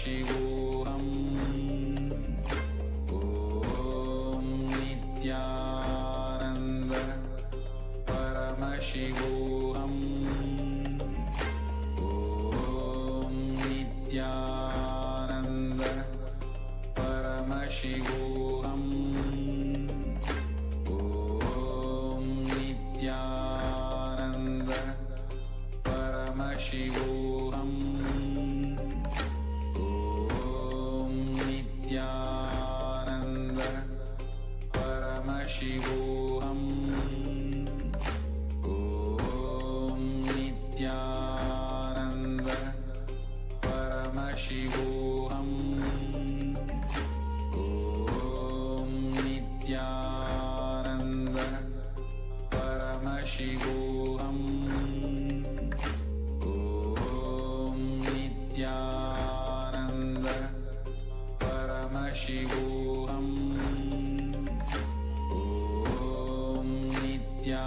Paramashivoham. Om Nithyananda Paramashivoham. Om Nithyananda Paramashivoham. Om Nithyananda Paramashivoham. Om Nithyananda Paramashivoham. Om Nithyananda Paramashivoham. Om Nithyananda Paramashivoham. Om Nithyananda Paramashivoham. Om Nithyananda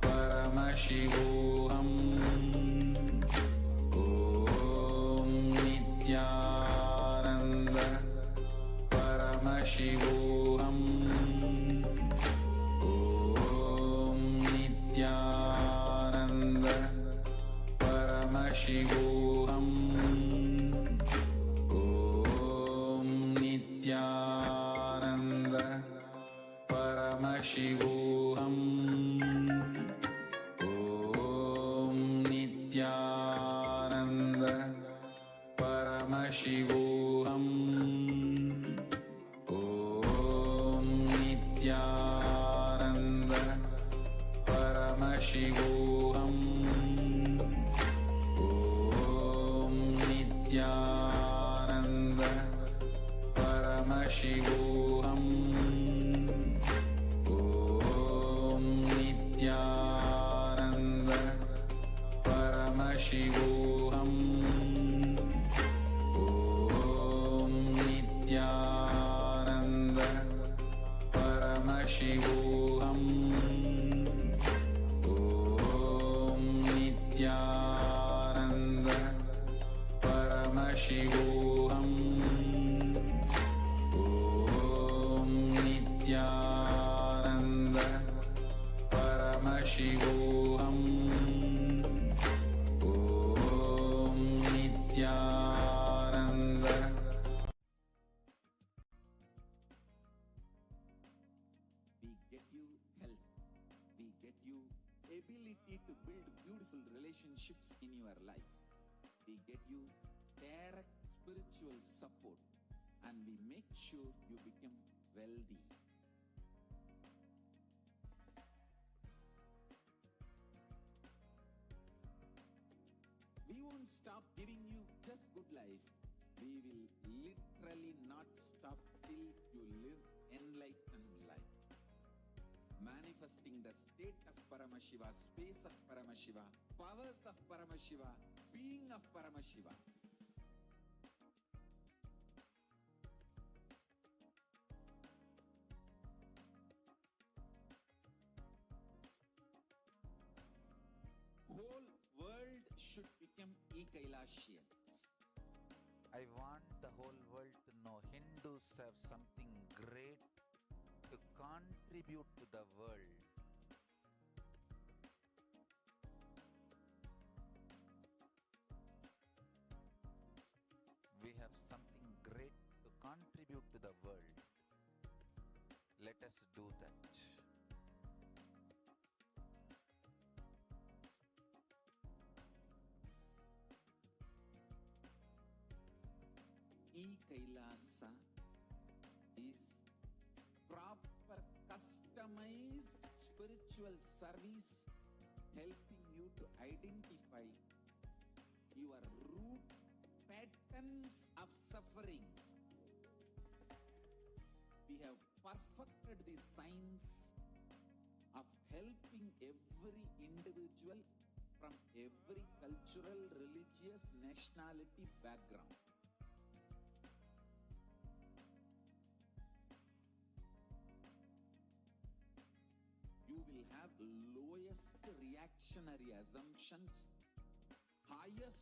Paramashivoham. Om Nithyananda Paramashivoham. Om Nithyananda Paramashivoham. Om Nithyananda Paramashivoham. Om Nithyananda Paramashivoham. Om Nithyananda Paramashivoham. Om Nithyananda Paramashivoham. Om Nithyananda Paramashivoham. Om Nithyananda Paramashivoham. Om Nithyananda Paramashivoham. Om Nithyananda Paramashivoham. Om Nithyananda. We get you health. We get you ability to build beautiful relationships in your life. We get you direct spiritual support, and we make sure you become wealthy. We won't stop giving you just good life. We will literally not stop till you live enlightened life. Manifesting the state of Paramashiva, space of Paramashiva, powers of Paramashiva, being of Paramashiva. Whole world should become Kailasians. I want the whole world to know Hindus have something great to contribute to the world. We have something great to contribute to the world. Let us do that. Kailasa is proper customized spiritual service helping you to identify your root patterns of suffering. We have perfected the science of helping every individual from every cultural, religious, nationality background. You will have lowest reactionary assumptions, highest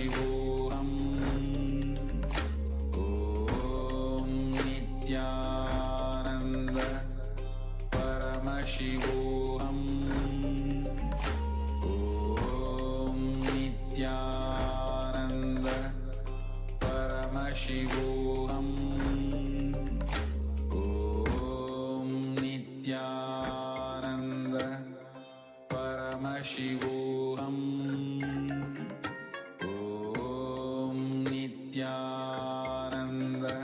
Paramashivoham. Om Nithyananda Paramashivoham. Om Nithyananda Paramashivoham. Om Nithyananda Paramashivoham. Om Nithyananda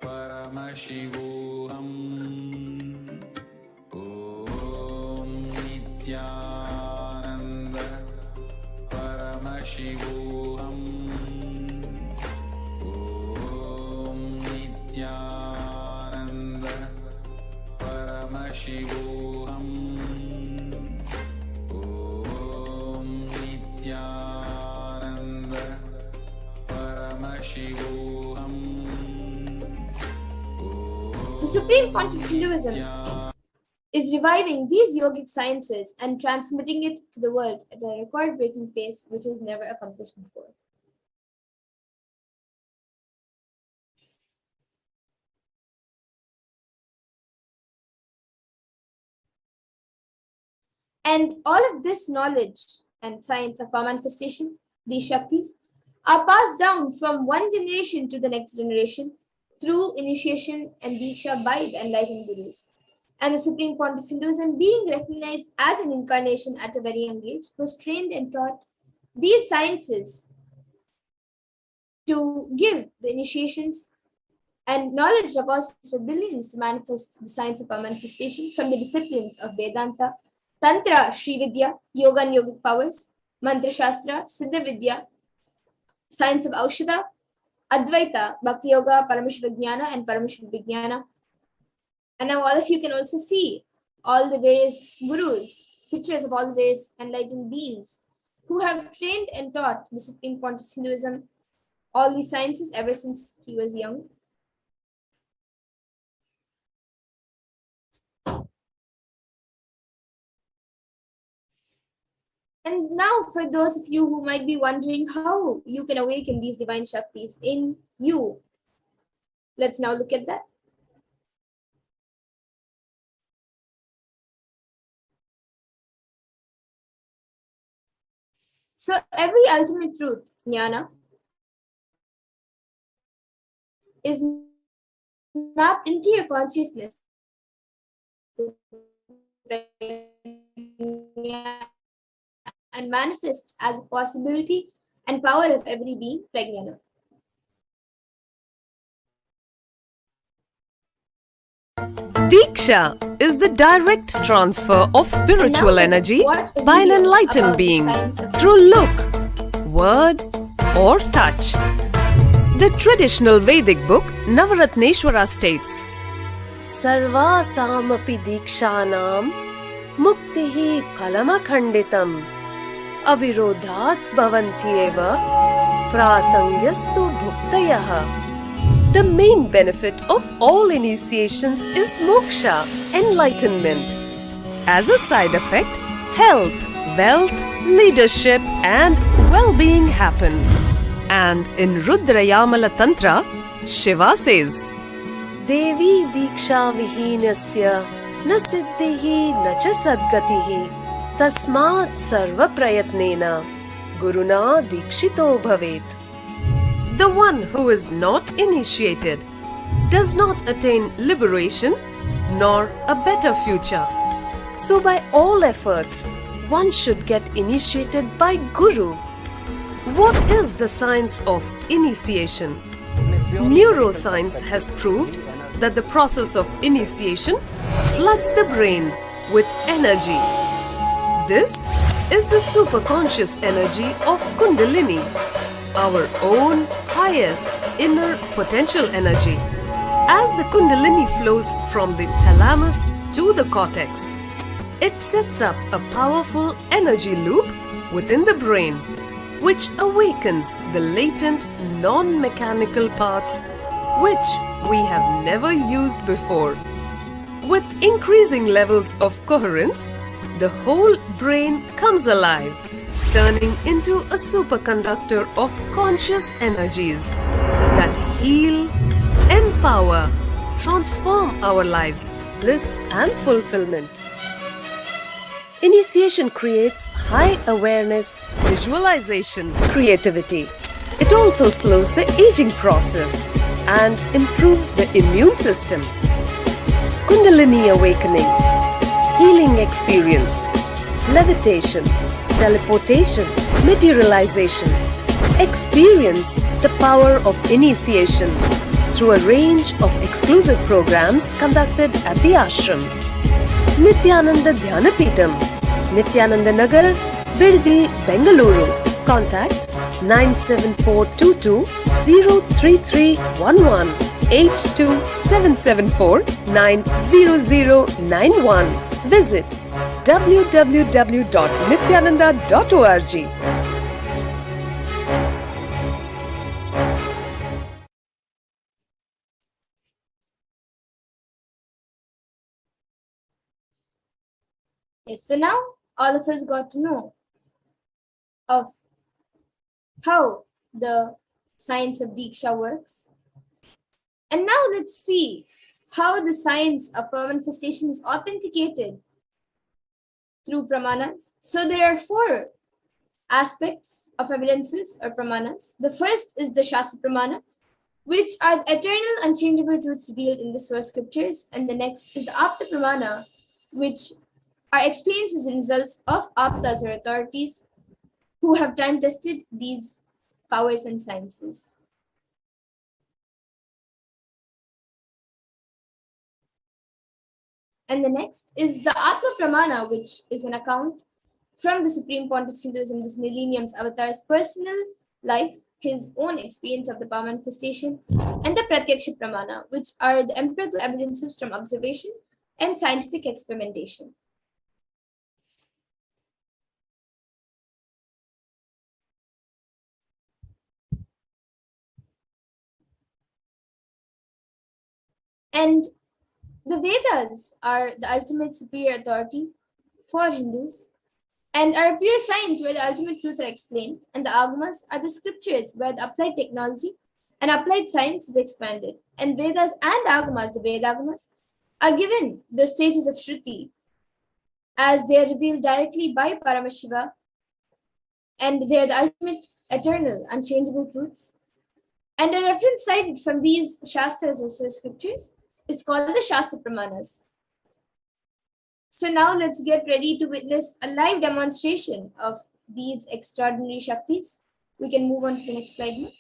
Paramashivoham. Om Nithyananda Paramashivoham. Om Nithyananda Paramashivoham. Om Nithyananda Paramashivoham. The Supreme Pontiff of Hinduism is reviving these yogic sciences and transmitting it to the world at a record-breaking pace which is never accomplished before. And all of this knowledge and science of power manifestation, these Shaktis, are passed down from one generation to the next generation through initiation and Diksha by the enlightened Gurus. And the Supreme Pontiff of Hinduism, being recognized as an incarnation at a very young age, was trained and taught these sciences to give the initiations and knowledge repositories for billions to manifest the science of power manifestation from the disciplines of Vedanta, Tantra, Sri Vidya, Yoga and Yogic powers, Mantra Shastra, Siddha Vidya, science of Aushadha, Advaita, Bhakti Yoga, Paramashivoham and Paramashivoham. And now all of you can also see all the various gurus, pictures of all the various enlightened beings who have trained and taught the Supreme Pontiff of Hinduism all these sciences ever since he was young. And now, for those of you who might be wondering how you can awaken these divine Shaktis in you, let's now look at that. So, every ultimate truth, jnana, is mapped into your consciousness and manifests as a possibility and power of every being, prajnana. Diksha is the direct transfer of spiritual energy by an enlightened being through look, word, or touch. The traditional Vedic book Navaratneshwara states, Sarvasamapi Dikshanam Muktihi Phalamakhanditam Avirodhat Bhavantyeva Prasangyastu Bhuktayaha. The main benefit of all initiations is moksha, enlightenment. As a side effect, health, wealth, leadership, and well-being happen. And in Rudrayamala Tantra, Shiva says, Devi Diksha Vihinasya Na Siddhihi Na Cha Sadgatihi Tasmat Sarva Prayatnena Guruna Dikshito Bhavet. The one who is not initiated does not attain liberation nor a better future. So by all efforts, one should get initiated by Guru. What is the science of initiation? Neuroscience has proved that the process of initiation floods the brain with energy. This is the superconscious energy of Kundalini, our own highest inner potential energy. As the Kundalini flows from the thalamus to the cortex, it sets up a powerful energy loop within the brain, which awakens the latent non-mechanical parts which we have never used before. With increasing levels of coherence, the whole brain comes alive, turning into a superconductor of conscious energies that heal, empower, transform our lives, bliss and fulfillment. Initiation creates high awareness, visualization, creativity. It also slows the aging process and improves the immune system. Kundalini awakening, healing experience, levitation, teleportation, materialization. Experience the power of initiation through a range of exclusive programs conducted at the ashram. Nithyananda Dhyanapeetham, Nithyananda Nagar, Biddi, Bengaluru. Contact 97422 03311 82774 90091. Visit www.nithyananda.org. Yes, so now all of us got to know of how the science of Diksha works. And now let's see how the science of manifestation is authenticated through pramanas. So there are 4 aspects of evidences or pramanas. The first is the Shastra Pramana, which are the eternal, unchangeable truths revealed in the source scriptures. And the next is the Apta Pramana, which are experiences and results of Aptas or authorities who have time tested these powers and sciences. And the next is the Atma Pramana, which is an account from the Supreme Pontiff of Hinduism, this millennium's avatar's personal life, his own experience of the power manifestation, and the Pratyaksha Pramana, which are the empirical evidences from observation and scientific experimentation. And the Vedas are the ultimate superior authority for Hindus and are a pure science where the ultimate truths are explained, and the Agamas are the scriptures where the applied technology and applied science is expanded. And Vedas and Agamas, the Vedagamas, are given the stages of Shruti as they are revealed directly by Paramashiva, and they are the ultimate, eternal, unchangeable truths. And a reference cited from these Shastras or scriptures is called the Shastra Pramanas. So now let's get ready to witness a live demonstration of these extraordinary Shaktis. We can move on to the next slide now.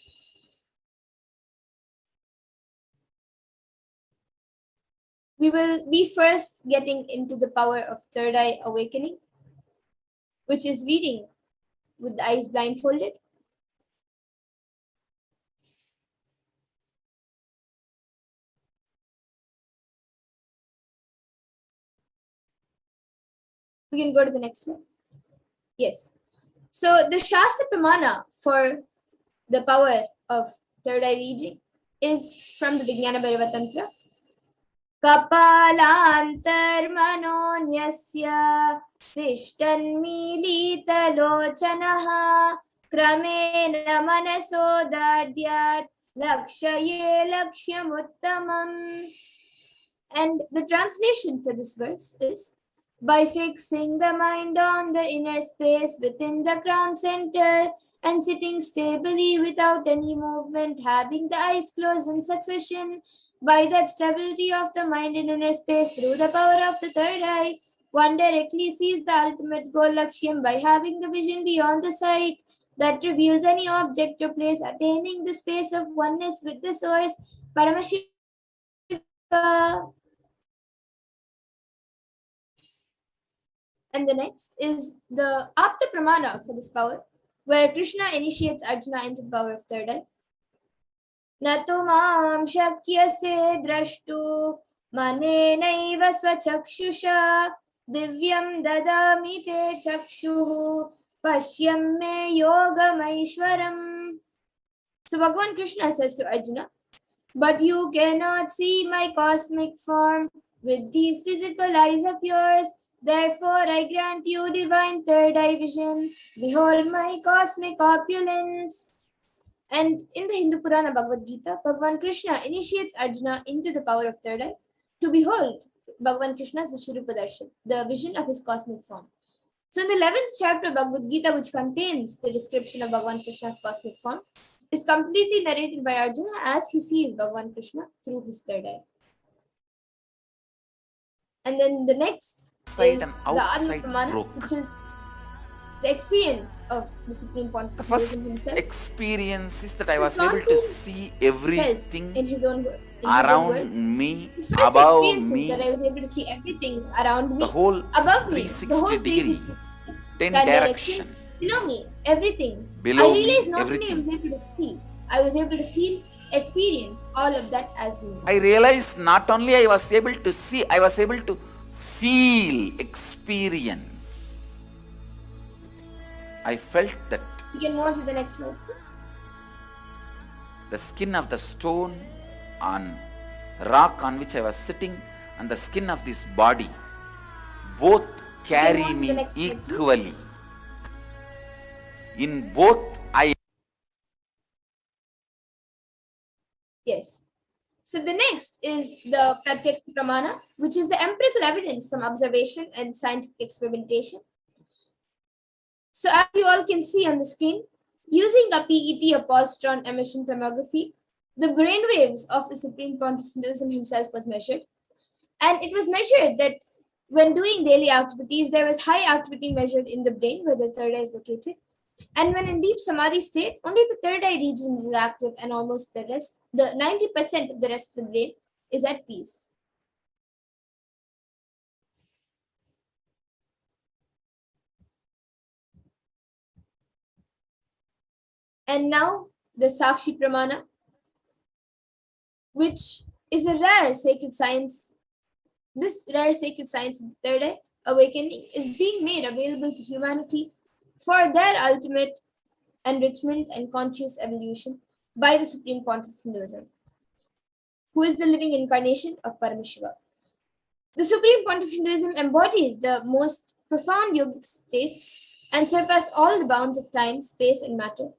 We will be first getting into the power of third eye awakening, which is reading with the eyes blindfolded. We can go to the next slide. Yes. So the Shastra Pramana for the power of third eye reading is from the Vijnana Bhairava Tantra. Kapalantarmanonyasya tishtanmilitalochanaha kramena manasodadyat lakshaye lakshyamuttamam. And the translation for this verse is, by fixing the mind on the inner space within the crown center and sitting stably without any movement, having the eyes closed in succession, by that stability of the mind in inner space through the power of the third eye, one directly sees the ultimate goal Lakshyam by having the vision beyond the sight that reveals any object or place, attaining the space of oneness with the source, Paramashivoham. And the next is the Apta Pramana for this power, where Krishna initiates Arjuna into the power of third eye. Nato mam shakyase drashtu manenaiva swachakshusha divyam dadami te chakshuhu pashyam me yogamaishwaram. So Bhagavan Krishna says to Arjuna, but you cannot see my cosmic form with these physical eyes of yours. Therefore I grant you divine third eye vision. Behold my cosmic opulence. And in the Hindu Purana Bhagavad Gita, Bhagavan Krishna initiates Arjuna into the power of third eye to behold Bhagavan Krishna's Vishwarupa Darshan, the vision of his cosmic form. So in the 11th chapter of Bhagavad Gita, which contains the description of Bhagavan Krishna's cosmic form, is completely narrated by Arjuna as he sees Bhagavan Krishna through his third eye. And then the next Outside is and the outside Atma Pramana, broke. which is the experience of the Supreme The Pontiff first himself. experience is that I This was able to mountain see says everything in his own words. around me, The first above experience is that I me, was able to see everything around the me, whole above me, the whole 360 degree, 360 10 directions, direction, below me, everything. below I me, realized not only I everything. was able to see, I was able to feel, experience all of that as me. I realized not only I was able to see, I was able to feel, experience. I felt that You can move on to the next slide. the skin of the stone on rock on which I was sitting and the skin of this body both carry move on to the me next slide, please. equally. In both I Yes. So the next is the Pratyaksh Pramana, which is the empirical evidence from observation and scientific experimentation. So as you all can see on the screen, using a PET or positron emission tomography, the brainwaves of the Supreme Pontiff himself was measured. And it was measured that when doing daily activities, there was high activity measured in the brain where the third eye is located. And when in deep samadhi state, only the third eye region is active and almost the rest, the 90% of the rest of the brain is at peace. And now the Sakshi Pramana, which is a rare sacred science. This rare sacred science of the third eye awakening is being made available to humanity for their ultimate enrichment and conscious evolution by the Supreme Pontiff of Hinduism, who is the living incarnation of Paramashivoham. The Supreme Pontiff of Hinduism embodies the most profound yogic states and surpass all the bounds of time, space, and matter.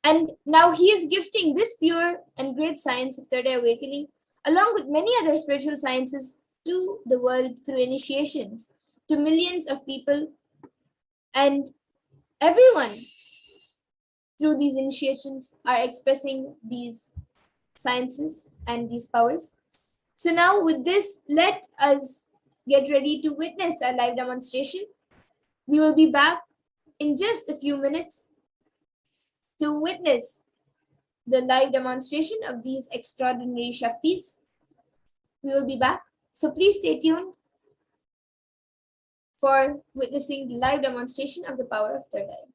And now he is gifting this pure and great science of third eye awakening, along with many other spiritual sciences, to the world through initiations, to millions of people, and everyone through these initiations are expressing these sciences and these powers. So now with this, let us get ready to witness a live demonstration. We will be back in just a few minutes to witness the live demonstration of these extraordinary Shaktis. We will be back. So please stay tuned for witnessing the live demonstration of the power of third eye.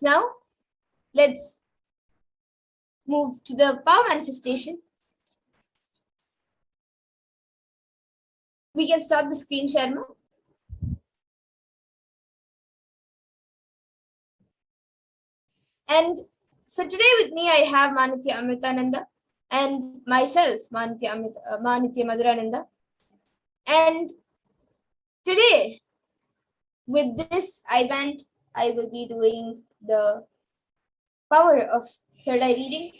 So now let's move to the power manifestation. We can stop the screen share now. And so today with me I have Manitya Amritananda and myself, Manitya Madhurananda. And today, with this I-band, I will be doing the power of third eye reading.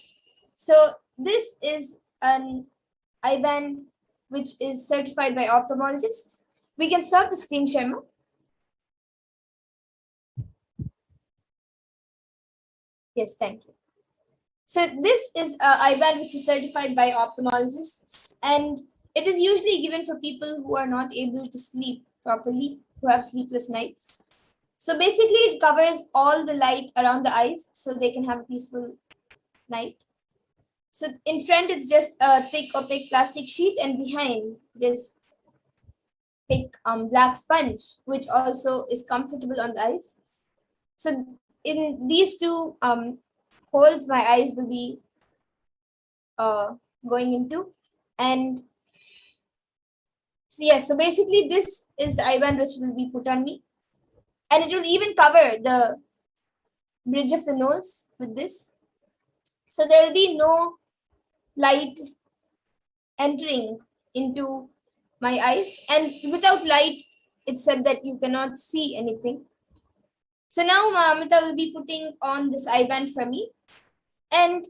So this is an I-band which is certified by ophthalmologists. We can stop the screen share now. Yes, thank you. So this is a I-band which is certified by ophthalmologists, and it is usually given for people who are not able to sleep properly, who have sleepless nights. So basically it covers all the light around the eyes so they can have a peaceful night. So in front it's just a thick opaque plastic sheet, and behind there's thick black sponge, which also is comfortable on the eyes. So in these two holes my eyes will be going into. And so so basically this is the I-band which will be put on me, and it will even cover the bridge of the nose with this. So there will be no light entering into my eyes, and without light it's said that you cannot see anything. So now Amrita will be putting on this I-band for me, and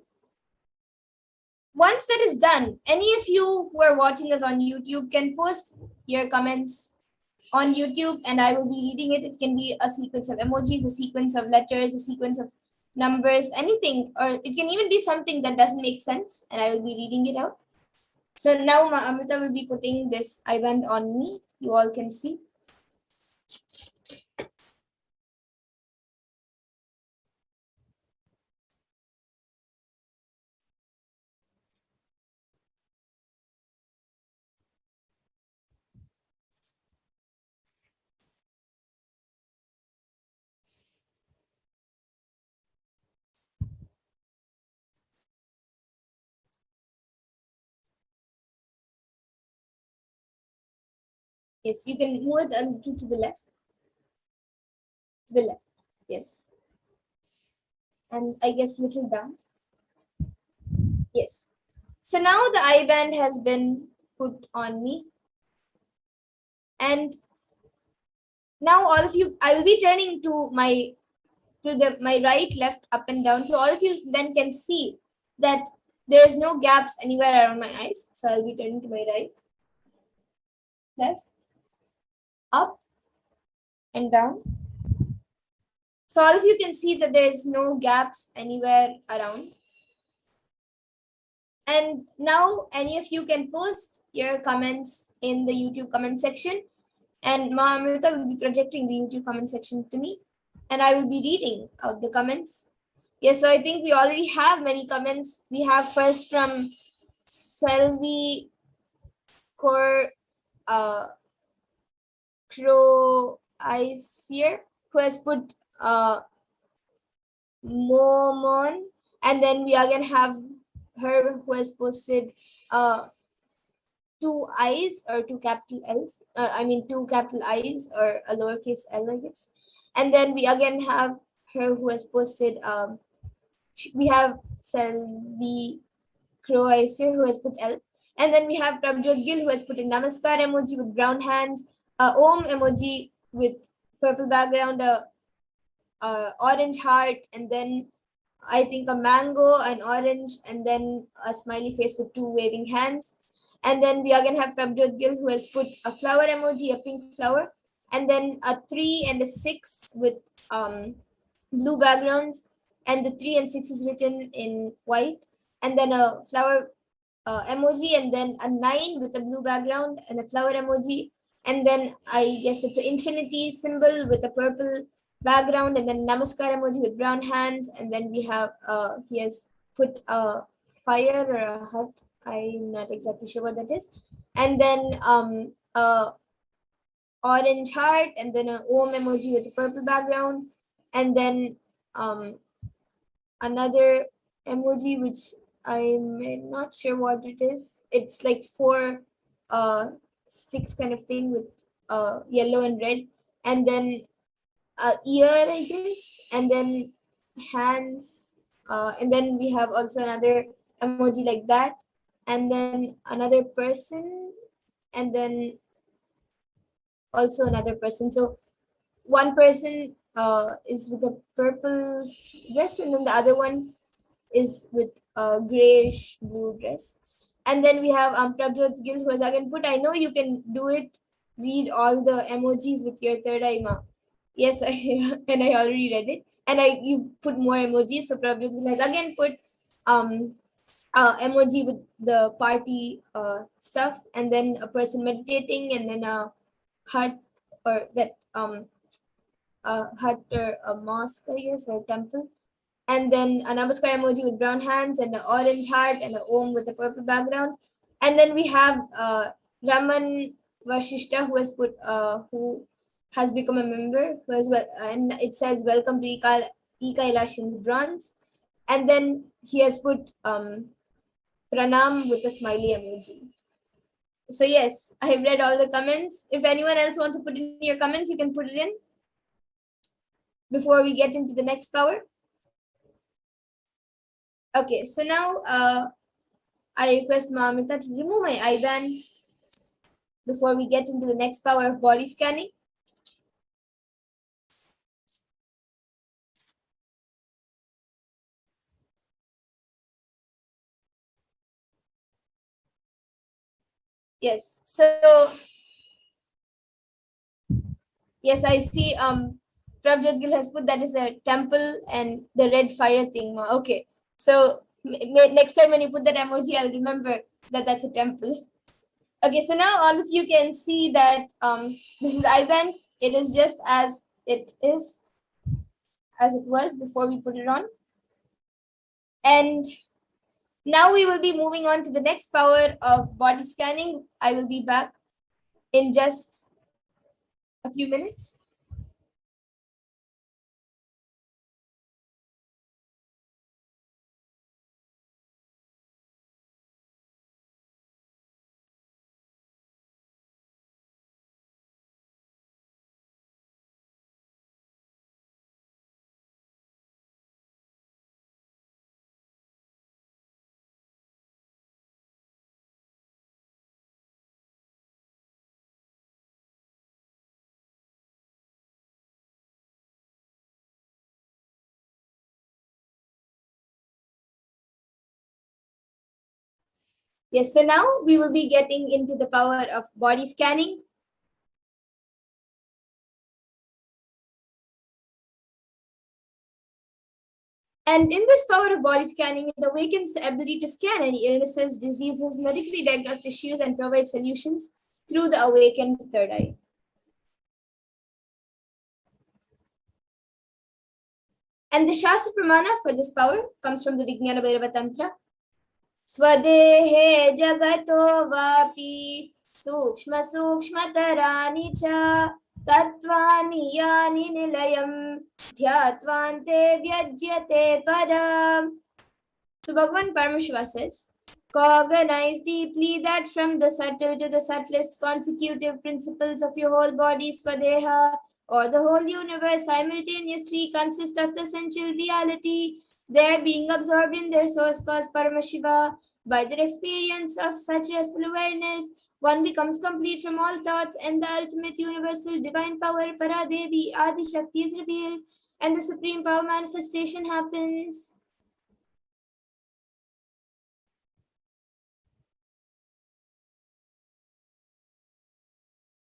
once that is done, any of you who are watching us on YouTube can post your comments on YouTube and I will be reading it. It can be a sequence of emojis, a sequence of letters, a sequence of numbers, anything, or it can even be something that doesn't make sense and I will be reading it out. So now Amrita will be putting this I-band on me. You all can see. Yes, you can move it a little to the left. To the left, yes. And I guess little down. Yes. So now the I-band has been put on me. And now all of you, I will be turning to my right, left, up and down. So all of you then can see that there's no gaps anywhere around my eyes. So I'll be turning to my right, left, up and down. So all of you can see that there's no gaps anywhere around. And now any of you can post your comments in the YouTube comment section, and Ma Amrita will be projecting the YouTube comment section to me, and I will be reading out the comments. Yes, so I think we already have many comments. We have first from Selvi Croisier, who has put Momon, and then we again have her who has posted two I's or two capital L's. Two capital I's or a lowercase l, I guess. And then we again have her who has posted. We have Selvi Croisier who has put L. And then we have Prabjot Gill who has put a Namaskar emoji with brown hands, Om emoji with purple background, orange heart, and then I think a mango, an orange, and then a smiley face with two waving hands. And then we again have Prabjot Gill who has put a flower emoji, a pink flower, and then a 3 and a 6 with blue backgrounds, and the 3 and 6 is written in white, and then a flower emoji, and then a 9 with a blue background and a flower emoji, and then I guess it's an infinity symbol with a purple background, and then Namaskar emoji with brown hands, and then we have he has put a fire or a heart. I'm not exactly sure what that is, and then orange heart, and then a Om emoji with a purple background, and then another emoji which I'm not sure what it is. It's like four sticks kind of thing with yellow and red, and then ear, I guess, and then hands, and then we have also another emoji like that, and then another person, and then also another person. So one person is with a purple dress, and then the other one is with a grayish blue dress. And then we have Prabjot Gill, who has again put, I know you can do it, read all the emojis with your third eye, ma. Yes, and I already read it. And you put more emojis. So Prabjot Gill has again put emoji with the party stuff, and then a person meditating, and then a hut, or that hut or a mosque, I guess, or temple, and then a namaskar emoji with brown hands and an orange heart and an om with a purple background. And then we have Raman Vashishta, who has put who has become a member, who has and it says welcome to Kailasa in bronze. And then he has put pranam with a smiley emoji. So yes, I have read all the comments. If anyone else wants to put in your comments, you can put it in before we get into the next power. Okay, so now I request Mamita to remove my IBAN before we get into the next power of body scanning. Yes, so yes, I see Prabjot Gill has put that is a temple and the red fire thing. Okay, so next time when you put that emoji, I'll remember that that's a temple. Okay, so now all of you can see that this is IBAN. It is just as it was before we put it on. And now we will be moving on to the next power of body scanning. I will be back in just a few minutes. Yes, so now we will be getting into the power of body scanning. And in this power of body scanning, it awakens the ability to scan any illnesses, diseases, medically diagnosed issues, and provide solutions through the awakened third eye. And the Shastra Pramana for this power comes from the Vijnana Bhairava Tantra. Swadehe jagato vapi sukshma sukshmatarani cha tattvani yani nilayam dhyatvante vyajyate param. So Bhagavan Paramashiva says, cognize deeply that from the subtle to the subtlest consecutive principles of your whole body, Swadeha, or the whole universe simultaneously consist of the essential reality, there being absorbed in their source cause Paramashiva. By the experience of such restful awareness, one becomes complete from all thoughts, and the ultimate universal divine power, Paradevi, Adi Shakti, is revealed, and the supreme power manifestation happens.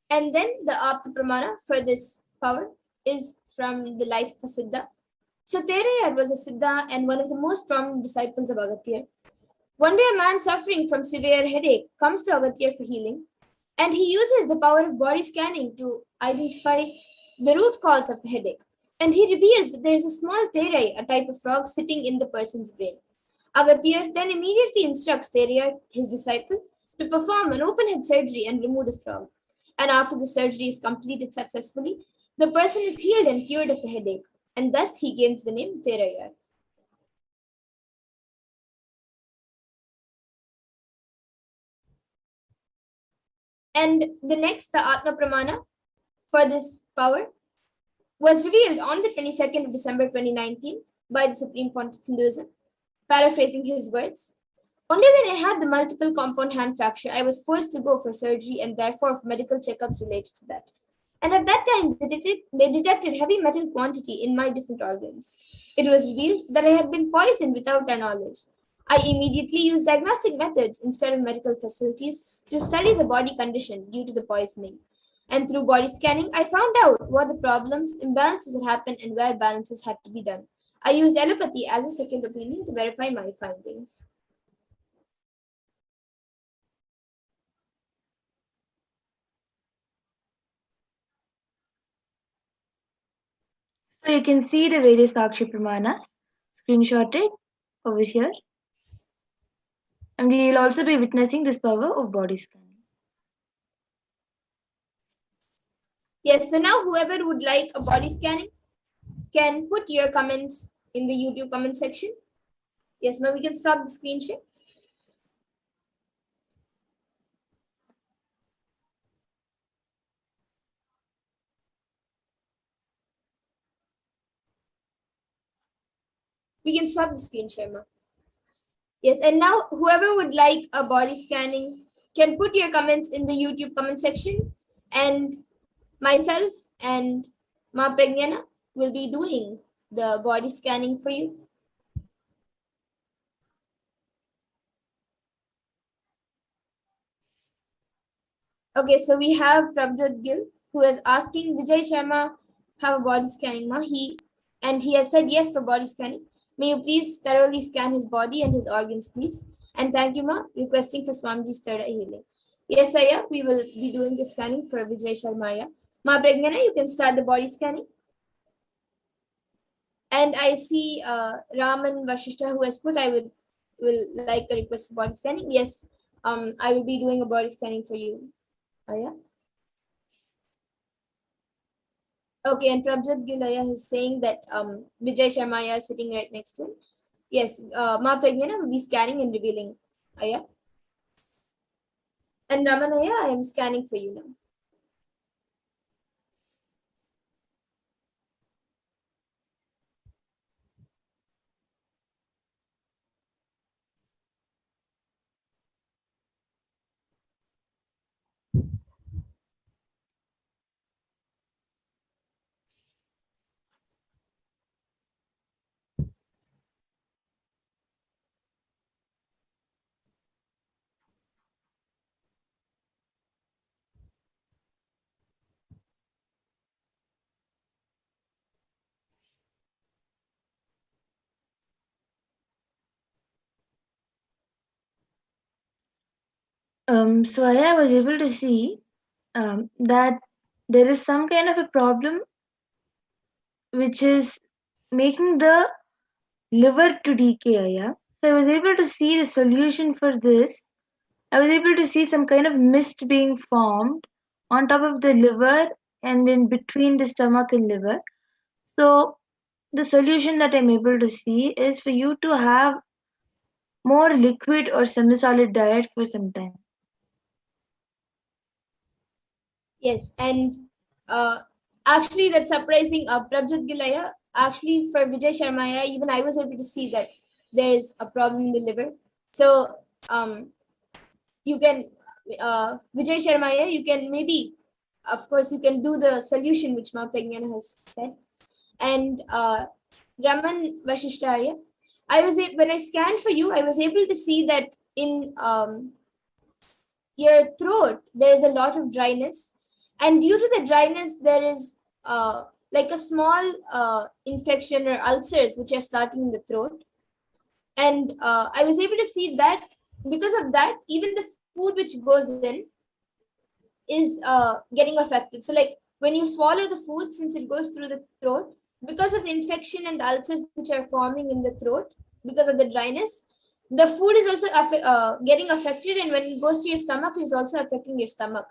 And then the Apta Pramana for this power is from the life of a Siddha. So Terayar was a Siddha and one of the most prominent disciples of Agastya. One day a man suffering from severe headache comes to Agastya for healing, and he uses the power of body scanning to identify the root cause of the headache. And he reveals that there is a small Terai, a type of frog, sitting in the person's brain. Agastya then immediately instructs Terayar, his disciple, to perform an open head surgery and remove the frog. And after the surgery is completed successfully, the person is healed and cured of the headache. and thus he gains the name Terayar. And the next, the Atma Pramana for this power, was revealed on the 22nd of December 2019 by the Supreme Pontiff of Hinduism. Paraphrasing his words, only when I had the multiple compound hand fracture, I was forced to go for surgery and therefore for medical checkups related to that. And at that time, they detected heavy metal quantity in my different organs. It was revealed that I had been poisoned without their knowledge. I immediately used diagnostic methods instead of medical facilities to study the body condition due to the poisoning. And through body scanning, I found out what the problems, imbalances had happened, and where balances had to be done. I used allopathy as a second opinion to verify my findings. So you can see the various Sakshi Pramanas screenshotted over here. And we will also be witnessing this power of body scanning. Yes, so now whoever would like a body scanning can put your comments in the YouTube comment section. Yes, ma'am, we can stop the screen share. We can stop the screen share, ma'am. Yes, and now whoever would like a body scanning can put your comments in the YouTube comment section, and myself and Ma Pragnana will be doing the body scanning for you. Okay, so we have Prabjot Gill who is asking Vijay Sharma have a body scanning, ma. He has said yes for body scanning. May you please thoroughly scan his body and his organs, please. And thank you, ma, requesting for Swamiji's third eye healing. Yes, Aya, we will be doing the scanning for Vijay Sharma. Ma Pragnana, you can start the body scanning. And I see Raman Vashishta who has put, I will like a request for body scanning. Yes, I will be doing a body scanning for you. Aya. Okay, and Prabjot Gilaya is saying that Vijay Sharma is sitting right next to him. Yes, Ma Pragnana will be scanning and revealing. Aya. And Ramanaya, I am scanning for you now. So I was able to see that there is some kind of a problem which is making the liver to decay. Aya. So I was able to see the solution for this. I was able to see some kind of mist being formed on top of the liver and in between the stomach and liver. So the solution that I'm able to see is for you to have more liquid or semi-solid diet for some time. Yes, and actually that's surprising. Prabjot Gilaya, actually for Vijay Sharma, even I was able to see that there is a problem in the liver. So you can, Vijay Sharma, you can maybe, of course, you can do the solution which Ma Pragnana has said. And Raman Vashishtaya, when I scanned for you, I was able to see that in your throat, there is a lot of dryness. And due to the dryness, there is like a small infection or ulcers which are starting in the throat. And I was able to see that because of that, even the food which goes in is getting affected. So like when you swallow the food, since it goes through the throat, because of the infection and the ulcers which are forming in the throat, because of the dryness, the food is also getting affected. And when it goes to your stomach, it is also affecting your stomach.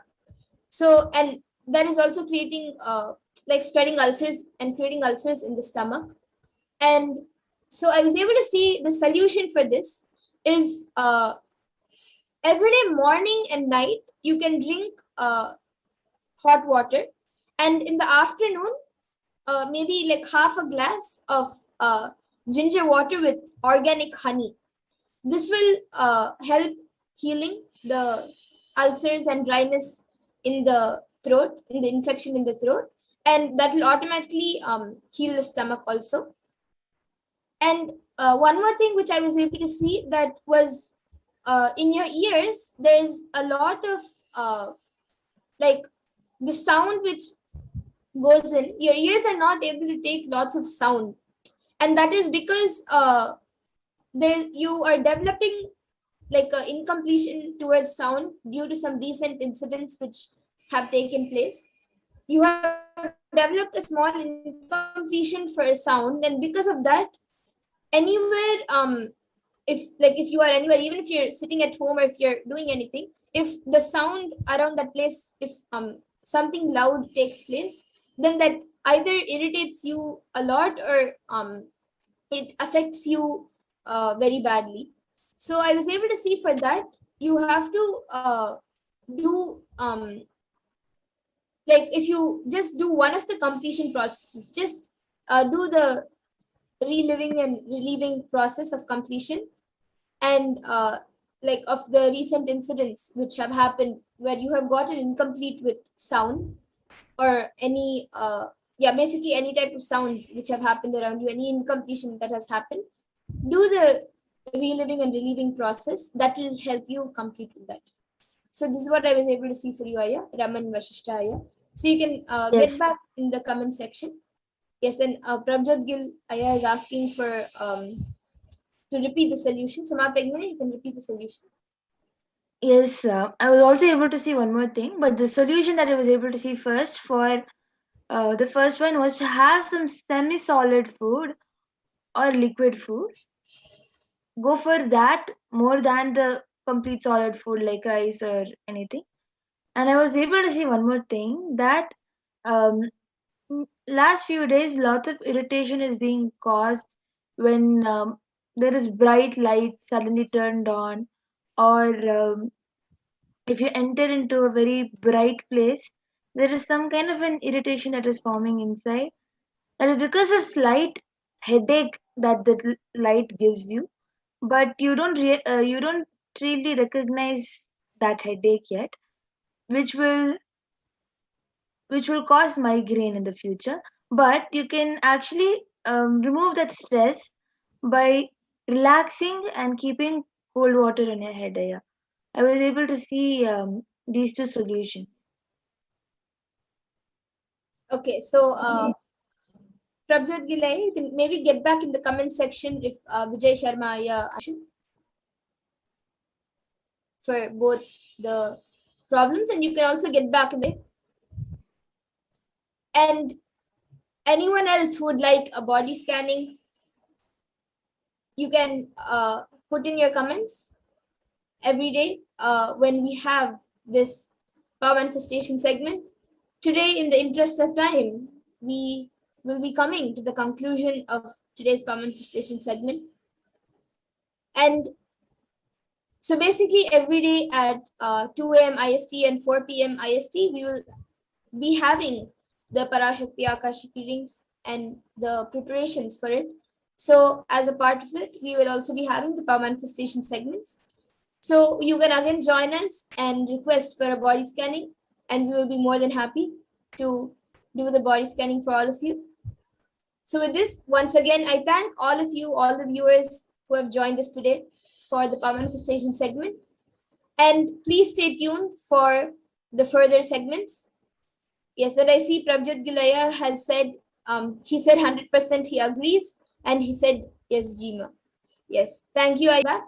So, and that is also creating like spreading ulcers and creating ulcers in the stomach. And so I was able to see the solution for this is every day morning and night you can drink hot water, and in the afternoon maybe like half a glass of ginger water with organic honey. This will help healing the ulcers and dryness in the throat, in the infection in the throat, and that will automatically heal the stomach also. And one more thing which I was able to see, that was in your ears, there's a lot of like the sound which goes in. Your ears are not able to take lots of sound, and that is because there you are developing like an incompletion towards sound due to some recent incidents which have taken place. You have developed a small incompletion for sound, and because of that, anywhere if you are anywhere, even if you're sitting at home or if you're doing anything, if the sound around that place, if something loud takes place, then that either irritates you a lot or it affects you very badly. So I was able to see for that you have to do like if you just do one of the completion processes, just do the reliving and relieving process of completion, and like of the recent incidents which have happened where you have gotten incomplete with sound, or any basically any type of sounds which have happened around you, any incompletion that has happened, do the reliving and relieving process. That will help you complete with that. So this is what I was able to see for you, Aya, Raman Vashishta Aya. So you can Yes. get back in the comment section. Yes, and Prabjot Gil Aya is asking for to repeat the solution. So Ma Pegna, you can repeat the solution. Yes, I was also able to see one more thing, but the solution that I was able to see first for the first one was to have some semi-solid food or liquid food. Go for that more than the complete solid food like rice or anything. And I was able to see one more thing, that um, last few days lots of irritation is being caused when there is bright light suddenly turned on, or if you enter into a very bright place, there is some kind of an irritation that is forming inside. And it's because of slight headache that the light gives you, but you don't really recognize that headache yet, which will cause migraine in the future. But you can actually remove that stress by relaxing and keeping cold water in your head. Yeah. I was able to see these two solutions. Okay, so Prabjot Gilai, you can maybe get back in the comment section if Vijay Sharma Aya for both the problems, and you can also get back in there. And anyone else who would like a body scanning, you can put in your comments every day when we have this power manifestation segment. Today, in the interest of time, we will be coming to the conclusion of today's power manifestation segment. And so basically every day at 2 a.m. IST and 4 p.m. IST, we will be having the Parashakti Akashic readings and the preparations for it. So as a part of it, we will also be having the power manifestation segments. So you can again join us and request for a body scanning, and we will be more than happy to do the body scanning for all of you. So with this, once again, I thank all of you, all the viewers who have joined us today for the power manifestation segment. And please stay tuned for the further segments. Yes, and I see Prabjot Gilaya has said, he said 100% he agrees, and he said, yes, Jima. Yes, thank you, Ayba.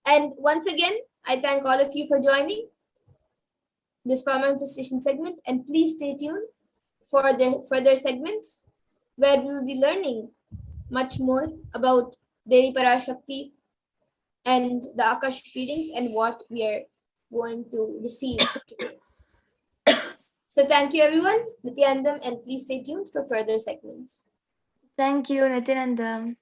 And once again, I thank all of you for joining this power manifestation segment, and please stay tuned for the further segments where we will be learning much more about Devi Parashakti and the Akash readings and what we are going to receive today. So thank you everyone, Nithyanandam, and please stay tuned for further segments. Thank you, Nithyanandam.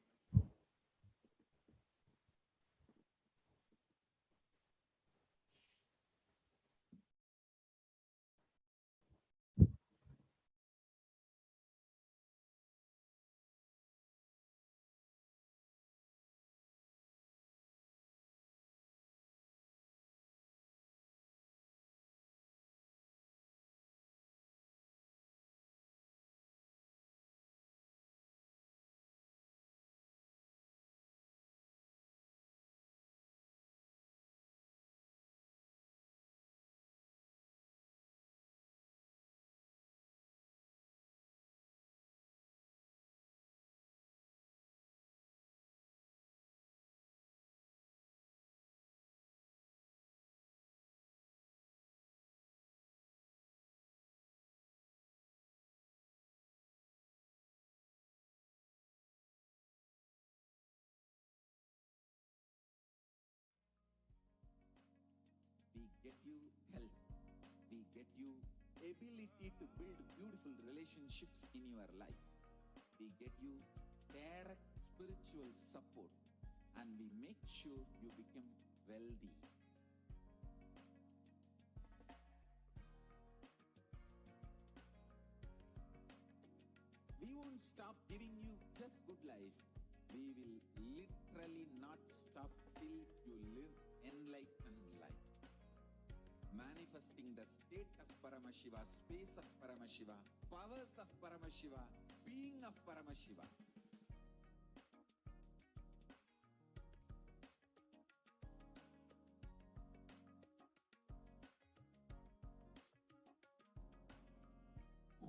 We get you health. We get you ability to build beautiful relationships in your life. We get you direct spiritual support, and we make sure you become wealthy. We won't stop giving you just good life. We will literally not stop till you live enlightened life. Manifesting the state of Paramashiva, space of Paramashiva, powers of Paramashiva, being of Paramashiva.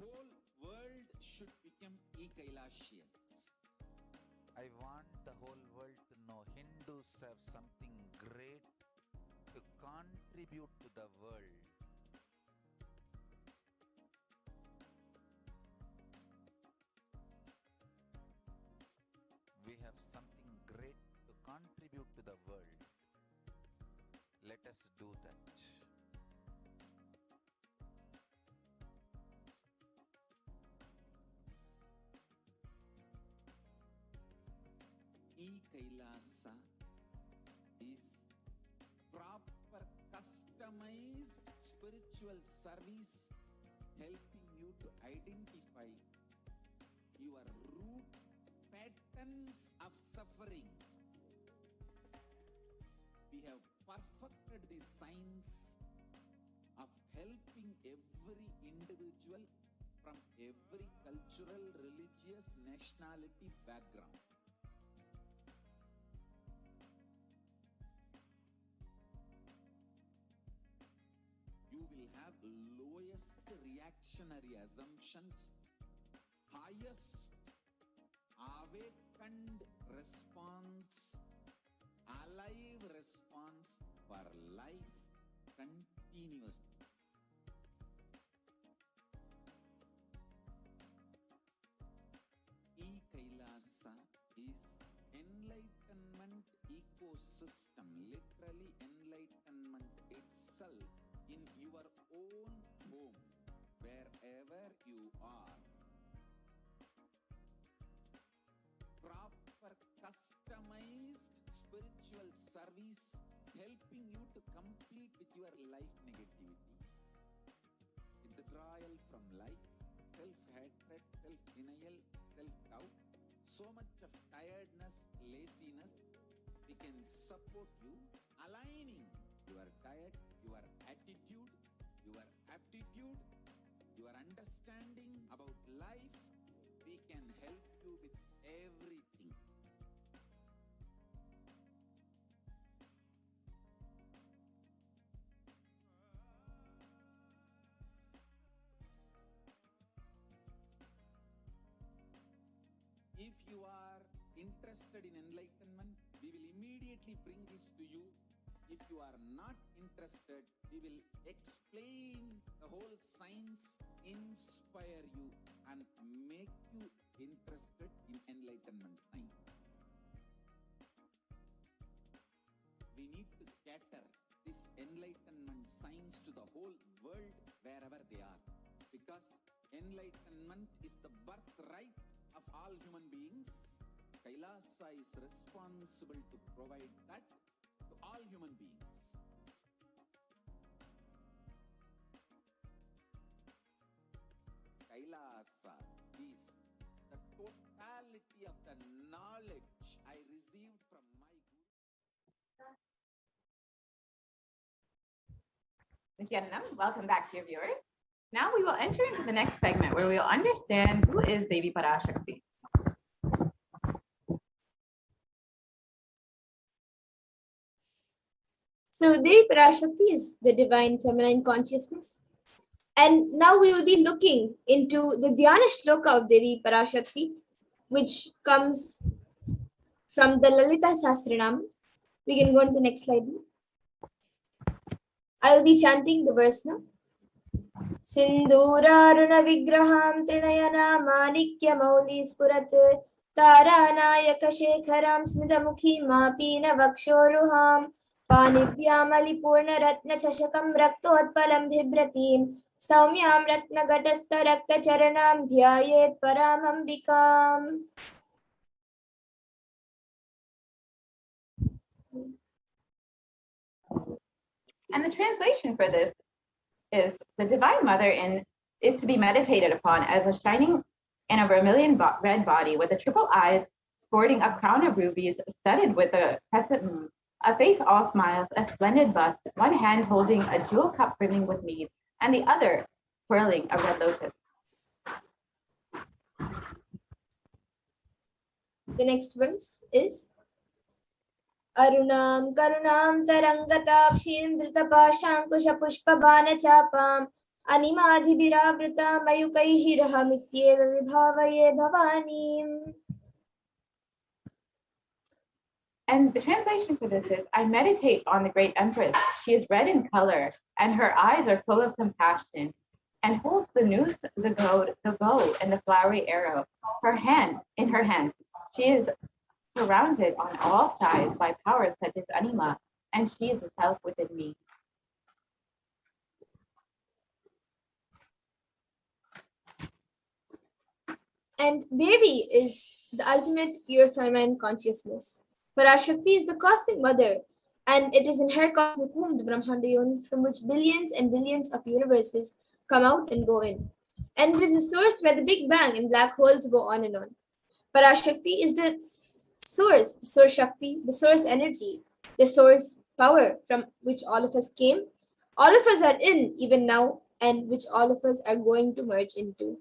Whole world should become Kailasians. I want the whole world to know Hindus have something great to contribute to the world. We have something great to contribute to the world. Let us do that. Kailasa is proper customized spiritual service helping you to identify your root patterns of suffering. We have perfected the science of helping every individual from every cultural, religious, nationality background. You will have lowest reactionary assumptions, highest awakened response, alive response for life continuously. Kailasa is enlightenment ecosystem, literally enlightenment itself in your own home, wherever you are. Proper customized spiritual service helping you to complete with your life negativity. Withdrawal from life, self-hatred, self-denial, self-doubt, so much of tiredness, laziness. We can support you aligning your diet, your attitude, your aptitude, your understanding about life. We can help you with everything. If you are interested in enlightenment, we will immediately bring this to you. If you are not interested, we will explain the whole science, inspire you, and make you interested in enlightenment science. We need to cater this enlightenment science to the whole world wherever they are. enlightenment is the birthright of all human beings, Kailasa is responsible to provide that to all human beings. Kailasa is the totality of the knowledge I received from my Guru. Nithyananda, welcome back to your viewers. Now we will enter into the next segment where we will understand who is Devi Parashakti. So Devi Parashakti is the divine feminine consciousness. And now we will be looking into the Dhyana Shloka of Devi Parashakti, which comes from the Lalita Sahasranam. We can go on to the next slide. I will be chanting the verse now. Sindhuraruna vigraham trinayana manikya mauli spurat taranayaka shekharam smidamukhi mapina vakshoruham panibhyamali purna ratna chashakam raktotpalam bhibratim saumyam ratna gatastha rakta charanam dhyayet paramambikam. And the translation for this is the Divine Mother is to be meditated upon as a shining in a vermilion red body with the triple eyes, sporting a crown of rubies studded with a crescent moon, a face all smiles, a splendid bust, one hand holding a jewel cup brimming with mead, and the other twirling a red lotus. The next verse is Arunam Karunam Tarangatakshim Dritapashankusha Pushpabana Chapam Animadhibiravrita Mayukaihirahamityeva Vibhavaye Bhavanim. And the translation for this is, I meditate on the great Empress. She is red in color, and her eyes are full of compassion, and holds the noose, the bow, and the flowery arrow. In her hands, she is surrounded on all sides by powers such as Anima, and she is a self within me. And Devi is the ultimate pure feminine consciousness. Parashakti is the cosmic mother, and it is in her cosmic womb, the Brahmanda Yoni, from which billions and billions of universes come out and go in. And it is the source where the Big Bang and black holes go on and on. Parashakti is the source Shakti, the source energy, the source power from which all of us came, all of us are in even now, and which all of us are going to merge into.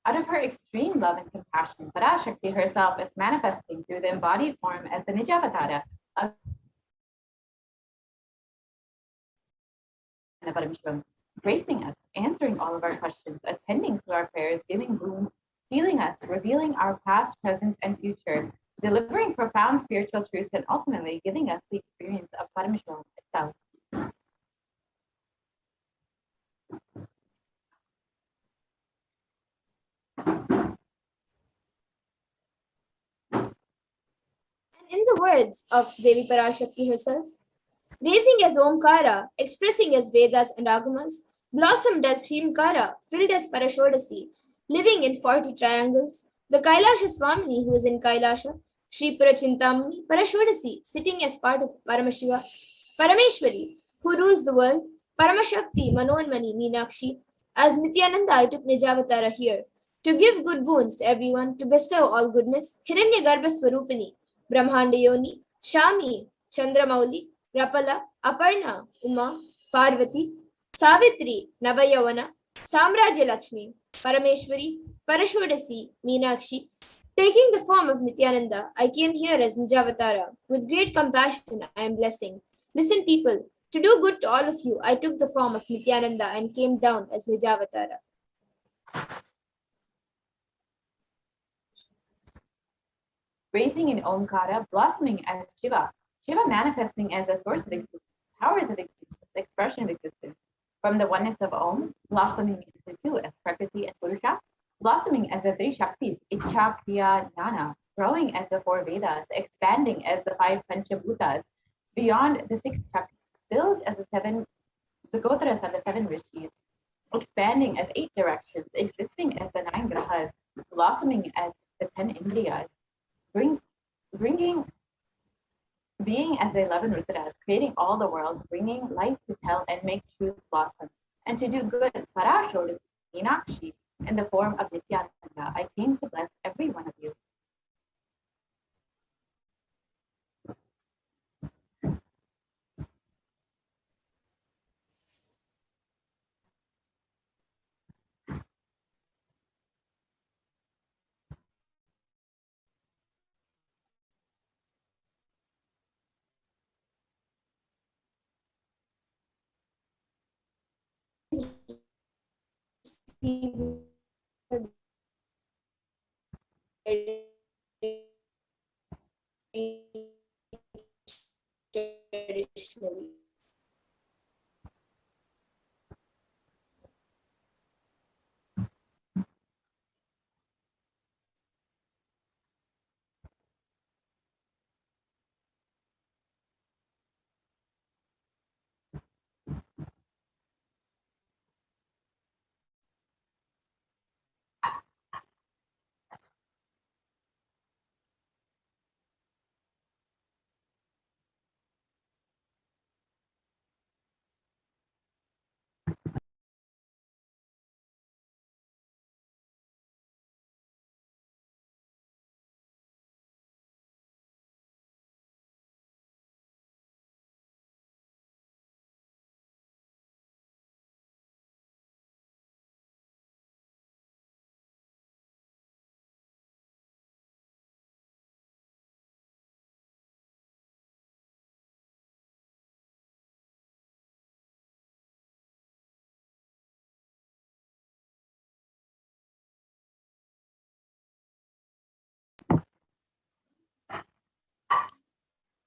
Out of her extreme love and compassion, Parashakti herself is manifesting through the embodied form as the Nijavatara of Paramashivoham, gracing us, answering all of our questions, attending to our prayers, giving boons, healing us, revealing our past, present, and future, delivering profound spiritual truths, and ultimately giving us the experience of Paramashivoham itself. And in the words of Devi Parashakti herself, raising as Omkara, expressing as Vedas and Agamas, blossomed as Hrimkara, filled as Parashodasi, living in 40 triangles, the Kailasa Swamini who is in Kailasa, Sri Purachintamani, Parashodasi, sitting as part of Paramashiva, Parameshwari, who rules the world, Paramashakti, Manonmani, Meenakshi, as Nithyananda I took Nijavatara here, to give good boons to everyone, to bestow all goodness, Hiranyagarbha Swarupini, Brahmanda Yoni, Shami, Chandramauli, Rapala, Aparna, Uma, Parvati, Savitri, Navayavana, Samrajya Lakshmi, Parameshwari, Parashodasi, Meenakshi. Taking the form of Nithyananda, I came here as Nijavatara. With great compassion, I am blessing. Listen, people, to do good to all of you, I took the form of Nithyananda and came down as Nijavatara. Raising in Omkara, blossoming as Shiva, Shiva manifesting as the source of existence, powers of existence, expression of existence, from the oneness of Om, blossoming into two as Prakriti and Purusha, blossoming as the three Shaktis, Ichha, Kriya, Jnana, growing as the four Vedas, expanding as the five Panchabhutas, beyond the six Shaktis, filled as the seven the Gotras and the 7 Rishis, expanding as 8 directions, existing as the 9 grahas, blossoming as the 10 Indriyas, being as the 11 Rudra's, creating all the worlds, bringing light to tell and make truth blossom, and to do good, Parashodis, Meenakshi, in the form of Nithyananda, I came to bless every one of you. Traditionally.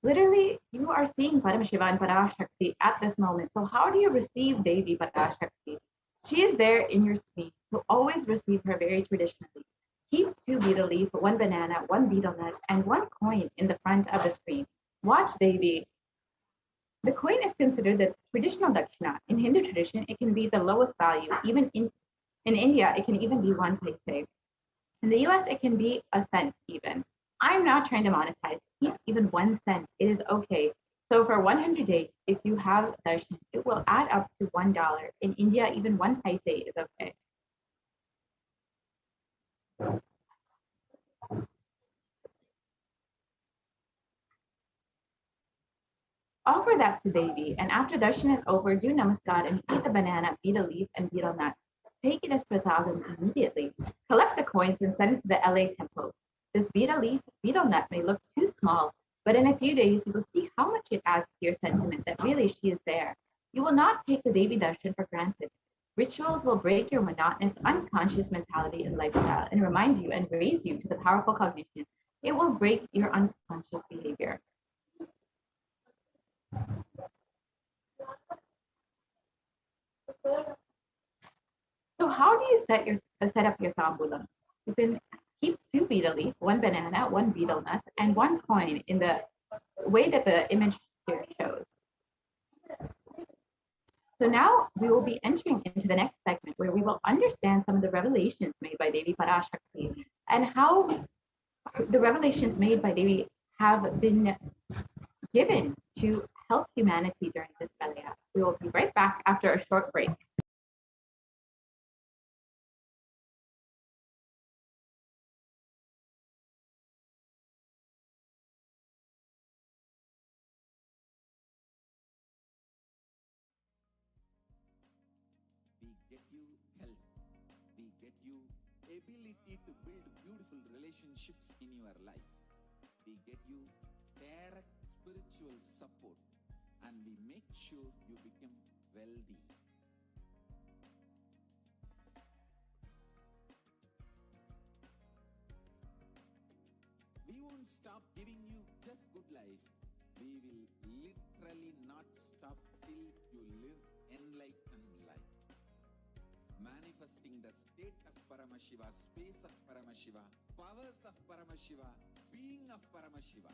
Literally, you are seeing Paramashiva and Parashakti at this moment. So how do you receive Devi Parashakti? She is there in your screen. You always receive her very traditionally. Keep 2 betel leaf, 1 banana, 1 betel nut, and 1 coin in the front of the screen. Watch Devi. The coin is considered the traditional dakshina. In Hindu tradition, it can be the lowest value. Even in India, it can even be 1 paise. In the US, it can be a cent even. I'm not trying to monetize. Keep even 1 cent. It is okay. So for 100 days, if you have darshan, it will add up to $1. In India, even 1 paise is okay. Offer that to Devi, and after darshan is over, do namaskar and eat the banana, betel leaf, and betel nut. Take it as prasadam immediately. Collect the coins and send it to the LA temple. This betel leaf, betel nut may look too small, but in a few days, you will see how much it adds to your sentiment that really she is there. You will not take the Devi darshan for granted. Rituals will break your monotonous, unconscious mentality and lifestyle and remind you and raise you to the powerful cognition. It will break your unconscious behavior. So how do you set up your tambulam? You can keep 2 betel leaf, 1 banana, 1 betel nut, and 1 coin in the way that the image here shows. So now we will be entering into the next segment where we will understand some of the revelations made by Devi Parashakti and how the revelations made by Devi have been given to help humanity during this Kalaya. We will be right back after a short break. We get you health. We get you ability to build beautiful relationships in your life. We get you direct spiritual support, and we make sure you become wealthy. We won't stop giving you just good life. We will literally not stop till you live enlightened life. Manifesting the state of Paramashiva, space of Paramashiva, powers of Paramashiva, being of Paramashiva.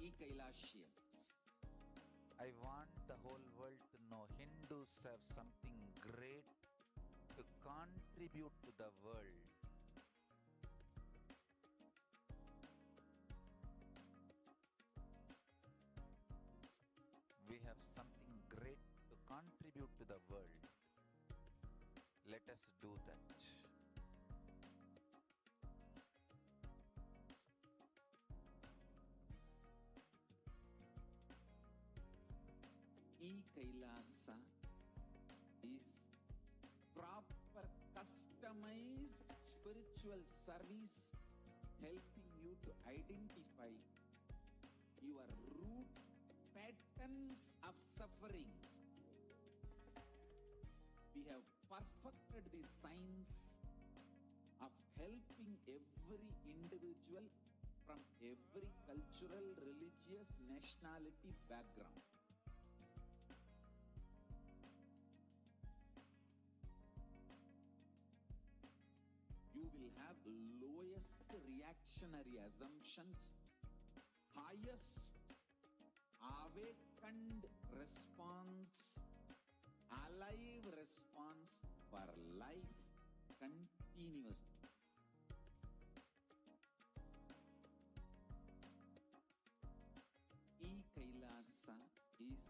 Kailasians. I want the whole world to know Hindus have something great to contribute to the world. We have something great to contribute to the world. Let us do that. Kailasa is proper customized spiritual service helping you to identify your root patterns of suffering. We have perfected the science of helping every individual from every cultural, religious, nationality background. You will have lowest reactionary assumptions, highest awakened response, alive response for life continuously. Kailasa is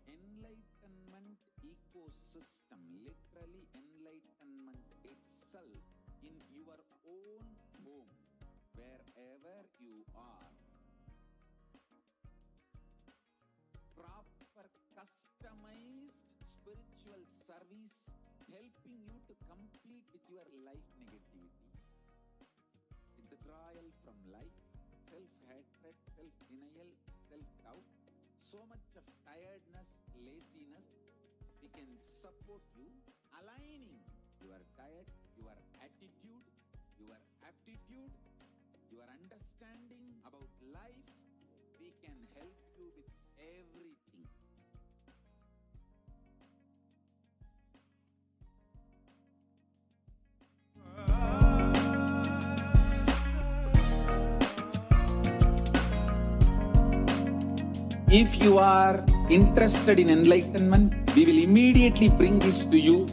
enlightenment ecosystem, literally enlightenment itself in your own home, wherever you are. Proper customized spiritual service helping you to complete with your life negativity. Withdrawal from life, self-hatred, self-denial, self-doubt, so much of tiredness, laziness. We can support you aligning your diet, your attitude, your aptitude, your understanding about life. We can help you with everything. If you are interested in enlightenment, we will immediately bring this to you.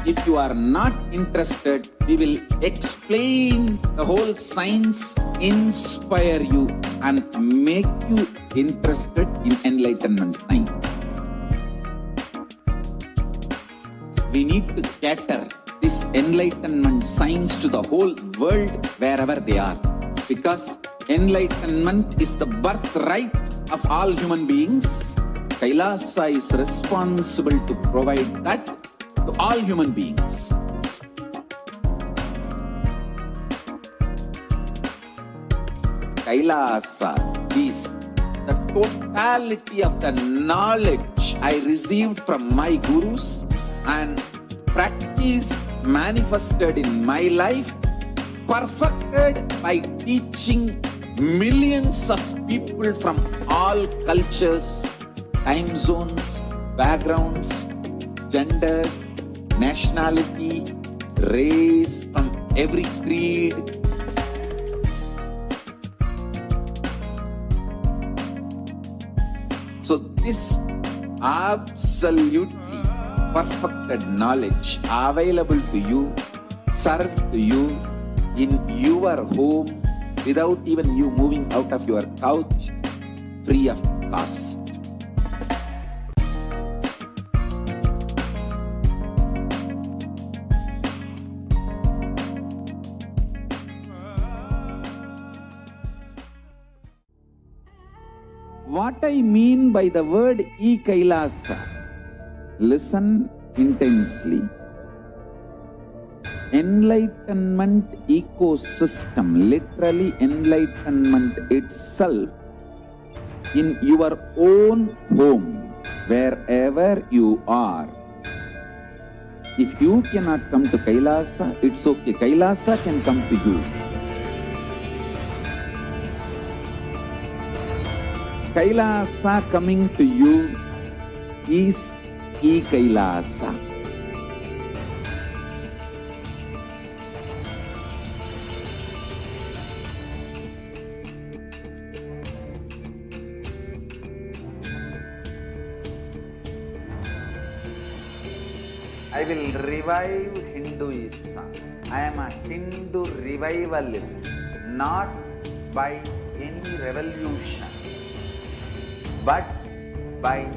If you are not interested, we will explain the whole science, inspire you and make you interested in enlightenment science. We need to cater this enlightenment science to the whole world wherever they are, because enlightenment is the birthright of all human beings. Kailasa is responsible to provide that to all human beings. Kailasa is the totality of the knowledge I received from my gurus and practice manifested in my life, perfected by teaching millions of people from all cultures, time zones, backgrounds, genders, nationality, race, from every creed. So this absolutely perfected knowledge available to you, served to you in your home without even you moving out of your couch, free of cost. What I mean by the word Kailasa, listen intensely. Enlightenment ecosystem, literally enlightenment itself in your own home, wherever you are. If you cannot come to Kailasa, it's okay. Kailasa can come to you. Kailasa coming to you is Kailasa. I will revive Hinduism. I am a Hindu revivalist, not by any revolution, but by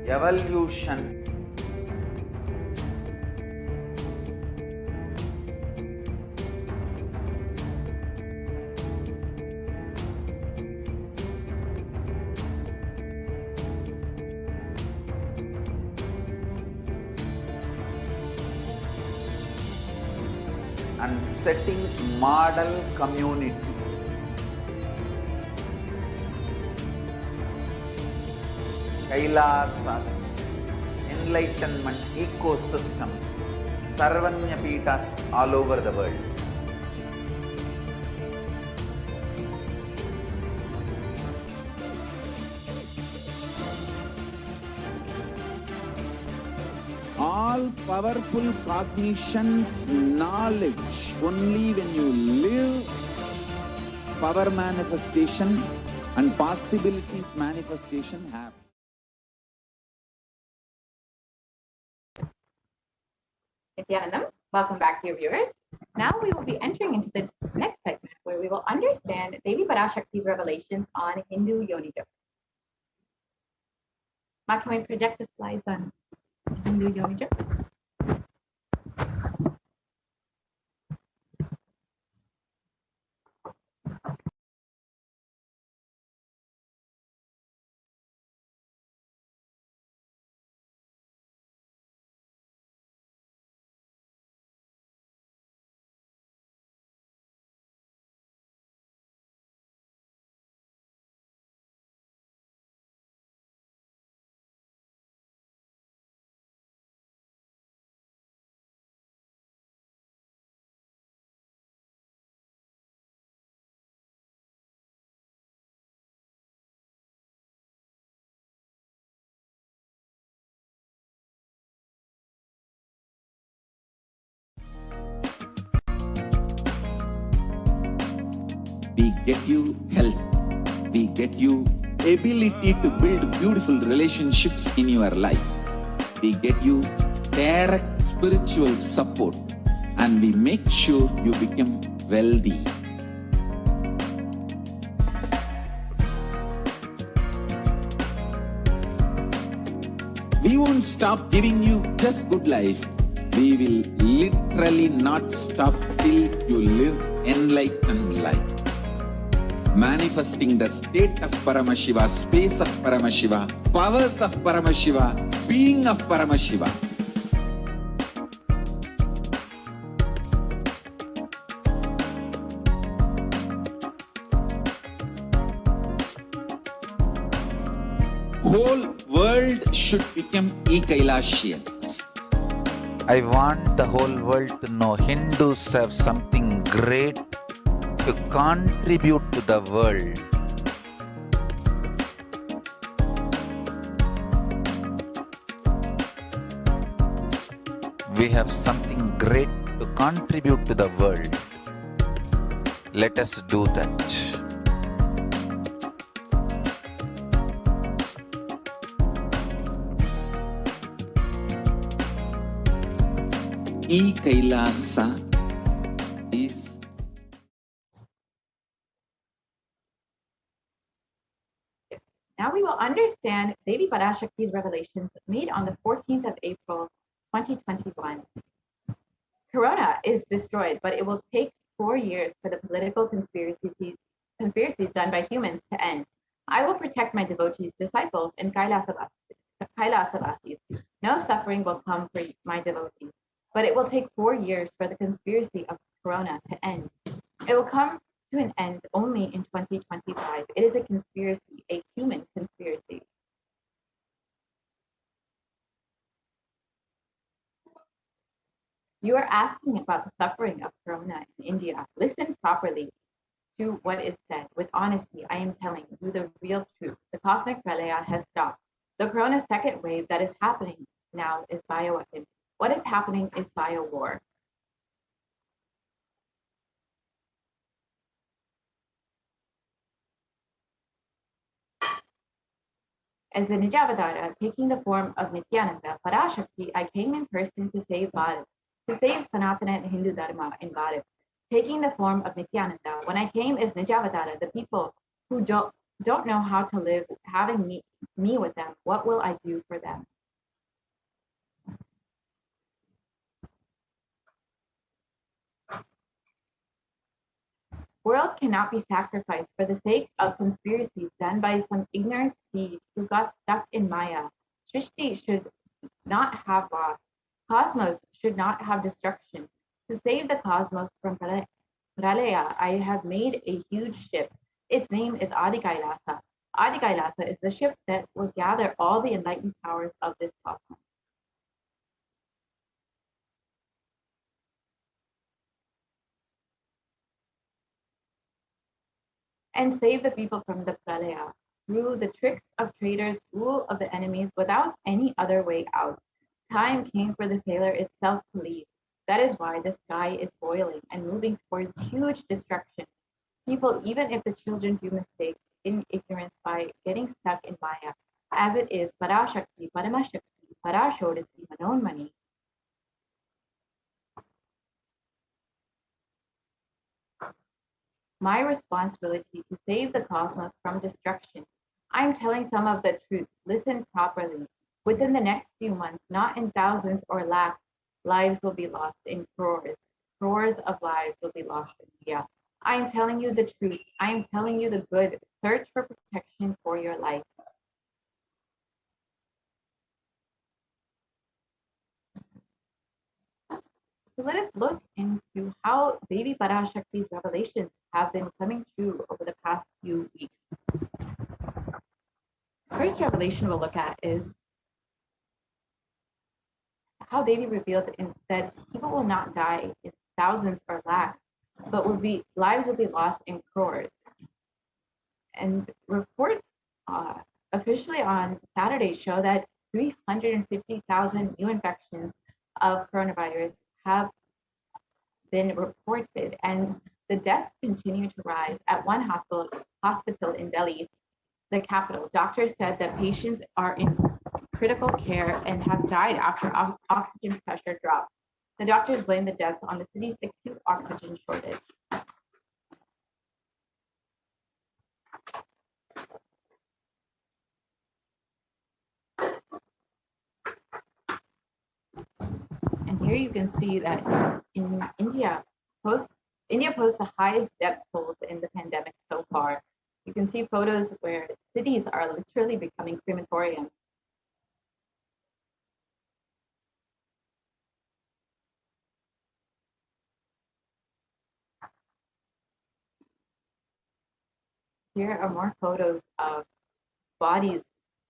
evolution. And setting model community. Kailasa, enlightenment ecosystems, Sarvanya Peethas all over the world. All powerful cognition, knowledge, only when you live, power manifestation and possibilities manifestation happen. Nithyanandam, welcome back to your viewers. Now we will be entering into the next segment where we will understand Devi Parashakti's revelations on Hindu Yonija. Ma, can we project the slides on Hindu Yonija? We get you health. We get you ability to build beautiful relationships in your life. We get you direct spiritual support, and we make sure you become wealthy. We won't stop giving you just good life. We will literally not stop till you live enlightened life. Manifesting the state of Paramashiva, space of Paramashiva, powers of Paramashiva, being of Paramashiva. Whole world should become Kailasians. I want the whole world to know Hindus have something great to contribute to the world. We have something great to contribute to the world. Let us do that. Kailasa is Now we will understand Devi Parashakti's revelations made on the 14th of April, 2021. Corona is destroyed, but it will take 4 years for the political conspiracies done by humans to end. I will protect my devotees, disciples, and Kailasa. No suffering will come for my devotees, but it will take 4 years for the conspiracy of Corona to end. It will come to an end only in 2025. It is a conspiracy, a human conspiracy. You are asking about the suffering of Corona in India. Listen properly to what is said. With honesty, I am telling you the real truth. The cosmic pralaya has stopped. The Corona second wave that is happening now is bioweapon. What is happening is bio-war. As the Nijavatara, taking the form of Nithyananda Parashakti, I came in person to save Bharat, to save Sanatana and Hindu Dharma in Bharat. Taking the form of Nithyananda, when I came as Nijavatara, the people who don't know how to live, having me with them, what will I do for them? Worlds cannot be sacrificed for the sake of conspiracies done by some ignorant thief who got stuck in Maya. Srishti should not have loss. Cosmos should not have destruction. To save the cosmos from Pralaya, I have made a huge ship. Its name is Adi Kailasa. Adi Kailasa is the ship that will gather all the enlightened powers of this cosmos. And save the people from the pralaya, through the tricks of traitors, rule of the enemies, without any other way out. Time came for the sailor itself to leave. That is why the sky is boiling and moving towards huge destruction. People, even if the children do mistakes in ignorance by getting stuck in Maya, as it is Parashakti, Paramashakti, Parashodasi, Manonmani, my responsibility to save the cosmos from destruction. I'm telling some of the truth. Listen properly. Within the next few months, not in thousands or lakhs, lives will be lost in crores. Crores of lives will be lost in India. I am telling you the truth. I am telling you the good. Search for protection for your life. So let us look into how Devi Parashakti's revelations have been coming true over the past few weeks. First revelation we'll look at is how Devi revealed that people will not die in thousands or lakhs, but lives will be lost in crores. And reports officially on Saturday show that 350,000 new infections of coronavirus have been reported, and the deaths continue to rise. At one hospital in Delhi, the capital, doctors said that patients are in critical care and have died after oxygen pressure dropped. The doctors blame the deaths on the city's acute oxygen shortage. And here you can see that in India posts the highest death tolls in the pandemic so far. You can see photos where cities are literally becoming crematoriums. Here are more photos of bodies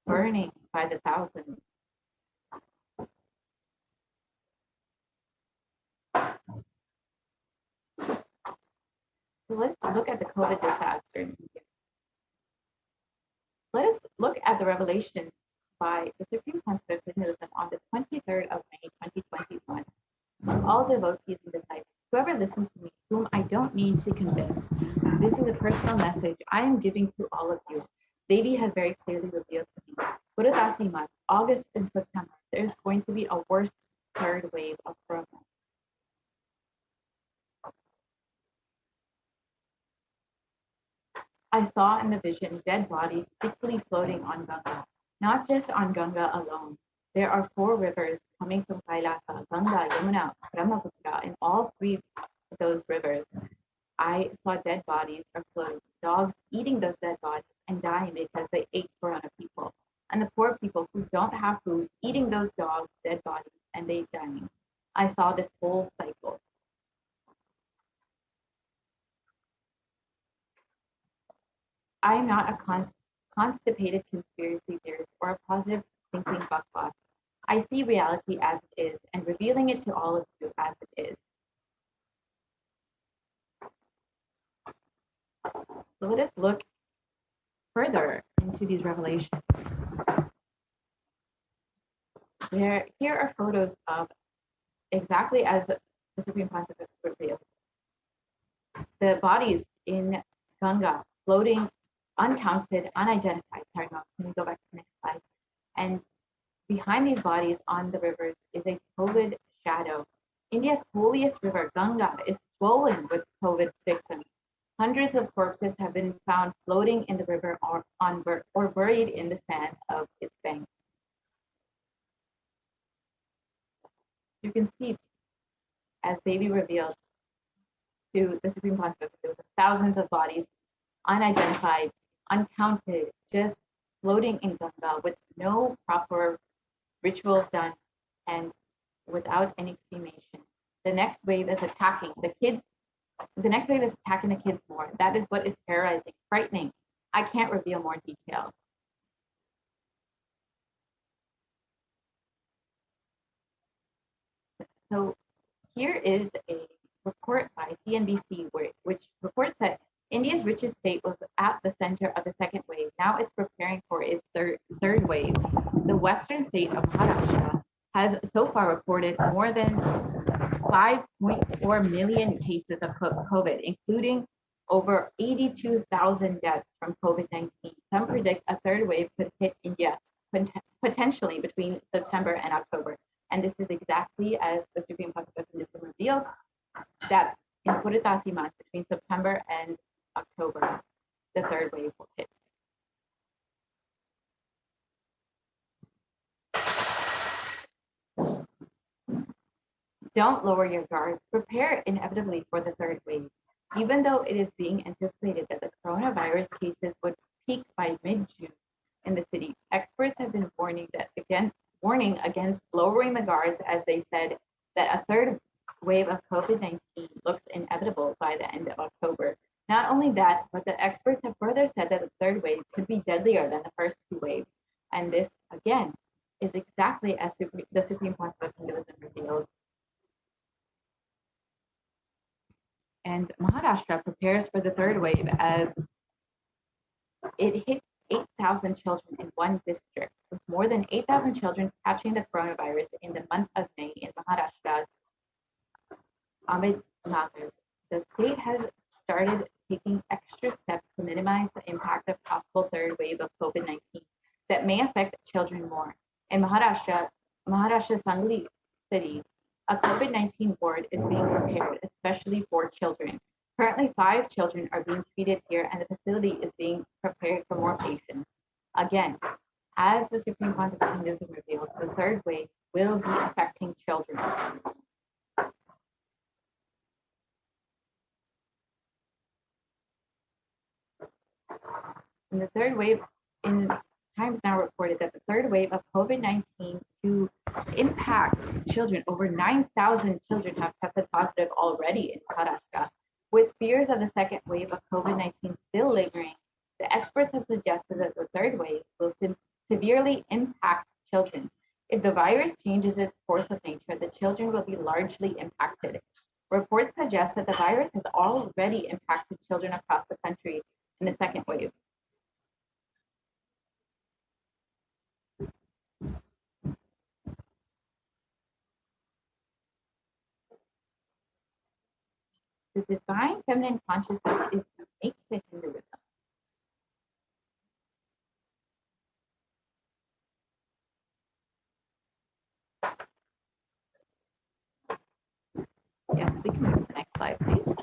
burning by the thousands. So let's look at the COVID disaster in India. Let us look at the revelation by the Supreme Council of Hinduism on the 23rd of May, 2021. All devotees and disciples, whoever listens to me, whom I don't need to convince, this is a personal message I am giving to all of you. Devi has very clearly revealed to me. Buddhadasi month, August and September, there's going to be a worse third wave of corona. I saw in the vision dead bodies thickly floating on Ganga, not just on Ganga alone. There are 4 rivers coming from Kailasa, Ganga, Yamuna, Brahmaputra, and all 3 of those rivers. I saw dead bodies are floating, dogs eating those dead bodies and dying because they ate corona people. And the poor people who don't have food eating those dogs, dead bodies, and they dying. I saw this whole cycle. I am not a constipated conspiracy theorist or a positive thinking buckboss. I see reality as it is and revealing it to all of you as it is. So let us look further into these revelations. Here are photos of exactly as the Supreme Pontiff revealed. The bodies in Ganga floating uncounted, unidentified. Sorry, Mom, can we go back to the next slide? And behind these bodies on the rivers is a COVID shadow. India's holiest river, Ganga, is swollen with COVID victims. Hundreds of corpses have been found floating in the river or buried in the sand of its banks. You can see as Devi revealed to the Supreme Pontiff, there was thousands of bodies, unidentified, uncounted, just floating in Ganga with no proper rituals done and without any cremation. The next wave is attacking the kids. The next wave is attacking the kids more. That is what is terrorizing, frightening. I can't reveal more detail. So here is a report by CNBC which reports that India's richest state was at the center of the second wave. Now it's preparing for its third wave. The western state of Maharashtra has so far reported more than 5.4 million cases of COVID, including over 82,000 deaths from COVID-19. Some predict a third wave could hit India potentially between September and October. And this is exactly as the Supreme Pontiff revealed, that in Puritasi month, between September and October, the third wave will hit. Don't lower your guard. Prepare inevitably for the third wave. Even though it is being anticipated that the coronavirus cases would peak by mid-June in the city, experts have been warning against lowering the guards, as they said that a third wave of COVID-19 looks inevitable by the end of October. Not only that, but the experts have further said that the third wave could be deadlier than the first two waves. And this, again, is exactly as the Supreme Pontiff of Hinduism revealed. And Maharashtra prepares for the third wave as it hit 8,000 children in one district, with more than 8,000 children catching the coronavirus in the month of May in Maharashtra. Ahmednagar, the state has started taking extra steps to minimize the impact of possible third wave of COVID-19 that may affect children more. In Maharashtra's Sangli city, a COVID-19 ward is being prepared, especially for children. Currently, 5 children are being treated here, and the facility is being prepared for more patients. Again, as the Supreme Pontiff of Hinduism reveals, the third wave will be affecting children. And the third wave, in Times Now reported that the third wave of COVID-19 to impact children, over 9,000 children have tested positive already in Maharashtra. With fears of the second wave of COVID-19 still lingering, the experts have suggested that the third wave will severely impact children. If the virus changes its course of nature, the children will be largely impacted. Reports suggest that the virus has already impacted children across the country in the second wave. The divine feminine consciousness is unique to Hinduism. Yes, we can move to the next slide, please.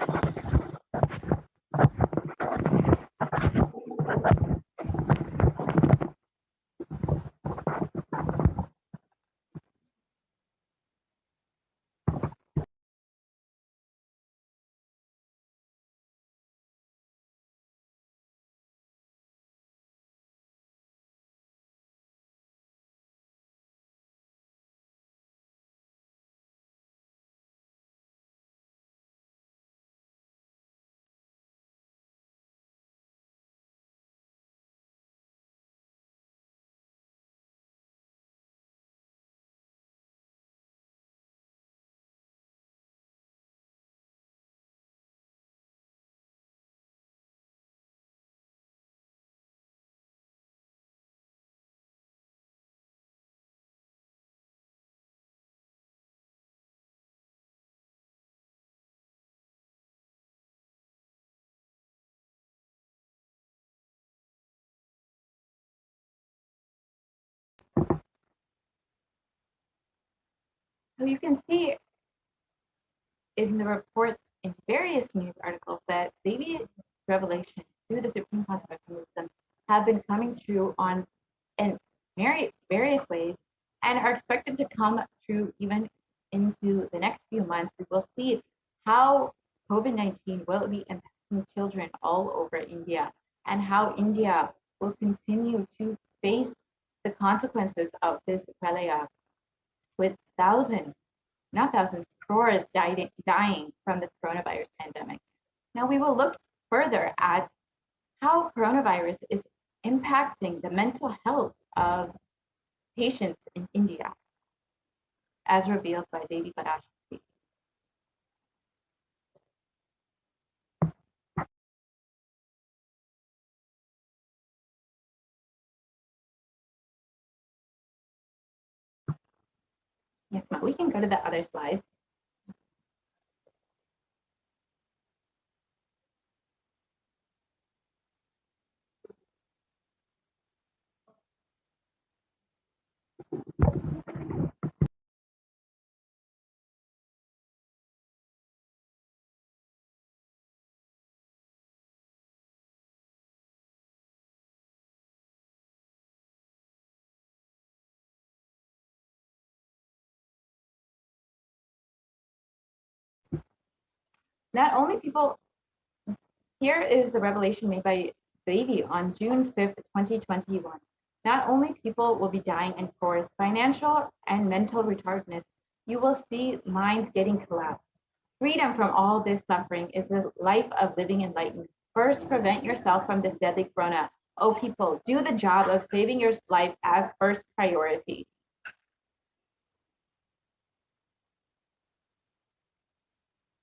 So you can see in the report in various news articles that Devi's revelation through the Supreme Controversial Wisdom have been coming true in various ways and are expected to come true even into the next few months. We will see how COVID-19 will be impacting children all over India and how India will continue to face the consequences of this pralaya with crores dying from this coronavirus pandemic. Now we will look further at how coronavirus is impacting the mental health of patients in India, as revealed by Devi Parashakti. Yes, ma'am. We can go to the other slide. Not only people, here is the revelation made by Devi on June 5th, 2021. Not only people will be dying in forest, financial and mental retardedness, you will see minds getting collapsed. Freedom from all this suffering is the life of living enlightenment. First, prevent yourself from this deadly corona. Oh, people, do the job of saving your life as first priority.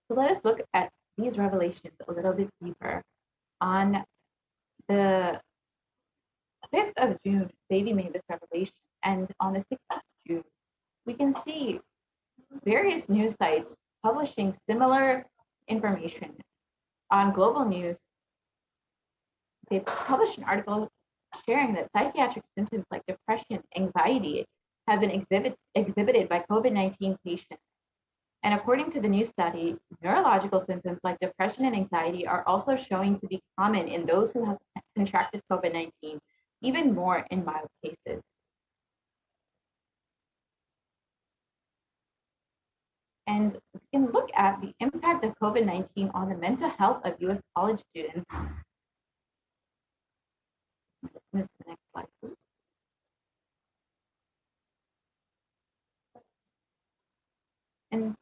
So let us look at these revelations a little bit deeper. On the 5th of June, Devi made this revelation, and on the 6th of June, we can see various news sites publishing similar information. On Global News, they published an article sharing that psychiatric symptoms like depression, anxiety have been exhibited by COVID-19 patients. And according to the new study, neurological symptoms like depression and anxiety are also showing to be common in those who have contracted COVID-19, even more in mild cases. And we can look at the impact of COVID-19 on the mental health of US college students. Move to the next slide, please. And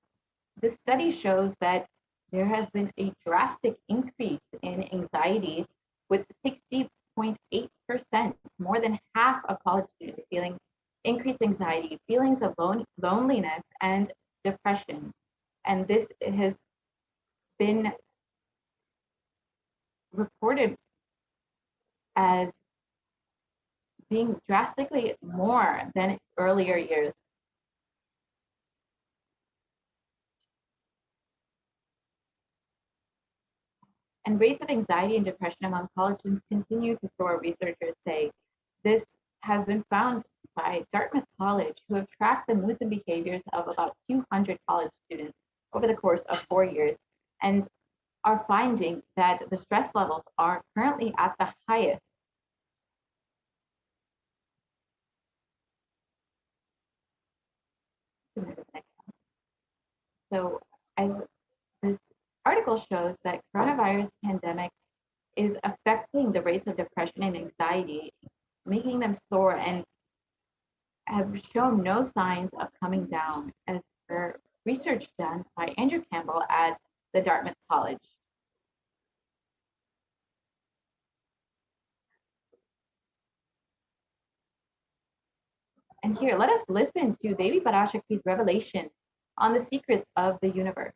this study shows that there has been a drastic increase in anxiety, with 60.8%, more than half of college students feeling increased anxiety, feelings of loneliness, and depression. And this has been reported as being drastically more than earlier years. And rates of anxiety and depression among college students continue to soar, researchers say. This has been found by Dartmouth College, who have tracked the moods and behaviors of about 200 college students over the course of 4 years, and are finding that the stress levels are currently at the highest. So as this article shows, that coronavirus pandemic is affecting the rates of depression and anxiety, making them soar, and have shown no signs of coming down, as per research done by Andrew Campbell at the Dartmouth College. And here, let us listen to Devi Parashakti's revelation on the secrets of the universe.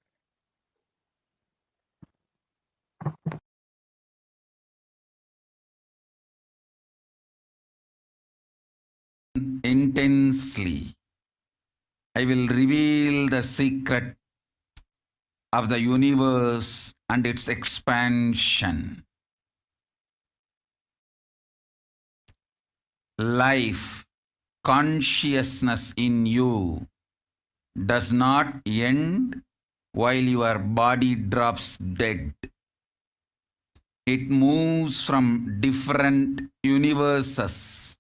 Intensely, I will reveal the secret of the universe and its expansion. Life consciousness in you does not end while your body drops dead. It moves from different universes,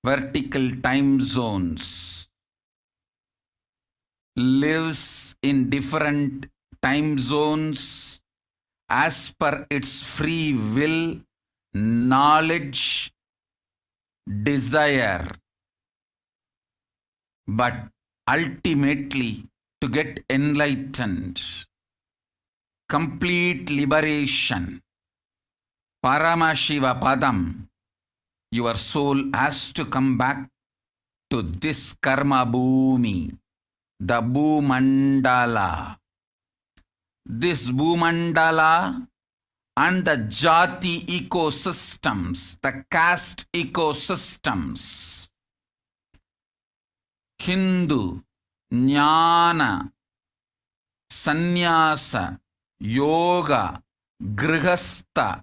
vertical time zones, lives in different time zones as per its free will, knowledge, desire. But ultimately, to get enlightened, complete liberation, Paramashiva Padam, your soul has to come back to this karma bhumi, the Bhumandala. This Bhumandala and the Jati ecosystems, the caste ecosystems, Hindu, Jnana, Sannyasa, Yoga, Grihastha,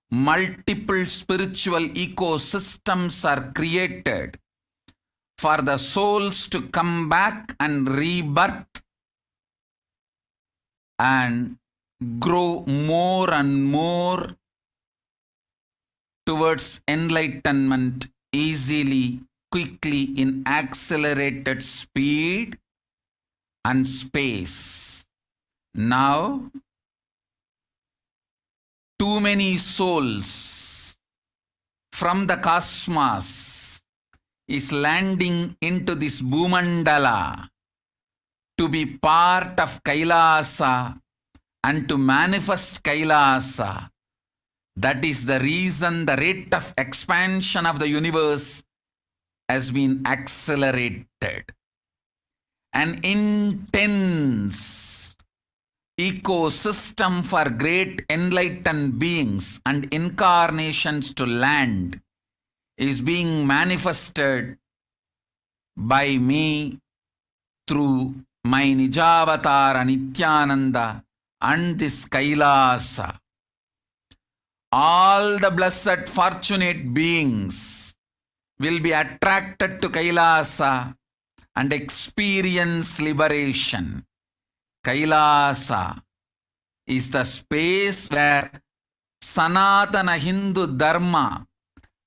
multiple spiritual ecosystems are created for the souls to come back and rebirth and grow more and more towards enlightenment easily, quickly, in accelerated speed and space. Now, too many souls from the cosmos is landing into this Bhumandala to be part of Kailasa and to manifest Kailasa. That is the reason the rate of expansion of the universe has been accelerated. An intense ecosystem for great enlightened beings and incarnations to land is being manifested by me through my Nijavatara Nithyananda and this Kailasa. All the blessed fortunate beings will be attracted to Kailasa and experience liberation. Kailasa is the space where Sanatana Hindu Dharma,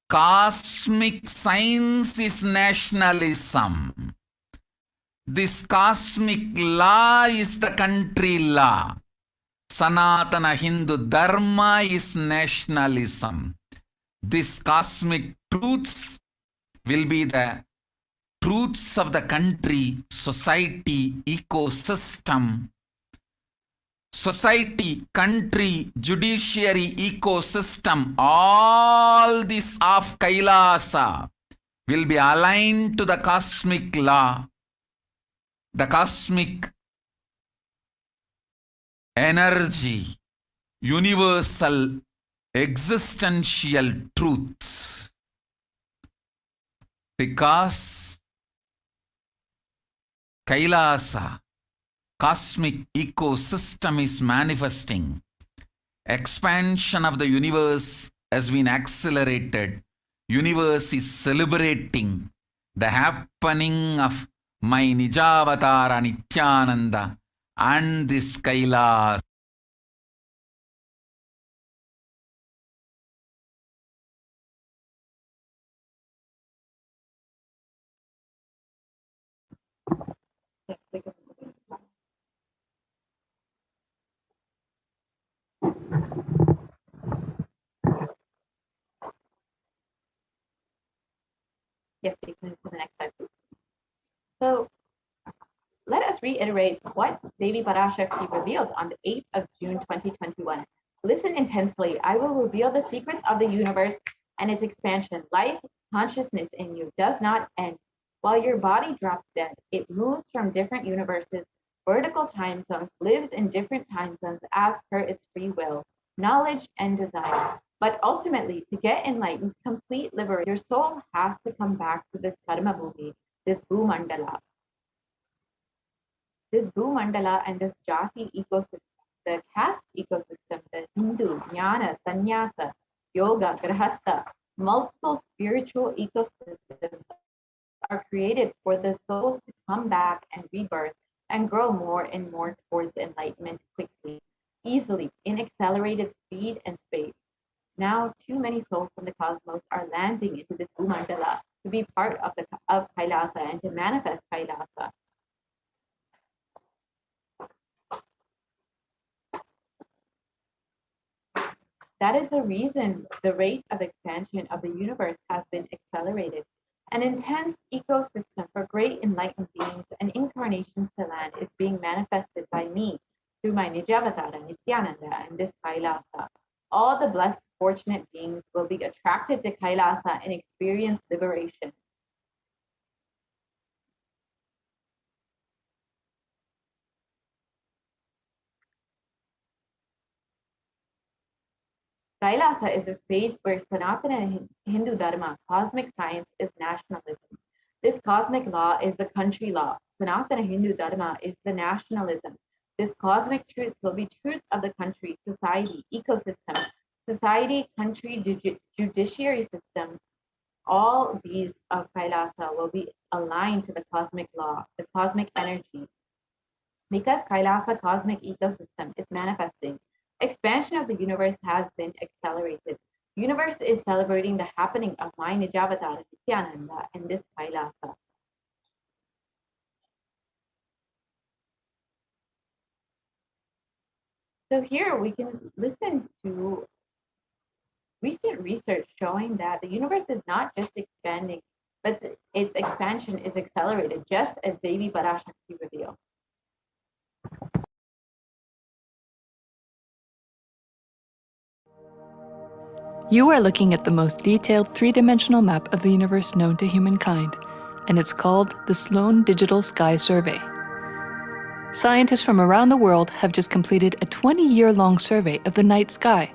cosmic science is nationalism. This cosmic law is the country law. Sanatana Hindu Dharma is nationalism. These cosmic truths will be the truths of the country, society, ecosystem. Society, country, judiciary, ecosystem, all this of Kailasa will be aligned to the cosmic law, the cosmic energy, universal existential truths. Because Kailasa, cosmic ecosystem is manifesting. Expansion of the universe has been accelerated. Universe is celebrating the happening of my Nijavatara Nithyananda and this Kailasa. Yes, we can move to the next slide, please. So let us reiterate what Devi Parashakti revealed on the 8th of June 2021. Listen intensely. I will reveal the secrets of the universe and its expansion. Life, consciousness in you does not end. While your body drops dead, it moves from different universes, vertical time zones, lives in different time zones as per its free will, knowledge, and desire. But ultimately, to get enlightened, complete liberation, your soul has to come back to this karma bhumi, this Bhumandala. This Bhumandala and this Jati ecosystem, the caste ecosystem, the Hindu, Jnana, Sannyasa, Yoga, Grihastha, multiple spiritual ecosystems are created for the souls to come back and rebirth and grow more and more towards enlightenment quickly, easily, in accelerated speed and space. Now, too many souls from the cosmos are landing into this Bhumandala to be part of Kailasa and to manifest Kailasa. That is the reason the rate of expansion of the universe has been accelerated. An intense ecosystem for great enlightened beings and incarnations to land is being manifested by me through my Nijavatara, Nithyananda, and this Kailasa. All the blessed, fortunate beings will be attracted to Kailasa and experience liberation. Kailasa is a space where Sanatana Hindu Dharma, cosmic science, is nationalism. This cosmic law is the country law. Sanatana Hindu Dharma is the nationalism. This cosmic truth will be truth of the country, society, ecosystem, society, country, judiciary system. All these of Kailasa will be aligned to the cosmic law, the cosmic energy. Because Kailasa cosmic ecosystem is manifesting, expansion of the universe has been accelerated. Universe is celebrating the happening of my Nijavatara, Nithyananda, and this Kailasa. So here we can listen to recent research showing that the universe is not just expanding, but its expansion is accelerated, just as Devi Parashakti revealed. You are looking at the most detailed three-dimensional map of the universe known to humankind, and it's called the Sloan Digital Sky Survey. Scientists from around the world have just completed a 20-year-long survey of the night sky,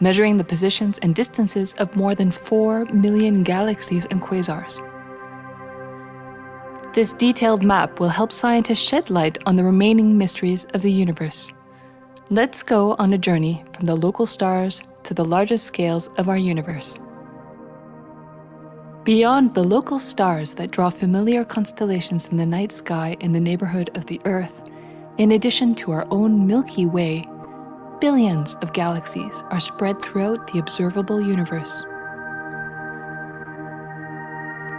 measuring the positions and distances of more than 4 million galaxies and quasars. This detailed map will help scientists shed light on the remaining mysteries of the universe. Let's go on a journey from the local stars to the largest scales of our universe. Beyond the local stars that draw familiar constellations in the night sky in the neighborhood of the Earth, in addition to our own Milky Way, billions of galaxies are spread throughout the observable universe.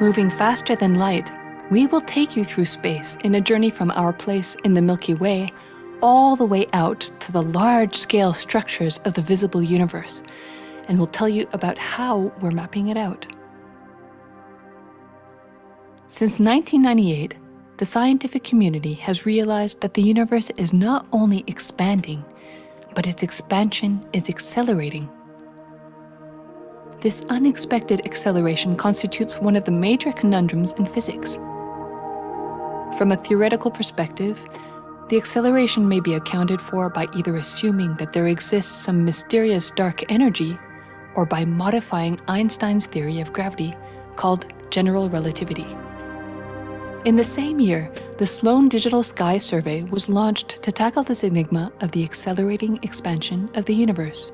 Moving faster than light, we will take you through space in a journey from our place in the Milky Way all the way out to the large-scale structures of the visible universe, and we'll tell you about how we're mapping it out. Since 1998, the scientific community has realized that the universe is not only expanding, but its expansion is accelerating. This unexpected acceleration constitutes one of the major conundrums in physics. From a theoretical perspective, the acceleration may be accounted for by either assuming that there exists some mysterious dark energy, or by modifying Einstein's theory of gravity, called general relativity. In the same year, the Sloan Digital Sky Survey was launched to tackle this enigma of the accelerating expansion of the universe.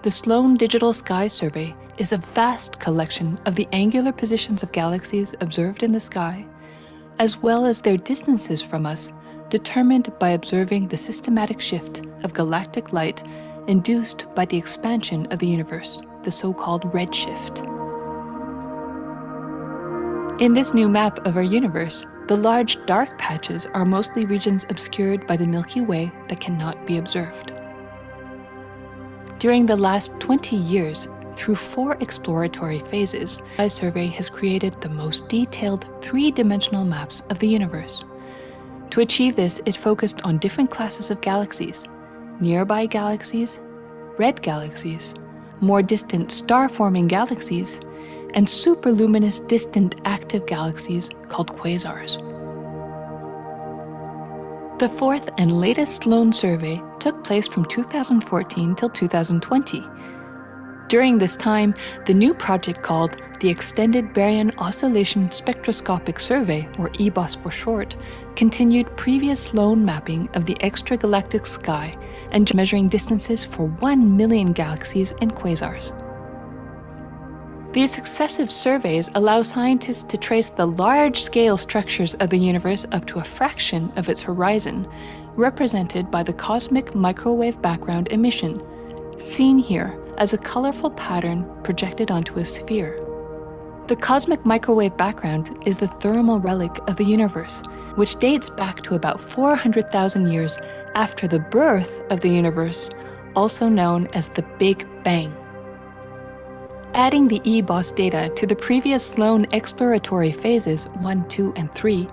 The Sloan Digital Sky Survey is a vast collection of the angular positions of galaxies observed in the sky, as well as their distances from us, determined by observing the systematic shift of galactic light induced by the expansion of the universe, the so-called redshift. In this new map of our universe, the large dark patches are mostly regions obscured by the Milky Way that cannot be observed. During the last 20 years, through 4 exploratory phases, the survey has created the most detailed 3-dimensional maps of the universe. To achieve this, it focused on different classes of galaxies: nearby galaxies, red galaxies, more distant star-forming galaxies, and superluminous distant active galaxies called quasars. The 4th and latest Sloan survey took place from 2014 till 2020. During this time, the new project called the Extended Baryon Oscillation Spectroscopic Survey, or EBOS for short, continued previous Sloan mapping of the extragalactic sky and measuring distances for 1 million galaxies and quasars. These successive surveys allow scientists to trace the large-scale structures of the universe up to a fraction of its horizon, represented by the cosmic microwave background emission, seen here as a colorful pattern projected onto a sphere. The cosmic microwave background is the thermal relic of the universe, which dates back to about 400,000 years after the birth of the universe, also known as the Big Bang. Adding the EBOS data to the previous Sloan exploratory phases 1, 2, and 3,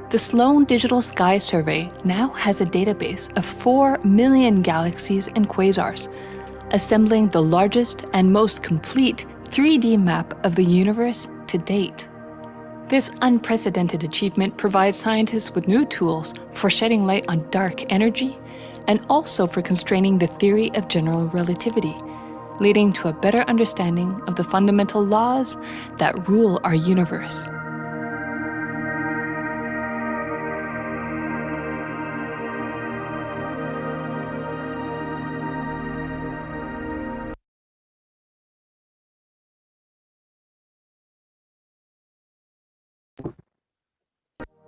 the Sloan Digital Sky Survey now has a database of 4 million galaxies and quasars, assembling the largest and most complete 3D map of the universe to date. This unprecedented achievement provides scientists with new tools for shedding light on dark energy and also for constraining the theory of general relativity, leading to a better understanding of the fundamental laws that rule our universe.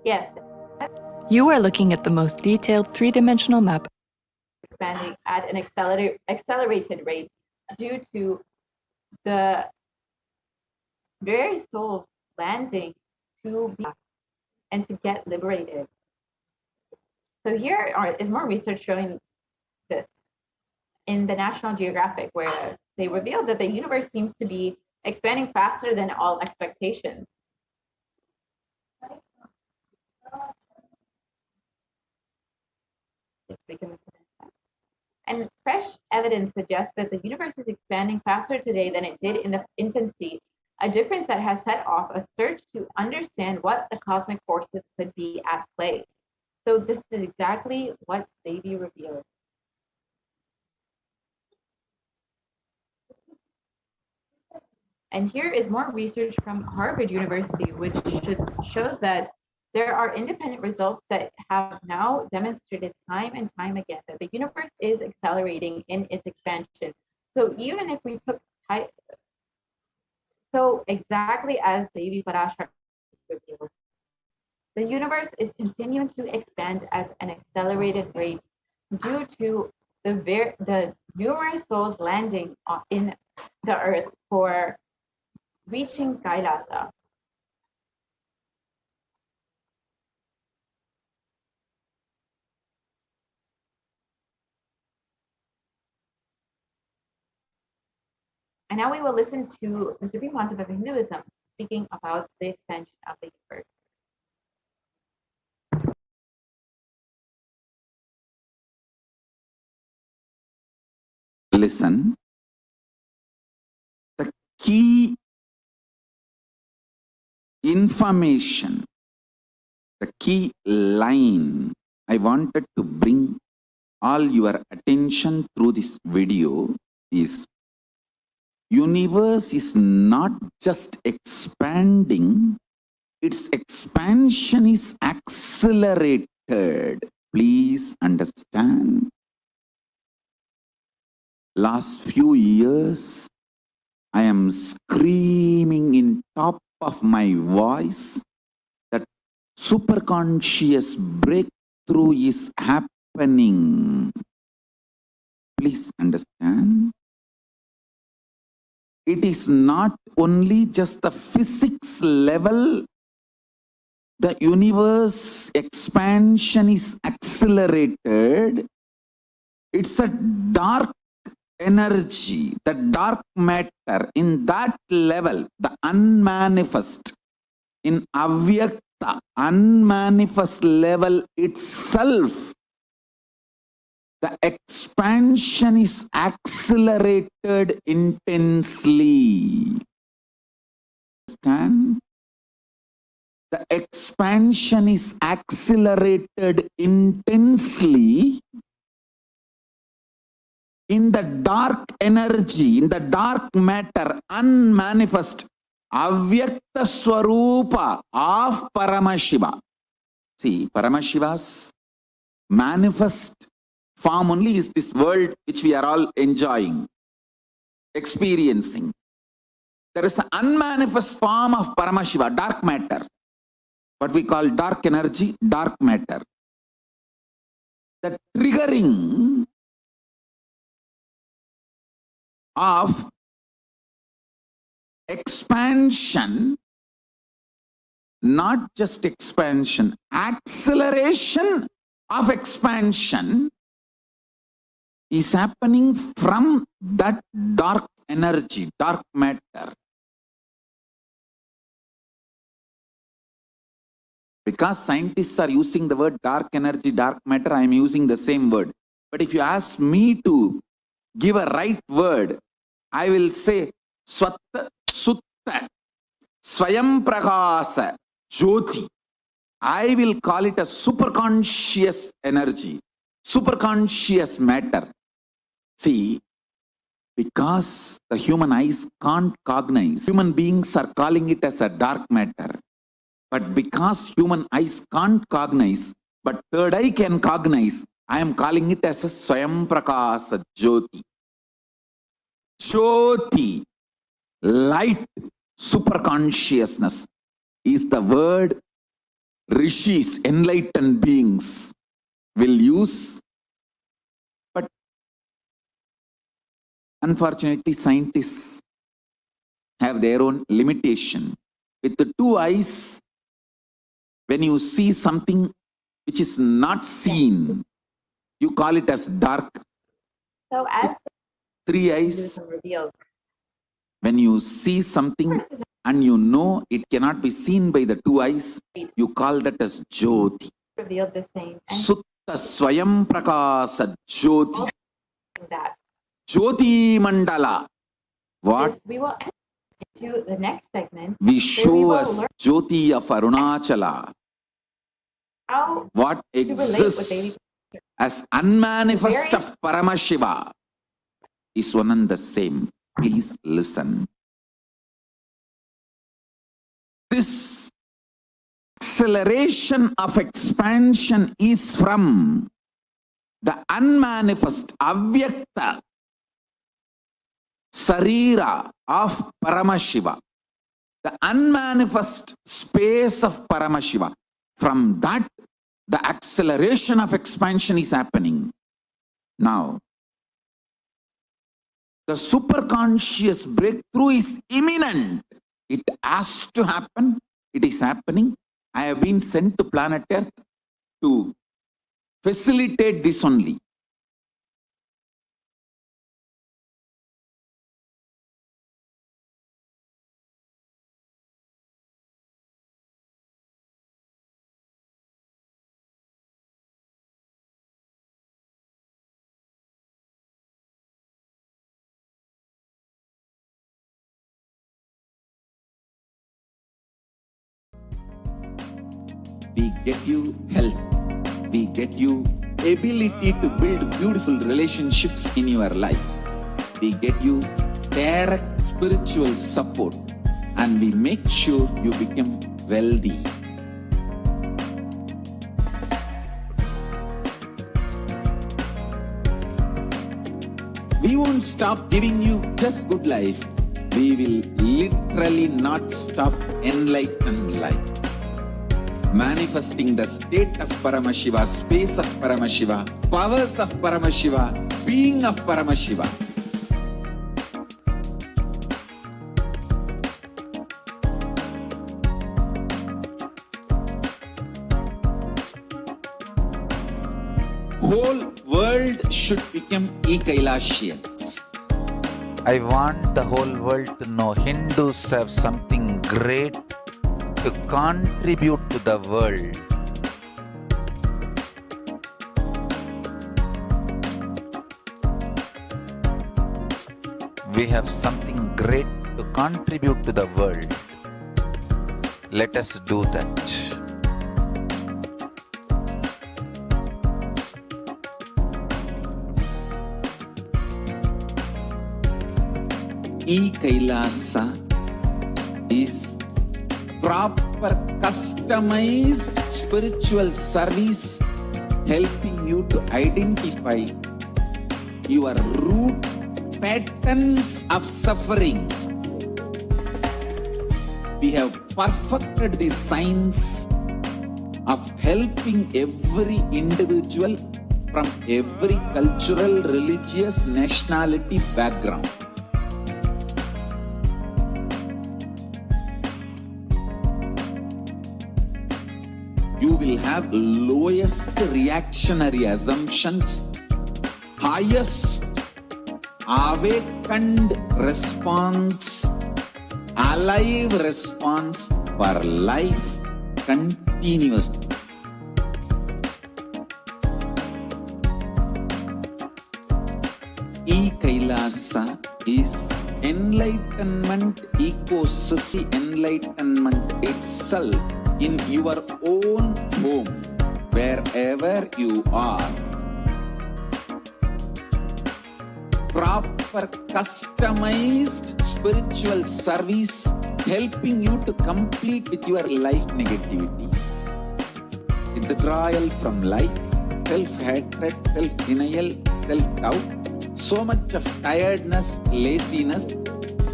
Yes, You are looking at the most detailed three-dimensional map expanding at an accelerated rate due to the various souls landing to be and to get liberated. So here is more research showing this in the National Geographic, where they revealed that the universe seems to be expanding faster than all expectations. And fresh evidence suggests that the universe is expanding faster today than it did in the infancy, a difference that has set off a search to understand what the cosmic forces could be at play. So this is exactly what Devi revealed. And here is more research from Harvard University, which shows that there are independent results that have now demonstrated time and time again that the universe is accelerating in its expansion. So even if we took so exactly as Devi Parashar revealed, the universe is continuing to expand at an accelerated rate due to the numerous souls landing in the earth for reaching Kailasa. And now we will listen to the Supreme Pontiff of Hinduism speaking about the expansion of the universe. Listen, the key information, the key line I wanted to bring all your attention through this video is: universe is not just expanding, its expansion is accelerated. Please understand. Last few years, I am screaming in top of my voice that superconscious breakthrough is happening. Please understand. It is not only just the physics level. The universe expansion is accelerated. It's a dark energy, the dark matter, in that level, the unmanifest, in avyakta, unmanifest level itself, the expansion is accelerated intensely. Understand? The expansion is accelerated intensely in the dark energy, in the dark matter, unmanifest, avyakta swarupa of Paramashiva. See, Paramashiva's manifest form only is this world which we are all enjoying, experiencing. There is an unmanifest form of Paramashiva, dark matter. What we call dark energy, dark matter. The triggering of expansion, not just expansion, acceleration of expansion is happening from that dark energy, dark matter. Because scientists are using the word dark energy, dark matter, I am using the same word. But if you ask me to give a right word, I will say Swatta Sutta Swayam Prakasa Jyoti. I will call it a superconscious energy, superconscious matter. See, because the human eyes can't cognize, human beings are calling it as a dark matter. But because human eyes can't cognize, but third eye can cognize, I am calling it as a Swayam Prakasa Jyoti. Jyoti, light, superconsciousness is the word rishis, enlightened beings will use. But unfortunately, scientists have their own limitation. With the two eyes, when you see something which is not seen, you call it as dark. So as Three eyes, revealed, when you see something and you know it cannot be seen by the two eyes, you call that as Jyoti. revealed the same. And Sutta Swayam Prakasa Jyoti. that Jyoti Mandala. What we will enter into the next segment. we where we show will us learn Jyoti of Arunachala. how What to relate with baby. exists as unmanifest Very- of Paramashiva is one and the same. Please listen. This acceleration of expansion is from the unmanifest, avyakta sarira of Paramashiva, the unmanifest space of Paramashiva. From that, the acceleration of expansion is happening. Now, the superconscious breakthrough is imminent. It has to happen. It is happening. I have been sent to planet Earth to facilitate this only. We get you health. We get you ability to build beautiful relationships in your life. We get you direct spiritual support, and we make sure you become wealthy. We won't stop giving you just good life. We will literally not stop enlightened life. Manifesting the state of Paramashiva, space of Paramashiva, powers of Paramashiva, being of Paramashiva. Whole world should become Kailasians. I want the whole world to know Hindus have something great to contribute to the world. We have something great to contribute to the world. Let us do that. Kailasa is proper customized spiritual service helping you to identify your root patterns of suffering We have perfected the science of helping every individual from every cultural, religious, nationality background. You will have lowest reactionary assumptions, highest awakened response, alive response for life continuously. Kailasa is enlightenment ecosystem, enlightenment itself in your own home, wherever you are. Proper customized spiritual service helping you to complete with your life negativity. Withdrawal from life, self-hatred, self-denial, self-doubt, so much of tiredness, laziness,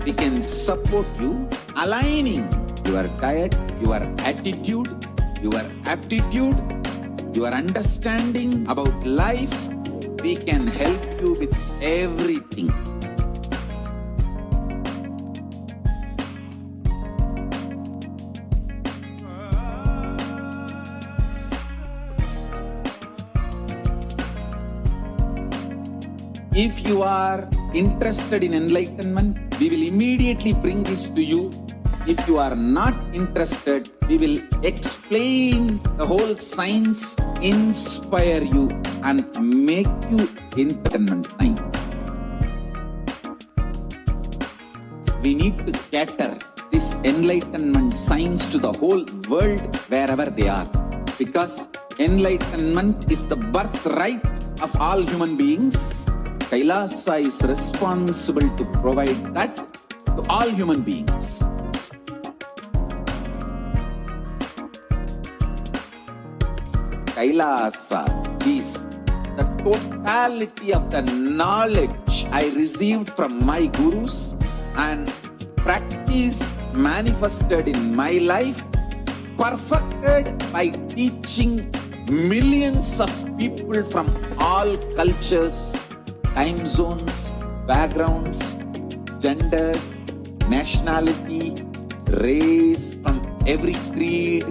we can support you, aligning your diet, your attitude, your aptitude, your understanding about life. We can help you with everything. If you are interested in enlightenment, we will immediately bring this to you. If you are not interested, we will explain the whole science, inspire you and make you enlightenment mind. We need to cater this enlightenment science to the whole world wherever they are, because enlightenment is the birthright of all human beings. Kailasa is responsible to provide that to all human beings. Kailasa is the totality of the knowledge I received from my gurus and practice manifested in my life, perfected by teaching millions of people from all cultures, time zones, backgrounds, genders, nationality, race, from every creed.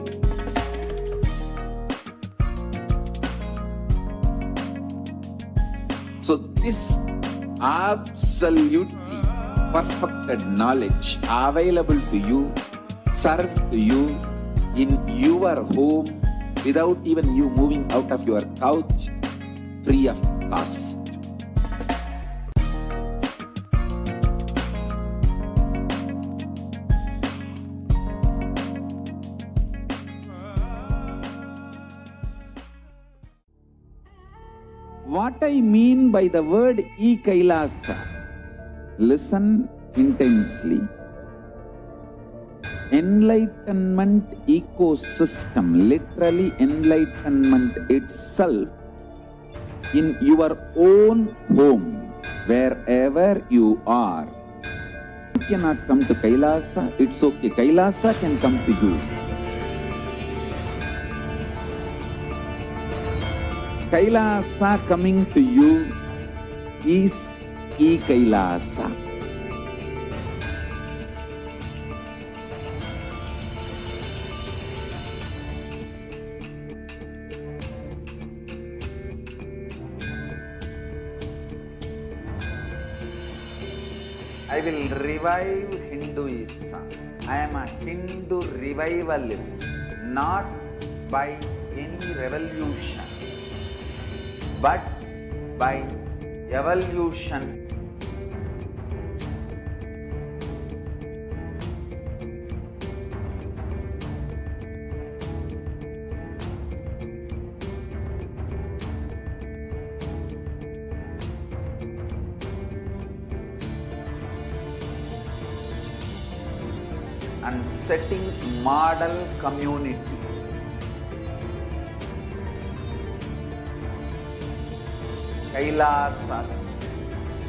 So this absolutely perfected knowledge available to you, served to you in your home without even you moving out of your couch, free of cost. What I mean by the word Kailasa, listen intensely. Enlightenment ecosystem, literally enlightenment itself in your own home, wherever you are. You cannot come to Kailasa, it's okay. Kailasa can come to you. Kailasa coming to you is Kailasa. I will revive Hinduism. I am a Hindu revivalist, not by any revolution, but by evolution. And setting model communities. Kailasas,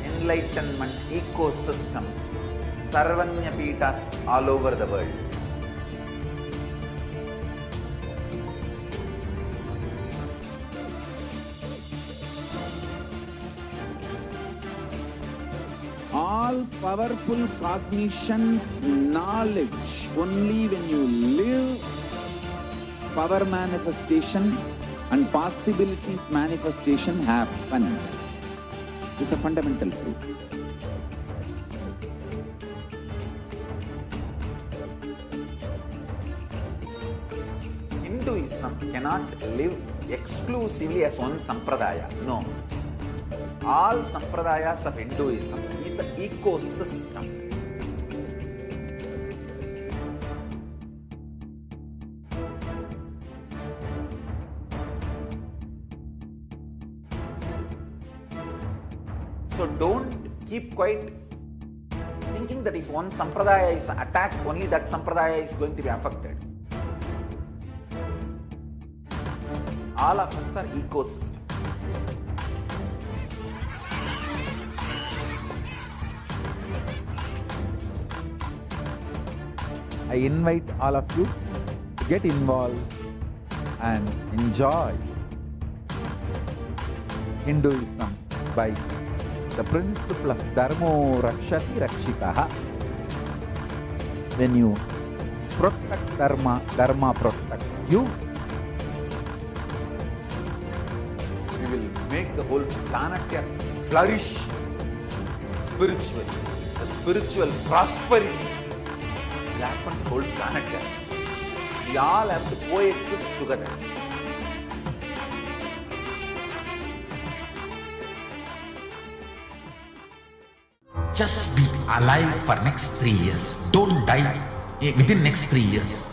enlightenment ecosystems, Sarvanya Pitas all over the world. all powerful cognition, knowledge. Only when you live, power manifestation and possibilities manifestation happens. It's a fundamental truth. Hinduism cannot live exclusively as one sampradaya. No. All sampradayas of Hinduism is an ecosystem. So don't keep quiet thinking that if one sampradaya is attacked, only that sampradaya is going to be affected. All of us are ecosystem. I invite all of you to get involved and enjoy Hinduism by the principle of Dharmo Rakshati Rakshitaha. When you protect Dharma, Dharma protects you. We will make the whole planet flourish spiritually. The spiritual prosperity will happen to the whole planet. We all have to coexist together. Just be alive for next 3 years. Don't die within next 3 years.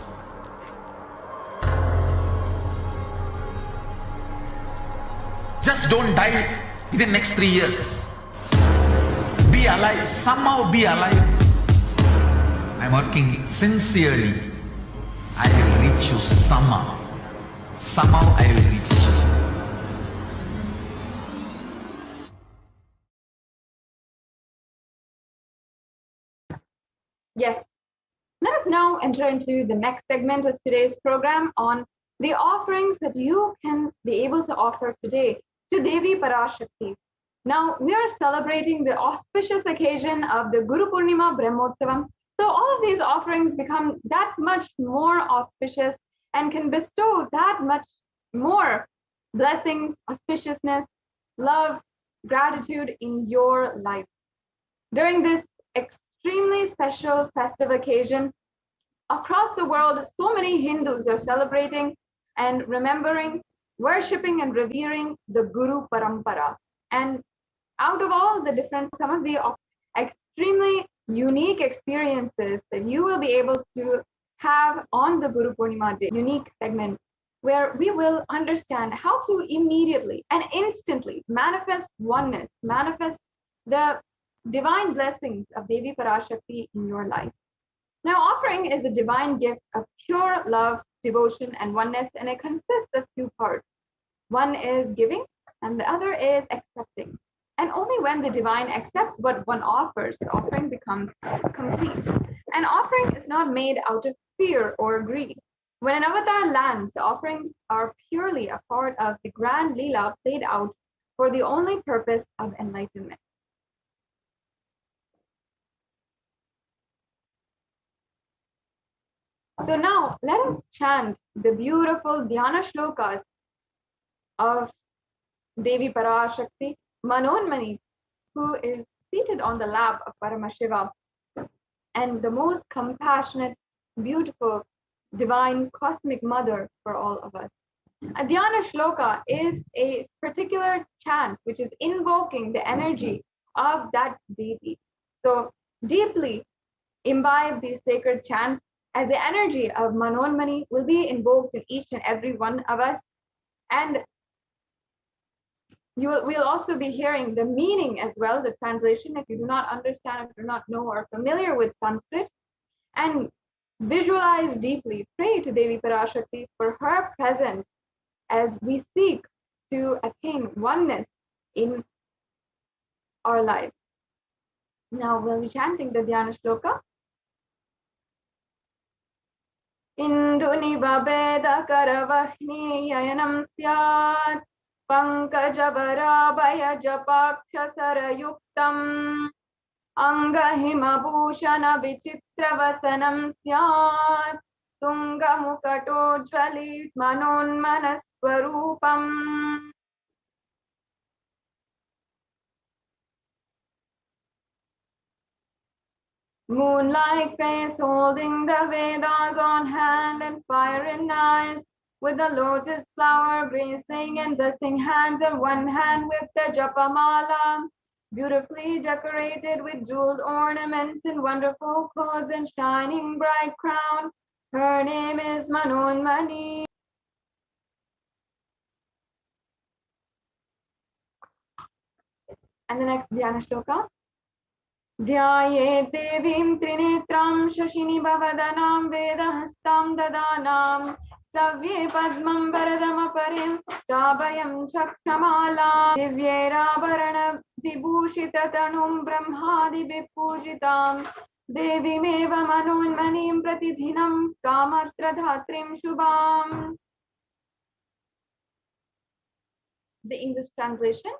Just don't die within next 3 years. Be alive. Somehow be alive. I'm working sincerely. I will reach you somehow. Somehow I will reach you. Yes. Let us now enter into the next segment of today's program on the offerings that you can be able to offer today to Devi Parashakti. Now, we are celebrating the auspicious occasion of the Guru Purnima Brahmotsavam. So all of these offerings become that much more auspicious and can bestow that much more blessings, auspiciousness, love, gratitude in your life. During this extremely special festive occasion, across the world, so many Hindus are celebrating and remembering, worshipping and revering the Guru Parampara. And out of all the different, some of the extremely unique experiences that you will be able to have on the Guru Purnima Day, unique segment, where we will understand how to immediately and instantly manifest oneness, manifest the divine blessings of Devi Parashakti in your life. Now, offering is a divine gift of pure love, devotion, and oneness, and it consists of two parts. One is giving, and the other is accepting. And only when the divine accepts what one offers, the offering becomes complete. An offering is not made out of fear or greed. When an avatar lands, the offerings are purely a part of the grand Leela played out for the only purpose of enlightenment. So now let us chant the beautiful Dhyana shlokas of Devi Parashakti, Manonmani, who is seated on the lap of Paramashiva, and the most compassionate, beautiful, divine, cosmic mother for all of us. A Dhyana shloka is a particular chant which is invoking the energy of that deity. So deeply imbibe these sacred chants as the energy of Manonmani will be invoked in each and every one of us. And we'll also be hearing the meaning as well, the translation, if you do not understand, if you do not know or are familiar with Sanskrit, and visualize deeply, pray to Devi Parashakti for her presence as we seek to attain oneness in our life. Now we'll be chanting the Dhyana shloka. Induniva Veda Karavahni Yayanam Syat Pankajavara Bhaya Japaksha Sarayuktam अंगहिमभूषण विचित्रवसनं स्यात् तुङ्गमुकटोज्ज्वलित मनोन्मनस्वरूपम्. Moonlight face holding the Vedas on hand and fire in eyes, with the lotus flower bracing and dusting hands in one hand with the japamala, beautifully decorated with jeweled ornaments and wonderful clothes and shining bright crown. Her name is Manonmani. And the next Dhyana Shloka. ध्यायेत् देवीं त्रिनेत्रां शशिनिभवदनां वेदहस्तां ददानां सव्ये पद्मं वरदमपरिं चाभयं चक्षमालां दिव्यैराभरणविभूषिततनुं ब्रह्मादिभिः पूजितां देवीमेव मनोन्मनीं प्रतिदिनं कामत्रधात्रीं शुभाम्. The English translation.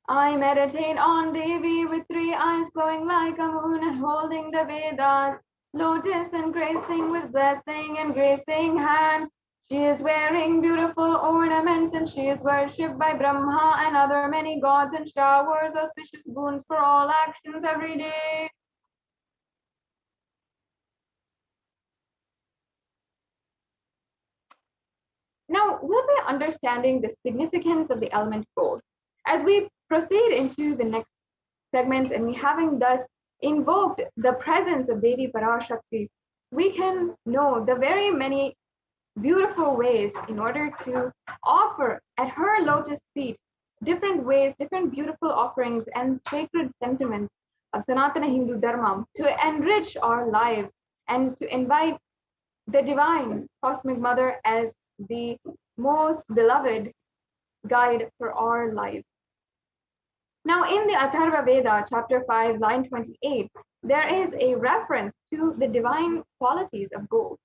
I meditate on Devi with three eyes glowing like a moon and holding the Vedas, lotus and gracing with blessing and gracing hands. She is wearing beautiful ornaments and she is worshipped by Brahma and other many gods and showers auspicious boons for all actions every day. Now, we'll be understanding the significance of the element gold as we proceed into the next segments, and we having thus invoked the presence of Devi Parashakti, we can know the very many beautiful ways in order to offer at her lotus feet different ways, different beautiful offerings and sacred sentiments of Sanatana Hindu Dharma to enrich our lives and to invite the divine cosmic mother as the most beloved guide for our life. Now, in the Atharva Veda, chapter 5, line 28, there is a reference to the divine qualities of gold.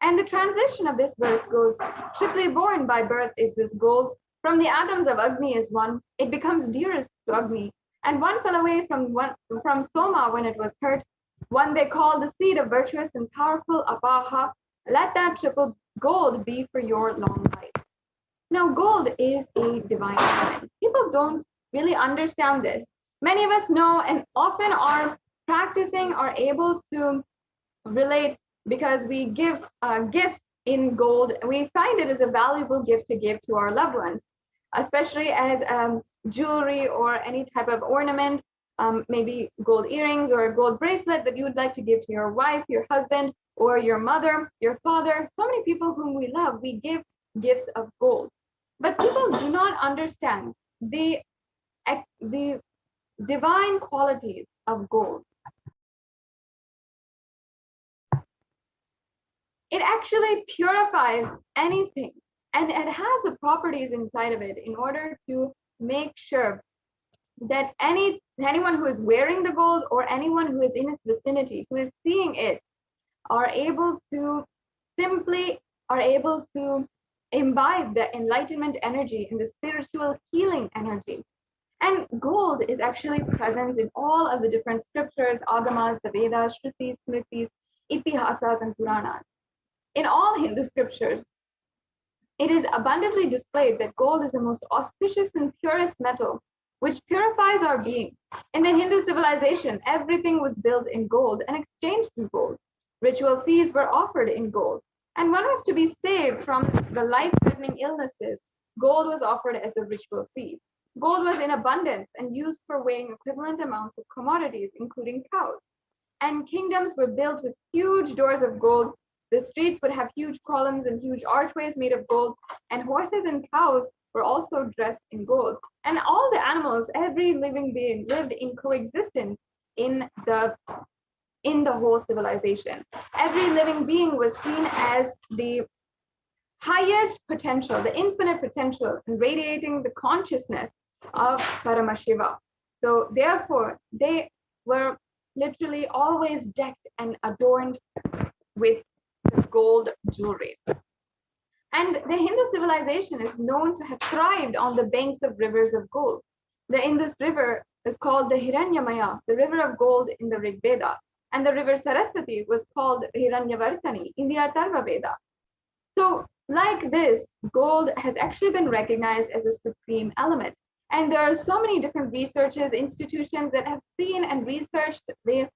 And the translation of this verse goes, triply born by birth is this gold. From the atoms of Agni is one. It becomes dearest to Agni. And one fell away from Soma when it was hurt. One they call the seed of virtuous and powerful Apaha. Let that triple gold be for your long life. Now, gold is a divine element. People don't really understand this. Many of us know and often are practicing, are able to relate because we give gifts in gold. We find it as a valuable gift to give to our loved ones, especially as jewelry or any type of ornament, maybe gold earrings or a gold bracelet that you would like to give to your wife, your husband, or your mother, your father. So many people whom we love, we give gifts of gold. But people do not understand the divine qualities of gold. It actually purifies anything, and it has the properties inside of it in order to make sure that anyone who is wearing the gold or anyone who is in its vicinity, who is seeing it, are able to imbibe the enlightenment energy and the spiritual healing energy. And gold is actually present in all of the different scriptures, agamas, the Vedas, Shrutis, Smritis, Itihasas, and Puranas. In all Hindu scriptures, it is abundantly displayed that gold is the most auspicious and purest metal, which purifies our being. In the Hindu civilization, everything was built in gold and exchanged in gold. Ritual feasts were offered in gold. And one was to be saved from the life-threatening illnesses. Gold was offered as a ritual fee. Gold was in abundance and used for weighing equivalent amounts of commodities, including cows. And kingdoms were built with huge doors of gold. The streets would have huge columns and huge archways made of gold, and horses and cows were also dressed in gold. And all the animals, every living being, lived in coexistence in the whole civilization. Every living being was seen as the highest potential, the infinite potential, and radiating the consciousness of Paramashiva. So therefore, they were literally always decked and adorned with the gold jewelry. And the Hindu civilization is known to have thrived on the banks of rivers of gold. The Indus River is called the Hiranyamaya, the river of gold in the Rig Veda, and the river Saraswati was called Hiranyavartani in the Atharva Veda. So like this, gold has actually been recognized as a supreme element. And there are so many different researches, institutions that have seen and researched the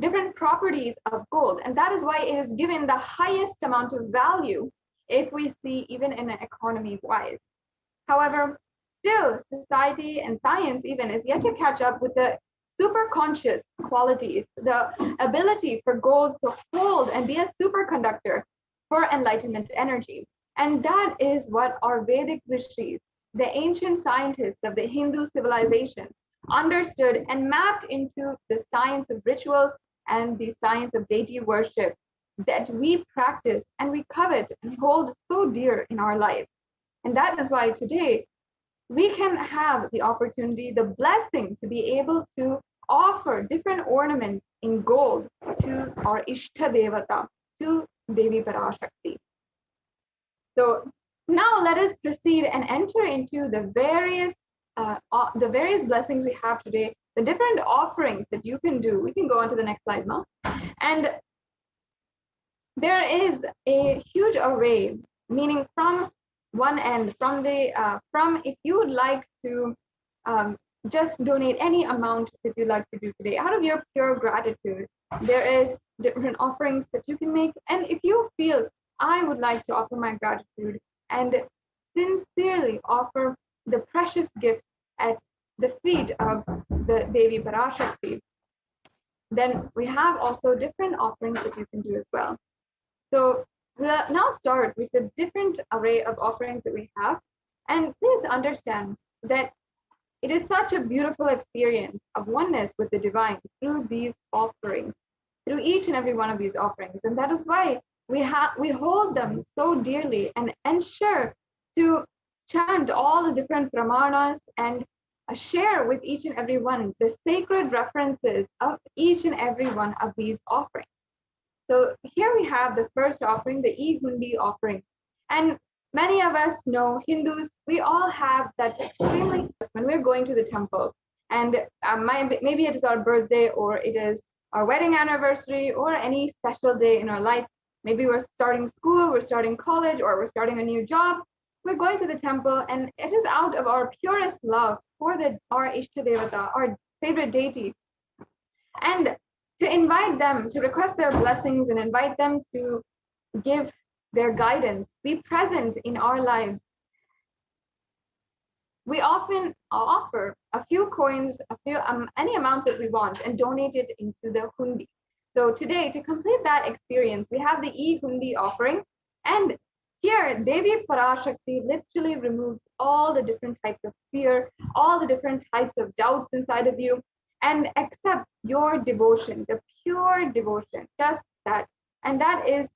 different properties of gold. And that is why it is given the highest amount of value if we see even in an economy wise. However, still society and science even is yet to catch up with the super conscious qualities, the ability for gold to hold and be a superconductor for enlightenment energy. And that is what our Vedic rishis, the ancient scientists of the Hindu civilization, understood and mapped into the science of rituals and the science of deity worship that we practice and we covet and hold so dear in our life. And that is why today we can have the opportunity, the blessing to be able to offer different ornaments in gold to our Ishta Devata, to Devi Parashakti. So now let us proceed and enter into the various blessings we have today, the different offerings that you can do. We can go on to the next slide now. And there is a huge array, meaning from one end, from if you would like to just donate any amount that you'd like to do today, out of your pure gratitude, there is different offerings that you can make. And if you feel, I would like to offer my gratitude and sincerely offer the precious gift at the feet of the Devi Parashakti, then we have also different offerings that you can do as well. So we'll now start with the different array of offerings that we have. And please understand that it is such a beautiful experience of oneness with the divine through these offerings, through each and every one of these offerings. And that is why we hold them so dearly and ensure to chant all the different pramanas and share with each and every one the sacred references of each and every one of these offerings. So here we have the first offering, the E-Hundi offering. And many of us know, Hindus, we all have that extremely, when we're going to the temple, and maybe it is our birthday, or it is our wedding anniversary, or any special day in our life. Maybe we're starting school, we're starting college, or we're starting a new job. We're going to the temple, and it is out of our purest love for our Ishta Devata, our favorite deity. And to invite them, to request their blessings and invite them to give their guidance, be present in our lives. We often offer a few coins, any amount that we want, and donate it into the hundi. So today, to complete that experience, we have the E-Hundi offering. And here, Devi Parashakti literally removes all the different types of fear, all the different types of doubts inside of you, and accept your devotion, the pure devotion, just that. And that is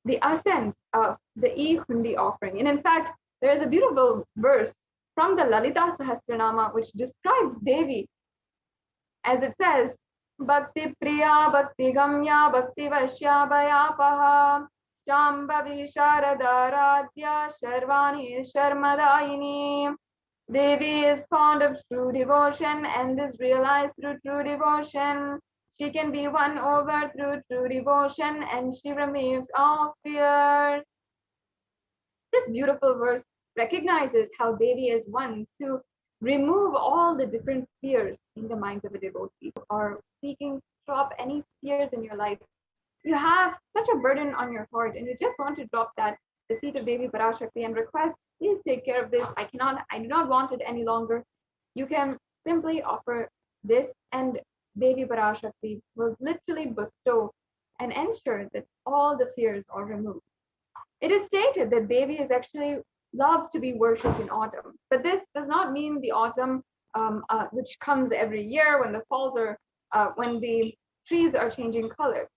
the essence of the E-Hundi offering. And in fact, there is a beautiful verse from the Lalita Sahasranama which describes Devi, as it says, Bhakti Priya, Bhakti Gamya, Bhakti Vashya Bhayapaha, Shambhavi Sharadaradhya, Sharvani Sharmadayini. Devi is fond of true devotion and is realized through true devotion. She can be won over through true devotion, and she removes all fear. This beautiful verse recognizes how Devi is one to remove all the different fears in the minds of a devotee, or seeking to drop any fears in your life. You have such a burden on your heart, and you just want to drop that at the feet of Devi Parashakti and request, please take care of this. I do not want it any longer. You can simply offer this, and Devi Parashakti will literally bestow and ensure that all the fears are removed. It is stated that Devi is actually loves to be worshipped in autumn, but this does not mean the autumn which comes every year when when the trees are changing color.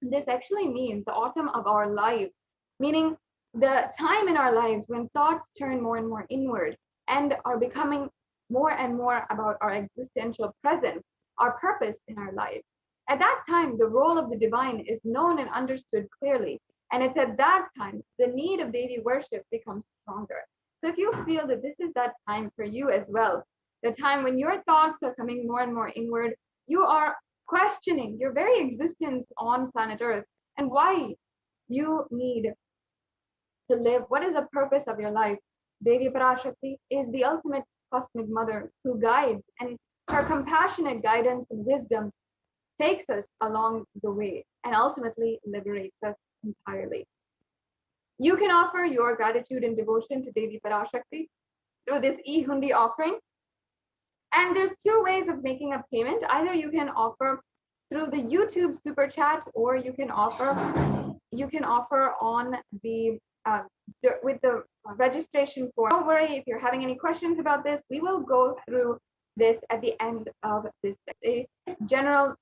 This actually means the autumn of our lives, meaning the time in our lives when thoughts turn more and more inward and are becoming more and more about our existential presence, our purpose in our life. At that time, the role of the divine is known and understood clearly. And it's at that time the need of Devi worship becomes stronger. So if you feel that this is that time for you as well, the time when your thoughts are coming more and more inward, you are questioning your very existence on planet Earth and why you need to live. What is the purpose of your life? Devi Parashakti is the ultimate cosmic mother who guides, and her compassionate guidance and wisdom takes us along the way and ultimately liberates us entirely. You can offer your gratitude and devotion to Devi Parashakti through this e-hundi offering. And there's two ways of making a payment. Either you can offer through the YouTube super chat, or you can offer on the with the registration form. Don't worry if you're having any questions about this. We will go through this at the end of this, a general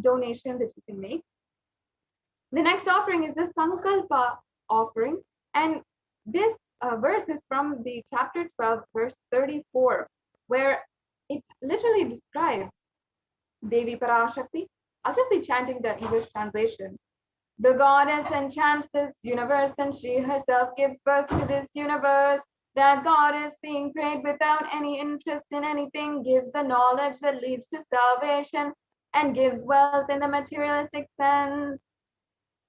donation that you can make. The next offering is the Sankalpa offering, and this verse is from the chapter 12, verse 34, where it literally describes Devi Parashakti. I'll just be chanting the English translation. The goddess enchants this universe, and she herself gives birth to this universe. That goddess, being prayed without any interest in anything, gives the knowledge that leads to salvation and gives wealth in the materialistic sense.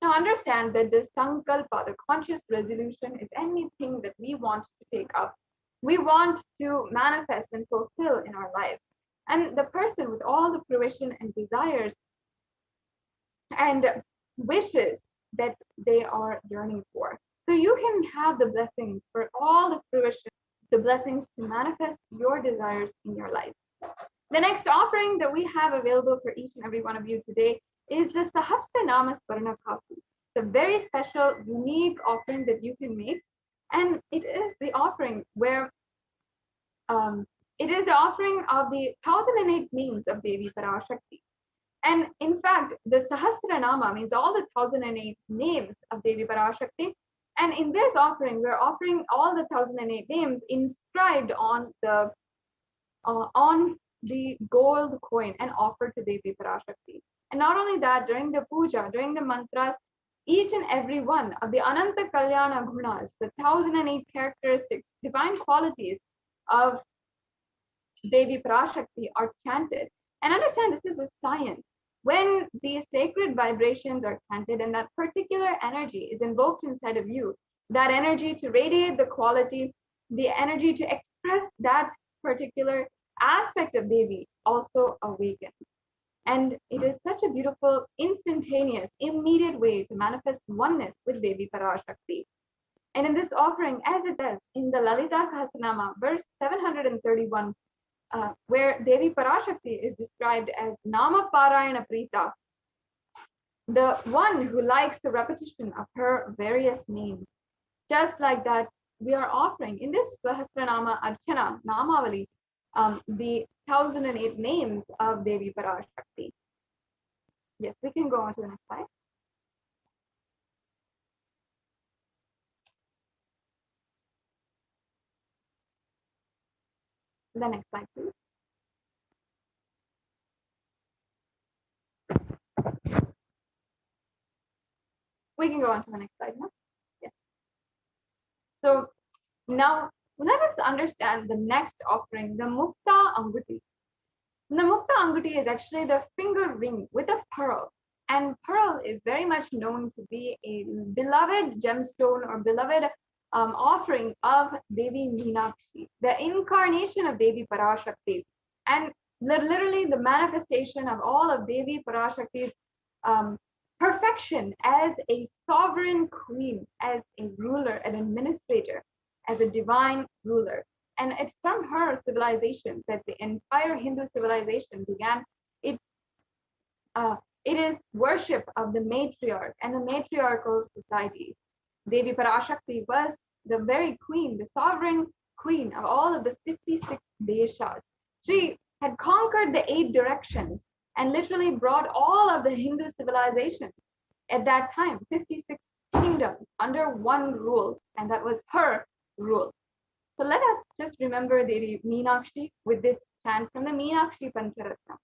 Now understand that this sankalpa, the conscious resolution, is anything that we want to take up. We want to manifest and fulfill in our life. And the person with all the fruition and desires and wishes that they are yearning for. So you can have the blessings for all the fruition, the blessings to manifest your desires in your life. The next offering that we have available for each and every one of you today is the Sahasranama Swarnakasu. It's a very special, unique offering that you can make. And it is the offering where it is the offering of the 1008 names of Devi Parashakti. And in fact, the Sahasranama means all the 1008 names of Devi Parashakti. And in this offering, we're offering all the 1008 names inscribed on the gold coin and offered to Devi Parashakti. And not only that, during the puja, during the mantras, each and every one of the Ananta Kalyana Gunas, the 1008 characteristics, divine qualities of Devi Parashakti are chanted. And understand, this is a science. When these sacred vibrations are chanted and that particular energy is invoked inside of you, that energy to radiate the quality, the energy to express that particular aspect of Devi also awakens. And it is such a beautiful, instantaneous, immediate way to manifest oneness with Devi Parashakti. And in this offering, as it says in the Lalita Sahasranama, verse 731, where Devi Parashakti is described as Nama Parayana Prita, the one who likes the repetition of her various names. Just like that, we are offering in this Sahasranama Archana Namavali, the 1008 names of Devi Parashakti. Yes, we can go on to the next slide. The next slide, please. We can go on to the next slide now. Yeah. So now let us understand the next offering, the Mukta Anguti. The Mukta Anguti is actually the finger ring with a pearl. And pearl is very much known to be a beloved gemstone or beloved offering of Devi Meenakshi, the incarnation of Devi Parashakti, and literally the manifestation of all of Devi Parashakti's perfection as a sovereign queen, as a ruler, an administrator, as a divine ruler. And it's from her civilization that the entire Hindu civilization began. It is worship of the matriarch and the matriarchal society. Devi Parashakti was the very queen, the sovereign queen of all of the 56 deshas. She had conquered the 8 directions and literally brought all of the Hindu civilization at that time, 56 kingdoms under one rule, and that was her rule. So let us just remember Devi Meenakshi with this chant from the Meenakshi Pancharatna.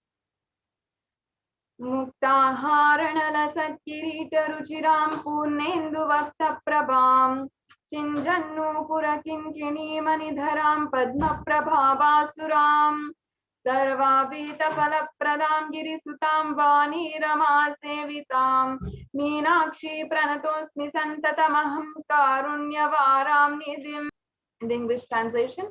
Muktaharanala Satkirita Ruchiram Purnendu Vakta Prabham Shinjannu-pura-kinkini-manidharam Padma-prabhavasuram Sarvabhita-phala-pradam Girisutam Vani-rama-sevitam Meenakshi Pranatosmi Santatamaham Karunyavaram Nidhim. In the English translation,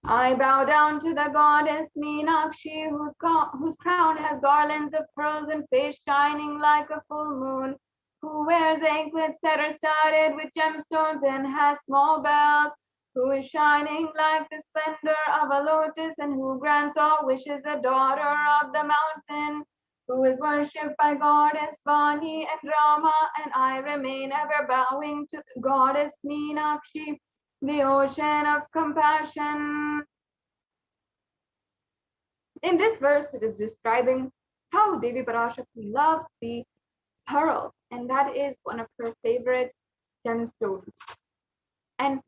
I bow down to the goddess Meenakshi, whose crown has garlands of pearls and face shining like a full moon, who wears anklets that are studded with gemstones and has small bells, who is shining like the splendor of a lotus and who grants all wishes, the daughter of the mountain, who is worshipped by goddess Vani and Rama, and I remain ever bowing to the goddess Meenakshi, the ocean of compassion. In this verse, it is describing how Devi Parashakti loves the pearl, and that is one of her favorite gemstones. And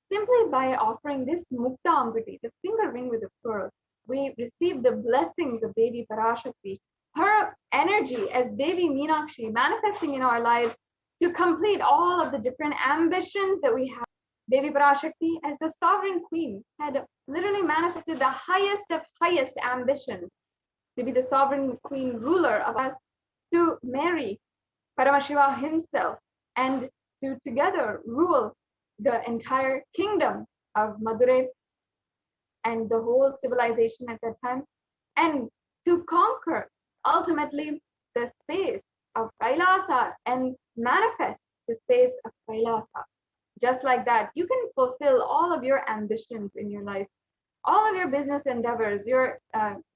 simply by offering this Mukta Anguti, the finger ring with the pearl, we receive the blessings of Devi Parashakti, her energy as Devi Meenakshi manifesting in our lives to complete all of the different ambitions that we have. Devi Parashakti, as the sovereign queen, had literally manifested the highest of highest ambitions to be the sovereign queen ruler of us, to marry Paramashiva himself, and to together rule the entire kingdom of Madurai and the whole civilization at that time, and to conquer ultimately the space of Kailasa and manifest the space of Kailasa. Just like that, you can fulfill all of your ambitions in your life, all of your business endeavors, your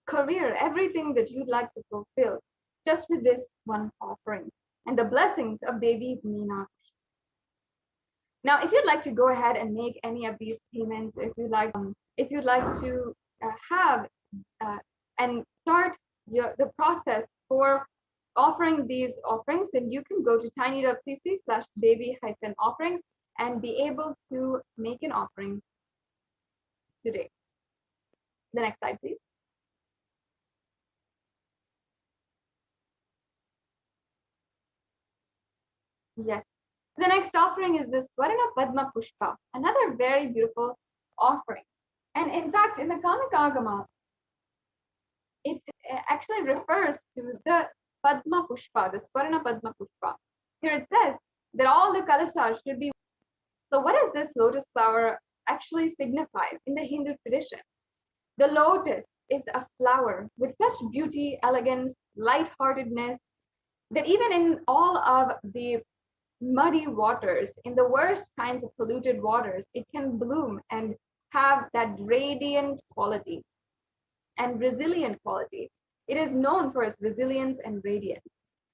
career, everything that you'd like to fulfill, just with this one offering and the blessings of Devi Meenakshi. Now, if you'd like to go ahead and make any of these payments, if you'd like to have and start the process for offering these offerings, then you can go to tiny.cc/Devi-offerings and be able to make an offering today. The next slide, please. Yes. The next offering is this Swarna Padma Pushpa, another very beautiful offering. And in fact, in the Kamikagama, it actually refers to the Padma Pushpa, the Swarna Padma Pushpa. Here it says that all the kalasas should be. So what does this lotus flower actually signify in the Hindu tradition? The lotus is a flower with such beauty, elegance, lightheartedness, that even in all of the muddy waters, in the worst kinds of polluted waters, it can bloom and have that radiant quality and resilient quality. It is known for its resilience and radiance.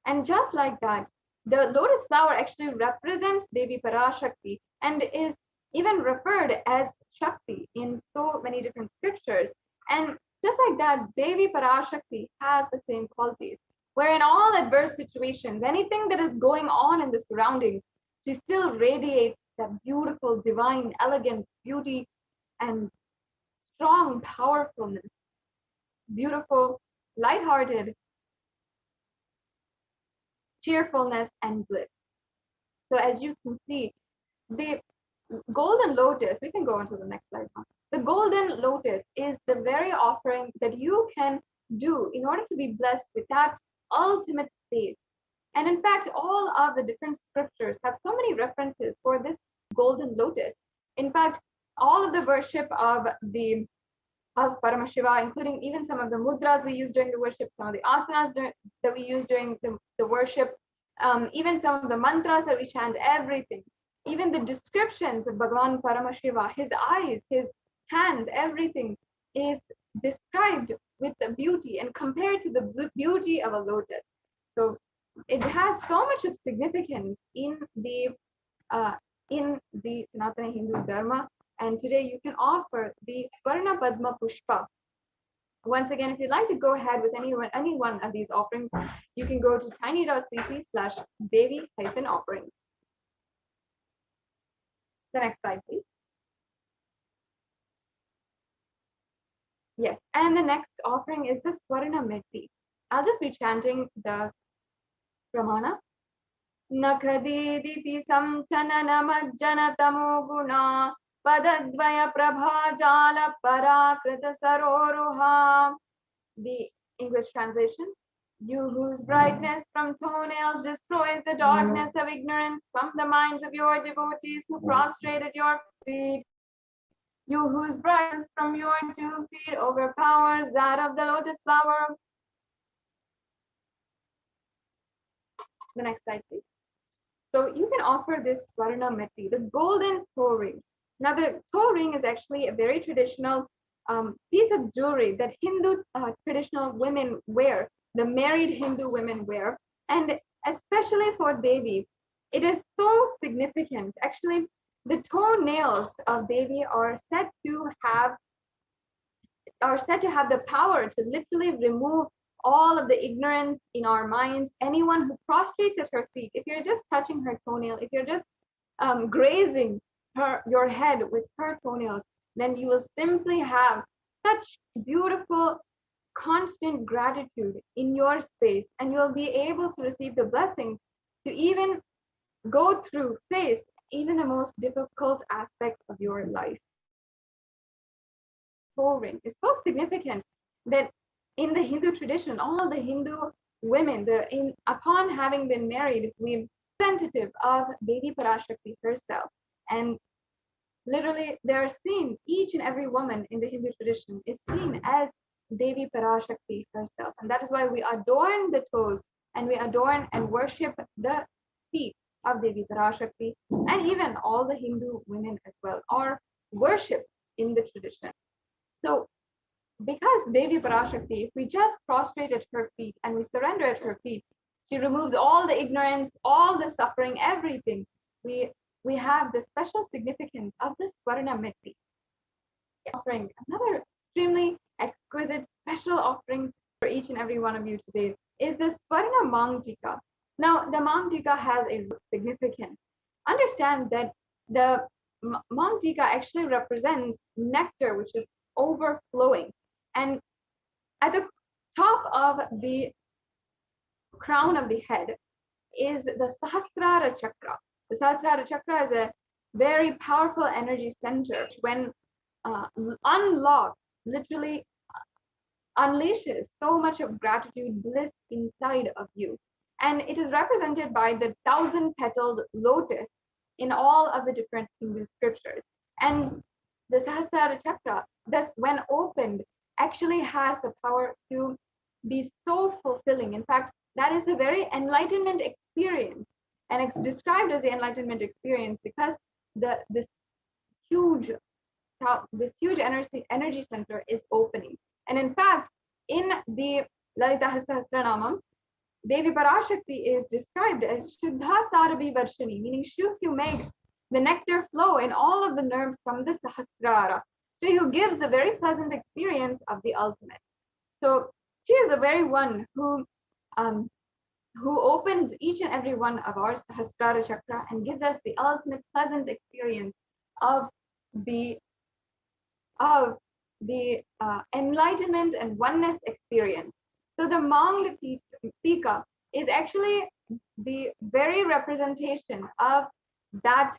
And just like that, the lotus flower actually represents Devi Parashakti and is even referred as Shakti in so many different scriptures. And just like that, Devi Parashakti has the same qualities, where in all adverse situations, anything that is going on in the surroundings, she still radiates that beautiful, divine, elegant beauty and strong powerfulness, beautiful, lighthearted, cheerfulness, and bliss. So as you can see, the golden lotus, we can go on to the next slide now. The golden lotus is the very offering that you can do in order to be blessed with that ultimate state. And in fact, all of the different scriptures have so many references for this golden lotus. In fact, all of the worship of Paramashiva, including even some of the mudras we use during the worship, some of the asanas that we use during the worship, even some of the mantras that we chant, everything, even the descriptions of Bhagavan Paramashiva, his eyes, his hands, everything is described with the beauty and compared to the beauty of a lotus. So it has so much of significance in the Sanatana Hindu Dharma. And today you can offer the Swarna Padma Pushpa. Once again, if you'd like to go ahead with any one of these offerings, you can go to tiny.cc/Devi-offerings. The next slide, please. Yes, and the next offering is the Swarna Metti. I'll just be chanting the Pramana. Nakadiditi samchananamajjanatamo guna padadvaya prabhajala parakrita saroruha. The English translation: you whose brightness from toenails destroys the darkness of ignorance from the minds of your devotees who prostrate at your feet. You whose brightness from your 2 feet overpowers that of the lotus flower. The next slide, please. So you can offer this Swarna Meti, the golden toe ring. Now the toe ring is actually a very traditional piece of jewelry that Hindu traditional women wear, the married Hindu women wear. And especially for Devi, it is so significant. Actually, the toenails of Devi are said to have the power to literally remove all of the ignorance in our minds. Anyone who prostrates at her feet, if you're just touching her toenail, if you're just grazing your head with her toenails, then you will simply have such beautiful, constant gratitude in your space, and you'll be able to receive the blessings to even go through, face even the most difficult aspects of your life. Toe ring is so significant that in the Hindu tradition, all the Hindu women, upon having been married, we're representative of Devi Parashakti herself. And literally, they're seen, each and every woman in the Hindu tradition is seen as Devi Parashakti herself. And that is why we adorn the toes and we adorn and worship the feet of Devi Parashakti, and even all the Hindu women as well are worshipped in the tradition. So because Devi Parashakti, if we just prostrate at her feet and we surrender at her feet, she removes all the ignorance, all the suffering, everything. We have the special significance of this Swarna Meti. Offering another extremely exquisite special offering for each and every one of you today is the Swarna Mangtika. Now, the Mangtika has a significance. Understand that the Mangtika actually represents nectar, which is overflowing. And at the top of the crown of the head is the Sahasrara Chakra. The Sahasrara Chakra is a very powerful energy center. When unlocked, literally unleashes so much of gratitude, bliss inside of you. And it is represented by the 1,000-petaled lotus in all of the different Hindu scriptures. And the Sahasrara Chakra, thus when opened, actually has the power to be so fulfilling. In fact, that is the very enlightenment experience. And it's described as the enlightenment experience because this huge energy center is opening. And in fact, in the Lalita Sahasranamam, Devi Parashakti is described as Shuddha Sarabhi Varshani, meaning she who makes the nectar flow in all of the nerves from the Sahasrara. She who gives the very pleasant experience of the ultimate. So she is the very one who opens each and every one of our Sahasrara Chakra and gives us the ultimate pleasant experience of the enlightenment and oneness experience. So the Mangtika is actually the very representation of that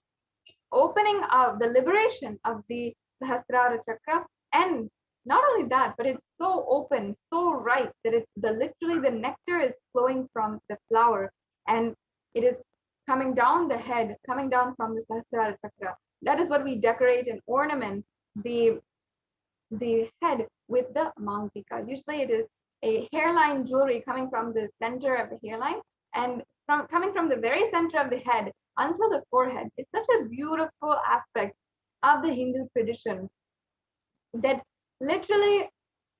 opening of the liberation of the Sahasrara Chakra. And not only that, but it's so open, so ripe that it's literally the nectar is flowing from the flower and it is coming down the head, coming down from the Sahasrara Chakra. That is what we decorate and ornament the head with the Mangtika. Usually it is a hairline jewelry coming from the center of the hairline and coming from the very center of the head until the forehead. It's such a beautiful aspect of the Hindu tradition that literally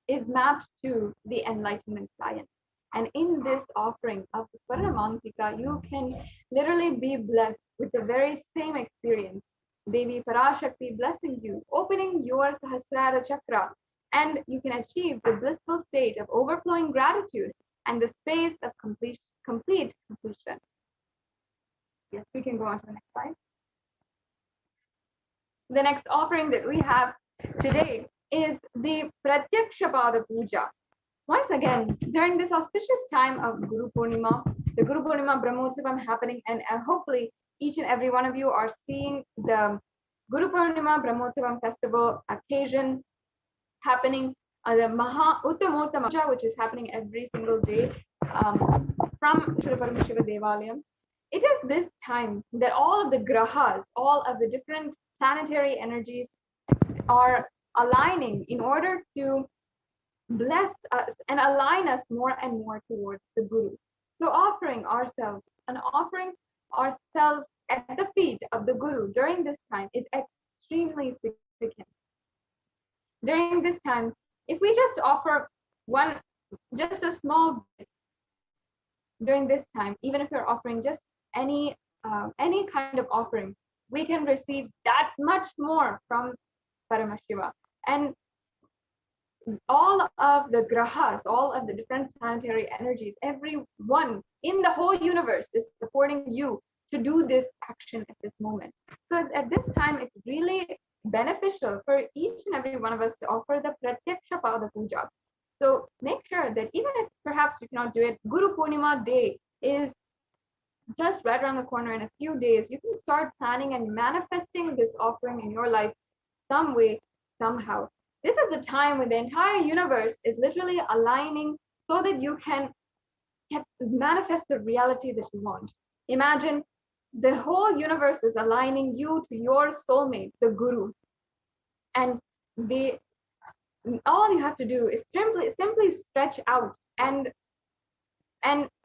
is mapped to the enlightenment science. And in this offering of the Swarna Mangtika, you can literally be blessed with the very same experience. Devi Parashakti blessing you, opening your Sahasrara Chakra, and you can achieve the blissful state of overflowing gratitude and the space of complete completion. Yes, we can go on to the next slide. The next offering that we have today is the Pratyakshapada Puja. Once again, during this auspicious time of Guru Purnima, the Guru Purnima Brahmotsavam happening, and hopefully each and every one of you are seeing the Guru Purnima Brahmotsavam festival occasion happening, the Maha Uttamottama Puja, which is happening every single day from Shri Paramashiva Devalayam. It is this time that all of the grahas, all of the different planetary energies are aligning in order to bless us and align us more and more towards the Guru. So offering ourselves at the feet of the Guru during this time is extremely significant. During this time, if we just offer just a small bit during this time, even if you're offering just any kind of offering, we can receive that much more from Paramashiva. And all of the grahas, all of the different planetary energies, everyone in the whole universe is supporting you to do this action at this moment. So at this time, it's really beneficial for each and every one of us to offer the Pratyaksha Pada Puja. So make sure that even if perhaps you cannot do it, Guru Purnima day is just right around the corner. In a few days, you can start planning and manifesting this offering in your life some way, somehow. This is the time when the entire universe is literally aligning so that you can manifest the reality that you want. Imagine the whole universe is aligning you to your soulmate, the Guru. And all you have to do is simply stretch out and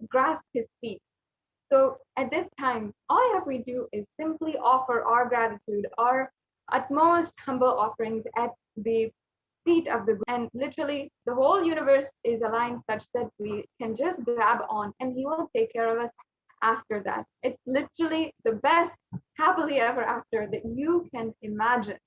grasp his feet. So at this time, all you have to do is simply offer our gratitude, our utmost humble offerings at the feet of the Guru. And literally the whole universe is aligned such that we can just grab on and he will take care of us after that. It's literally the best happily ever after that you can imagine.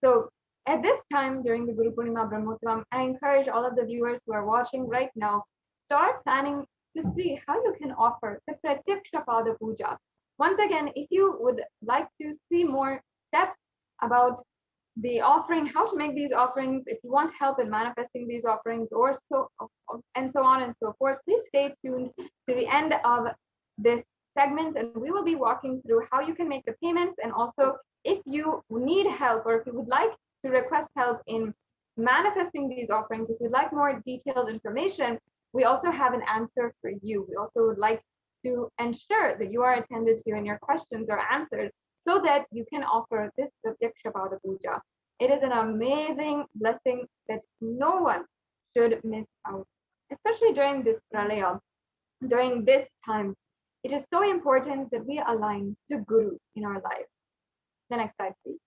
So at this time during the Guru Purnima Brahmotsavam, I encourage all of the viewers who are watching right now, start planning to see how you can offer the Pratyaksha Pada Puja. Once again, if you would like to see more steps about the offering, how to make these offerings, if you want help in manifesting these offerings, or so on and so forth, please stay tuned to the end of this segment, and we will be walking through how you can make the payments. And also, if you need help, or if you would like to request help in manifesting these offerings, if you'd like more detailed information, we also have an answer for you. We also would like to ensure that you are attended to and your questions are answered, so that you can offer this Pratyaksha Pada Puja. It is an amazing blessing that no one should miss out, especially during this Pralaya, during this time. It is so important that we align to Guru in our life. The next slide, please.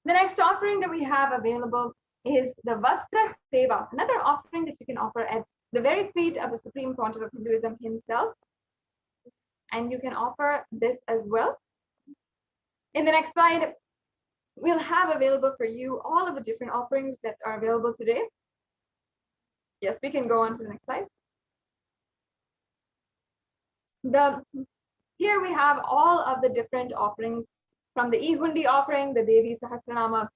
The next offering that we have available is the Vastra Seva, another offering that you can offer at the very feet of the Supreme Pontiff of Hinduism himself. And you can offer this as well. In the next slide, we'll have available for you all of the different offerings that are available today. Yes, we can go on to the next slide. Here we have all of the different offerings, from the Ihundi offering, the Devi Sahasranama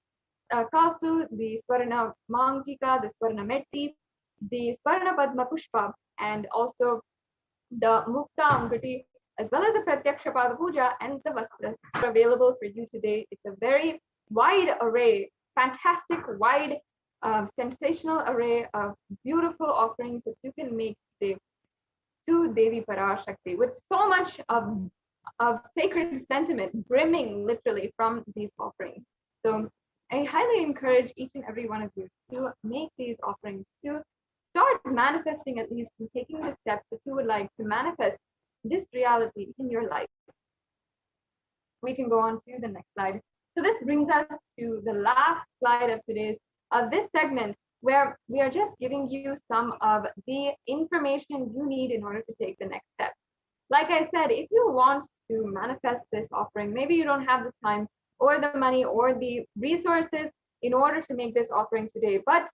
Kasu, the Swarna Mangtika, the Swarna Metti, the Swarna Padma Pushpa, and also the Mukta Angati, as well as the Pratyaksha Pada Puja and the Vastras are available for you today. It's a very wide array, fantastic, wide, sensational array of beautiful offerings that you can make today to Devi Parashakti, with so much of sacred sentiment brimming literally from these offerings. So I highly encourage each and every one of you to make these offerings, to start manifesting, at least, and taking the steps that you would like to manifest this reality in your life. We can go on to the next slide. So this brings us to the last slide of this segment, where we are just giving you some of the information you need in order to take the next step. Like I said, if you want to manifest this offering, maybe you don't have the time or the money or the resources in order to make this offering today, but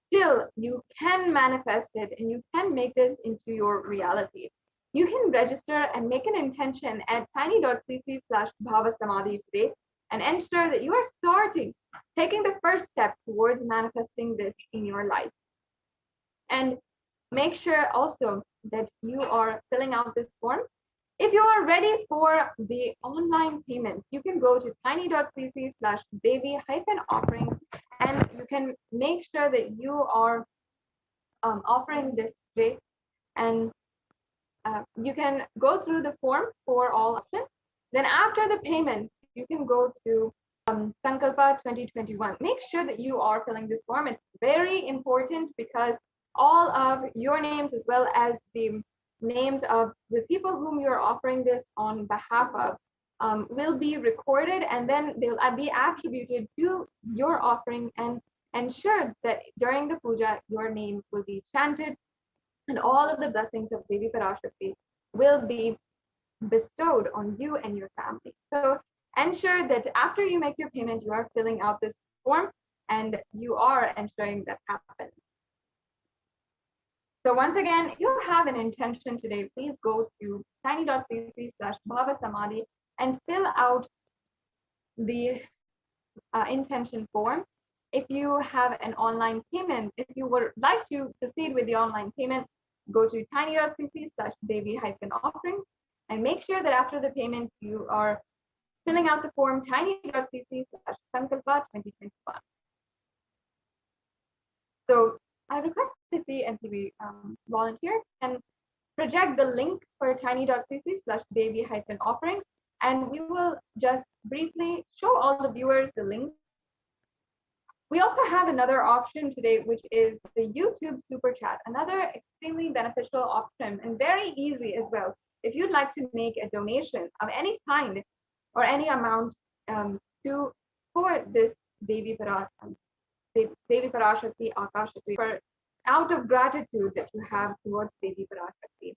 still you can manifest it and you can make this into your reality. You can register and make an intention at tiny.cc/BHAVASAMADHI today and ensure that you are taking the first step towards manifesting this in your life. And make sure also that you are filling out this form. If you are ready for the online payment, you can go to tiny.cc/Devi-offerings and you can make sure that you are offering this today. And you can go through the form for all options. Then after the payment, you can go to Sankalpa 2021. Make sure that you are filling this form. It's very important because all of your names as well as the names of the people whom you're offering this on behalf of will be recorded, and then they'll be attributed to your offering and ensure that during the puja, your name will be chanted and all of the blessings of Devi Parashakti will be bestowed on you and your family. So ensure that after you make your payment, you are filling out this form and you are ensuring that happens. So once again, if you have an intention today, please go to tiny.cc/BHAVASAMADHI and fill out the intention form. If you have an online payment, if you would like to proceed with the online payment, go to tiny.cc/Devi-offerings and make sure that after the payment, you are filling out the form tiny.cc/Sankalpa 2021. So I request if the NTV volunteer can project the link for tiny.cc/Devi-offerings, and we will just briefly show all the viewers the link. We also have another option today, which is the YouTube Super Chat, another extremely beneficial option and very easy as well. If you'd like to make a donation of any kind or any amount for this Devi Parashakti Akashakti, for out of gratitude that you have towards Devi Parashakti.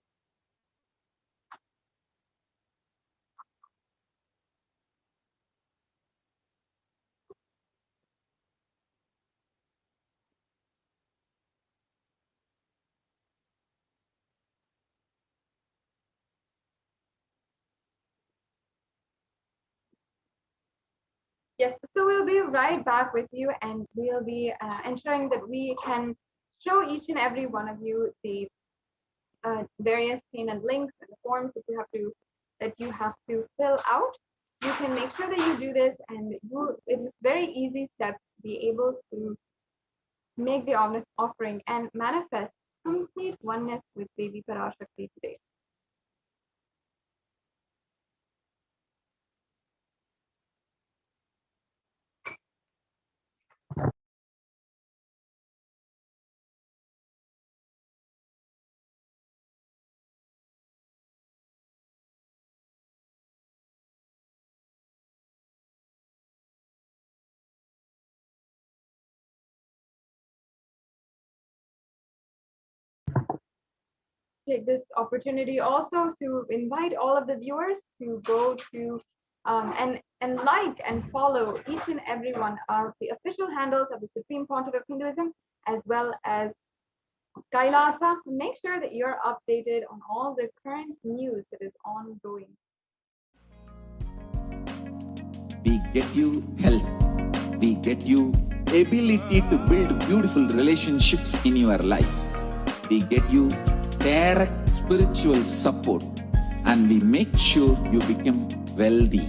Yes, so we'll be right back with you, and we'll be ensuring that we can show each and every one of you the various payment links and forms that you have to fill out. You can make sure that you do this, and it is very easy steps to be able to make the offering and manifest complete oneness with Devi Parashakti today. Take this opportunity also to invite all of the viewers to go to and like and follow each and every one of the official handles of the Supreme Pontiff of Hinduism, as well as Kailasa. Make sure that you're updated on all the current news that is ongoing. We get you health. We get you ability to build beautiful relationships in your life. We get you direct spiritual support, and we make sure you become wealthy.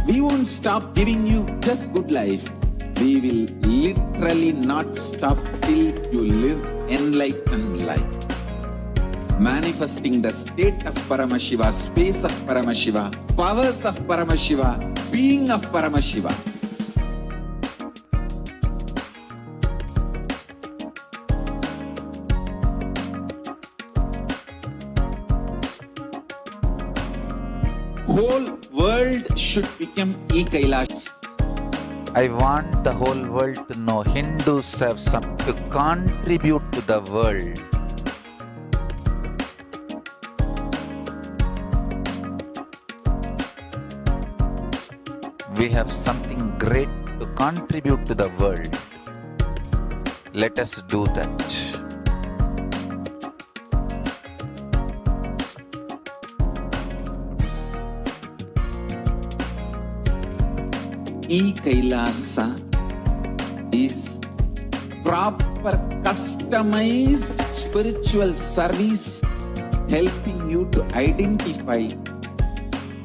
We won't stop giving you just good life. We will literally not stop till you live enlightened life. Manifesting the state of Paramashiva, space of Paramashiva, powers of Paramashiva, being of Paramashiva. Whole world should become Kailasa. I want the whole world to know Hindus have something to contribute to the world. We have something great to contribute to the world. Let us do that. E-Kailasa is proper customized spiritual service helping you to identify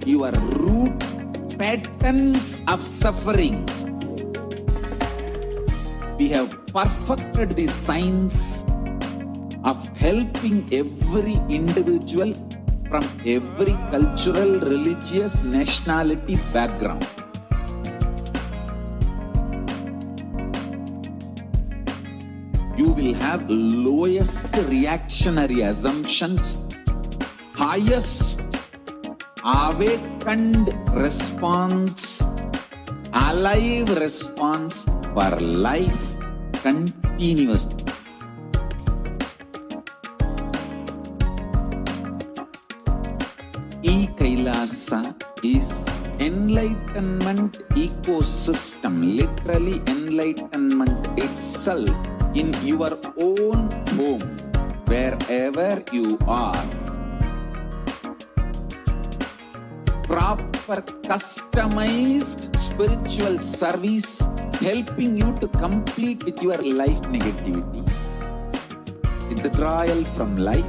your root patterns of suffering. We have perfected the science of helping every individual from every cultural, religious, nationality background. You will have lowest reactionary assumptions, highest awakened response, alive response for life continuously. E-Kailasa is enlightenment ecosystem, literally enlightenment itself in your own home, wherever you are. Proper customized spiritual service helping you to complete with your life negativity, withdrawal from life,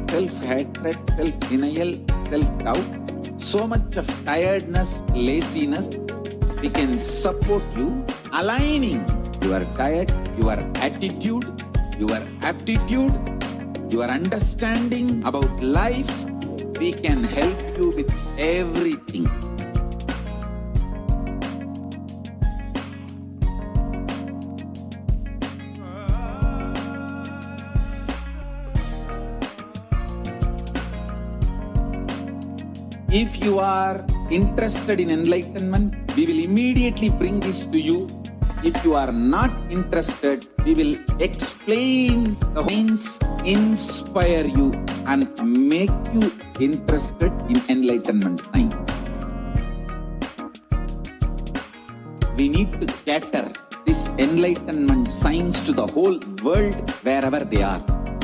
self-hatred, self-denial, self-doubt, so much of tiredness, laziness. We can support you aligning your diet, your attitude, your aptitude, your understanding about life. We can help you with everything. If you are interested in enlightenment, we will immediately bring this to you. If you are not interested, we will explain the things, inspire you and make you interested in enlightenment time. We need to cater this enlightenment science to the whole world wherever they are,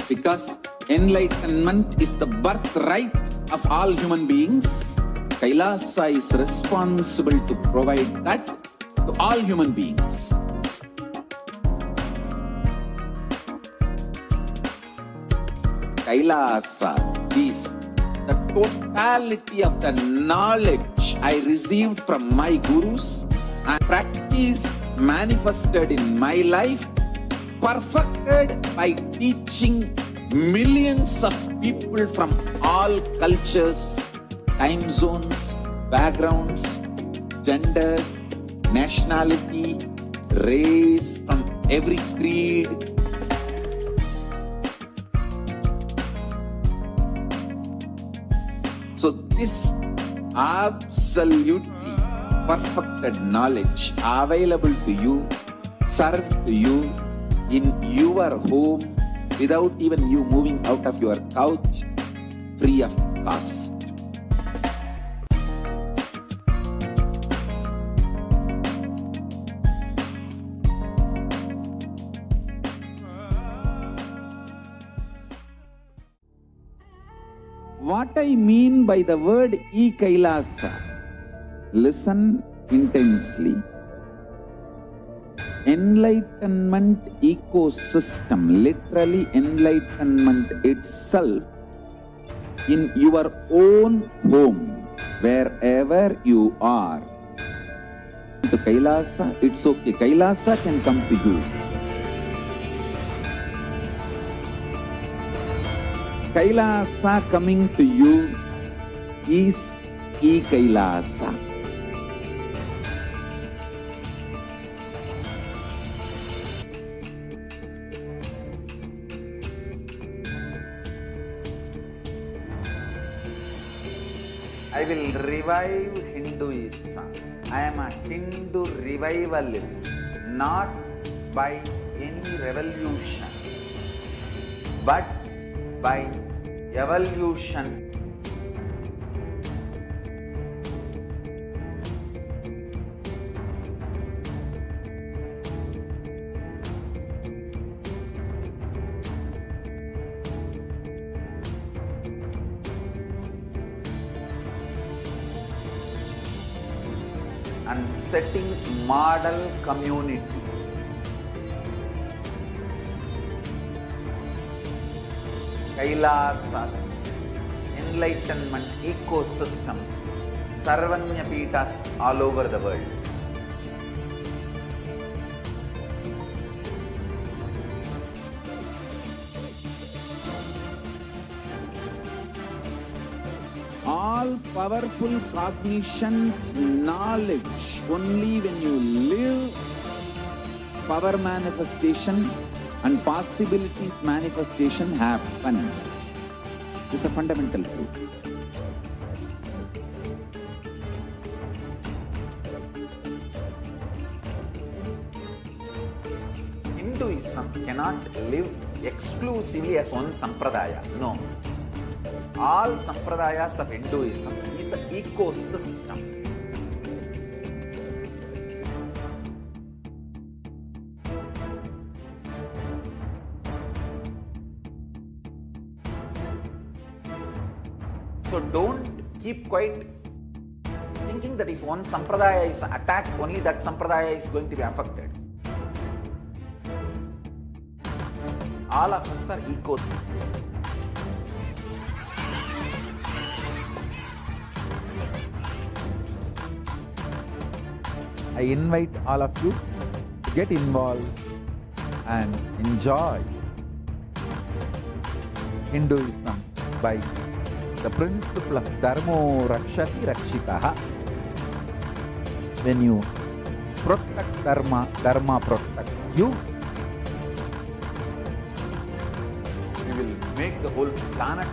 because enlightenment is the birthright of all human beings. Kailasa is responsible to provide that to all human beings. Kailasa is the totality of the knowledge I received from my gurus and practice manifested in my life, perfected by teaching millions of people from all cultures, time zones, backgrounds, genders, nationality, race, from every creed. So this absolutely perfected knowledge available to you, served to you in your home without even you moving out of your couch, free of cost. What I mean by the word E-Kailasa, listen intensely. Enlightenment ecosystem, literally enlightenment itself in your own home, wherever you are. To Kailasa, it's okay. Kailasa can come to you. Kailasa coming to you is E-Kailasa. I will revive Hinduism. I am a Hindu revivalist, not by any revolution, but by evolution. and setting model communities. Kailasa, enlightenment ecosystems, Sarvanya Peethas all over the world. All powerful cognition, knowledge, only when you live, power manifestation and possibilities manifestation happens. It's a fundamental truth. Hinduism cannot live exclusively as one sampradaya. No. All sampradayas of Hinduism is an ecosystem. So don't keep quiet thinking that if one sampradaya is attacked, only that sampradaya is going to be affected. All of us are equal. I invite all of you to get involved and enjoy Hinduism by the principle of Dharmo Rakshati Rakshitaha. When you protect Dharma, Dharma protects you. We will make the whole planet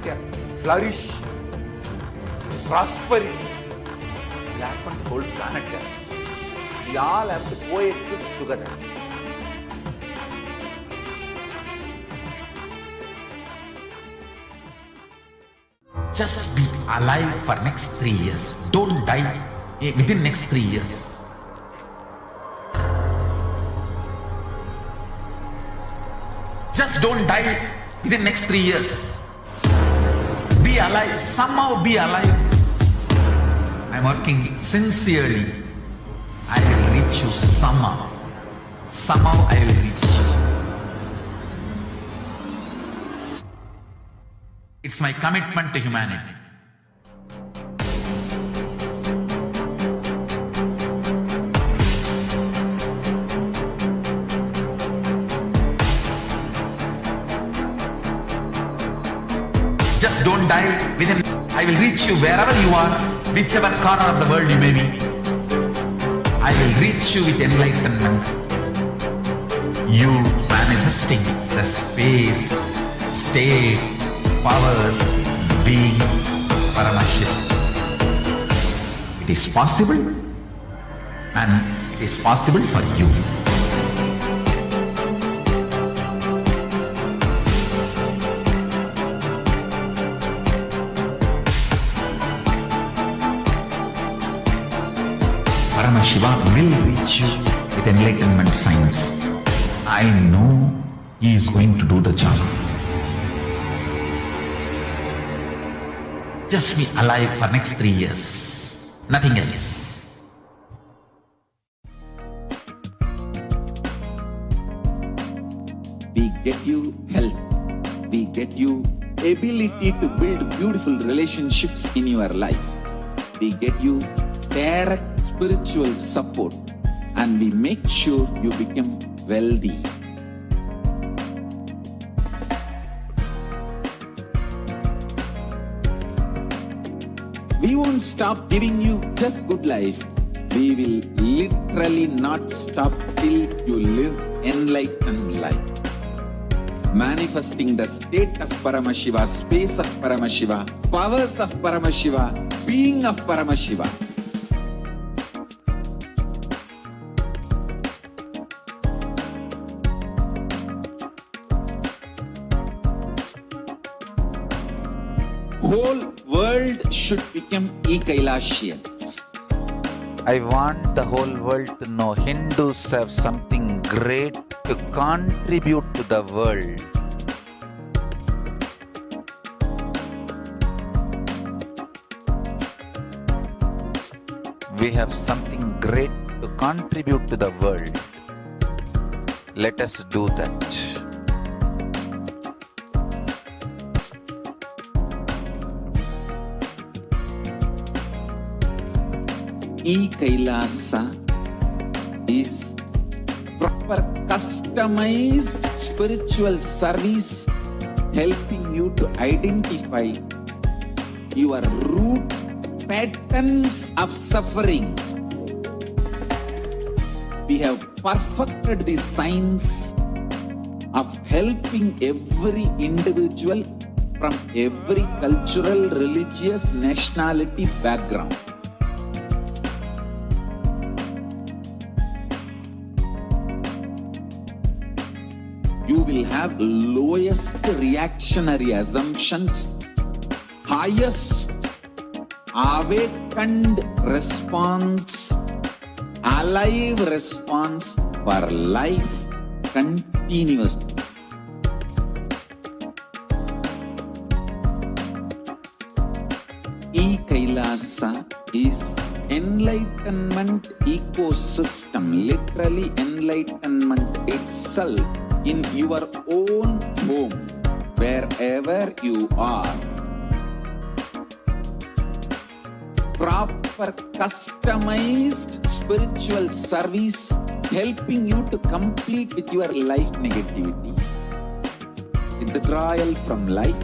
flourish, prosperity. It happens the whole planet. We all have to coexist together. Just be alive for next 3 years. Don't die within next 3 years. Just don't die within next 3 years. Be alive. Somehow be alive. I'm working sincerely. I will reach you somehow. Somehow I will reach you. It's my commitment to humanity. Just don't die within. I will reach you wherever you are, whichever corner of the world you may be. I will reach you with enlightenment. You manifesting the space, state, powers, being Paramashivoham. It is possible, and it is possible for you. Paramashiva will reach you with enlightenment science. I know he is going to do the job. Just be alive for next 3 years. Nothing else. We get you health. We get you ability to build beautiful relationships in your life. We get you direct spiritual support, and we make sure you become wealthy. We won't stop giving you just good life. We will literally not stop till you live enlightened life. Manifesting the state of Paramashiva, space of Paramashiva, powers of Paramashiva, being of Paramashiva. Whole world should become Kailasians. I want the whole world to know Hindus have something great to contribute to the world. We have something great to contribute to the world. Let us do that. Kailasa is proper customized spiritual service helping you to identify your root patterns of suffering. We have perfected the science of helping every individual from every cultural, religious, nationality background. You will have lowest reactionary assumptions, highest awakened response, alive response for life continuously. Kailasa is enlightenment ecosystem, literally enlightenment itself in your own home, wherever you are. Proper customized spiritual service helping you to complete with your life negativity, withdrawal from life,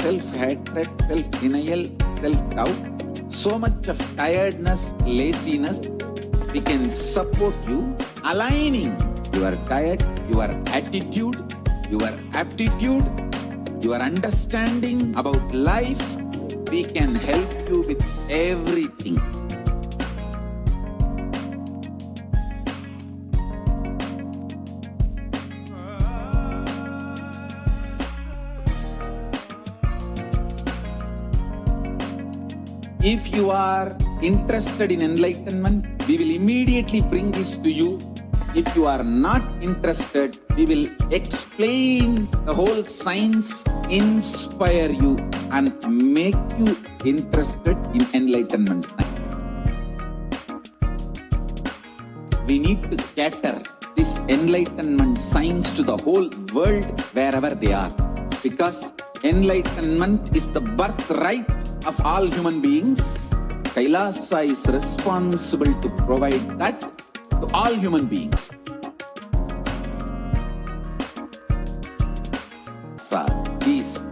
self-hatred, self-denial, self-doubt, so much of tiredness, laziness. We can support you aligning your diet, your attitude, your aptitude, your understanding about life. We can help you with everything. If you are interested in enlightenment, we will immediately bring this to you. If you are not interested, we will explain the whole science, inspire you, and make you interested in enlightenment. We need to cater this enlightenment science to the whole world wherever they are, because enlightenment is the birthright of all human beings. Kailasa is responsible to provide that to all human beings. Is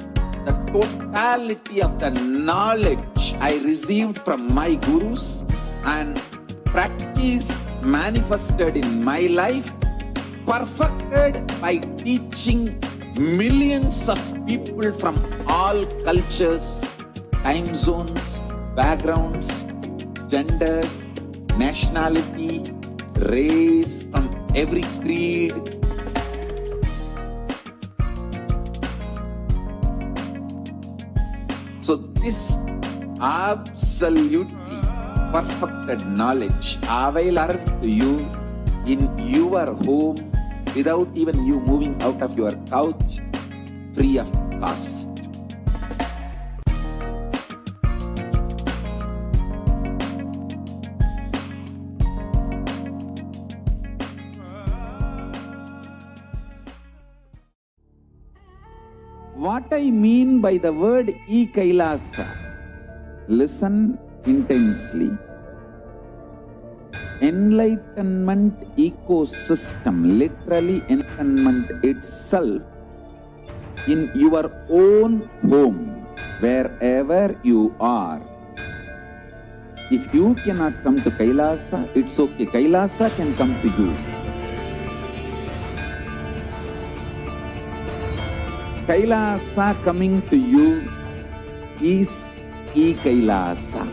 the totality of the knowledge I received from my gurus and practice manifested in my life, perfected by teaching millions of people from all cultures, time zones, backgrounds, genders, nationality, race, from every creed. So this absolutely perfected knowledge available to you in your home without even you moving out of your couch, free of cost. What I mean by the word Kailasa, listen intensely. Enlightenment ecosystem, literally enlightenment itself in your own home, wherever you are. If you cannot come to Kailasa, it's okay. Kailasa can come to you. Kailasa coming to you is Kailasa.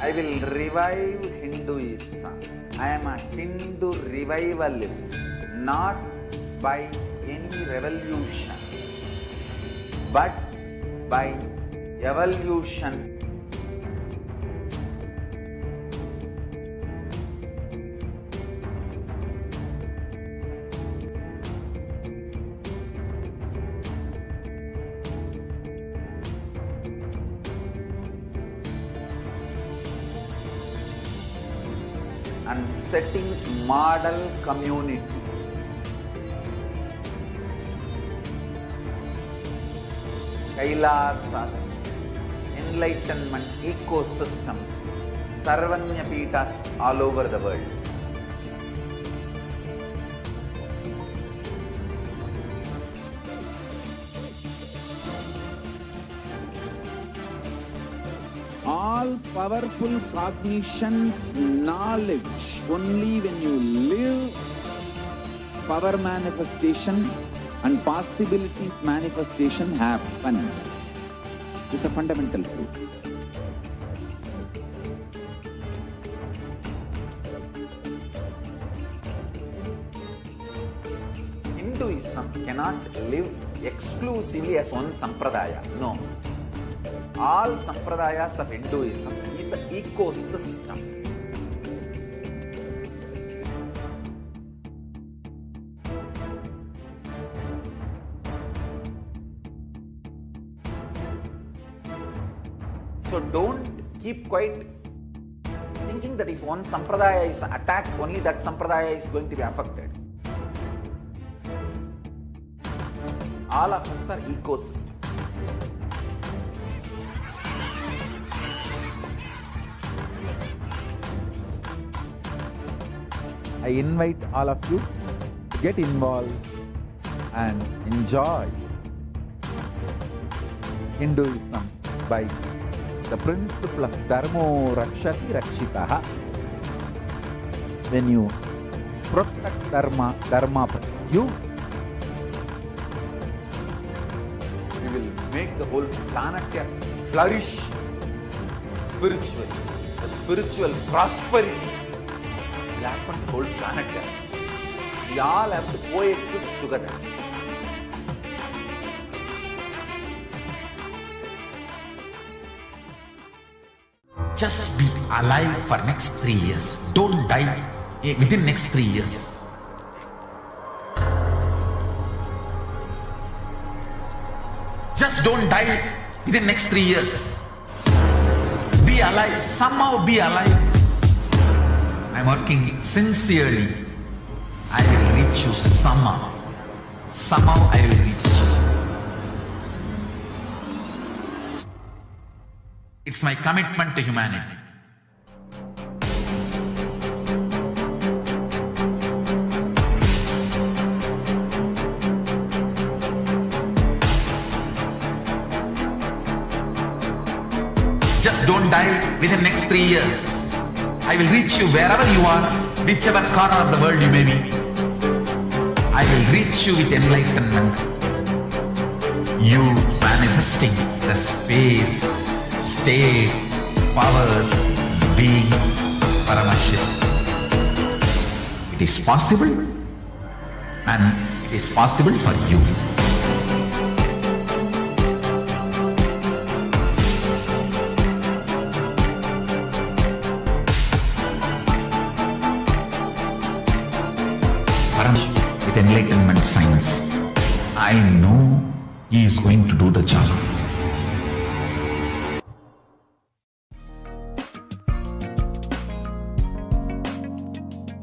I will revive Hinduism. I am a Hindu revivalist, not by any revolution, but by evolution. and setting model community. Kailasa, enlightenment ecosystems, Sarvanya Peethas all over the world. All powerful cognition, knowledge, only when you live power manifestation and possibilities manifestation happens. It's a fundamental truth. Hinduism cannot live exclusively as one sampradaya. No. All sampradayas of Hinduism is an ecosystem. So don't keep quiet thinking that if one sampradaya is attacked, only that sampradaya is going to be affected. All of us are ecosystem. I invite all of you to get involved and enjoy Hinduism by the principle of Dharmo Rakshati Rakshitaha. When you protect Dharma, Dharma protects you. We will make the whole planet flourish spiritually. The spiritual prosperity will happen to the whole planet. We all have to coexist together. Just be alive for next 3 years. Don't die within next 3 years. Just don't die within next 3 years. Be alive. Somehow be alive. I'm working sincerely. I will reach you somehow. Somehow I will reach you. It's my commitment to humanity. Just don't die within next 3 years. I will reach you wherever you are, whichever corner of the world you may be. I will reach you with enlightenment. You manifesting the space, state, powers, being Paramashivoham. It is possible, and it is possible for you. With enlightenment science, I know he is going to do the job.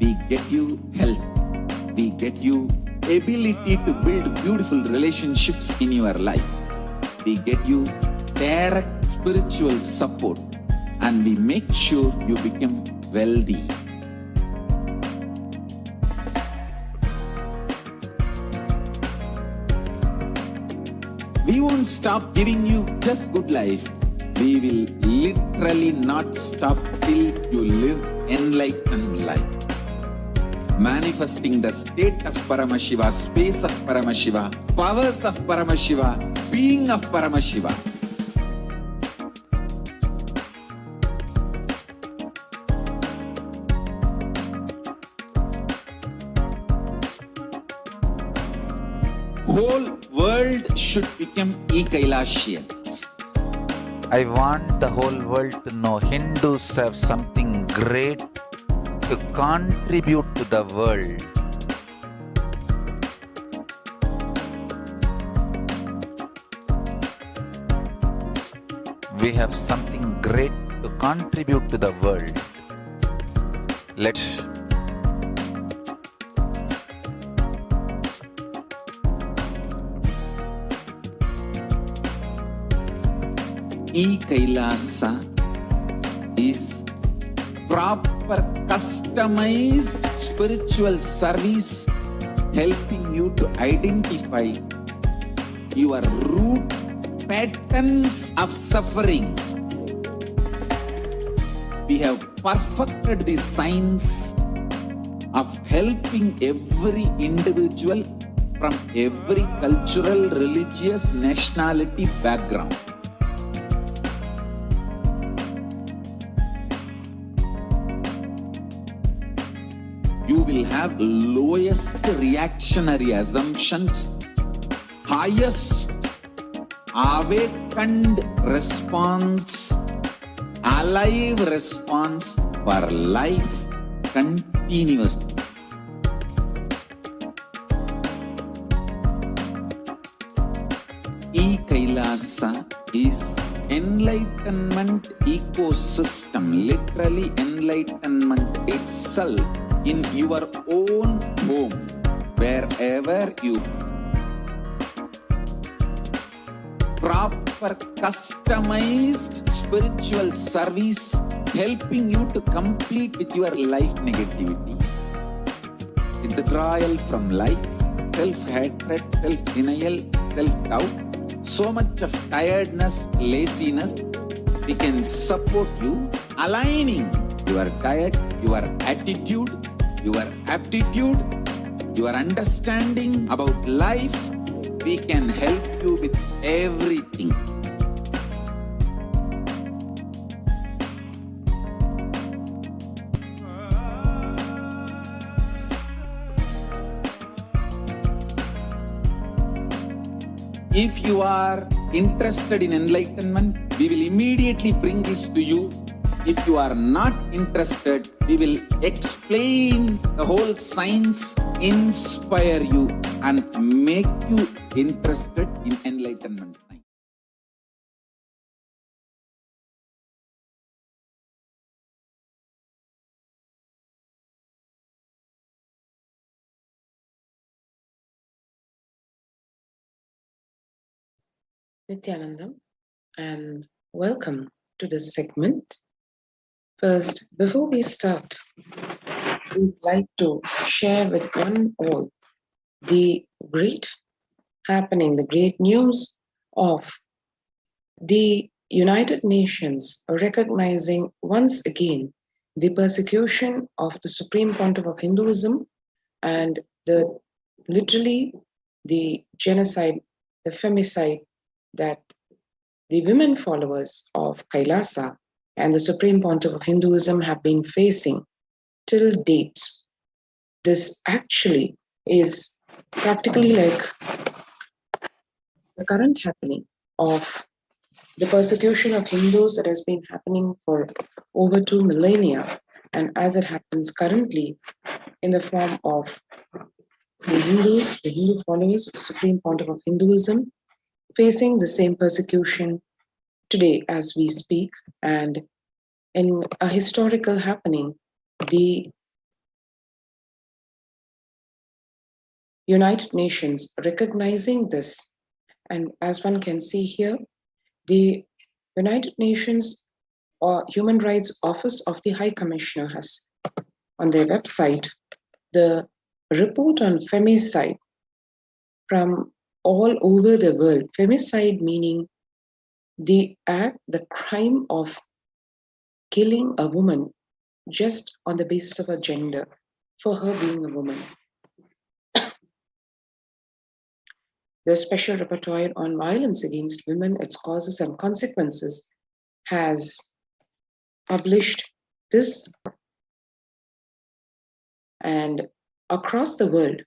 We get you health. We get you ability to build beautiful relationships in your life. We get you direct spiritual support, and we make sure you become wealthy. We won't stop giving you just good life. We will literally not stop till you live enlightened life. Manifesting the state of Paramashiva, space of Paramashiva, powers of Paramashiva, being of Paramashiva. Whole world should become Kailasian. I want the whole world to know Hindus have something great to contribute to the world. We have something great to contribute to the world. Let's Kailasa is proper customized spiritual service helping you to identify your root patterns of suffering. We have perfected the science of helping every individual from every cultural, religious, nationality background. You will have lowest reactionary assumptions, highest awakened response, alive response for life continuously. Kailasa is enlightenment ecosystem, literally enlightenment itself in your own home, wherever you proper customized spiritual service helping you to complete with your life negativity, withdrawal from life, self-hatred, self-denial, self-doubt, so much of tiredness, laziness. We can support you aligning your diet, your attitude, your aptitude, your understanding about life. We can help you with everything. If you are interested in enlightenment, we will immediately bring this to you. If you are not interested, we will explain the whole science, inspire you, and make you interested in enlightenment. Nithyanandam, and welcome to this segment. First, before we start, we'd like to share with one all the great happening, the great news of the United Nations recognizing once again the persecution of the Supreme Pontiff of Hinduism and literally the genocide, the femicide that the women followers of Kailasa and the Supreme Pontiff of Hinduism have been facing till date. This actually is practically like the current happening of the persecution of Hindus that has been happening for over 2 millennia, and as it happens currently in the form of the Hindus, the Hindu followers of the Supreme Pontiff of Hinduism, facing the same persecution today as we speak. And in a historical happening, the United Nations recognizing this, and as one can see here, the United Nations or Human Rights Office of the High Commissioner has on their website the report on femicide from all over the world. Femicide meaning the act, the crime of killing a woman just on the basis of her gender, for her being a woman. The Special Rapporteur on Violence Against Women, Its Causes and Consequences has published this, and across the world,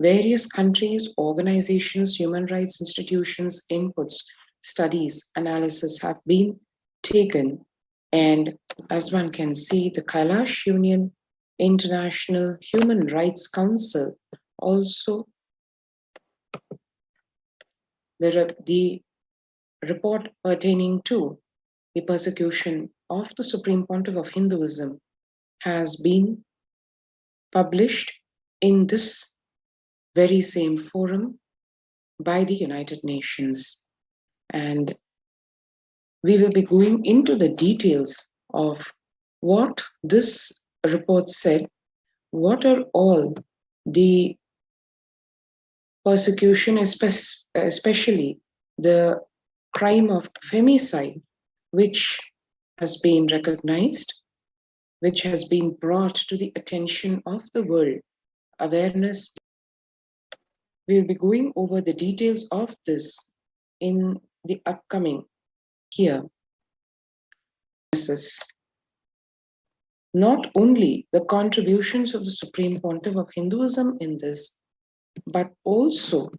various countries, organizations, human rights institutions, inputs, studies, analysis have been taken. And as one can see, the Kailash Union International Human Rights Council also the report pertaining to the persecution of the Supreme Pontiff of Hinduism has been published in this very same forum by the United Nations. And we will be going into the details of what this report said, what are all the persecution, especially the crime of femicide, which has been recognized, which has been brought to the attention of the world, awareness. We will be going over the details of this in the upcoming here. Not only the contributions of the Supreme Pontiff of Hinduism in this, but also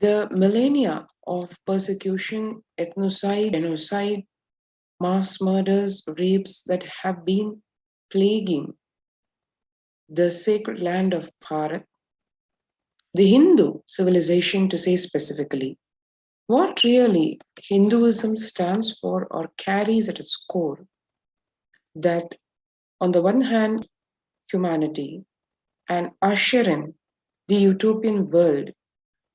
the millennia of persecution, ethnocide, genocide, mass murders, rapes that have been plaguing the sacred land of Bharat, the Hindu civilization to say specifically. What really Hinduism stands for or carries at its core, that on the one hand, humanity, and usher in the utopian world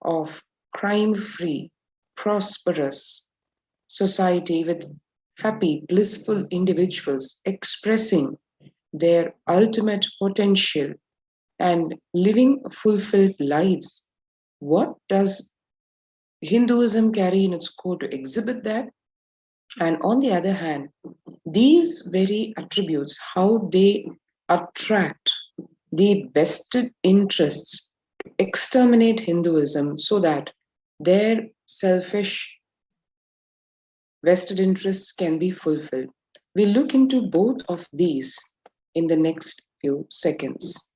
of crime-free, prosperous society with happy, blissful individuals expressing their ultimate potential and living fulfilled lives. What does Hinduism carry in its core to exhibit that? And on the other hand, these very attributes, how they attract the vested interests to exterminate Hinduism so that their selfish vested interests can be fulfilled. We'll look into both of these in the next few seconds.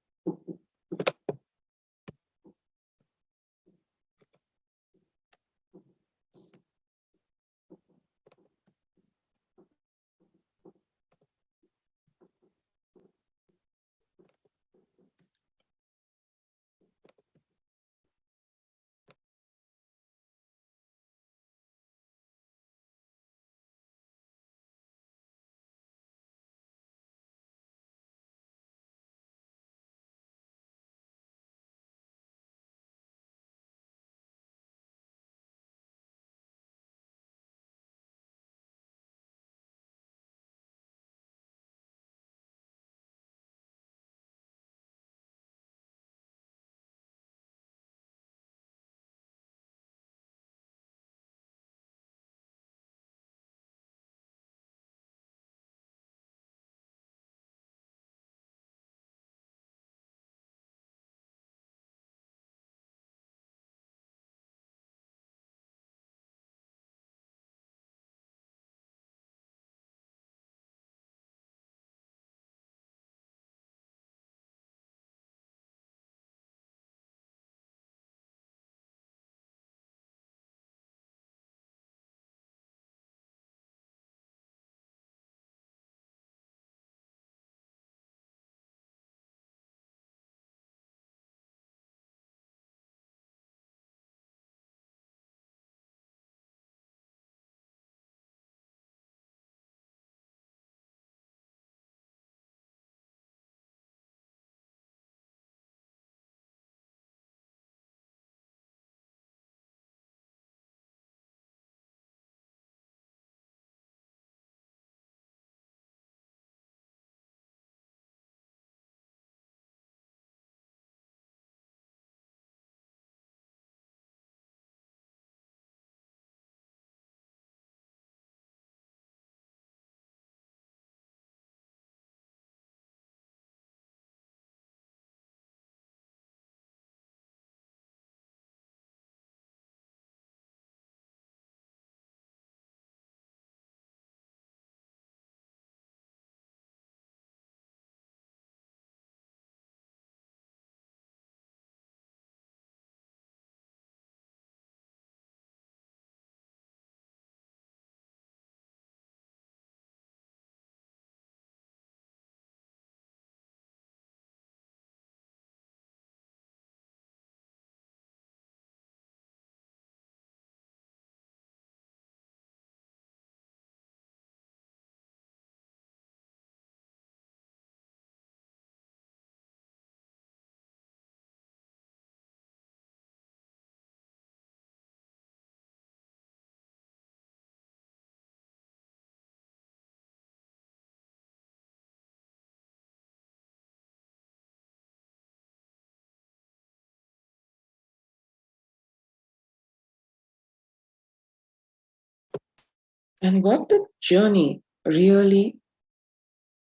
And what the journey really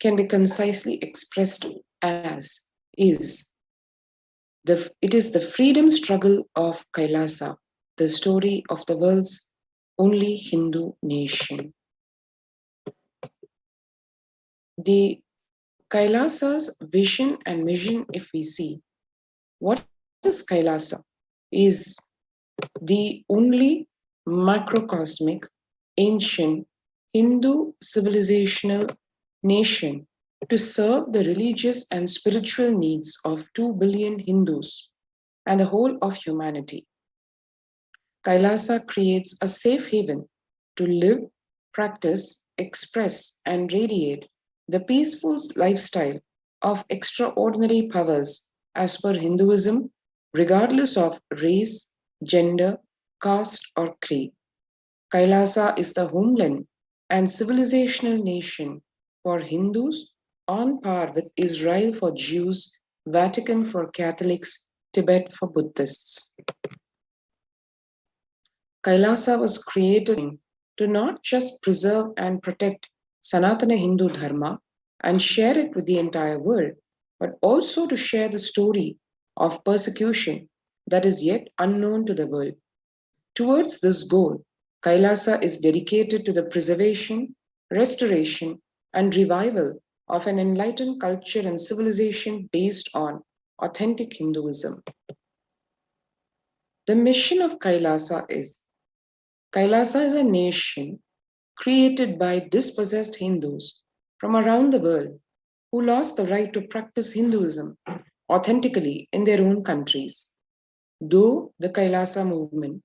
can be concisely expressed as is it is the freedom struggle of Kailasa, the story of the world's only Hindu nation. The Kailasa's vision and mission, if we see, what is Kailasa? Is the only macrocosmic ancient Hindu civilizational nation to serve the religious and spiritual needs of 2 billion Hindus and the whole of humanity. Kailasa creates a safe haven to live, practice, express, and radiate the peaceful lifestyle of extraordinary powers as per Hinduism, regardless of race, gender, caste, or creed. Kailasa is the homeland and civilizational nation for Hindus on par with Israel for Jews, Vatican for Catholics, Tibet for Buddhists. Kailasa was created to not just preserve and protect Sanatana Hindu Dharma and share it with the entire world, but also to share the story of persecution that is yet unknown to the world. Towards this goal, Kailasa is dedicated to the preservation, restoration, and revival of an enlightened culture and civilization based on authentic Hinduism. The mission of Kailasa is a nation created by dispossessed Hindus from around the world who lost the right to practice Hinduism authentically in their own countries. Though the Kailasa movement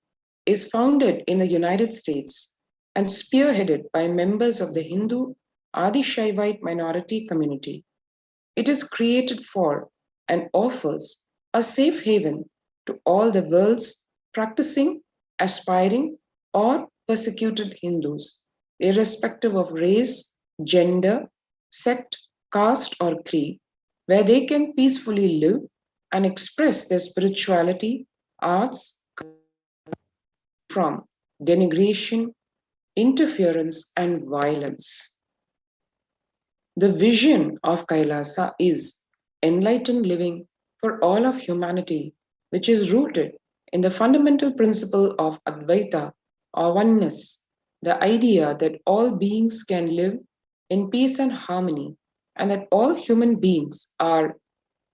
is founded in the United States and spearheaded by members of the Hindu Adi Shaivite minority community, it is created for and offers a safe haven to all the world's practicing, aspiring, or persecuted Hindus, irrespective of race, gender, sect, caste, or creed, where they can peacefully live and express their spirituality, arts, from denigration, interference, and violence. The vision of Kailasa is enlightened living for all of humanity, which is rooted in the fundamental principle of Advaita or oneness, the idea that all beings can live in peace and harmony, and that all human beings are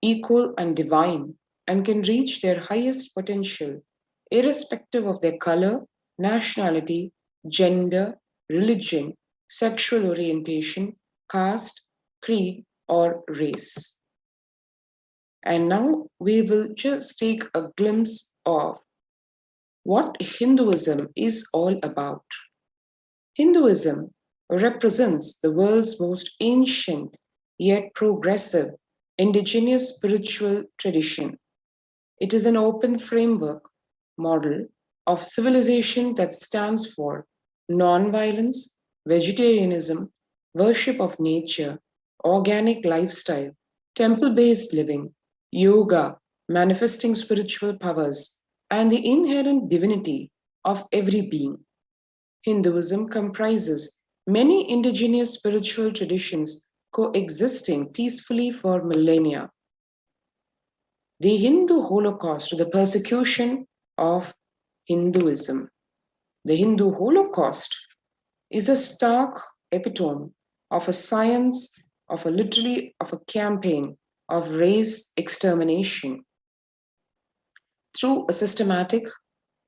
equal and divine and can reach their highest potential irrespective of their color, nationality, gender, religion, sexual orientation, caste, creed, or race. And now we will just take a glimpse of what Hinduism is all about. Hinduism represents the world's most ancient yet progressive indigenous spiritual tradition. It is an open framework model of civilization that stands for non-violence, vegetarianism, worship of nature, organic lifestyle, temple-based living, yoga, manifesting spiritual powers, and the inherent divinity of every being. Hinduism comprises many indigenous spiritual traditions coexisting peacefully for millennia. The Hindu Holocaust, the persecution of Hinduism. The Hindu Holocaust is a stark epitome of a science, of a campaign of race extermination. Through a systematic,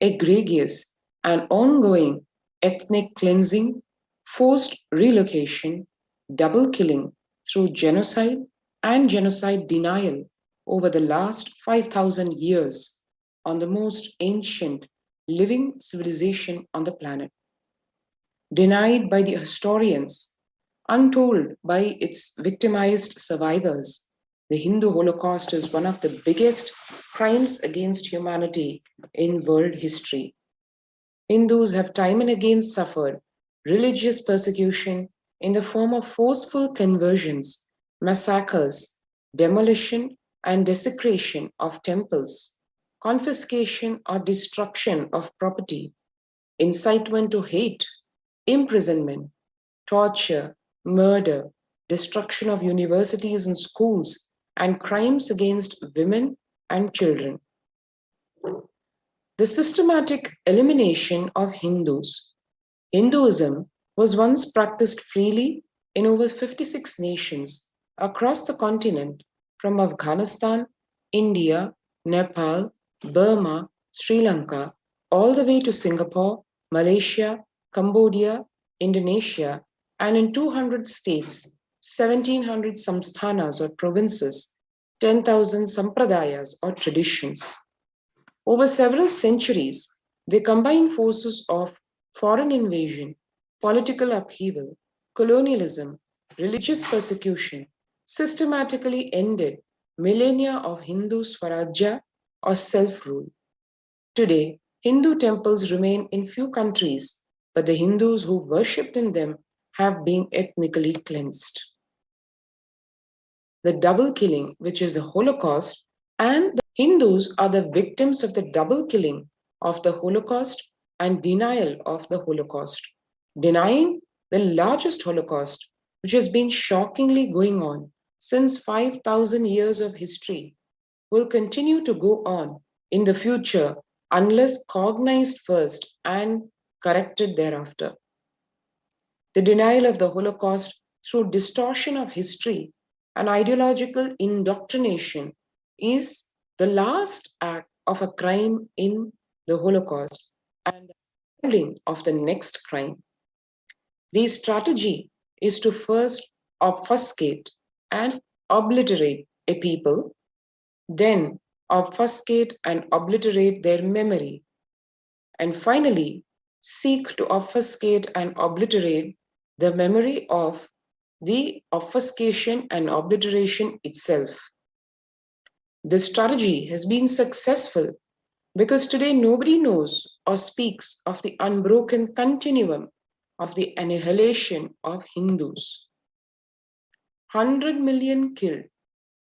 egregious, and ongoing ethnic cleansing, forced relocation, double killing through genocide and genocide denial over the last 5,000 years on the most ancient living civilization on the planet. Denied by the historians, untold by its victimized survivors, the Hindu Holocaust is one of the biggest crimes against humanity in world history. Hindus have time and again suffered religious persecution in the form of forceful conversions, massacres, demolition, and desecration of temples, confiscation or destruction of property, incitement to hate, imprisonment, torture, murder, destruction of universities and schools, and crimes against women and children. The systematic elimination of Hindus. Hinduism was once practiced freely in over 56 nations across the continent, from Afghanistan, India, Nepal, Burma, Sri Lanka, all the way to Singapore, Malaysia, Cambodia, Indonesia, and in 200 states, 1700 samsthanas or provinces, 10,000 sampradayas or traditions. Over several centuries, they combine forces of foreign invasion, political upheaval, colonialism, religious persecution, systematically ended millennia of Hindu Swarajya or self-rule. Today, Hindu temples remain in few countries, but the Hindus who worshipped in them have been ethnically cleansed. The double killing, which is the Holocaust, and the Hindus are the victims of the double killing of the Holocaust and denial of the Holocaust, denying the largest Holocaust, which has been shockingly going on since 5,000 years of history, will continue to go on in the future unless cognized first and corrected thereafter. The denial of the Holocaust through distortion of history and ideological indoctrination is the last act of a crime in the Holocaust and the beginning of the next crime. The strategy is to first obfuscate and obliterate a people, then obfuscate and obliterate their memory, and finally seek to obfuscate and obliterate the memory of the obfuscation and obliteration itself. This strategy has been successful because today nobody knows or speaks of the unbroken continuum of the annihilation of Hindus. 100 million killed,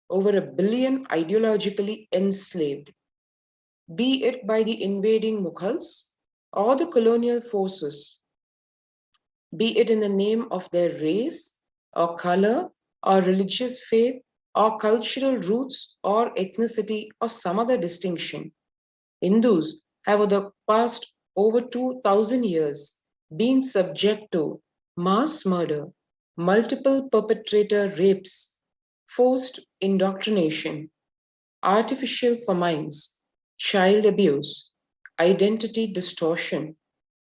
over 1 billion ideologically enslaved, be it by the invading Mughals or the colonial forces, be it in the name of their race or color or religious faith or cultural roots or ethnicity or some other distinction. Hindus have over the past over 2,000 years been subject to mass murder, multiple perpetrator rapes, forced indoctrination, artificial famines, child abuse, identity distortion,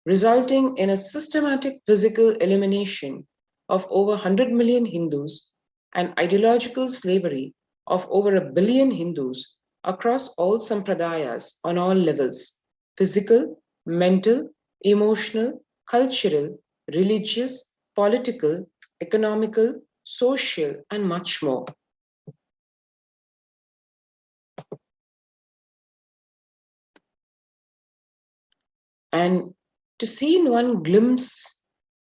resulting in a systematic physical elimination of over 100 million Hindus and ideological slavery of over 1 billion Hindus across all sampradayas on all levels: physical, mental, emotional, cultural, religious, political, economical, social, and much more. And to see in one glimpse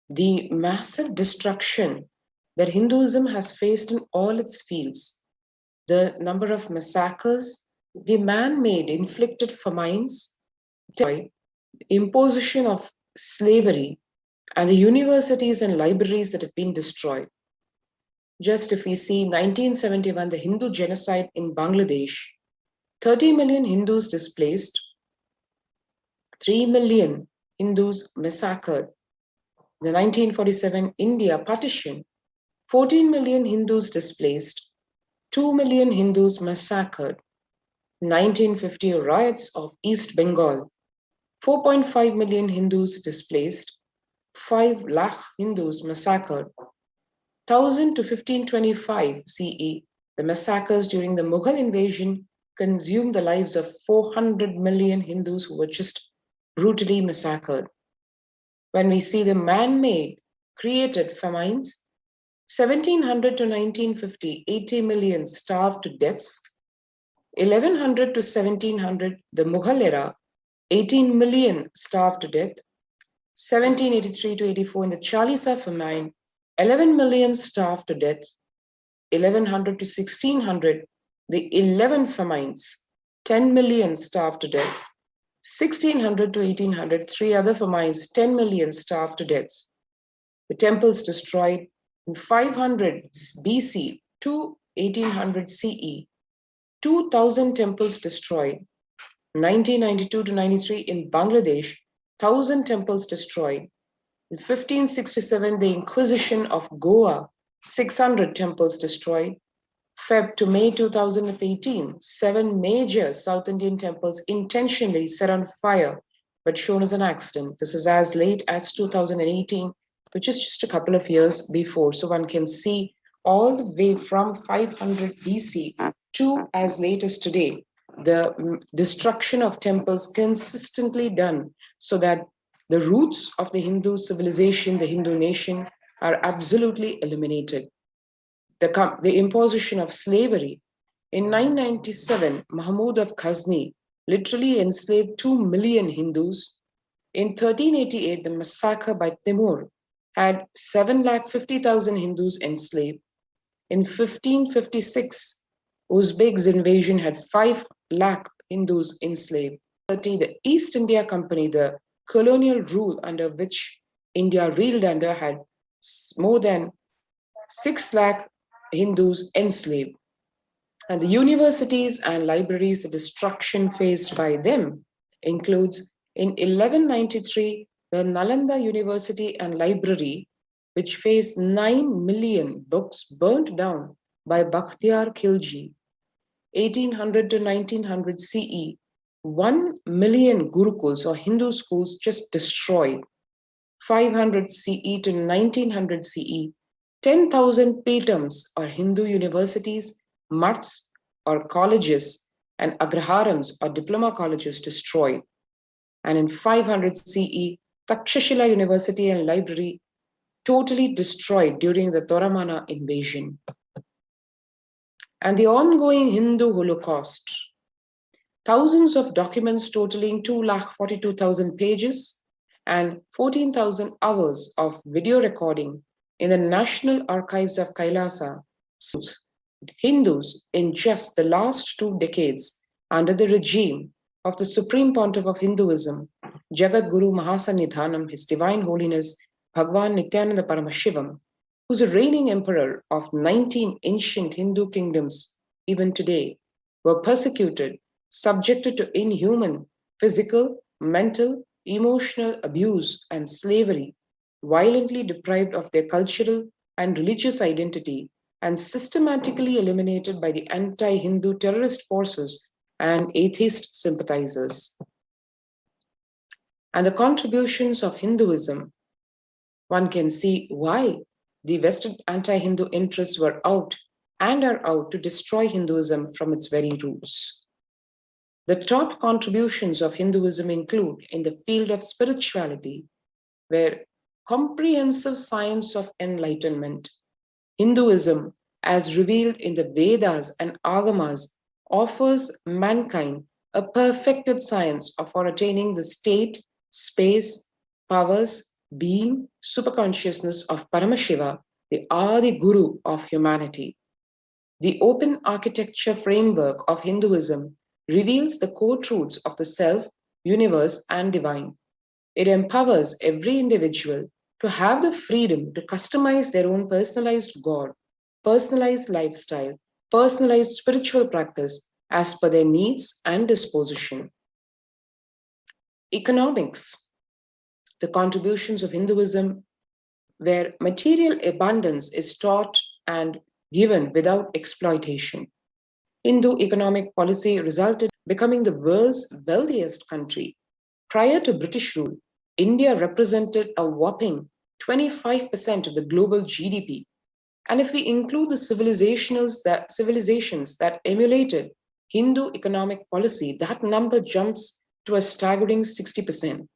the massive destruction that Hinduism has faced in all its fields, the number of massacres, the man-made inflicted famines, the imposition of slavery, and the universities and libraries that have been destroyed. Just if we see 1971, the Hindu genocide in Bangladesh, 30 million Hindus displaced, 3 million Hindus massacred. The 1947 India partition, 14 million Hindus displaced, 2 million Hindus massacred. 1950 riots of East Bengal, 4.5 million Hindus displaced, 5 lakh Hindus massacred. 1000 to 1525 CE, the massacres during the Mughal invasion consumed the lives of 400 million Hindus who were just brutally massacred. When we see the man-made, created famines, 1700 to 1950, 80 million starved to deaths. 1100 to 1700, the Mughal era, 18 million starved to death. 1783 to 84, in the Kailasa famine, 11 million starved to death. 1100 to 1600, the 11 famines, 10 million starved to death. 1600 to 1800, 3 other famines, 10 million starved to death. the temples destroyed in 500 BC to 1800 CE, 2,000 temples destroyed. 1992 to 93 in Bangladesh, 1,000 temples destroyed. In 1567, the Inquisition of Goa, 600 temples destroyed. Feb to May 2018, 7 major South Indian temples intentionally set on fire, but shown as an accident. This is as late as 2018, which is just a couple of years before. So one can see all the way from 500 BC to as late as today, the destruction of temples consistently done so that the roots of the Hindu civilization, the Hindu nation, are absolutely eliminated. The imposition of slavery. In 997, Mahmud of Ghazni literally enslaved 2 million Hindus. In 1388, the massacre by Timur had 750,000 Hindus enslaved. In 1556, Uzbeks' invasion had 5 lakh Hindus enslaved. The East India Company, the colonial rule under which India reeled under, had more than 6 lakh Hindus enslaved. And the universities and libraries, the destruction faced by them includes in 1193, the Nalanda University and Library, which faced 9 million books burnt down by Bakhtiyar Khilji. 1800 to 1900 CE, 1 million Gurukuls or Hindu schools just destroyed. 500 CE to 1900 CE, 10,000 Petams or Hindu universities, mutts or colleges, and agraharams or diploma colleges destroyed. And in 500 CE, Takshashila University and Library totally destroyed during the Toramana invasion. And the ongoing Hindu Holocaust. Thousands of documents totaling 2,42,000 pages and 14,000 hours of video recording in the National Archives of Kailasa. Hindus in just the last 2 decades under the regime of the Supreme Pontiff of Hinduism, Jagat Guru Mahasanidhanam, His Divine Holiness Bhagwan Nithyananda Paramashivam, who's a reigning emperor of 19 ancient Hindu kingdoms, even today, were persecuted, subjected to inhuman physical, mental, emotional abuse and slavery, violently deprived of their cultural and religious identity, and systematically eliminated by the anti-Hindu terrorist forces and atheist sympathizers. And the contributions of Hinduism, one can see why the Western anti-Hindu interests were out and are out to destroy Hinduism from its very roots. The top contributions of Hinduism include in the field of spirituality, where comprehensive science of enlightenment, Hinduism, as revealed in the Vedas and Agamas, offers mankind a perfected science for attaining the state, space, powers, being, superconsciousness of Paramashiva, the Adi Guru of humanity. The open architecture framework of Hinduism reveals the core truths of the self, universe, and divine. It empowers every individual to have the freedom to customize their own personalized God, personalized lifestyle, personalized spiritual practice as per their needs and disposition. Economics. The contributions of Hinduism, where material abundance is taught and given without exploitation. Hindu economic policy resulted in becoming the world's wealthiest country. Prior to British rule, India represented a whopping 25% of the global GDP. And if we include the civilizations that emulated Hindu economic policy, that number jumps to a staggering 60%.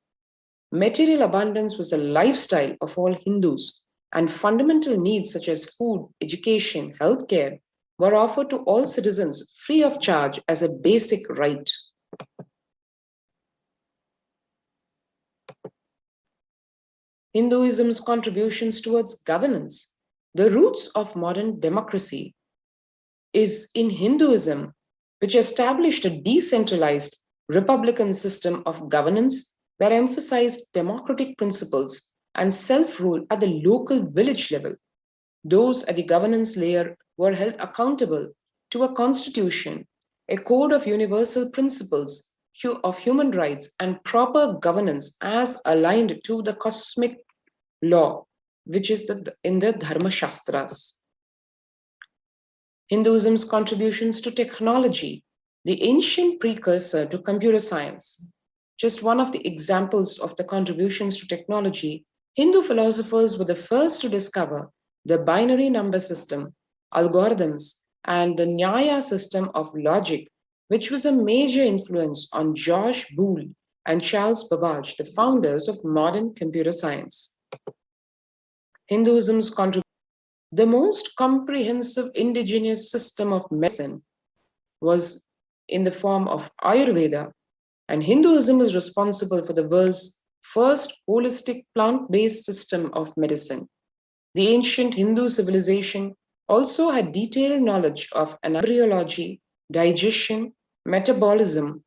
Material abundance was a lifestyle of all Hindus, and fundamental needs such as food, education, healthcare were offered to all citizens free of charge as a basic right. Hinduism's contributions towards governance. The roots of modern democracy is in Hinduism, which established a decentralized republican system of governance that emphasized democratic principles and self-rule at the local village level. Those at the governance layer were held accountable to a constitution, a code of universal principles of human rights and proper governance as aligned to the cosmic law, which is in the Dharma Shastras. Hinduism's contributions to technology, the ancient precursor to computer science. Just one of the examples of the contributions to technology, Hindu philosophers were the first to discover the binary number system, algorithms, and the Nyaya system of logic, which was a major influence on George Boole and Charles Babbage, the founders of modern computer science. Hinduism's contribution, the most comprehensive indigenous system of medicine, was in the form of Ayurveda, and Hinduism is responsible for the world's first holistic plant-based system of medicine. The ancient Hindu civilization also had detailed knowledge of embryology, digestion, metabolism,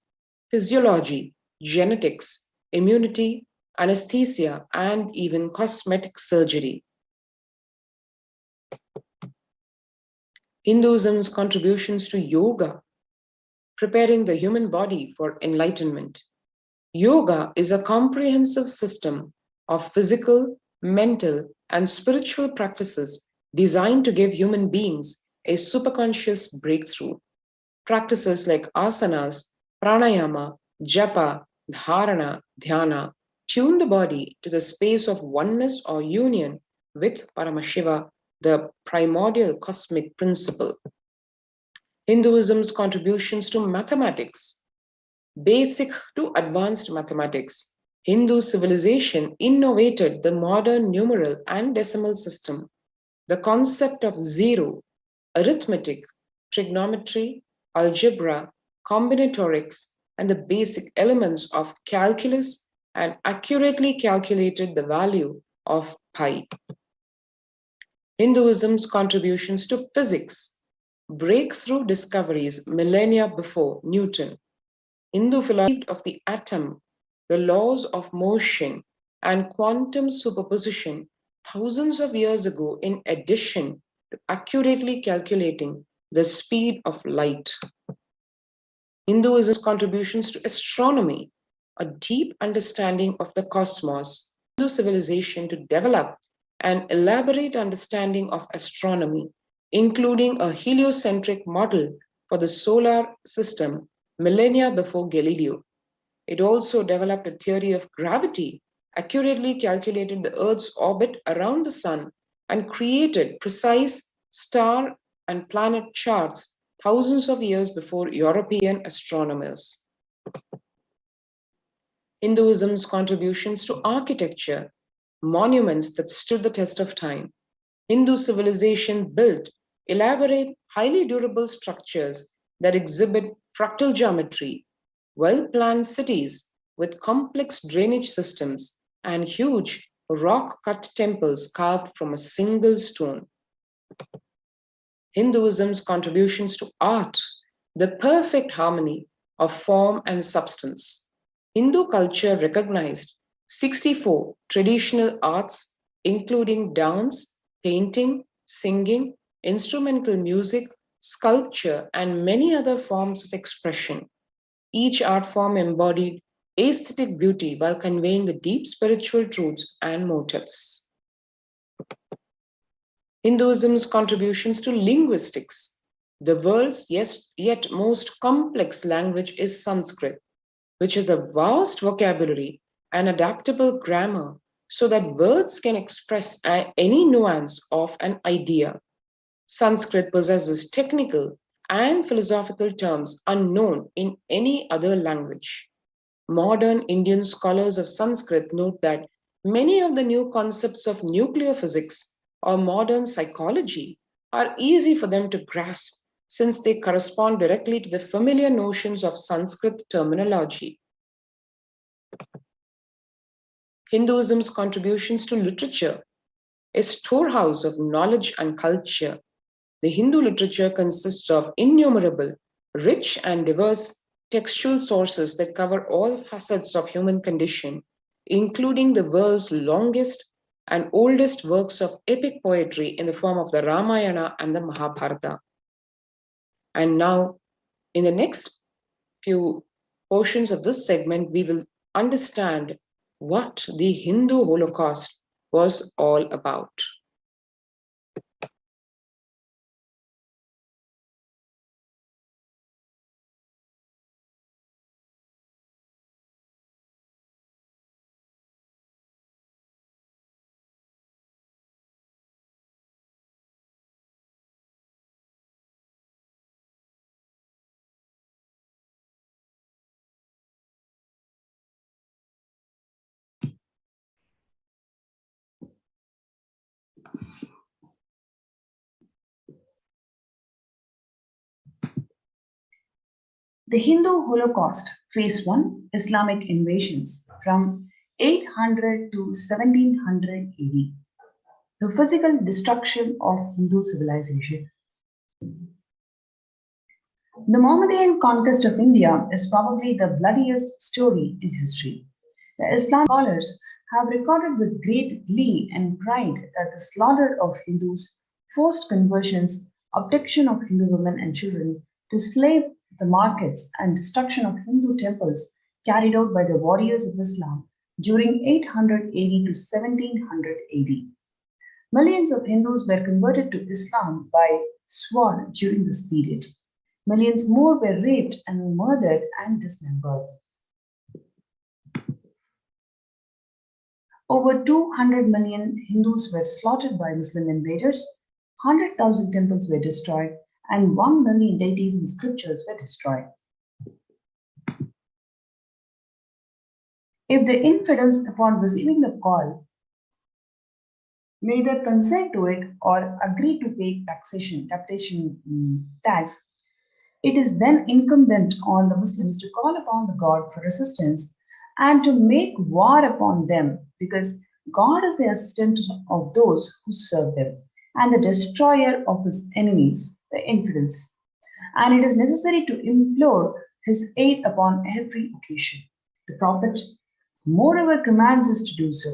physiology, genetics, immunity, anesthesia, and even cosmetic surgery. Hinduism's contributions to yoga, preparing the human body for enlightenment. Yoga is a comprehensive system of physical, mental, and spiritual practices designed to give human beings a superconscious breakthrough. Practices like asanas, pranayama, japa, dharana, dhyana tune the body to the space of oneness or union with Paramashiva, the primordial cosmic principle. Hinduism's contributions to mathematics, basic to advanced mathematics. Hindu civilization innovated the modern numeral and decimal system, the concept of zero, arithmetic, trigonometry, algebra, combinatorics, and the basic elements of calculus, and accurately calculated the value of pi. Hinduism's contributions to physics, breakthrough discoveries millennia before Newton. Hindu philosophy of the atom, the laws of motion, and quantum superposition thousands of years ago, in addition to accurately calculating the speed of light. Hinduism's contributions to astronomy, a deep understanding of the cosmos, Hindu civilization to develop an elaborate understanding of astronomy, including a heliocentric model for the solar system millennia before Galileo. It also developed a theory of gravity, accurately calculated the Earth's orbit around the sun, and created precise star and planet charts thousands of years before European astronomers. Hinduism's contributions to architecture, monuments that stood the test of time. Hindu civilization built elaborate, highly durable structures that exhibit fractal geometry, well-planned cities with complex drainage systems, and huge rock-cut temples carved from a single stone. Hinduism's contributions to art, the perfect harmony of form and substance. Hindu culture recognized 64 traditional arts, including dance, painting, singing, instrumental music, sculpture, and many other forms of expression. Each art form embodied aesthetic beauty while conveying the deep spiritual truths and motives. Hinduism's contributions to linguistics. The world's yet most complex language is Sanskrit, which has a vast vocabulary and adaptable grammar so that words can express any nuance of an idea. Sanskrit possesses technical and philosophical terms unknown in any other language. Modern Indian scholars of Sanskrit note that many of the new concepts of nuclear physics or modern psychology are easy for them to grasp since they correspond directly to the familiar notions of Sanskrit terminology. Hinduism's contributions to literature, a storehouse of knowledge and culture. The Hindu literature consists of innumerable, rich and diverse textual sources that cover all facets of human condition, including the world's longest and oldest works of epic poetry in the form of the Ramayana and the Mahabharata. And now, in the next few portions of this segment, we will understand what the Hindu Holocaust was all about. The Hindu Holocaust, Phase 1, Islamic invasions from 800 to 1700 AD. The physical destruction of Hindu civilization. The Mohammedan conquest of India is probably the bloodiest story in history. The Islamic scholars have recorded with great glee and pride that the slaughter of Hindus, forced conversions, abduction of Hindu women and children to slave the markets, and destruction of Hindu temples carried out by the warriors of Islam during 800 AD to 1700 AD. Millions of Hindus were converted to Islam by sword during this period. Millions more were raped and murdered and dismembered. Over 200 million Hindus were slaughtered by Muslim invaders, 100,000 temples were destroyed, and 1 million deities and scriptures were destroyed. If the infidels, upon receiving the call, neither consent to it or agree to pay tax, it is then incumbent on the Muslims to call upon the God for assistance and to make war upon them, because God is the assistant of those who serve them and the destroyer of his enemies, the infidels. And it is necessary to implore his aid upon every occasion. The Prophet, moreover, commands us to do so.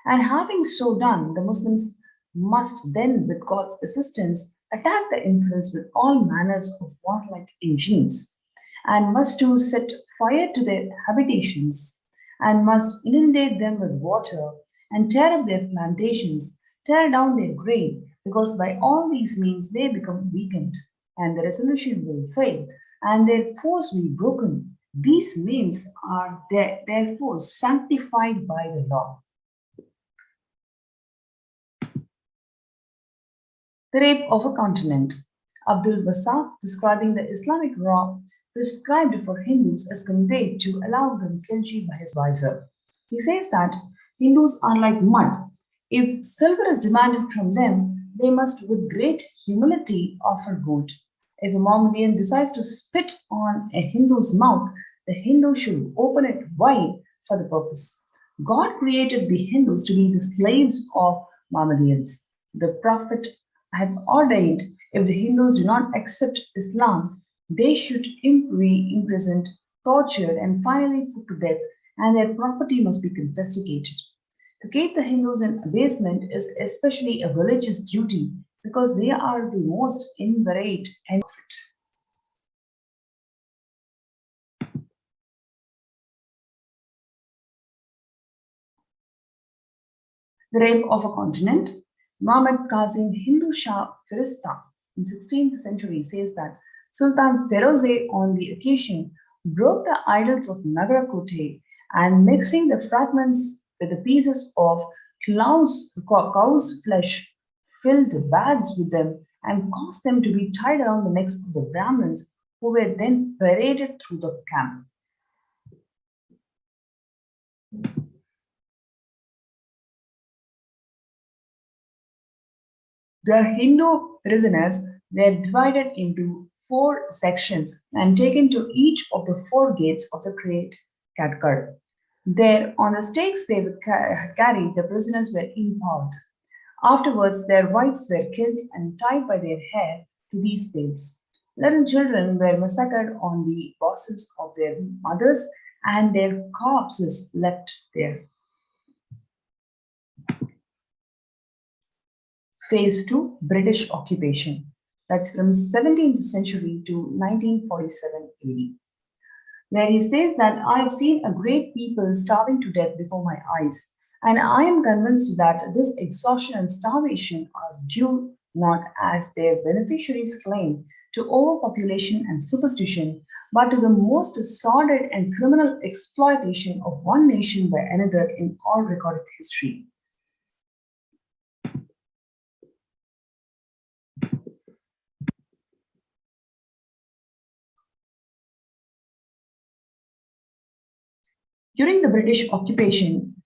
And having so done, the Muslims must then, with God's assistance, attack the infidels with all manners of warlike engines, and must too set fire to their habitations, and must inundate them with water, and tear up their plantations, tear down their grain, because by all these means they become weakened, and the resolution will fail, and their force will be broken. These means are therefore sanctified by the law. The rape of a continent. Abdul Bassam, describing the Islamic law prescribed for Hindus, is conveyed to allow them khilji by his advisor. He says that Hindus are like mud. If silver is demanded from them, they must with great humility offer gold. If a Mohammedan decides to spit on a Hindu's mouth, the Hindu should open it wide for the purpose. God created the Hindus to be the slaves of Mohammedans. The Prophet had ordained if the Hindus do not accept Islam, they should be imprisoned, tortured, and finally put to death, and their property must be confiscated. To keep the Hindus in abasement is especially a religious duty because they are the most inveterate and fit. The rape of a continent. Muhammad Qasim Hindu Shah Firista in 16th century says that Sultan Feroze on the occasion broke the idols of Nagarakote and mixing the fragments with the pieces of cow's flesh, filled bags with them and caused them to be tied around the necks of the Brahmins, who were then paraded through the camp. The Hindu prisoners were divided into 4 sections and taken to each of the 4 gates of the great Katkar. There, on the stakes they would carry, the prisoners were impaled. Afterwards, their wives were killed and tied by their hair to these bales. Little children were massacred on the bosoms of their mothers, and their corpses left there. Phase 2, British occupation. That's from 17th century to 1947 AD, where he says that I have seen a great people starving to death before my eyes, and I am convinced that this exhaustion and starvation are due not, as their beneficiaries claim, to overpopulation and superstition, but to the most sordid and criminal exploitation of one nation by another in all recorded history. During the British occupation,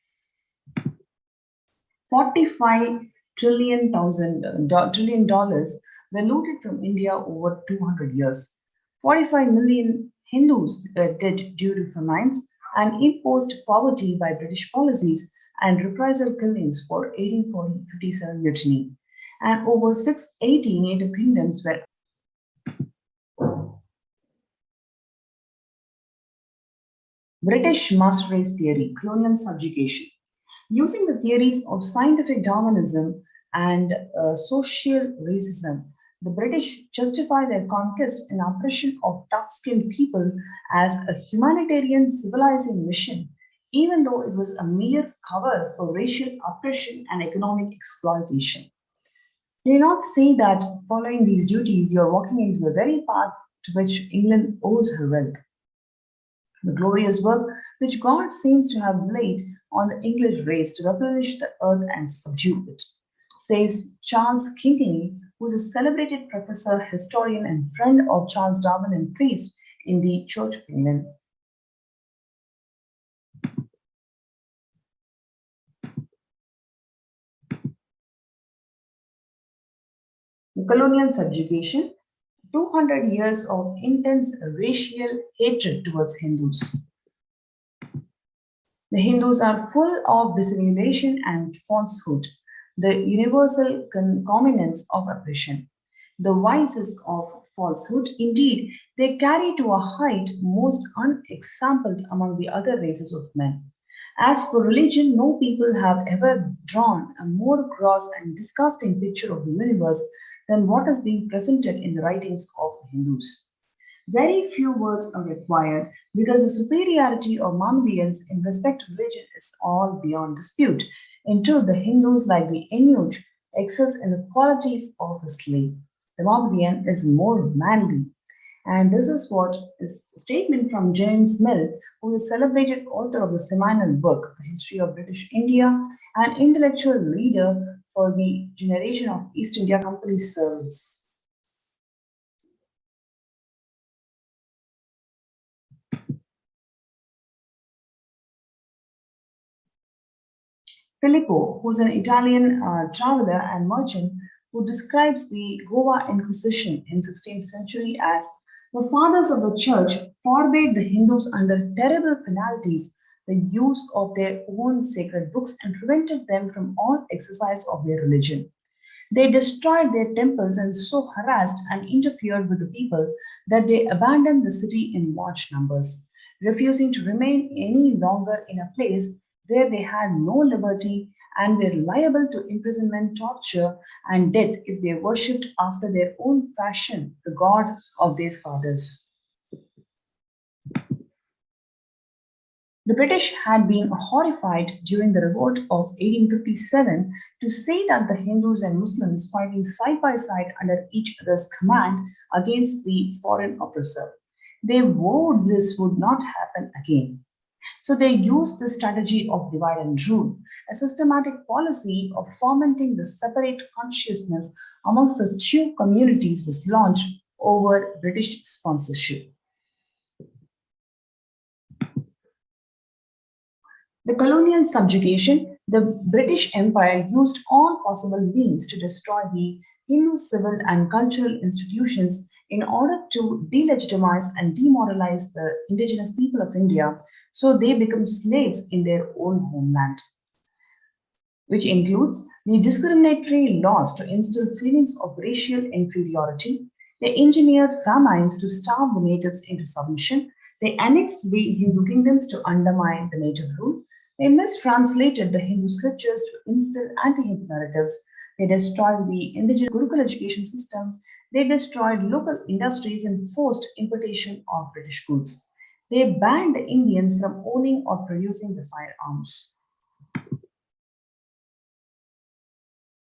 45 trillion dollars were looted from India over 200 years. 45 million Hindus were dead due to famines and imposed poverty by British policies and reprisal killings for 1840-57 mutiny. And over 680 native kingdoms were British master race theory, colonial subjugation. Using the theories of scientific Darwinism and social racism, the British justify their conquest and oppression of dark-skinned people as a humanitarian civilizing mission, even though it was a mere cover for racial oppression and economic exploitation. Do you not say that following these duties, you are walking into the very path to which England owes her wealth? The glorious work which God seems to have laid on the English race to replenish the earth and subdue it, says Charles Kingsley, who is a celebrated professor, historian, and friend of Charles Darwin and priest in the Church of England. The colonial subjugation, 200 years of intense racial hatred towards Hindus. The Hindus are full of dissimulation and falsehood, the universal concomitants of oppression, the vices of falsehood. Indeed, they carry to a height most unexampled among the other races of men. As for religion, no people have ever drawn a more gross and disgusting picture of the universe than what is being presented in the writings of the Hindus. Very few words are required because the superiority of Mohammedans in respect to religion is all beyond dispute. In truth, the Hindus, like the Inuit, excels in the qualities of a slave. The Mohammedan is more manly. And this is what is a statement from James Mill, who is a celebrated author of the seminal book, The History of British India, and intellectual leader for the generation of East India Company servants. Filippo, who is an Italian traveler and merchant, who describes the Goa Inquisition in 16th century as the fathers of the church forbade the Hindus under terrible penalties the use of their own sacred books and prevented them from all exercise of their religion. They destroyed their temples and so harassed and interfered with the people that they abandoned the city in large numbers, refusing to remain any longer in a place where they had no liberty and were liable to imprisonment, torture, and death if they worshipped after their own fashion the gods of their fathers. The British had been horrified during the revolt of 1857 to see that the Hindus and Muslims fighting side by side under each other's command against the foreign oppressor. They vowed this would not happen again. So they used the strategy of divide and rule. A systematic policy of fomenting the separate consciousness amongst the two communities was launched over British sponsorship. The colonial subjugation, the British Empire used all possible means to destroy the Hindu civil and cultural institutions in order to delegitimize and demoralize the indigenous people of India so they become slaves in their own homeland, which includes the discriminatory laws to instill feelings of racial inferiority. They engineered famines to starve the natives into submission. They annexed the Hindu kingdoms to undermine the native rule. They mistranslated the Hindu scriptures to instill anti-Hindu narratives. They destroyed the indigenous Gurukul education system. They destroyed local industries and forced importation of British goods. They banned Indians from owning or producing the firearms.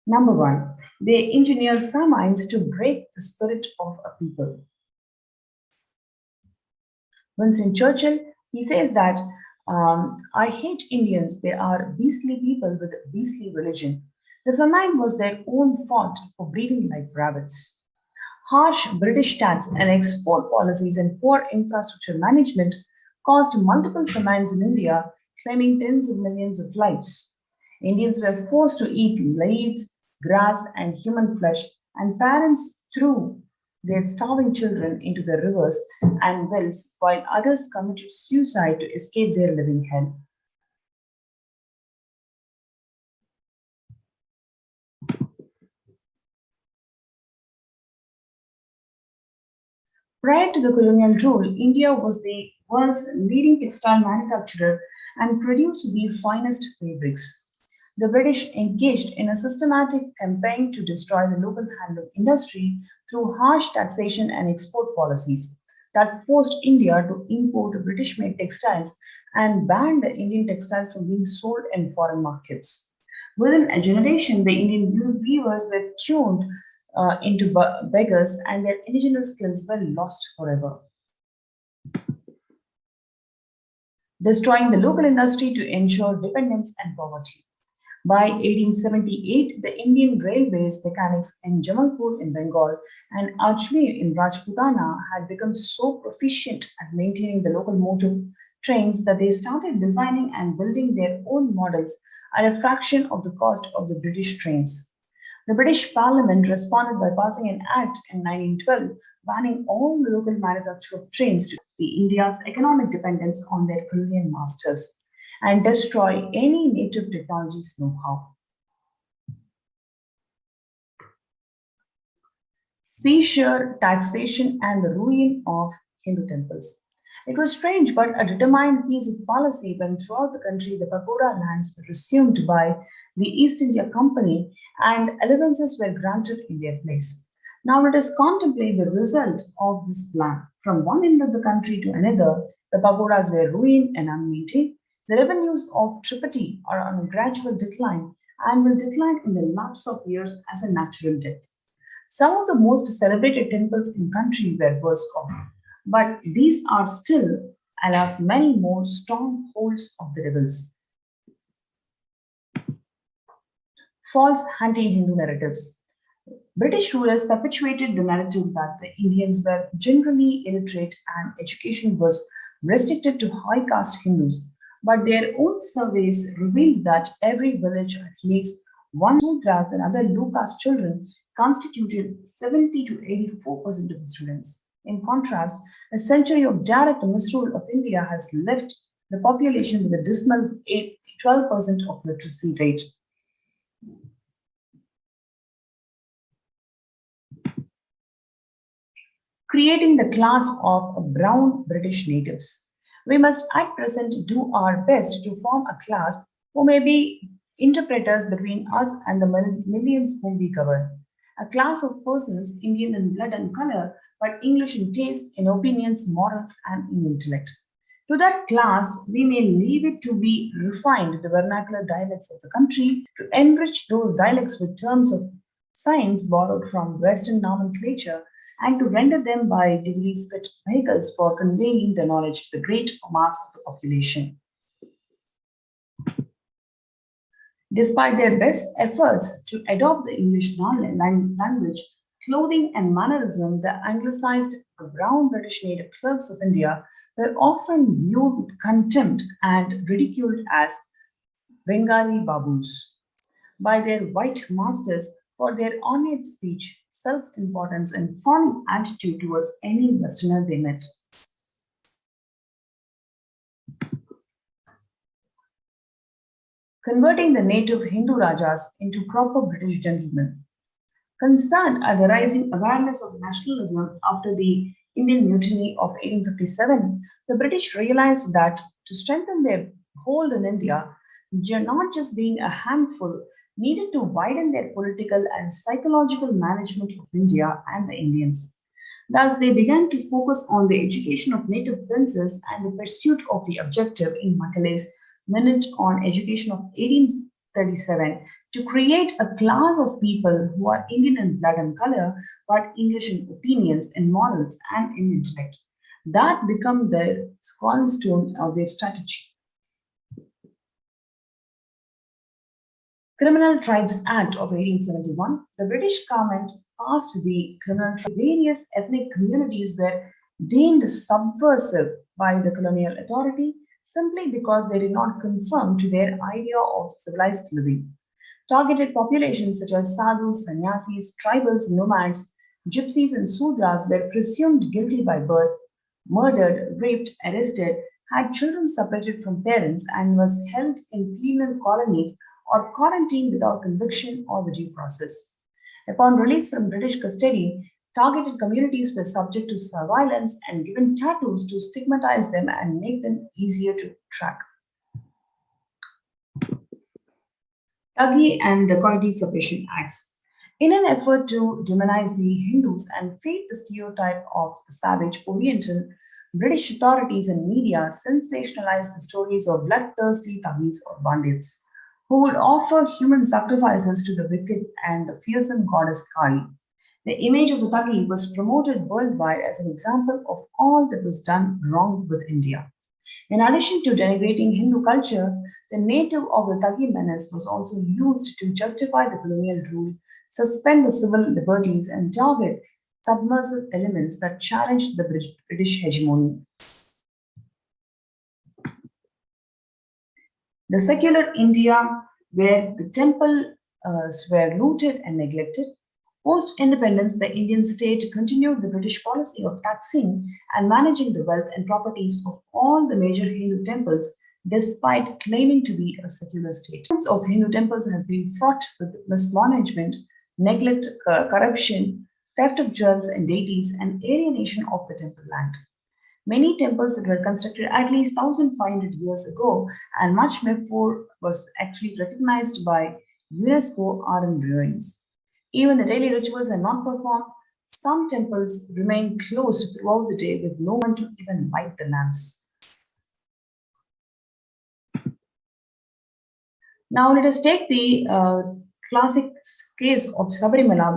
Number one, they engineered famines to break the spirit of a people. Winston Churchill, he says that, I hate Indians, they are beastly people with a beastly religion. The famine was their own fault for breeding like rabbits. Harsh British tax and export policies and poor infrastructure management caused multiple famines in India, claiming tens of millions of lives. Indians were forced to eat leaves, grass, and human flesh, and parents threw their starving children into the rivers and wells, while others committed suicide to escape their living hell. Prior to the colonial rule, India was the world's leading textile manufacturer and produced the finest fabrics. The British engaged in a systematic campaign to destroy the local handloom industry through harsh taxation and export policies that forced India to import British-made textiles and banned Indian textiles from being sold in foreign markets. Within a generation, the Indian weavers were tuned into beggars, and their indigenous skills were lost forever. Destroying the local industry to ensure dependence and poverty. By 1878, the Indian railways mechanics in Jamalpur in Bengal and Ajmer in Rajputana had become so proficient at maintaining the locomotive trains that they started designing and building their own models at a fraction of the cost of the British trains. The British Parliament responded by passing an act in 1912 banning all the local manufacture of trains to the India's economic dependence on their colonial masters and destroy any native technologies know-how. Seizure, taxation, and the ruin of Hindu temples. It was strange but a determined piece of policy when throughout the country the pagoda lands were resumed by the East India Company and allowances were granted in their place. Now let us contemplate the result of this plan. From one end of the country to another, the pagodas were ruined and unmaintained. The revenues of Tripati are on a gradual decline and will decline in the lapse of years as a natural death. Some of the most celebrated temples in country were worse off, but these are still, alas, many more strongholds of the rebels. False anti-Hindu narratives. British rulers perpetuated the narrative that the Indians were generally illiterate and education was restricted to high caste Hindus, but their own surveys revealed that every village at least one Sudras and other low caste children constituted 70 to 84% of the students. In contrast, a century of direct misrule of India has left the population with a dismal 12% of literacy rate. Creating the class of brown British natives. We must at present do our best to form a class who may be interpreters between us and the millions whom we govern. A class of persons Indian in blood and color, but English in taste, in opinions, morals, and in intellect. To that class, we may leave it to be refined the vernacular dialects of the country, to enrich those dialects with terms of science borrowed from Western nomenclature, and to render them by degrees fit vehicles for conveying the knowledge to the great mass of the population. Despite their best efforts to adopt the English language, clothing, and mannerism, the anglicized brown British native clerks of India were often viewed with contempt and ridiculed as Bengali babus by their white masters for their ornate speech, self-importance, and fawning attitude towards any Westerner they met. Converting the native Hindu Rajas into proper British gentlemen. Concerned at the rising awareness of nationalism after the Indian Mutiny of 1857, the British realized that to strengthen their hold in India, not just being a handful, needed to widen their political and psychological management of India and the Indians. Thus, they began to focus on the education of native princes and the pursuit of the objective in Macaulay's Minute on Education of 1837 to create a class of people who are Indian in blood and color, but English in opinions, in morals, and in intellect. That became the cornerstone of their strategy. Criminal Tribes Act of 1871, the British government passed the criminal tribes. Various ethnic communities were deemed subversive by the colonial authority simply because they did not conform to their idea of civilized living. Targeted populations such as sadhus, sannyasis, tribals, nomads, gypsies, and sudras were presumed guilty by birth, murdered, raped, arrested, had children separated from parents, and was held in penal colonies or quarantined without conviction or the due process. Upon release from British custody, targeted communities were subject to surveillance and given tattoos to stigmatize them and make them easier to track. Thuggery and Dacoity Suppression Acts. In an effort to demonize the Hindus and fade the stereotype of the savage Oriental, British authorities and media sensationalized the stories of bloodthirsty Thuggis or bandits who would offer human sacrifices to the wicked and the fearsome goddess Kali. The image of the Thuggi was promoted worldwide as an example of all that was done wrong with India. In addition to denigrating Hindu culture, the native of the Thuggi menace was also used to justify the colonial rule, suspend the civil liberties, and target subversive elements that challenged the British hegemony. The secular India, where the temples were looted and neglected. Post-independence, the Indian state continued the British policy of taxing and managing the wealth and properties of all the major Hindu temples, despite claiming to be a secular state. The of Hindu temples has been fraught with mismanagement, neglect, corruption, theft of jewels and deities, and alienation of the temple land. Many temples that were constructed at least 1,500 years ago and much before was actually recognized by UNESCO are in ruins. Even the daily rituals are not performed. Some temples remain closed throughout the day with no one to even light the lamps. Now let us take the classic case of Sabarimala,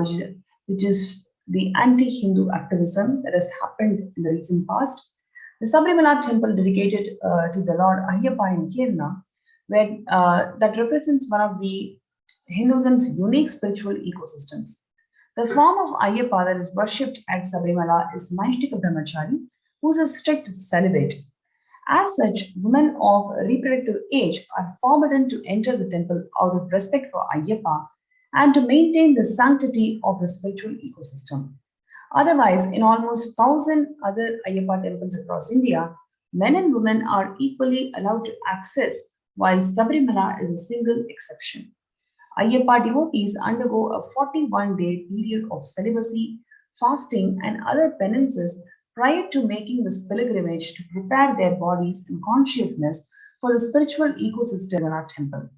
which is the anti-Hindu activism that has happened in the recent past. The Sabarimala temple dedicated to the Lord Ayyappa in Kerala, where that represents one of the Hinduism's unique spiritual ecosystems. The form of Ayyappa that is worshipped at Sabarimala is Naishtika Brahmachari, who is a strict celibate. As such, women of reproductive age are forbidden to enter the temple out of respect for Ayyappa and to maintain the sanctity of the spiritual ecosystem. Otherwise, in almost 1,000 other Ayyappa temples across India, men and women are equally allowed to access, while Sabarimala is a single exception. Ayyappa devotees undergo a 41-day period of celibacy, fasting, and other penances prior to making this pilgrimage to prepare their bodies and consciousness for the spiritual ecosystem in our temple.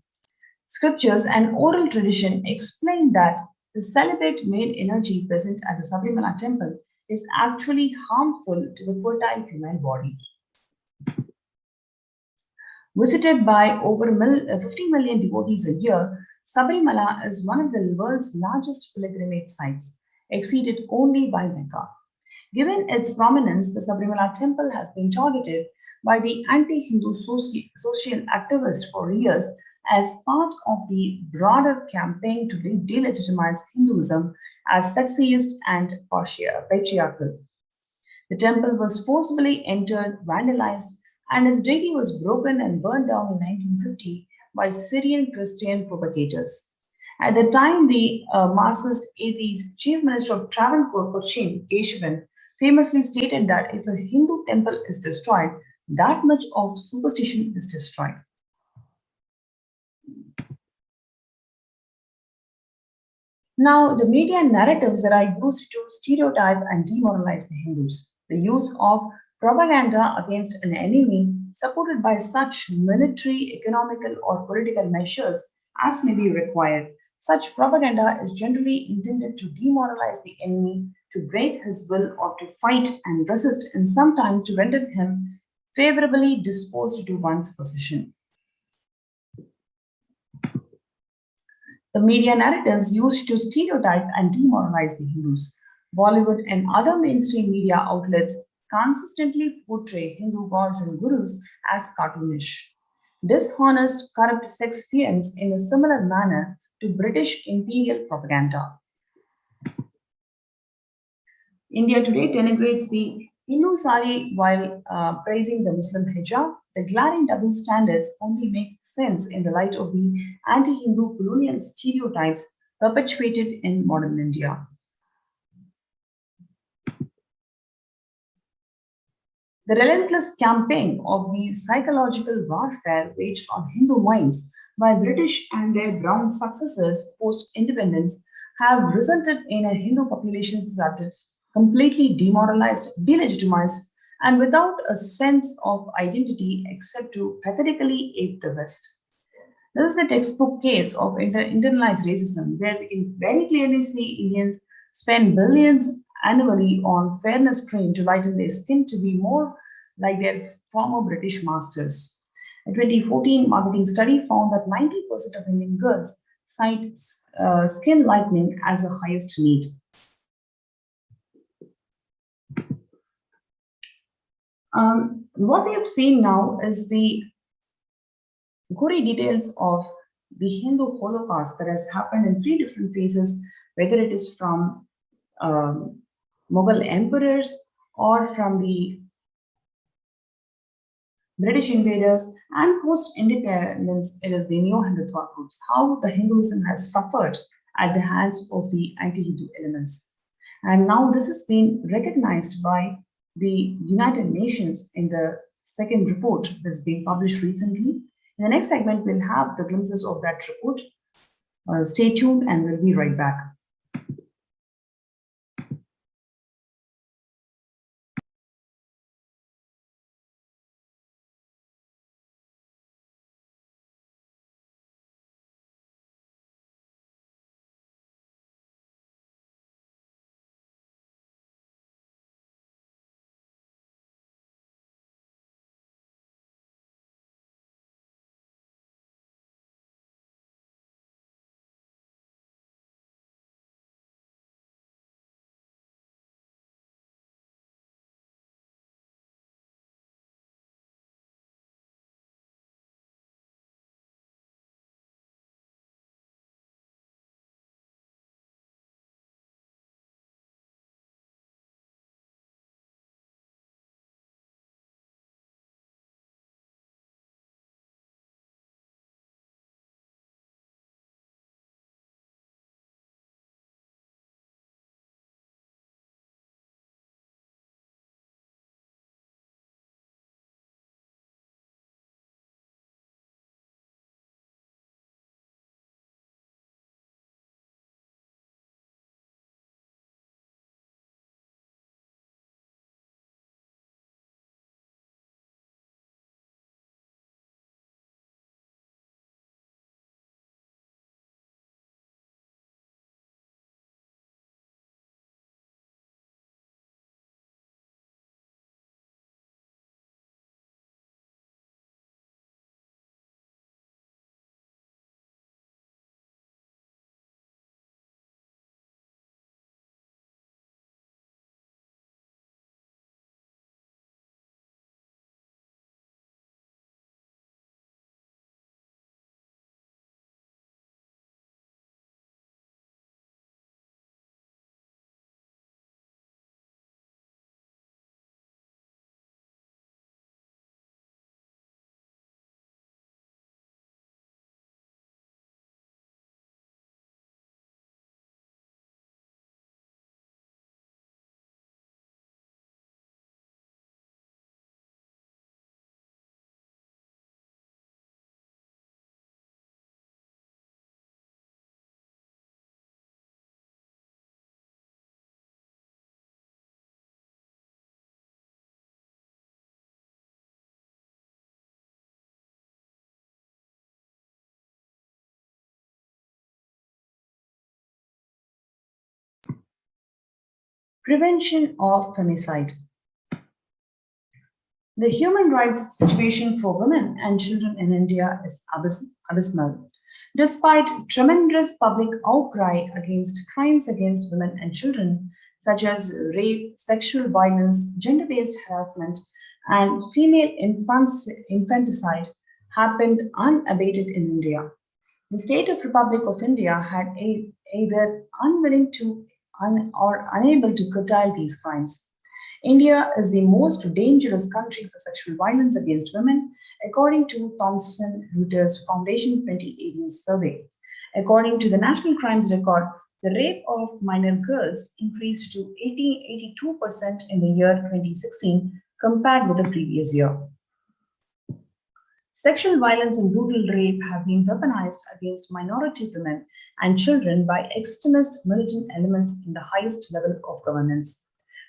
Scriptures and oral tradition explain that the celibate male energy present at the Sabarimala temple is actually harmful to the fertile female body. Visited by over 50 million devotees a year, Sabarimala is one of the world's largest pilgrimage sites, exceeded only by Mecca. Given its prominence, the Sabarimala temple has been targeted by the anti-Hindu social activists for years as part of the broader campaign to delegitimize Hinduism as sexist and patriarchal. The temple was forcibly entered, vandalized, and its deity was broken and burned down in 1950 by Syrian Christian propagators. At the time, the Marxist AD's Chief Minister of Travancore, Cochin Keshavan, famously stated that if a Hindu temple is destroyed, that much of superstition is destroyed. Now, the media narratives that are used to stereotype and demoralize the Hindus, the use of propaganda against an enemy supported by such military, economical, or political measures as may be required. Such propaganda is generally intended to demoralize the enemy, to break his will, or to fight and resist, and sometimes to render him favorably disposed to one's position. The media narratives used to stereotype and demoralize the Hindus. Bollywood and other mainstream media outlets consistently portray Hindu gods and gurus as cartoonish, dishonest, corrupt sex fiends in a similar manner to British imperial propaganda. India today denigrates the Hindu sari while praising the Muslim hijab. The glaring double standards only make sense in the light of the anti-Hindu colonial stereotypes perpetuated in modern India. The relentless campaign of the psychological warfare waged on Hindu minds by British and their brown successors post-independence have resulted in a Hindu population that is completely demoralized, delegitimized, and without a sense of identity except to pathetically ape the West. This is a textbook case of internalized racism, where we can very clearly see Indians spend billions annually on fairness cream to lighten their skin to be more like their former British masters. A 2014 marketing study found that 90% of Indian girls cite skin lightening as the highest need. What we have seen now is the gory details of the Hindu Holocaust that has happened in 3 different phases, whether it is from Mughal emperors or from the British invaders, and post-independence, it is the neo-Hindutva groups, how the Hinduism has suffered at the hands of the anti-Hindu elements. And now this has been recognized by the United Nations in the second report that's been published recently. In the next segment, we'll have the glimpses of that report. Stay tuned and we'll be right back. Prevention of femicide. The human rights situation for women and children in India is abysmal. Despite tremendous public outcry against crimes against women and children, such as rape, sexual violence, gender-based harassment, and female infanticide happened unabated in India. The state of Republic of India had either unwilling to or unable to curtail these crimes. India is the most dangerous country for sexual violence against women, according to Thomson Reuters Foundation 2018 survey. According to the National Crimes Record, the rape of minor girls increased to 82% in the year 2016 compared with the previous year. Sexual violence and brutal rape have been weaponized against minority women and children by extremist militant elements in the highest level of governance.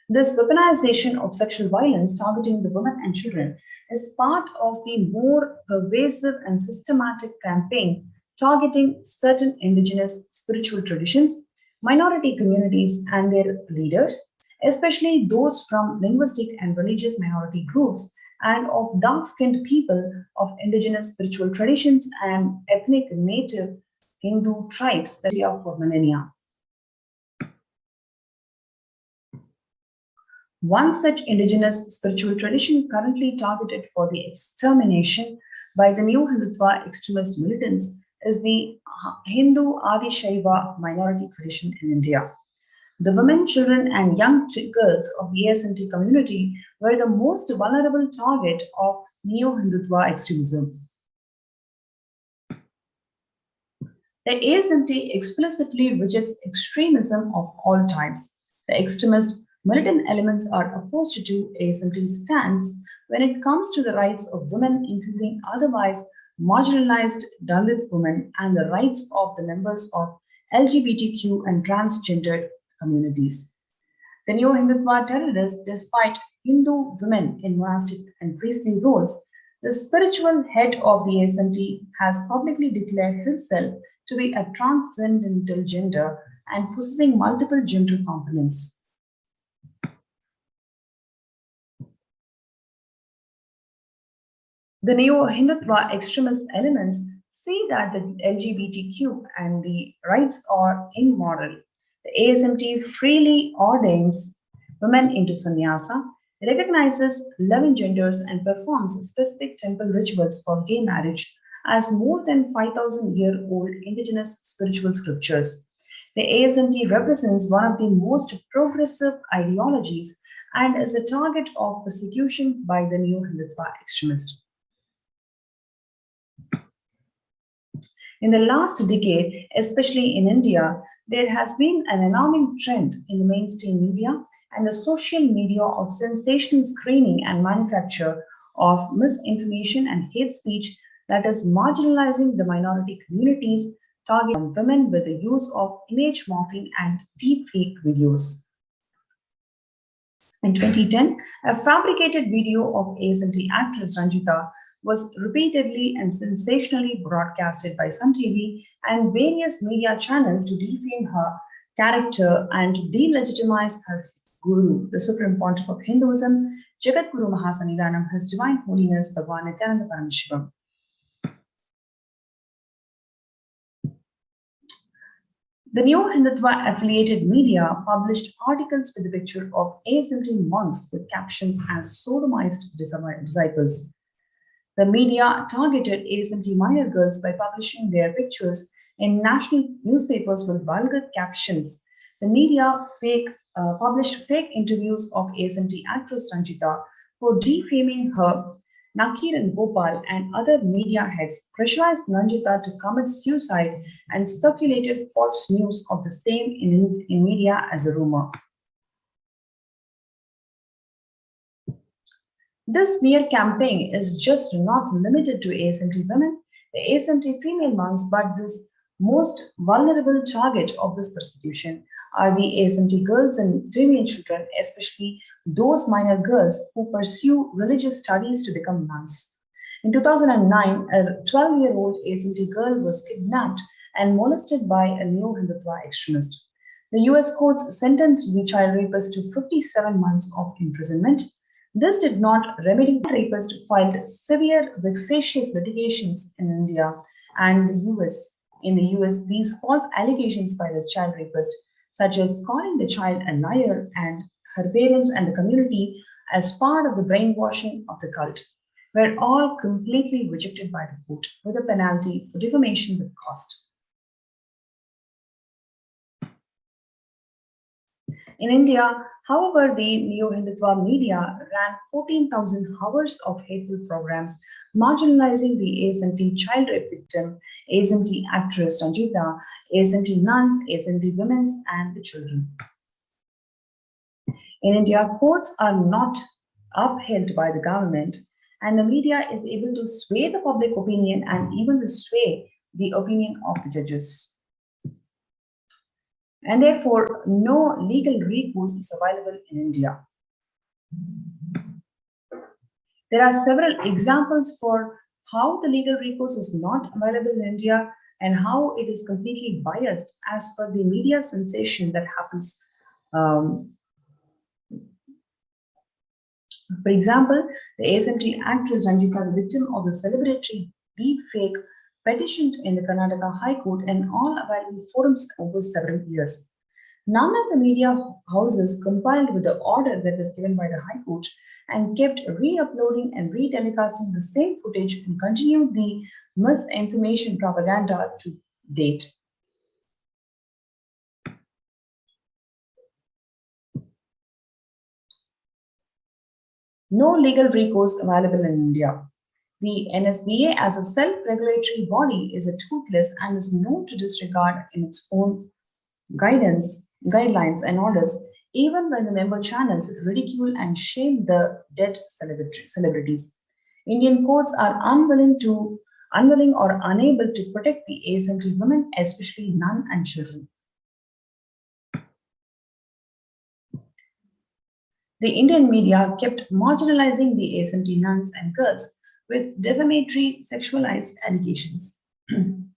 This weaponization of sexual violence targeting the women and children is part of the more pervasive and systematic campaign targeting certain indigenous spiritual traditions, minority communities, and their leaders, especially those from linguistic and religious minority groups and of dark-skinned people of indigenous spiritual traditions and ethnic native Hindu tribes that are for millennia. One such indigenous spiritual tradition currently targeted for the extermination by the new Hindutva extremist militants is the Hindu Adi Shaiva minority tradition in India. The women, children, and young girls of the ASNT community were the most vulnerable target of neo-Hindutva extremism. The ASNT explicitly rejects extremism of all types. The extremist militant elements are opposed to ASNT's stance when it comes to the rights of women, including otherwise marginalized Dalit women, and the rights of the members of LGBTQ and transgendered communities. The new Hindutva terrorists, despite Hindu women in monastic and priestly roles, the spiritual head of the ASNT has publicly declared himself to be a transcendental gender and possessing multiple gender components. The neo-Hindutva extremist elements see that the LGBTQ and the rights are immoral. The ASMT freely ordains women into sannyasa, recognizes 11 genders, and performs specific temple rituals for gay marriage as more than 5,000-year-old indigenous spiritual scriptures. The ASMT represents one of the most progressive ideologies and is a target of persecution by the neo-Hindutva extremists. In the last decade, especially in India, there has been an alarming trend in the mainstream media and the social media of sensational screening and manufacture of misinformation and hate speech that is marginalizing the minority communities, targeting women with the use of image morphing and deepfake videos. In 2010, a fabricated video of ASNT actress Ranjita was repeatedly and sensationally broadcasted by Sun TV and various media channels to defame her character and to delegitimize her guru, the Supreme Pontiff of Hinduism, Jagat Guru Mahasanidanam, His Divine Holiness Bhagavan Nithyananda Paramashivam. The new Hindutva affiliated media published articles with a picture of ASNT monks with captions as sodomized disciples. The media targeted ASNT minor girls by publishing their pictures in national newspapers with vulgar captions. The media published fake interviews of ASNT actress Ranjita for defaming her. Nakir and Gopal and other media heads pressurized Ranjita to commit suicide and circulated false news of the same in media as a rumor. This smear campaign is just not limited to ASNT women, the ASNT female monks, but this most vulnerable target of this persecution are the ASNT girls and female children, especially those minor girls who pursue religious studies to become nuns. In 2009, a 12-year-old ASNT girl was kidnapped and molested by a neo-Hindutva extremist. The US courts sentenced the child rapist to 57 months of imprisonment. This did not remedy. The rapist filed severe vexatious litigations in India and the US. In the US, these false allegations by the child rapist, such as calling the child a liar and her parents and the community as part of the brainwashing of the cult, were all completely rejected by the court with a penalty for defamation with cost. In India, however, the neo-Hindutva media ran 14,000 hours of hateful programs marginalizing the ASMT child rape victim, ASMT actress Ranjita, ASMT nuns, ASMT women, and the children. In India, courts are not upheld by the government, and the media is able to sway the public opinion and even to sway the opinion of the judges. And therefore, no legal recourse is available in India. There are several examples for how the legal recourse is not available in India and how it is completely biased as per the media sensation that happens. For example, the ASMT actress Ranjita, the victim of the celebratory deepfake, petitioned in the Karnataka High Court and all available forums over several years. None of the media houses complied with the order that was given by the High Court and kept re-uploading and re-telecasting the same footage and continued the misinformation propaganda to date. No legal recourse available in India. The NSBA as a self-regulatory body is a toothless and is known to disregard in its own guidelines and orders, even when the member channels ridicule and shame the dead celebrities. Indian courts are unwilling or unable to protect the ASMT women, especially nun and children. The Indian media kept marginalizing the ASMT nuns and girls with defamatory sexualized allegations. In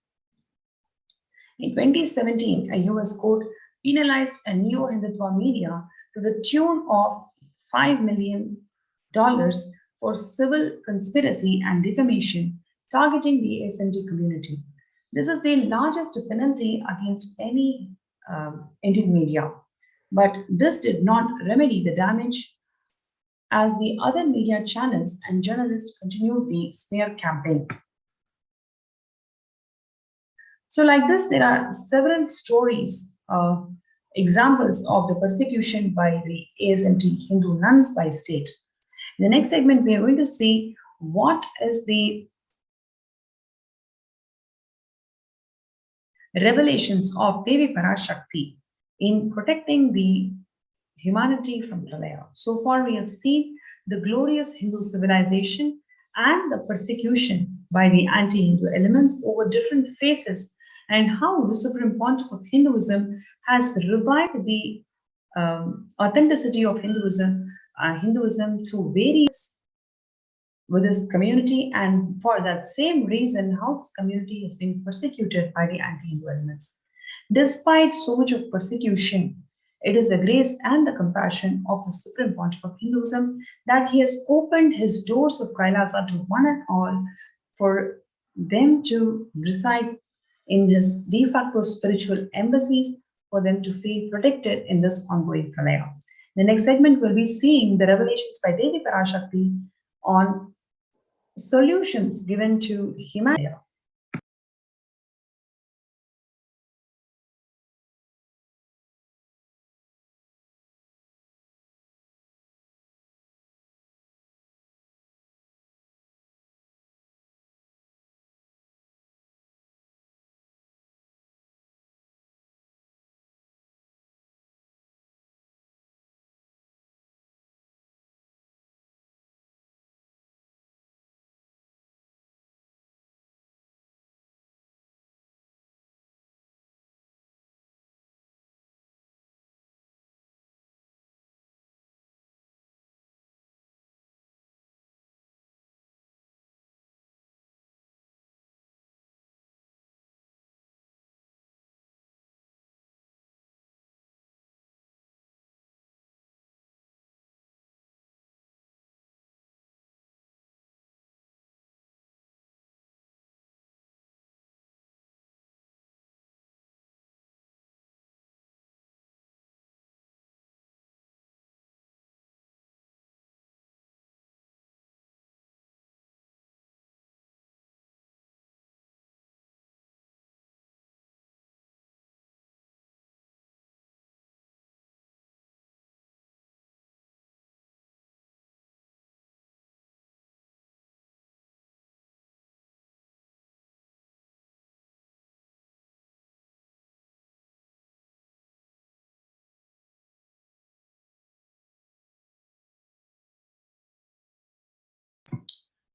2017, a US court penalized a neo-Hindutva media to the tune of $5 million for civil conspiracy and defamation targeting the ASMT community. This is the largest penalty against any Indian media, but this did not remedy the damage as the other media channels and journalists continued the smear campaign. So like this, there are several stories, examples of the persecution by the ASMT Hindu nuns by state. In the next segment, we are going to see what is the revelations of Devi Parashakti in protecting the humanity from Pralaya. So far, we have seen the glorious Hindu civilization and the persecution by the anti-Hindu elements over different phases, and how the Supreme Pontiff of Hinduism has revived the authenticity of Hinduism through various with this community, and for that same reason, how this community has been persecuted by the anti-Hindu elements. Despite so much of persecution, it is the grace and the compassion of the Supreme Pontiff of Hinduism that he has opened his doors of Kailasa to one and all for them to reside in his de facto spiritual embassies, for them to feel protected in this ongoing pralaya. The next segment will be seeing the revelations by Devi Parashakti on solutions given to humanity.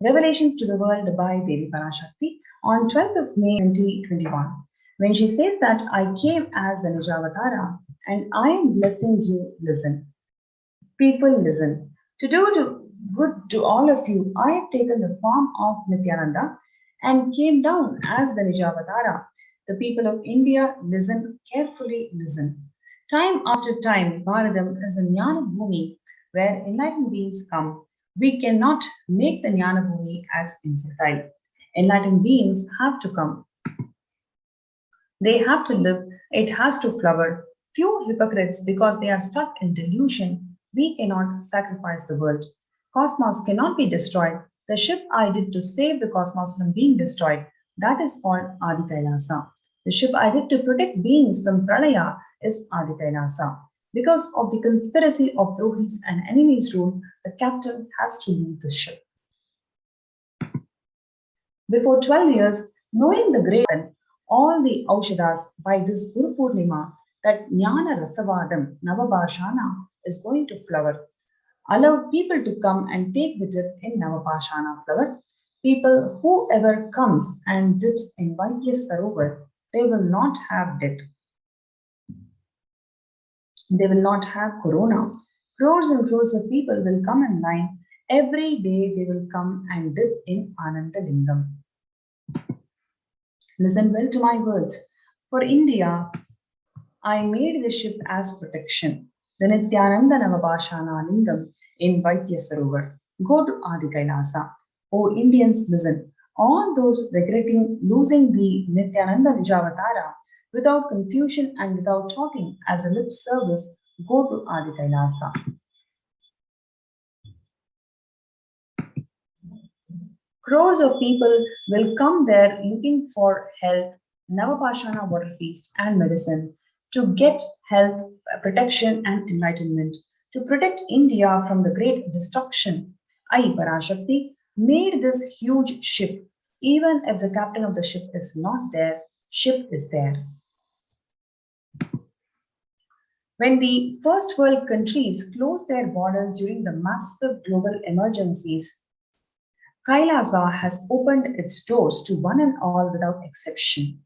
Revelations to the World by Devi Parashakti on 12th of May 2021, when she says that I came as the Nijavatara and I am blessing you, listen. People, listen. To do good to all of you, I have taken the form of Nithyananda and came down as the Nijavatara. The people of India, listen, carefully listen. Time after time, Bharadam is a Jnana Bhumi where enlightened beings come. We cannot make the Jnana Bhumi as infertile. Enlightened beings have to come. They have to live, it has to flower. Few hypocrites, because they are stuck in delusion, we cannot sacrifice the world. Cosmos cannot be destroyed. The ship I did to save the cosmos from being destroyed, that is called Adi Kailasa. The ship I did to protect beings from Pralaya is Adi Kailasa. Because of the conspiracy of Drohis and enemies' rule, the captain has to leave the ship. Before 12 years, knowing the great all the Aushadas by this Guru Purnima, that Jnana Rasavadam Navabhashana is going to flower. Allow people to come and take the dip in Navabhashana flower. People, whoever comes and dips in Vaidya Sarovar, they will not have death. They will not have corona. Crores and crores of people will come in line. Every day they will come and dip in Ananda Lingam. Listen well to my words. For India, I made the ship as protection. The Nithyananda Navabhashana Lingam in Vaidya Sarovar. Go to Adi Kailasa. O Indians, listen. All those regretting losing the Nithyananda Nijavatara, without confusion and without talking as a lip service, go to Adi Kailasa. Crores of people will come there looking for health, Navapashana water feast, and medicine to get health, protection, and enlightenment. To protect India from the great destruction, I, Parashakti, made this huge ship. Even if the captain of the ship is not there, ship is there. When the first world countries closed their borders during the massive global emergencies, Kailasa has opened its doors to one and all without exception.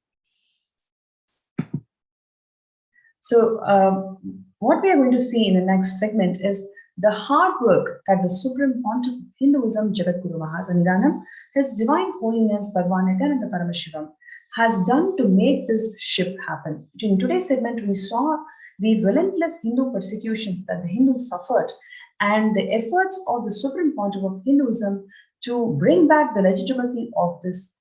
So, what we are going to see in the next segment is the hard work that the Supreme Pontiff of Hinduism, Jagadguru Mahasanidanam, His Divine Holiness Bhagavan Nithyananda Paramashivam, has done to make this ship happen. In today's segment, we saw the relentless Hindu persecutions that the Hindus suffered and the efforts of the Supreme Pontiff of Hinduism to bring back the legitimacy of this,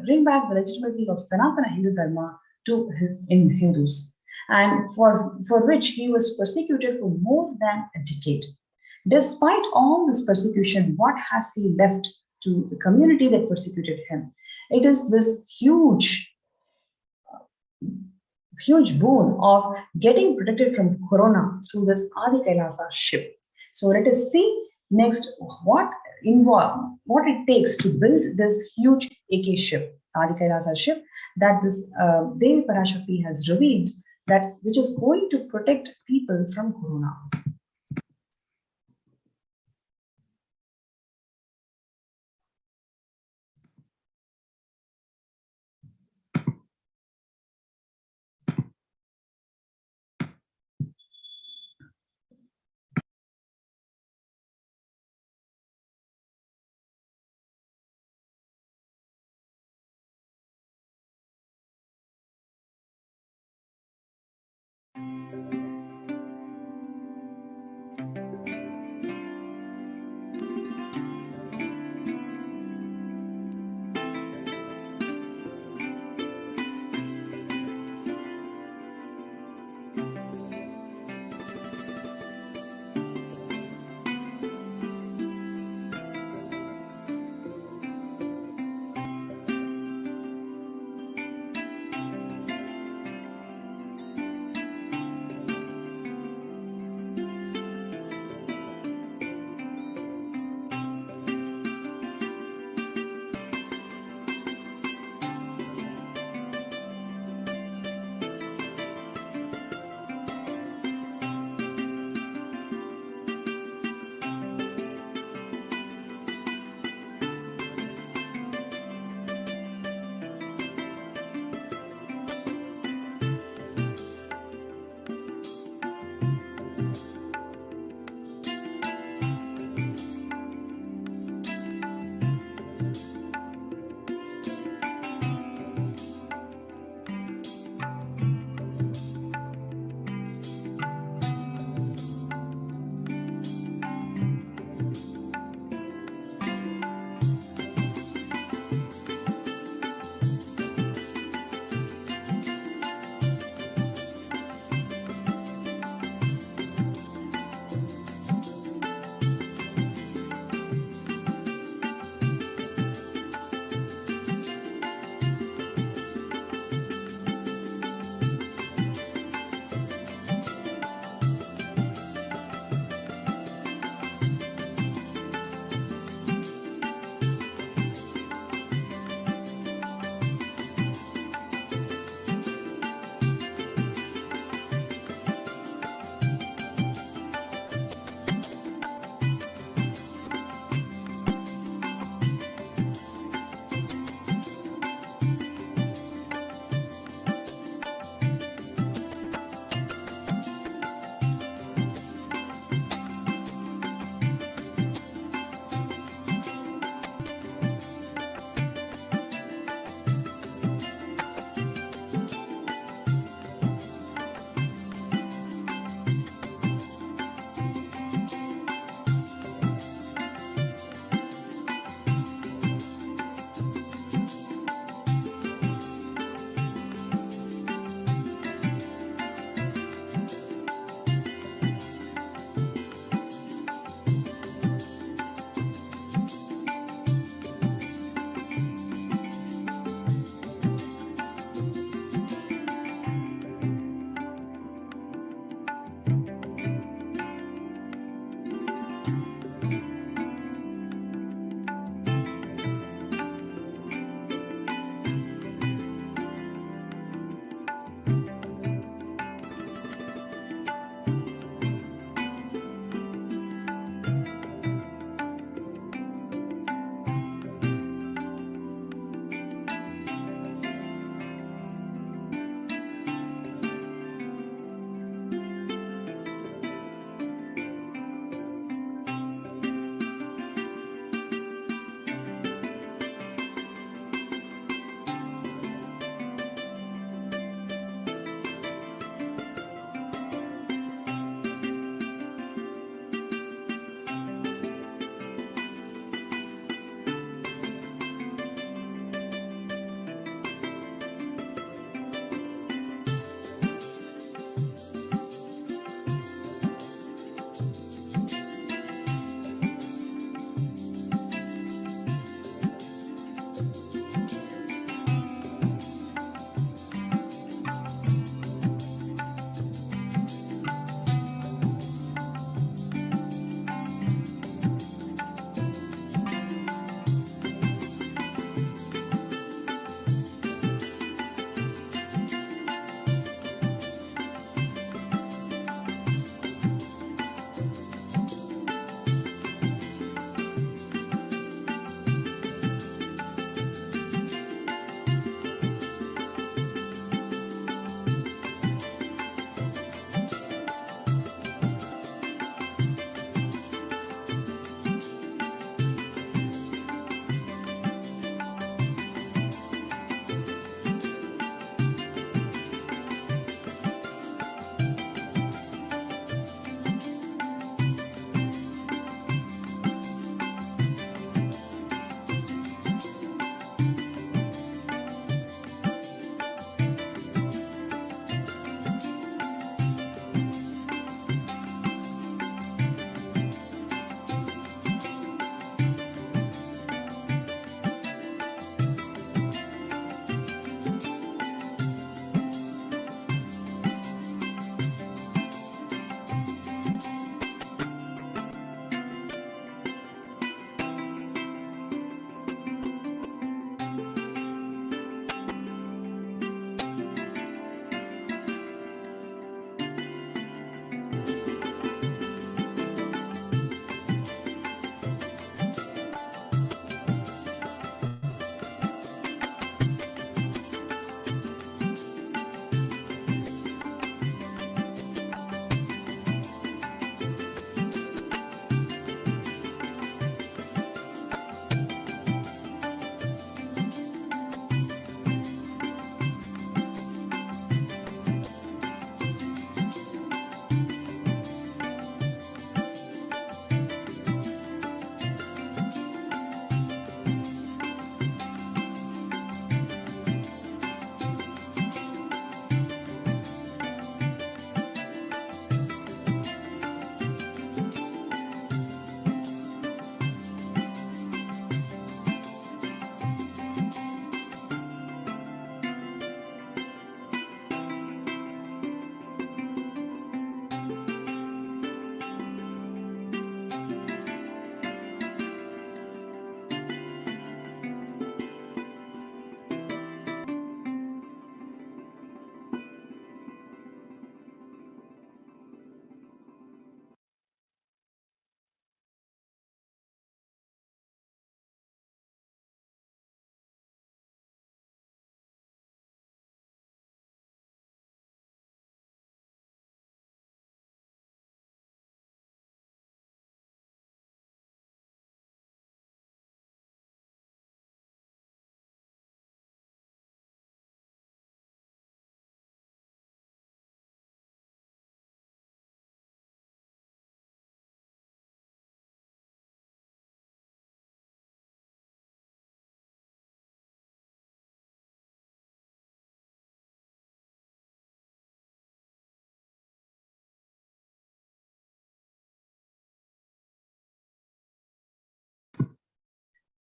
bring back the legitimacy of Sanatana Hindu Dharma to Hindus, and for which he was persecuted for more than a decade. Despite all this persecution, what has he left to the community that persecuted him? It is this huge boon of getting protected from corona through this Adi Kailasa ship. So let us see next what it takes to build this huge AK ship, Adi Kailasa ship, that this Devi Parashakti has revealed, that which is going to protect people from corona.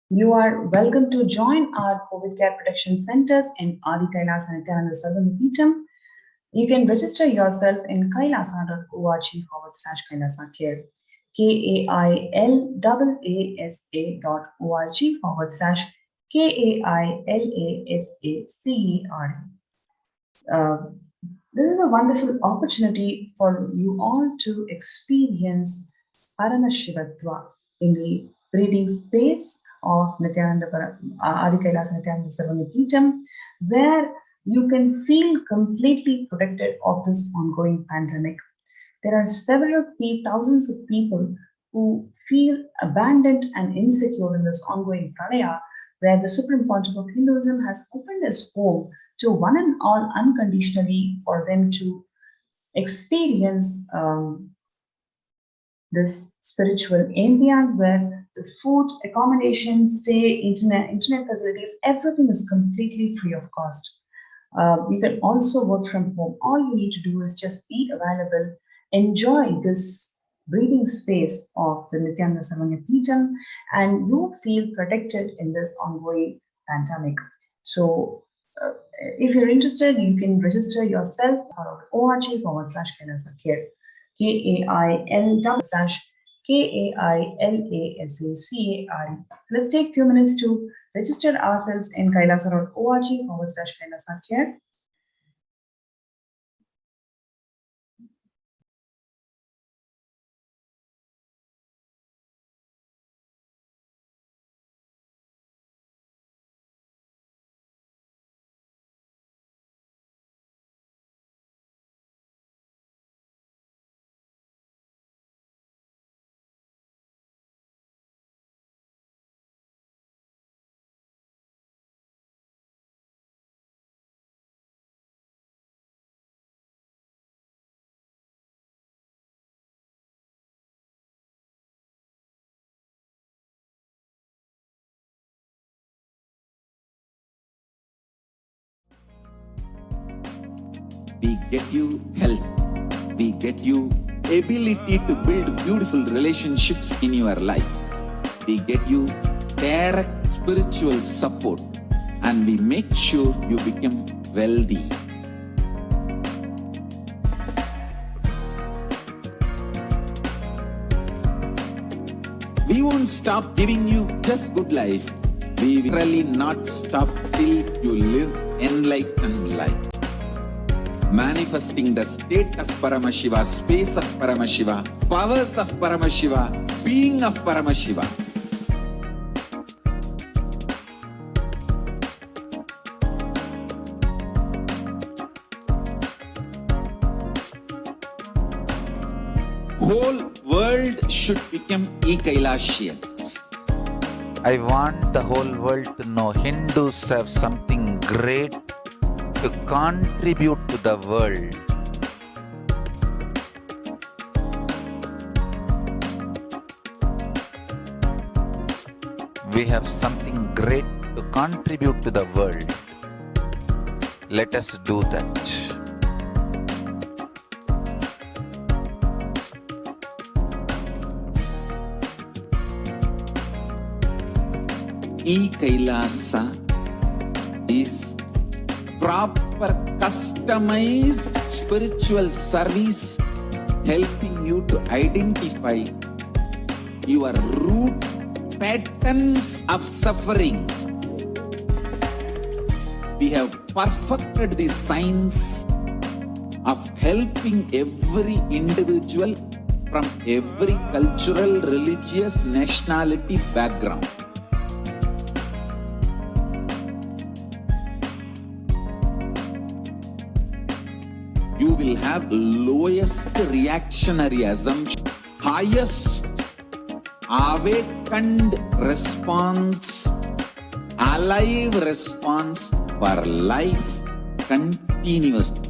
You are welcome to join our COVID care protection centers in Adi Kailasa Nithyananda Paramashivam. You can register yourself in kailasa.org/Kailasa care. KAILASA.org/KAILASACER. This is a wonderful opportunity for you all to experience Paramashivatva in the breathing space of Adi Kailasa Nithyananda Paramashivam, where you can feel completely protected of this ongoing pandemic. There are thousands of people who feel abandoned and insecure in this ongoing pranaya, where the Supreme Pontiff of Hinduism has opened his home to one and all unconditionally for them to experience this spiritual ambience where the food, accommodation, stay, internet facilities, everything is completely free of cost. You can also work from home. All you need to do is just be available, enjoy this breathing space of the Nithyananda Paramashivam, and you feel protected in this ongoing pandemic. So, if you're interested, you can register yourself at org/Kailasa care. KAIL/KAILASACARE. Let's take a few minutes to register ourselves in kailasa.org/Kailasa care. We get you health. We get you ability to build beautiful relationships in your life. We get you direct spiritual support, and we make sure you become wealthy. We won't stop giving you just good life. We will really not stop till you live enlightened life. Manifesting the state of Paramashiva, space of Paramashiva, powers of Paramashiva, being of Paramashiva. Whole world should become Kailasians. I want the whole world to know Hindus have something great to contribute to the world. We have something great to contribute to the world. Let us do that. Kailasa is proper customized spiritual service helping you to identify your root patterns of suffering. We have perfected the science of helping every individual from every cultural, religious, nationality background. You will have lowest reactionary assumption, highest awakened response, alive response for life continuously.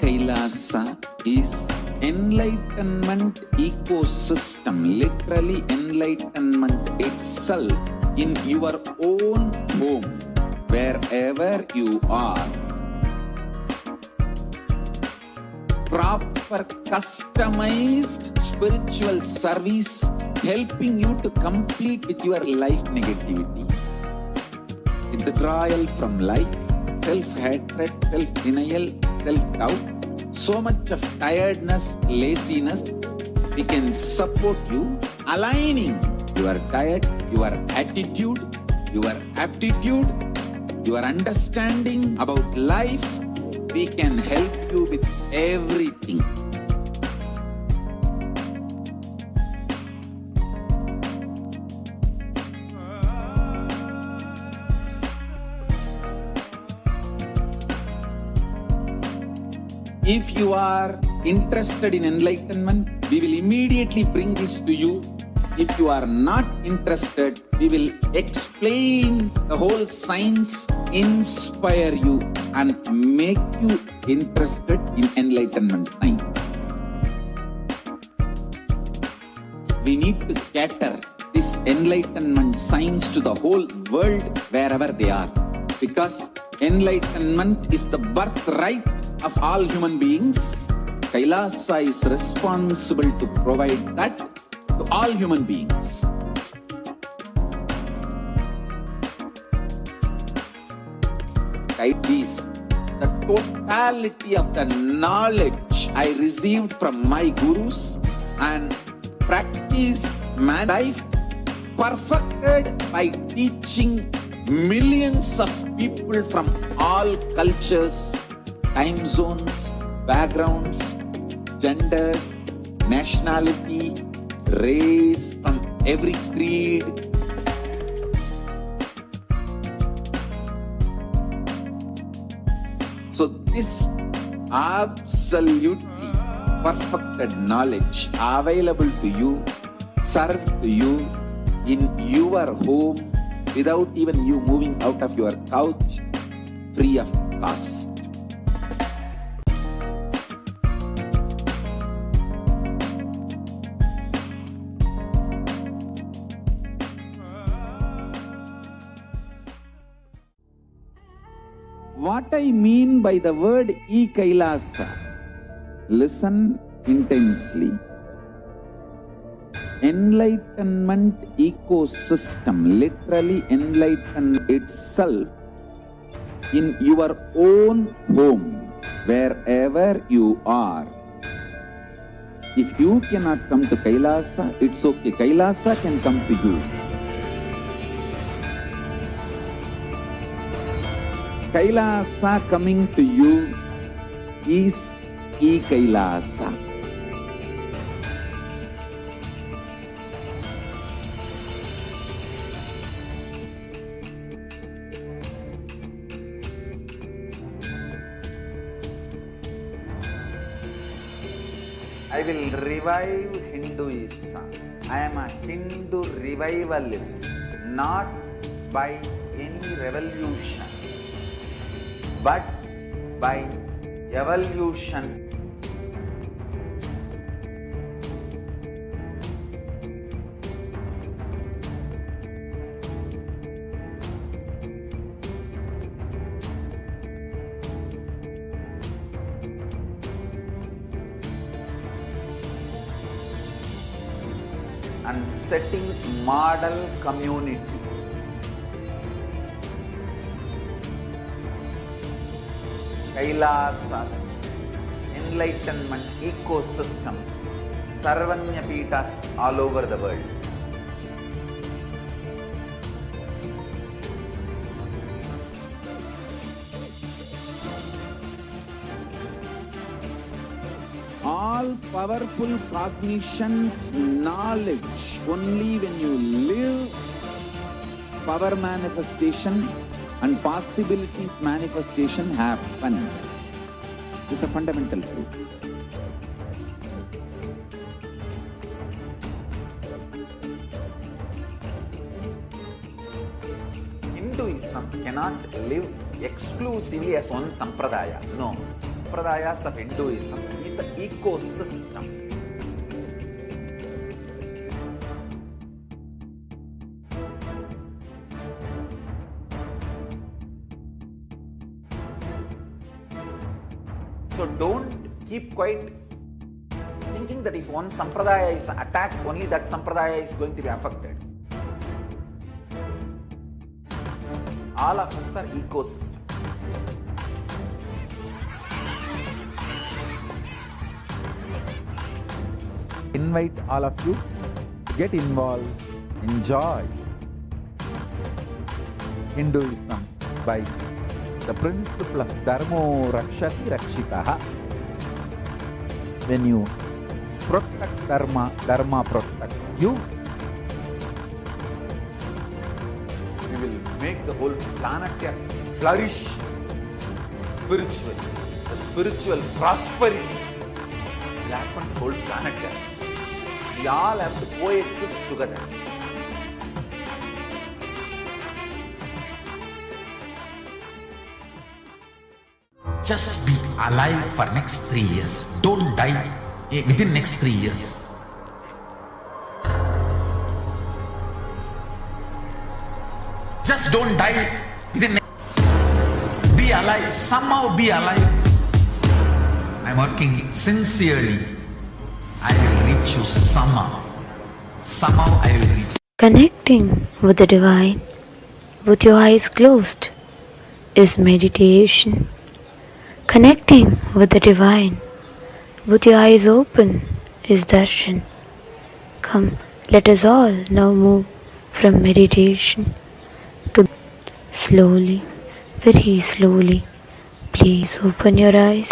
Kailasa is enlightenment ecosystem, literally enlightenment itself in your own home, wherever you are. Proper offer customized spiritual service, helping you to complete with your life negativity. Withdrawal from life, self-hatred, self-denial, self-doubt, so much of tiredness, laziness. We can support you, aligning your diet, your attitude, your aptitude, your understanding about life. We can help you with everything. If you are interested in enlightenment, we will immediately bring this to you. If you are not interested, we will explain the whole science, inspire you, and make you interested in enlightenment time. We need to cater this enlightenment science to the whole world wherever they are, because enlightenment is the birthright of all human beings. Kailasa is responsible to provide that to all human beings. It is the totality of the knowledge I received from my gurus and practice my life, perfected by teaching millions of people from all cultures, time zones, backgrounds, genders, nationality, race, from every creed. So this absolutely perfected knowledge available to you, served to you in your home without even you moving out of your couch, free of cost. What I mean by the word Kailasa, listen intensely. Enlightenment ecosystem, literally enlighten itself in your own home, wherever you are. If you cannot come to Kailasa, it's okay. Kailasa can come to you. Kailasa coming to you is Kailasa. I will revive Hinduism. I am a Hindu revivalist, not by any revolution, but by evolution. And setting model community. Kailasa, enlightenment ecosystems, Sarvanya Pitas all over the world. All powerful cognition, knowledge, only when you live, power manifestation and possibilities manifestation happens. It's a fundamental truth. Hinduism cannot live exclusively as one sampradaya. No. Sampradayas of Hinduism is an ecosystem. So don't keep quiet think that if one sampradaya is attacked, only that sampradaya is going to be affected. All of us are ecosystem. Invite all of you to get involved, enjoy Hinduism by the principle of Dharmo Rakshati Rakshitaha. When you protect Dharma, Dharma protects you. We will make the whole planet flourish spiritually. The spiritual prosperity will happen to the whole planet. We all have to coexist together. Just be alive for next 3 years. Don't die within next 3 years. Just don't die within be alive. Somehow be alive. I'm working sincerely. I will reach you somehow. Somehow I will reach. Connecting with the divine with your eyes closed is meditation. Connecting with the divine with your eyes open is darshan. Come, let us all now move from meditation to slowly, very slowly. Please open your eyes.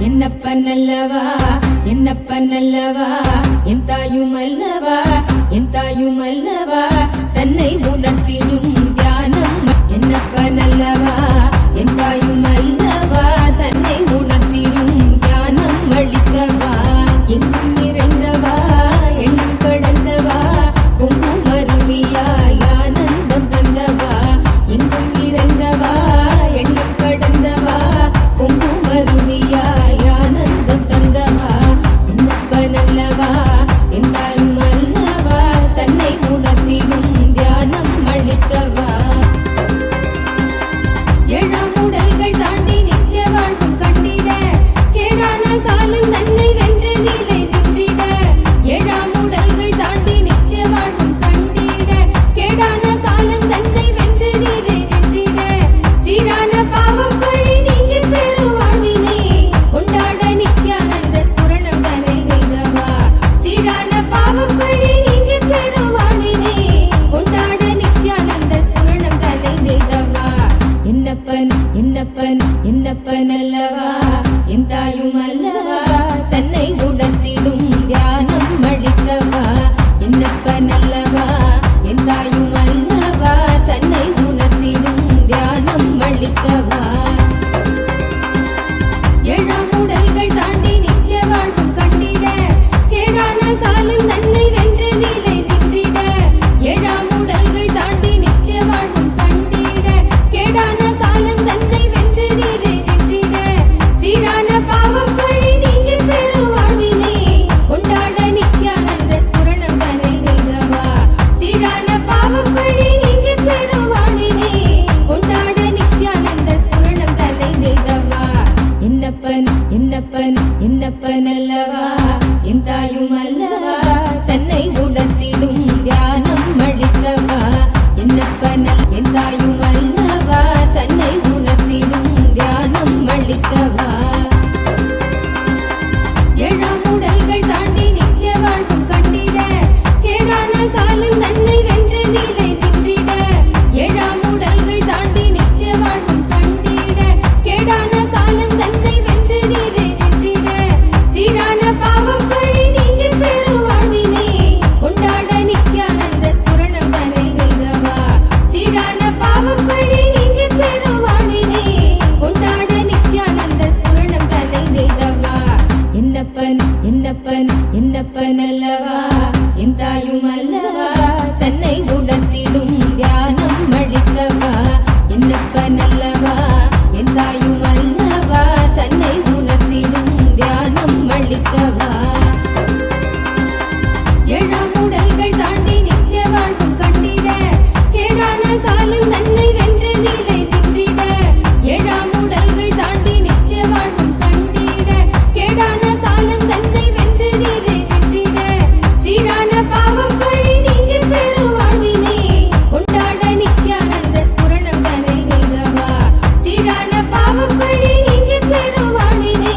என்னப்பனல்லவா என்னப்பனல்லவா என் தாயுமல்லவா என் தாயுமல்லவா தன்னை உணர்த்திடும் தியானம் என்னப்பனல்லவா என் தாயுமல்லவா தன்னை உணர்த்திடும் தியானம் அளிக்கவா எங்கும் நிறைந்தவா எண்ணம் கடந்தவா பொங்கும் அருவியாய் ஆனந்தம் தந்தவா எங்கும் நிறைந்தவா எண்ணம் கடந்தவா பொங்கும் அருவியாய் ஆனந்தம் தந்தவா என்னப்பனல்லவா என் தாயுமல்லவா தன்னை உணர்த்திடும் தியானம் அளிக்கவா ஏழாம் உடல்கள் தாண்டி நித்திய வாழ்வும் கண்டிட கேடான காலம் தன்னை வென்று நீலை நின்றிட ஏழாம் உடல்கள் தாண்டி நித்திய வாழ்வும் கண்டிட கேடான காலம் தன்னை வென்று நீலை நின்றிட சீரான பாவம் பழி நீங்கி பெரும் வாழ்வினை கொண்டாட நித்யானந்த ஸ்புரணம் தன்னை செய்தவா சீரான பாவம் பழி நீங்கி பெரும் வாழ்வினை கொண்டாட நித்யானந்த ஸ்புரணம் தன்னை செய்தவா என்னப்பன் என்னப்பன் என்னப்பன் அல்லவா என் தாயும் அல்லவா தன்னை உணர்த்திடும் தியானம் அளிக்கவா என்னப்பன் அல்லவா என் தாயும் அல்லவா தன்னை உணர்த்திடும் தியானம் அளிக்கவா ஏழாம் உடல்கள் தாண்டி நித்திய வாழ்வும் கண்டிட கேடான காலம் தன்னை வென்று நீலை நின்றிட ஏழாம் உடல்கள் தாண்டி நித்திய வாழ்வும் கண்டிட கேடான காலம் தன்னை வென்று நீலை நின்றிட சீரான பாவம் பழி நீங்கி பெரும் வாழ்வினை கொண்டாட நித்யானந்த ஸ்புரணம் தன்னை செய்தவா சீரான பாவம் பழி நீங்கி பெரும் வாழ்வினை கொண்டாட என்னப்பன் என்னப்பன் அல்லவா என் தாயும் அல்லவா தன்னை உணர்த்திடும் தியானம் அளித்தவா என்னப்பன் என் தாயும் அல்லவா தன்னை உணர்த்திடும் தியானம் அளித்தவா ஏழாம் உடல்கள் தாண்டி நித்திய வாழ்வும் கண்டிட கேடான காலம் தன்னை வென்று நீலை நின்றிட ஏழாம் உடல்கள் தாண்டி நித்திய வாழ்வும் கண்டிட கேடான காலம் தன்னை வென்று நீலை நின்றிட சீரான பாவம் பழி நீங்கி பெரும் வாழ்வினை கொண்டாட நித்யானந்த ஸ்புரணம் தன்னை செய்தவா சீரான பாவம் பழி நீங்கி பெரும் வாழ்வினை கொண்டாட நித்யானந்த ஸ்புரணம் தன்னை செய்தவா என்னப்பன் என்னப்பன் என்னப்பன் அல்லவா என் தாயும் அல்லவா தன்னை உணர்த்திடும் தியானம் அளித்தவா என்னப்பன் அல்லவா என் தாயும் அல்லவா தன்னை உணர்த்திடும் தியானம் அளித்தவா ஏழாம் உடல்கள் தாண்டி நித்திய வாழ்வும் கண்டிட கேடான காலம் தன்னை வென்று நீலை நின்றிட ஏழாம் உடல்கள் தாண்டி நித்திய வாழ்வும் கண்டிட கேடான காலம் தன்னை வென்று நீலை நின்றிட சீரான பாவம் பழி நீங்கி பெரும் வாழ்வினை கொண்டாட நித்யானந்த ஸ்புரணம் தன்னை செய்தவா சீரான பாவம் பழி நீங்கி பெரும் வாழ்வினை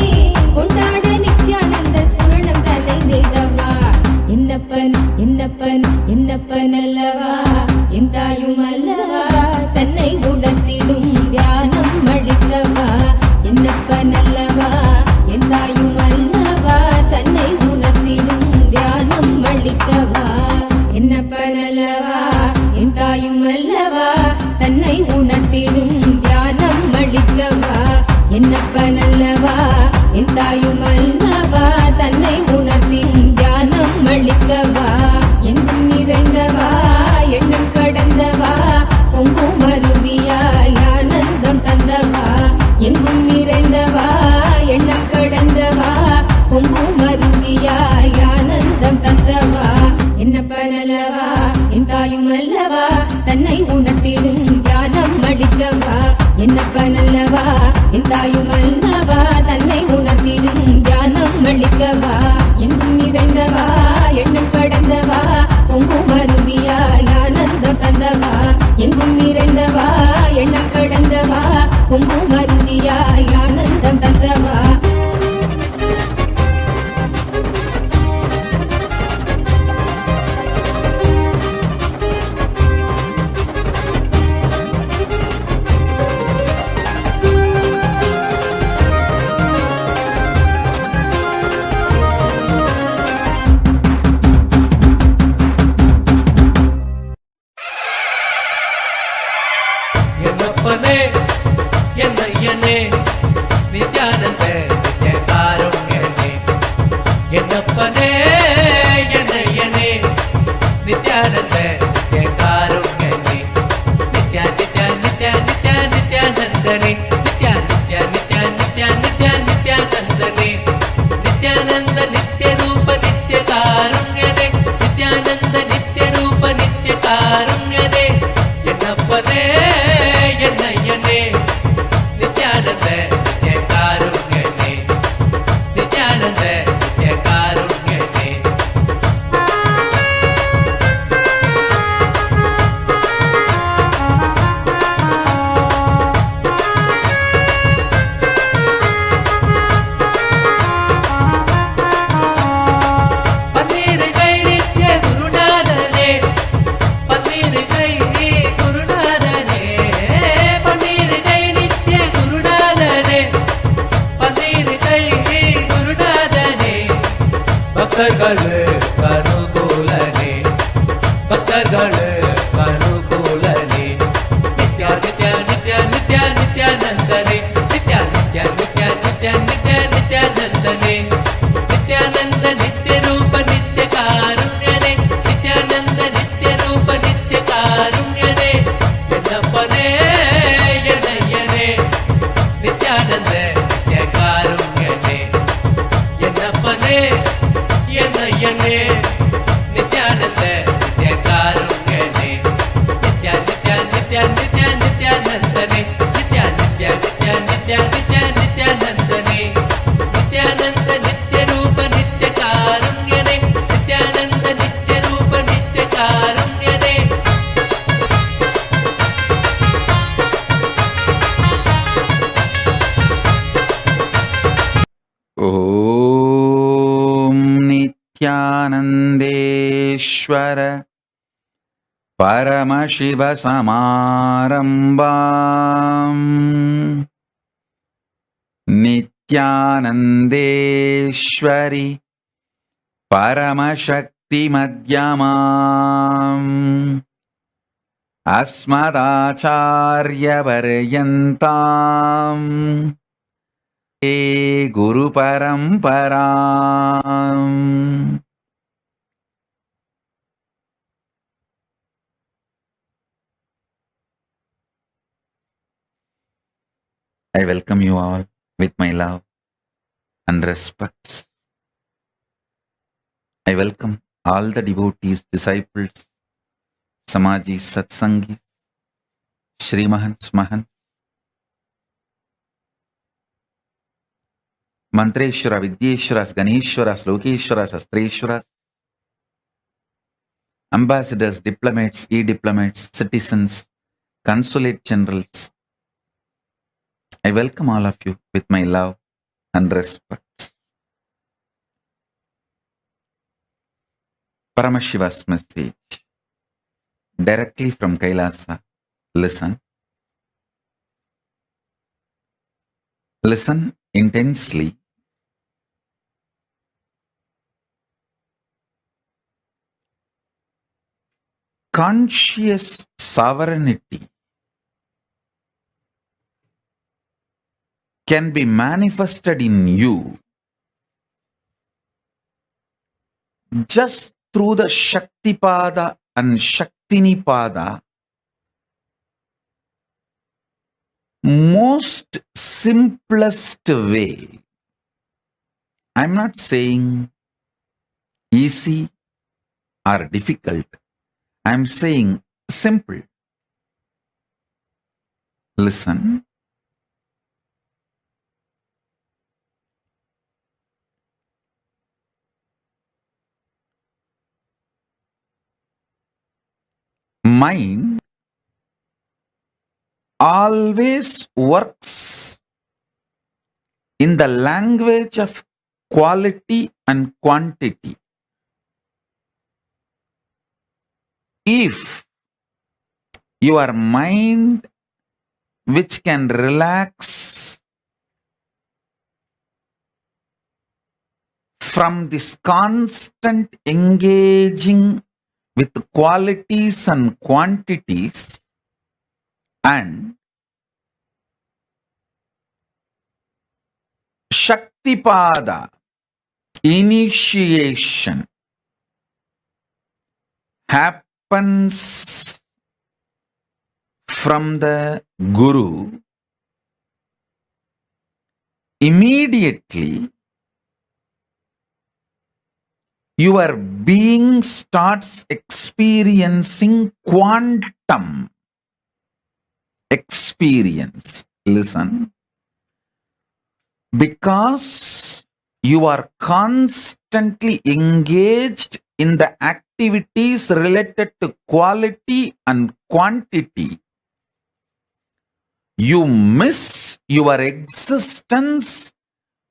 கொண்டாட நித்யானந்த ஸ்புரணம் தன்னை செய்தவா என்னப்பன் என்னப்பன் என்னப்பன் அல்லவா என் தாயும் அல்லவா தன்னை உணர்த்திடும் தியானம் அளித்தவா என்னப்பன் அல்லவா என் தாயும் அல்லவா தன்னை உணர்த்திடும் தியானம் அளித்தவா என்னப்பன் அல்லவா என் தாயும் அல்லவா தன்னை உணர்த்திடும் தியானம் அளித்தவா என்னப்பன் அல்லவா என் தாயும் அல்லவா தன்னை உணர்த்திடும் தியானம் அளித்தவா எங்கும் நிறைந்தவா எண்ணம் கடந்தவா பொங்கும் அருவியாய் ஆனந்தம் தந்தவா எங்கும் நிறைந்தவா எண்ணம் கடந்தவா பொங்கும் அருவியாய் ஆனந்தம் தந்தவா என்னப்பன் அல்லவா என் தாயும் அல்லவா தன்னை உணர்த்திடும் தியானம் அளித்தவா என்னப்பன் அல்லவா என் தாயும் அல்லவா தன்னை உணர்த்திடும் தியானம் அளித்தவா எங்கும் நிறைந்தவா எண்ணம் கடந்தவா பொங்கும் அருவியாய் ஆனந்தம் தந்தவா எங்கும் நிறைந்தவா எண்ணம் கடந்தவா பொங்கும் அருவியாய் ஆனந்தம் தந்தவா என்னப்பனே என்னையனே நித்யானந்த நித்யகாருண்யனே என்னப்பனே என்னையனே நித்யானந்த நித்யகாருண்யனே நித்யா நித்யா நித்யா நித்யா நித்யானந்தனே நித்யா நித்யா நித்யா நித்யா நித்யா நித்யானந்தனே நித்யானந்த நித்ய ரூப நித்ய காருண்யனே நித்யானந்த நித்ய ரூப நித்ய காருண்யனே என்னப்பனே என்னையனே நித்யானந்த நித்ய காருண்யனே நித்யானந்த நித்ய காருண்யனே பன்னீர் கை நித்ய குருநாதனே பன்னீர் கை குருநாதனே பன்னீர் கை நித்ய குருநாதனே பன்னீர் கை குருநாதனே பக்தர்கள் அனுகூலனே பக்தர்கள் அனுகூலனே நித்யா நித்யா நித்யா நித்யா நித்யானந்தனே நித்யா நித்யா நித்யா நித்யா நித்யா நித்யானந்தனே நித்யானந்த நித்ய ரூப நித்ய காருண்யனே நித்யானந்த நித்ய ரூப நித்ய காருண்யனே என்னப்பனே என்னையனே நித்யானந்த நித்ய காருண்யனே என்னப்பனே என்னையனே நித்யானந்த நித்ய காருண்யனே नित्यानन्देश्वर परमशिवसमारम्भाम् नित्यानन्देश्वरि परमशक्तिमध्यमाम् अस्मदाचार्यपर्यन्ताम् हे गुरुपरम्पराम्. I welcome you all with my love and respect. I welcome all the devotees, disciples, Samajis, Satsangis, Shri Mahants, Mahants, Mantreshwara, Vidyeshwaras, Ganeshwaras, Lokeshwaras, Astreshwaras, ambassadors, diplomats, e-diplomats, citizens, consulate generals. I welcome all of you with my love and respect. Paramashiva's message directly from Kailasa. Listen. Listen intensely. Conscious sovereignty can be manifested in you just through the Shaktipada and Shaktinipada, most simplest way. I'm not saying easy or difficult. I'm saying simple. Listen. Mind always works in the language of quality and quantity. If your mind, which can relax from this constant engaging with qualities and quantities and Shaktipada, initiation, happens from the Guru, immediately your being starts experiencing quantum experience. Listen. Because you are constantly engaged in the activities related to quality and quantity, you miss your existence,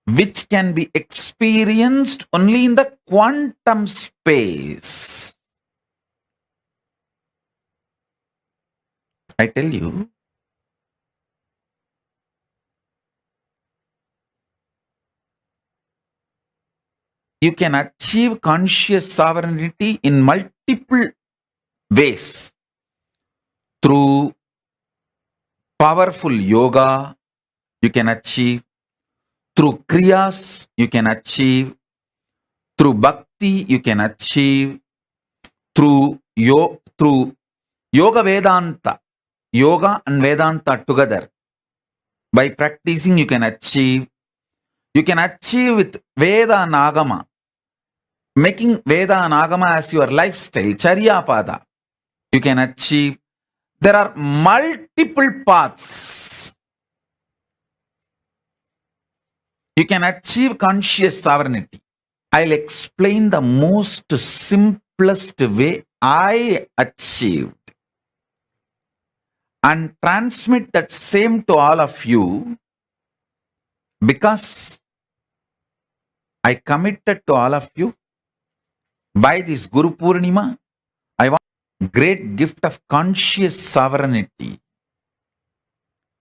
which can be experienced only in the quantum space. I tell you, you can achieve conscious sovereignty in multiple ways. Through powerful yoga, you can achieve. Through kriyas, you can achieve. Through bhakti, you can achieve. Through yoga Vedanta, yoga and Vedanta together. By practicing, you can achieve. You can achieve with Veda and Agama. Making Veda and Agama as your lifestyle, Charyapada, you can achieve. There are multiple paths. You can achieve conscious sovereignty. I'll explain the most simplest way I achieved and transmit that same to all of you, because I committed to all of you By this Guru Purnima, I want great gift of conscious sovereignty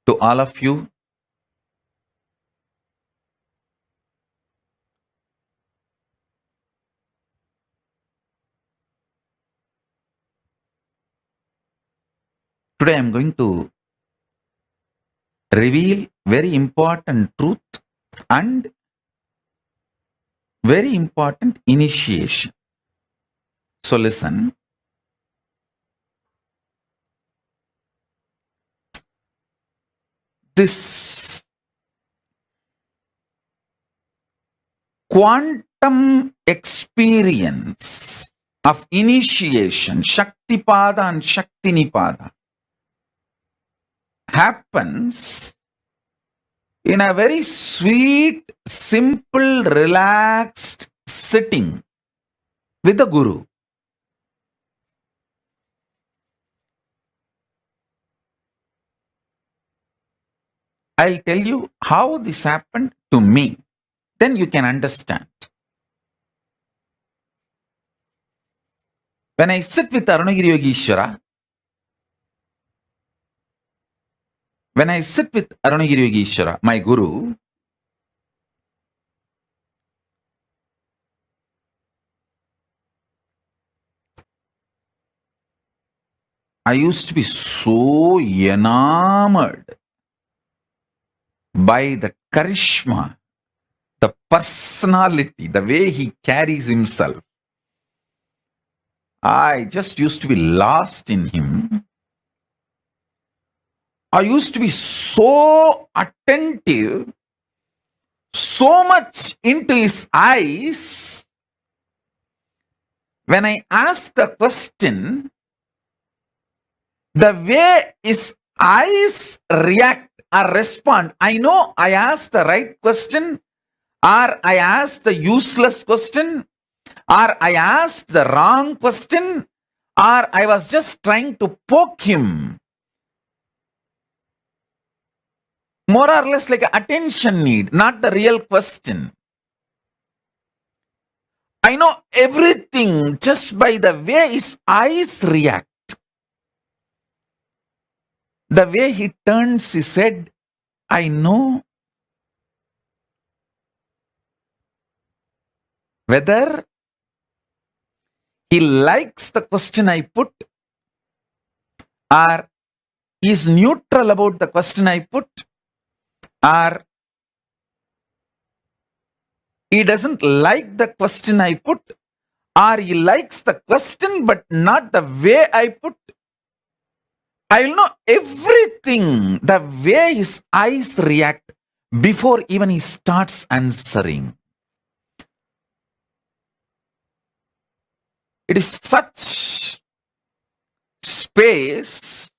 to all of you. Today I am going to reveal very important truth and very important initiation. So listen. This quantum experience of initiation, Shaktipada and Shaktinipada, happens in a very sweet, simple, relaxed sitting with the Guru. I'll tell you how this happened to me. Then you can understand. When I sit with Arunagiri Yogeshwara, my Guru, I used to be so enamored by the charisma, the personality, the way he carries himself. I just used to be lost in him. I used to be so attentive, so much into his eyes. When I ask a question, the way his eyes react or respond, I know I asked the right question, or I asked the useless question, or I asked the wrong question, or I was just trying to poke him. More or less like an attention need, not the real question. I know everything just by the way his eyes react. The way he turns his head, I know whether he likes the question I put or is neutral about the question I put, or he doesn't like the question I put, or he likes the question but not the way I put. I will know everything, the way his eyes react before even he starts answering. It is such space.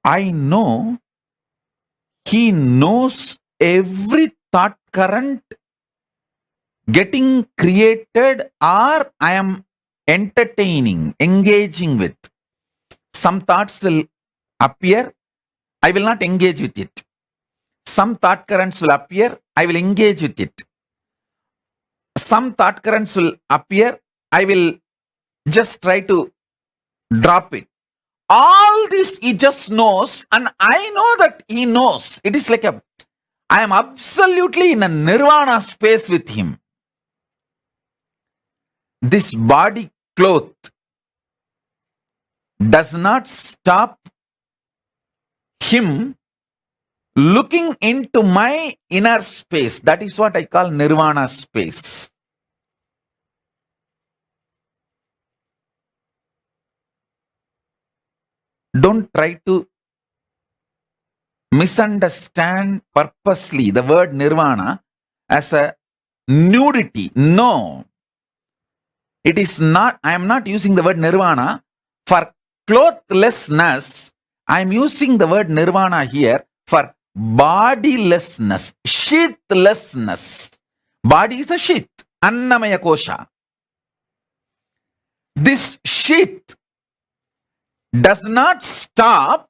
I know he knows every thought current getting created or I am entertaining, engaging with. Some thoughts will appear, I will not engage with it. Some thought currents will appear, I will engage with it. Some thought currents will appear, I will just try to drop it. All this he just knows, and I know that he knows. It is like I am absolutely in a nirvana space with him. This body cloth does not stop him looking into my inner space. That is what I call nirvana space. Don't try to misunderstand purposely the word nirvana as a nudity. No. It is not. I am not using the word nirvana for clothlessness. I am using the word nirvana here for bodilessness, sheathlessness. Body is a sheath, annamaya kosha. This sheath does not stop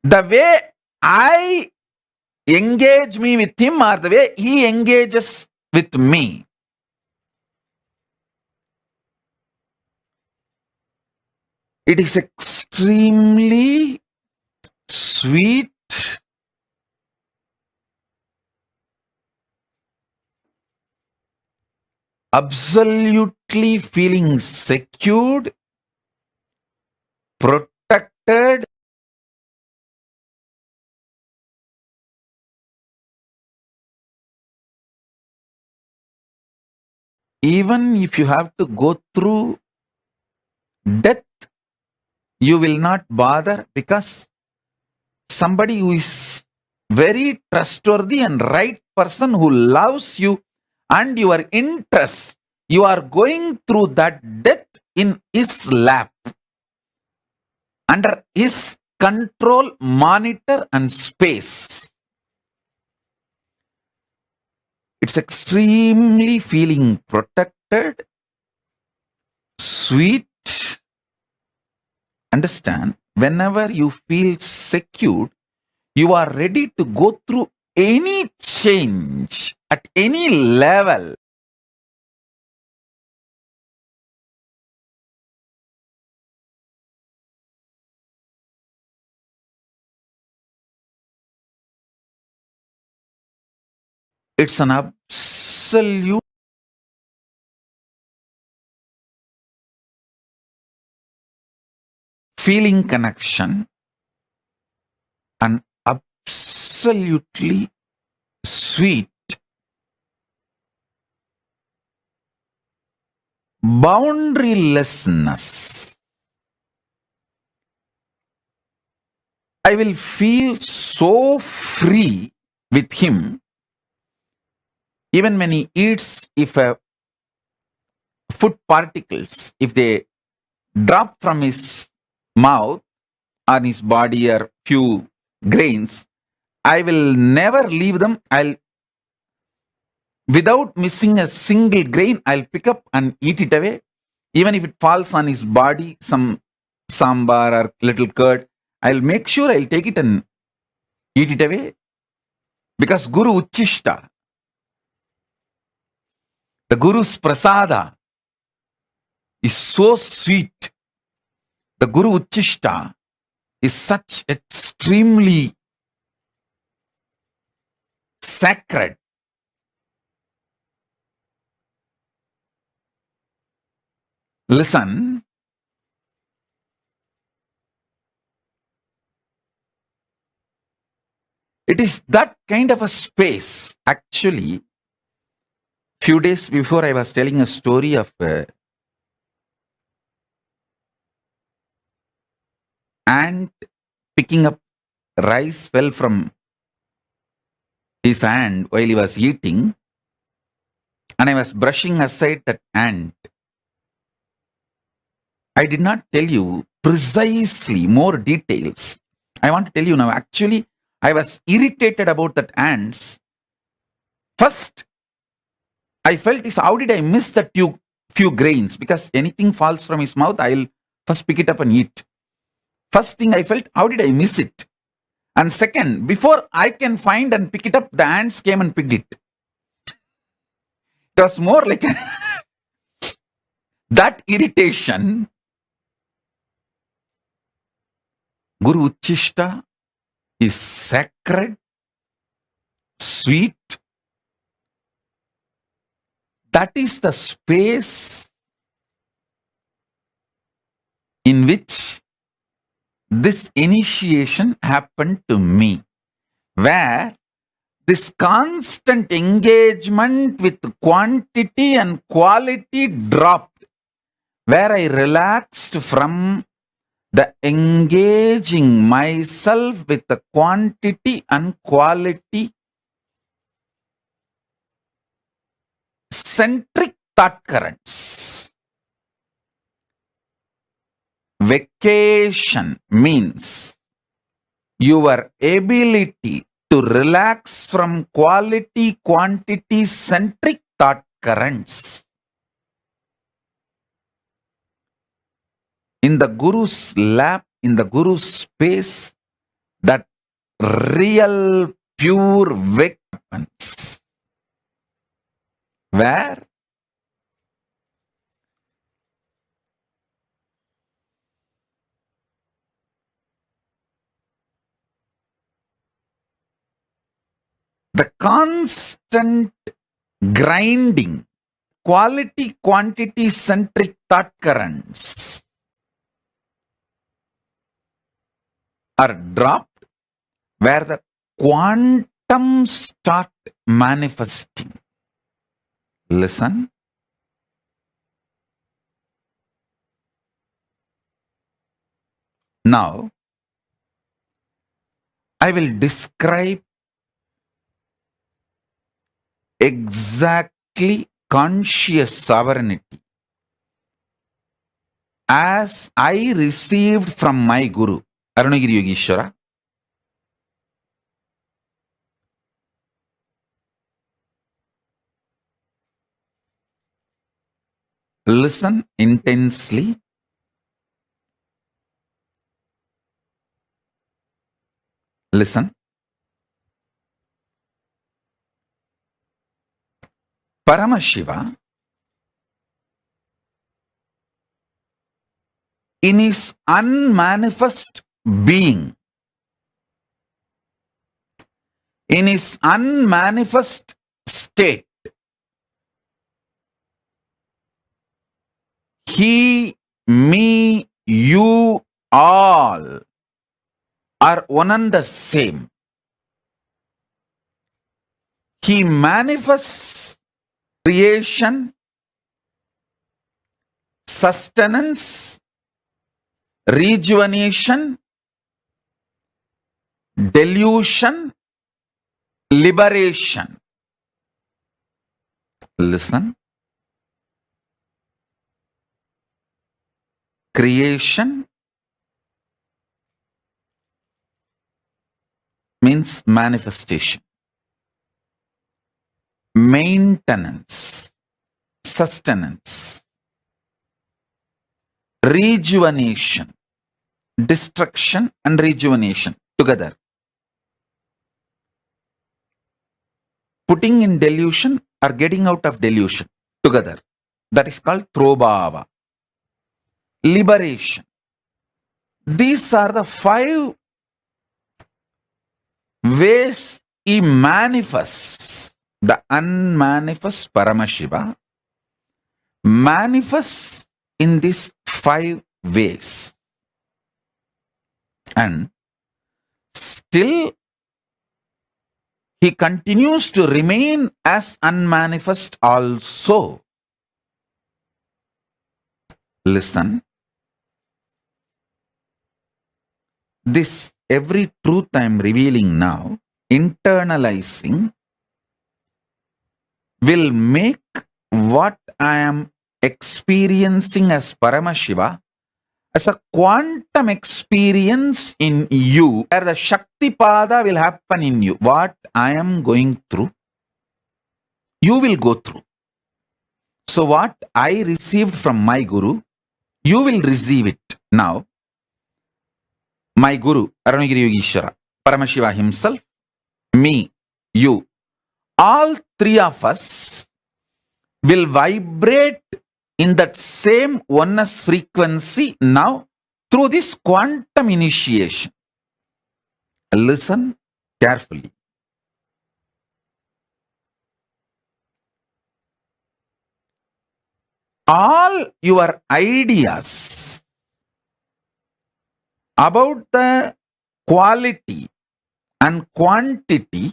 the way I engage me with him or the way he engages with me. It is extremely sweet, absolutely feeling secured, protected, even if you have to go through death, you will not bother, because somebody who is very trustworthy and right person who loves you and your interest, you are going through that death in his lap, under his control, monitor and space. It's extremely feeling protected, sweet. Understand, whenever you feel secured, you are ready to go through any change at any level. It's an absolute feeling connection and absolutely sweet, boundarylessness. I will feel so free with him. Even when he eats, if food particles, if they drop from his mouth on his body or few grains, I will never leave them. Without missing a single grain, I'll pick up and eat it away. Even if it falls on his body, some sambar or little curd, I'll make sure I'll take it and eat it away. Because Guru Uchishta, the Guru's prasada is so sweet. The Guru Uchishta is such extremely sacred. Listen, it is that kind of a space. Actually, few days before I was telling a story of ant picking up rice fell from his hand while he was eating, and I was brushing aside that ant. I did not tell you precisely more details. I want to tell you now. Actually, I was irritated about that ants. First, I felt is how did I miss that few grains? Because anything falls from his mouth, I'll first pick it up and eat. First thing I felt, how did I miss it? And second, before I can find and pick it up, the ants came and picked it. It was more like that irritation. Guru Uchishta is sacred, sweet. That is the space in which this initiation happened to me, where this constant engagement with quantity and quality dropped, where I relaxed from the engaging myself with the quantity and quality centric thought currents. Vacation means your ability to relax from quality, quantity centric thought currents. In the Guru's lap, in the Guru's space, that real pure wick happens. Where? The constant grinding, quality quantity centric thought currents are dropped where the quantum start manifesting. Listen. Now, I will describe exactly conscious sovereignty as I received from my Guru, Arunagiri Yogeshwara. Listen intensely. Listen. Paramashiva, in his unmanifest being, in his unmanifest state, he, me, you, all are one and the same. He manifests creation, sustenance, rejuvenation, delusion, liberation. Listen. Creation means manifestation. Maintenance, sustenance, rejuvenation, destruction and rejuvenation together. Putting in delusion or getting out of delusion together. That is called Throbhava. Liberation. These are the 5 ways he manifests. The unmanifest Paramashiva manifests in these 5 ways. And still he continues to remain as unmanifest also. Listen. This every truth I am revealing now, internalizing, will make what I am experiencing as Paramashiva as a quantum experience in you, where the Shakti Pada will happen in you. What I am going through, you will go through. So what I received from my Guru, you will receive it now. My Guru, Arunagiri Yogeshwara, Paramashiva himself, me, you, all 3 of us will vibrate in that same oneness frequency now through this quantum initiation. Listen carefully. All your ideas about the quality and quantity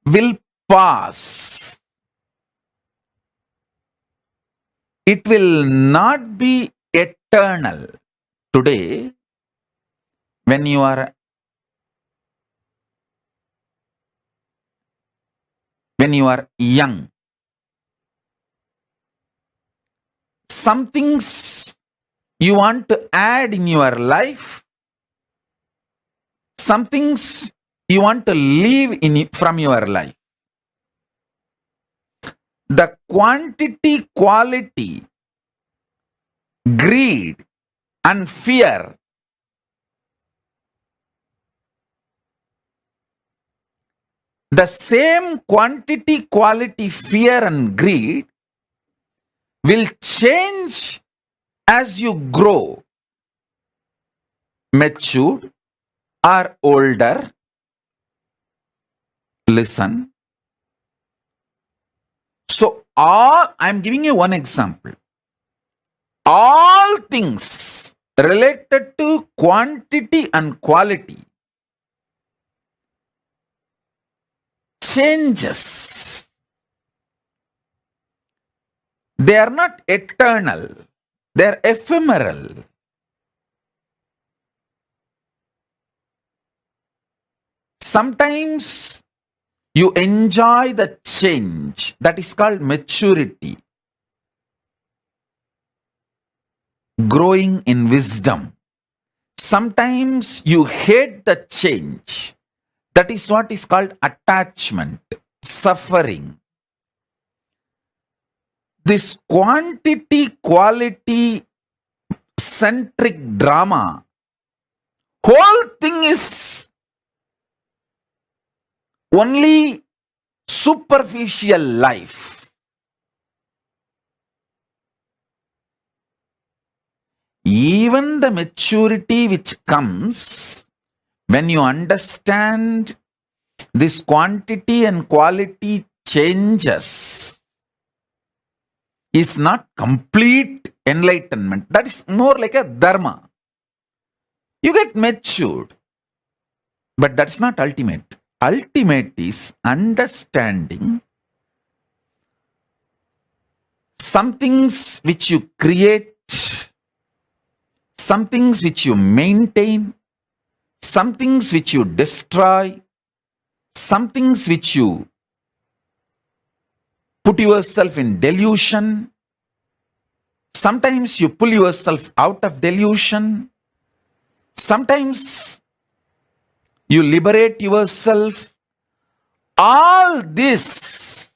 will pass. It will not be eternal. Today, when you are young, some things you want to add in your life, some things you want to leave from your life. The quantity, quality, greed and fear The same quantity, quality, fear and greed will change as you grow, matured or older. Listen. So I'm giving you one example. All things related to quantity and quality changes. They are not eternal. They are ephemeral. Sometimes you enjoy the change. That is called maturity. Growing in wisdom. Sometimes you hate the change. That is what is called attachment, suffering. This quantity, quality centric drama, whole thing is only superficial life. Even the maturity which comes when you understand this quantity and quality changes is not complete enlightenment. That is more like a dharma. You get matured, but that's not ultimate. Ultimate is understanding some things which you create, some things which you maintain, some things which you destroy, some things which you put yourself in delusion. Sometimes you pull yourself out of delusion. Sometimes you liberate yourself. All this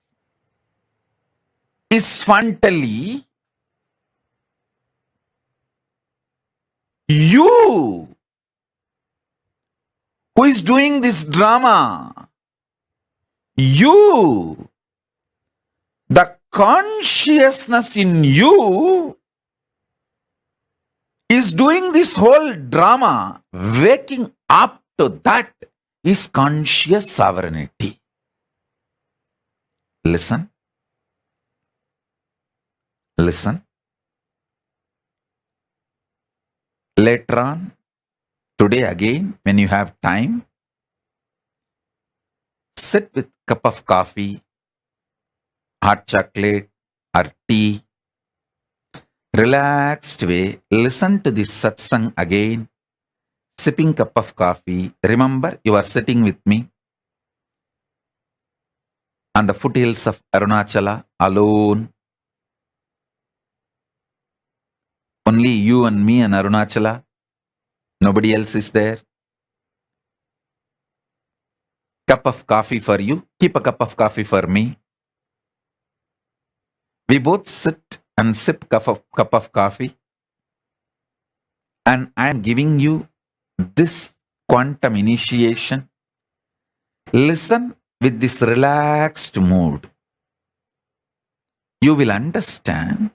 is fundamentally you who is doing this drama. You, the consciousness in you is doing this whole drama. Waking up to that is conscious sovereignty. Listen. Listen. Later on, today again, when you have time, sit with a cup of coffee, hot chocolate or tea, relaxed way, listen to this satsang again, sipping cup of coffee. Remember, you are sitting with me on the foothills of Arunachala, alone. Only you and me and Arunachala. Nobody else is there. Cup of coffee for you. Keep a cup of coffee for me. We both sit and sip cup of coffee. And I am giving you this quantum initiation. Listen with this relaxed mood. You will understand.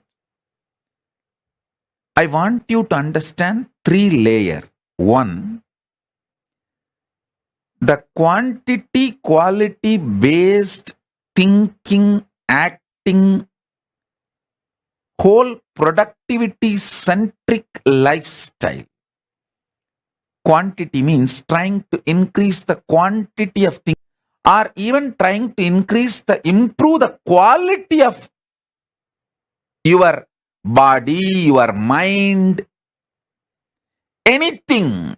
I want you to understand 3 layers. 1, the quantity, quality based thinking, acting, whole productivity centric lifestyle. Quantity means trying to increase the quantity of things, or even trying to improve the quality of your body, your mind, anything.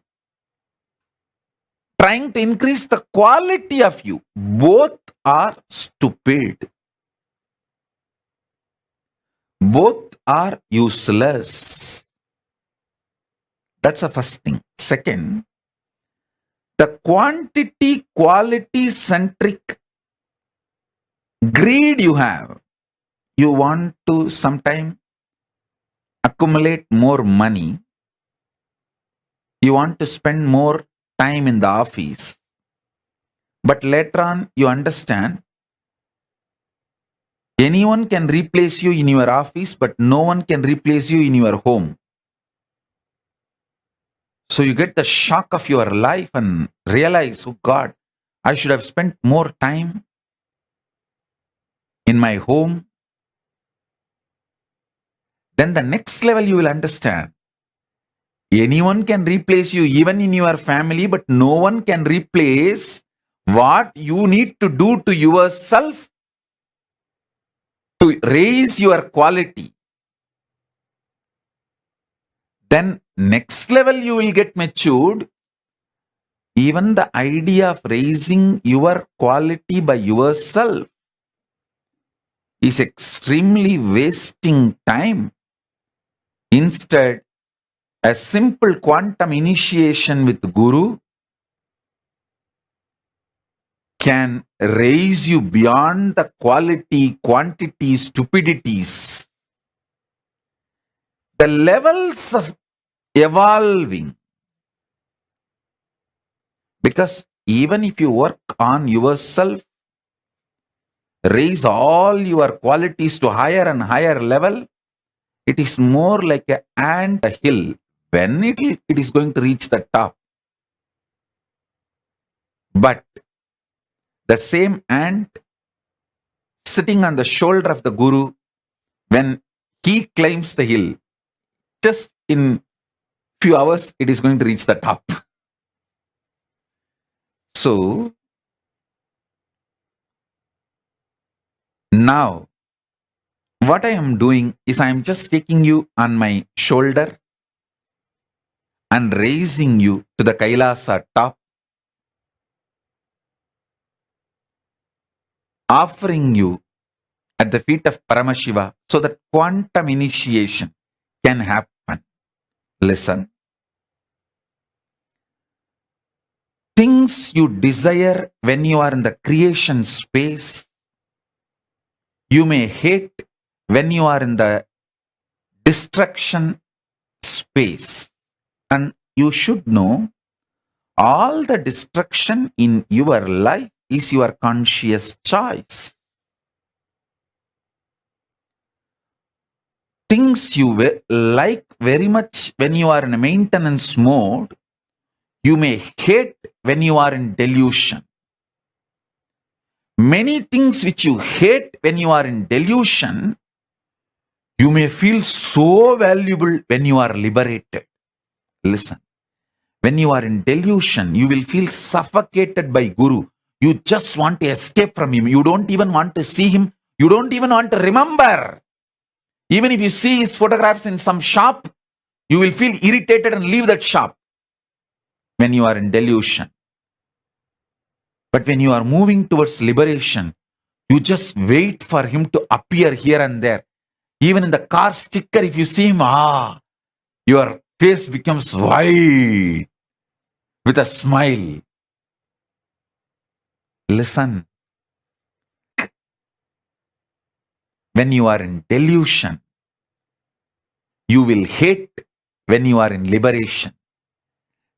Trying to increase the quality of you. Both are stupid. Both are useless. That's the first thing. Second, the quantity, quality centric greed you have. You want to sometime accumulate more money. You want to spend more time in the office. But later on, you understand anyone can replace you in your office, but no one can replace you in your home. So you get the shock of your life and realize, oh God, I should have spent more time in my home. Then the next level you will understand. Anyone can replace you, even in your family, but no one can replace what you need to do to yourself to raise your quality. Then next level you will get matured. Even the idea of raising your quality by yourself is extremely wasting time. Instead, a simple quantum initiation with Guru can raise you beyond the quality, quantity, stupidities. The levels of evolving. Because even if you work on yourself, raise all your qualities to higher and higher level, it is more like an ant hill. When it is going to reach the top. But the same ant sitting on the shoulder of the Guru, when he climbs the hill, just in few hours, it is going to reach the top. So, now, what I am doing is I am just taking you on my shoulder and raising you to the Kailasa top, offering you at the feet of Paramashiva so that quantum initiation can happen. Listen. Things you desire when you are in the creation space, you may hate when you are in the destruction space. And you should know, all the destruction in your life is your conscious choice. Things you like very much when you are in a maintenance mode, you may hate when you are in delusion. Many things which you hate when you are in delusion, you may feel so valuable when you are liberated. Listen. When you are in delusion, you will feel suffocated by Guru. You just want to escape from him. You don't even want to see him. You don't even want to remember. Even if you see his photographs in some shop, you will feel irritated and leave that shop when you are in delusion. But when you are moving towards liberation, you just wait for him to appear here and there. Even in the car sticker, if you see him, your face becomes white with a smile. Listen. When you are in delusion, you will hate when you are in liberation.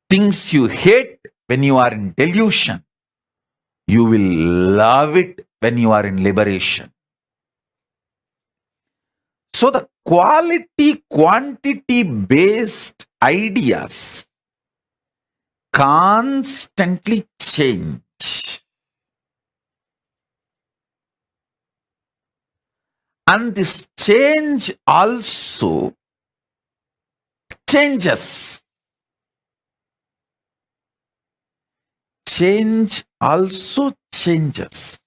Things you hate when you are in delusion, you will love it when you are in liberation. So the quality, quantity based ideas constantly change. And this change also changes. Change also changes.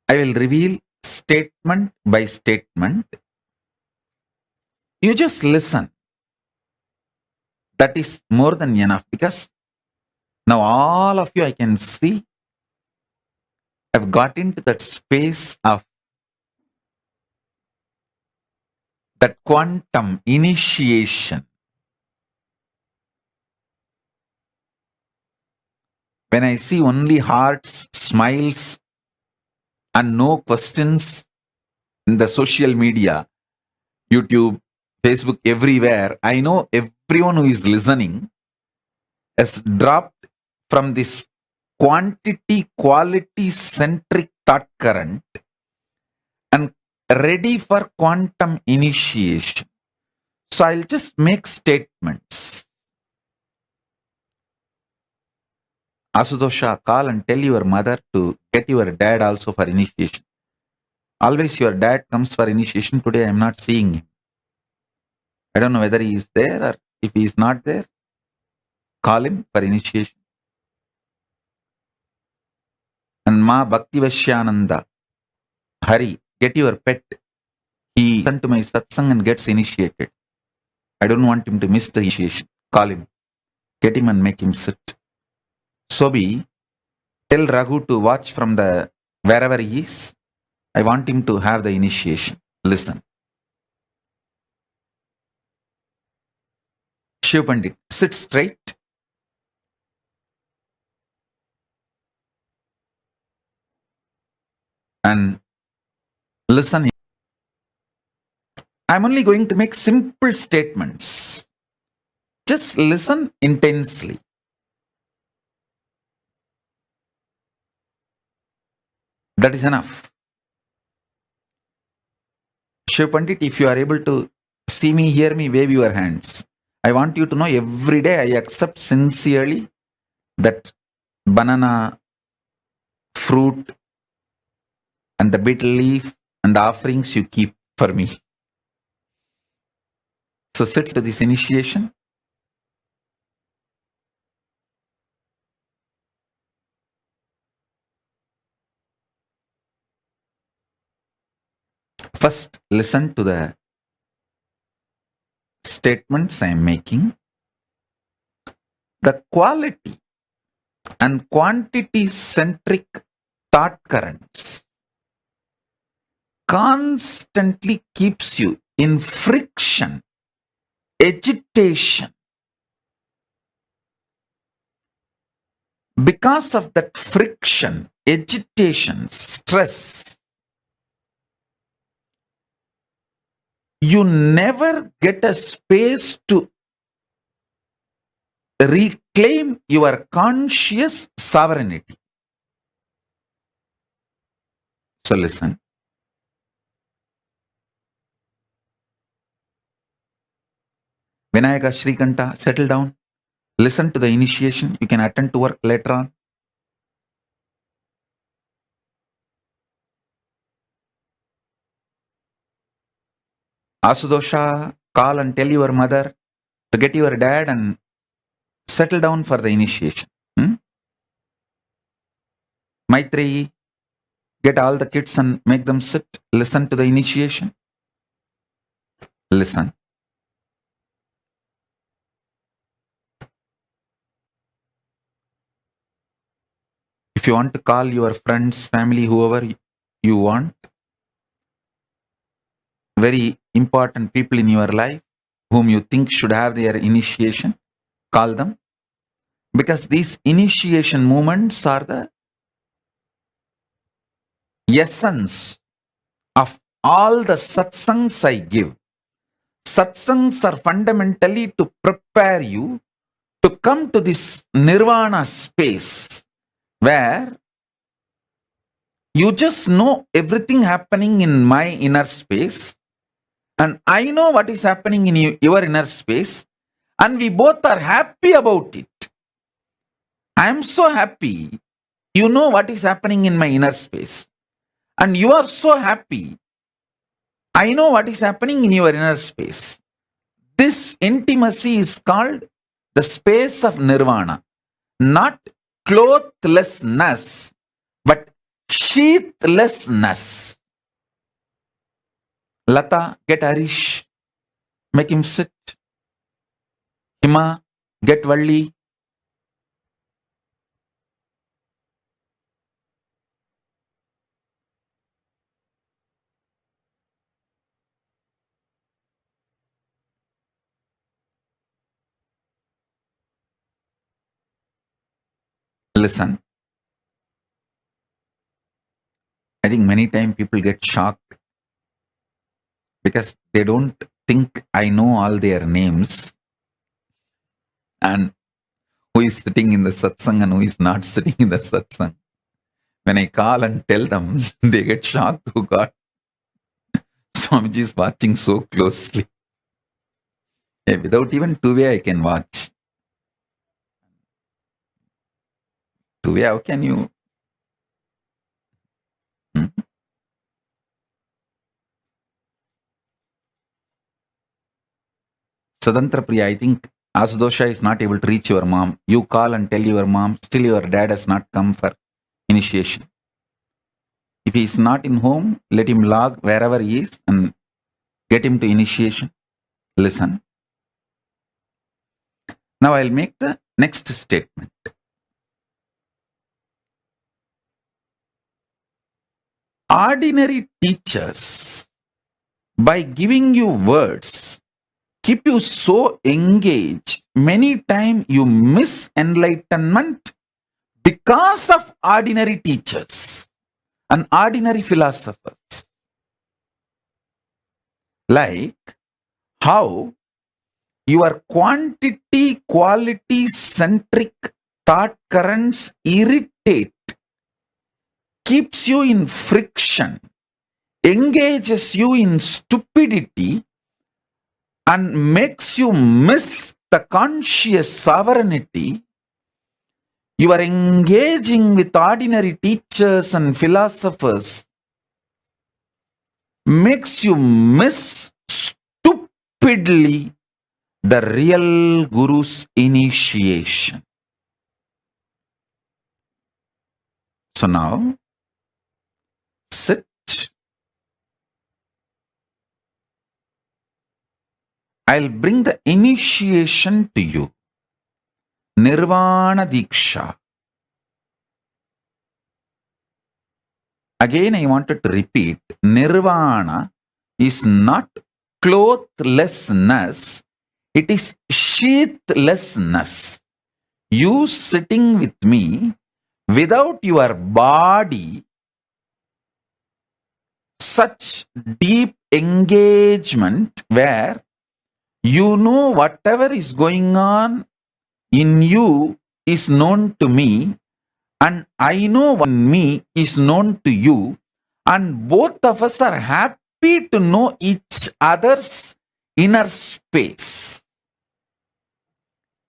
I will reveal statement by statement. You just listen. That is more than enough, because now all of you, I can see, have got into that space of that quantum initiation. When I see only hearts, smiles, and no questions in the social media, YouTube, Facebook, everywhere, I know everyone who is listening has dropped from this quantity quality centric thought current and ready for quantum initiation. So I'll just make statements. Asudosha, call and tell your mother to get your dad also for initiation. Always your dad comes for initiation. Today I am not seeing him. I don't know whether he is there or if he is not there. Call him for initiation. And Ma Bhaktivashyananda, hurry, get your pet. He comes to my satsang and gets initiated. I don't want him to miss the initiation. Call him. Get him and make him sit. Sobi, tell Raghu to watch from the wherever he is. I want him to have the initiation. Listen. Shiv Pandit, sit straight. And listen. I'm only going to make simple statements. Just listen intensely. That is enough. Shiv Pandit, if you are able to see me, hear me, wave your hands. I want you to know every day I accept sincerely that banana, fruit, and the betel leaf and the offerings you keep for me. So sit to this initiation. First, listen to the statements I am making. The quality and quantity centric thought currents constantly keeps you in friction, agitation. Because of that friction, agitation, stress, you never get a space to reclaim your conscious sovereignty. So listen. Vinayaka Shrikanta, settle down. Listen to the initiation. You can attend to work later on. Asudosha, call and tell your mother to get your dad and settle down for the initiation. Maitreyi, get all the kids and make them sit. Listen to the initiation. Listen. If you want to call your friends, family, whoever you want, very important people in your life whom you think should have their initiation, call them. Because these initiation moments are the essence of all the satsangs I give. Satsangs are fundamentally to prepare you to come to this nirvana space where you just know everything happening in my inner space and I know what is happening in your inner space and we both are happy about it. I am so happy. You know what is happening in my inner space and you are so happy. I know what is happening in your inner space. This intimacy is called the space of nirvana, not clothlessness, but sheathlessness. Lata, get Harish, make him sit. Hima, get Valli. Listen. I think many times people get shocked because they don't think I know all their names and who is sitting in the satsang and who is not sitting in the satsang. When I call and tell them, they get shocked. Oh God, Swamiji is watching so closely. Yeah, without even two-way, I can watch. Two-way, how can you? Sadantra Priya, I think Asudosha is not able to reach your mom. You call and tell your mom, still your dad has not come for initiation. If he is not in home, let him log wherever he is and get him to initiation. Listen. Now I'll make the next statement. Ordinary teachers, by giving you words, keep you so engaged, many times you miss enlightenment because of ordinary teachers and ordinary philosophers. Like how your quantity quality centric thought currents irritate, keeps you in friction, engages you in stupidity, and makes you miss the conscious sovereignty. You are engaging with ordinary teachers and philosophers, makes you miss stupidly the real Guru's initiation. So now, sit. I'll bring the initiation to you. Nirvana Diksha. Again, I wanted to repeat, Nirvana is not clothlessness, it is sheathlessness. You sitting with me without your body, such deep engagement where you know whatever is going on in you is known to me, and I know what in me is known to you, and both of us are happy to know each other's inner space.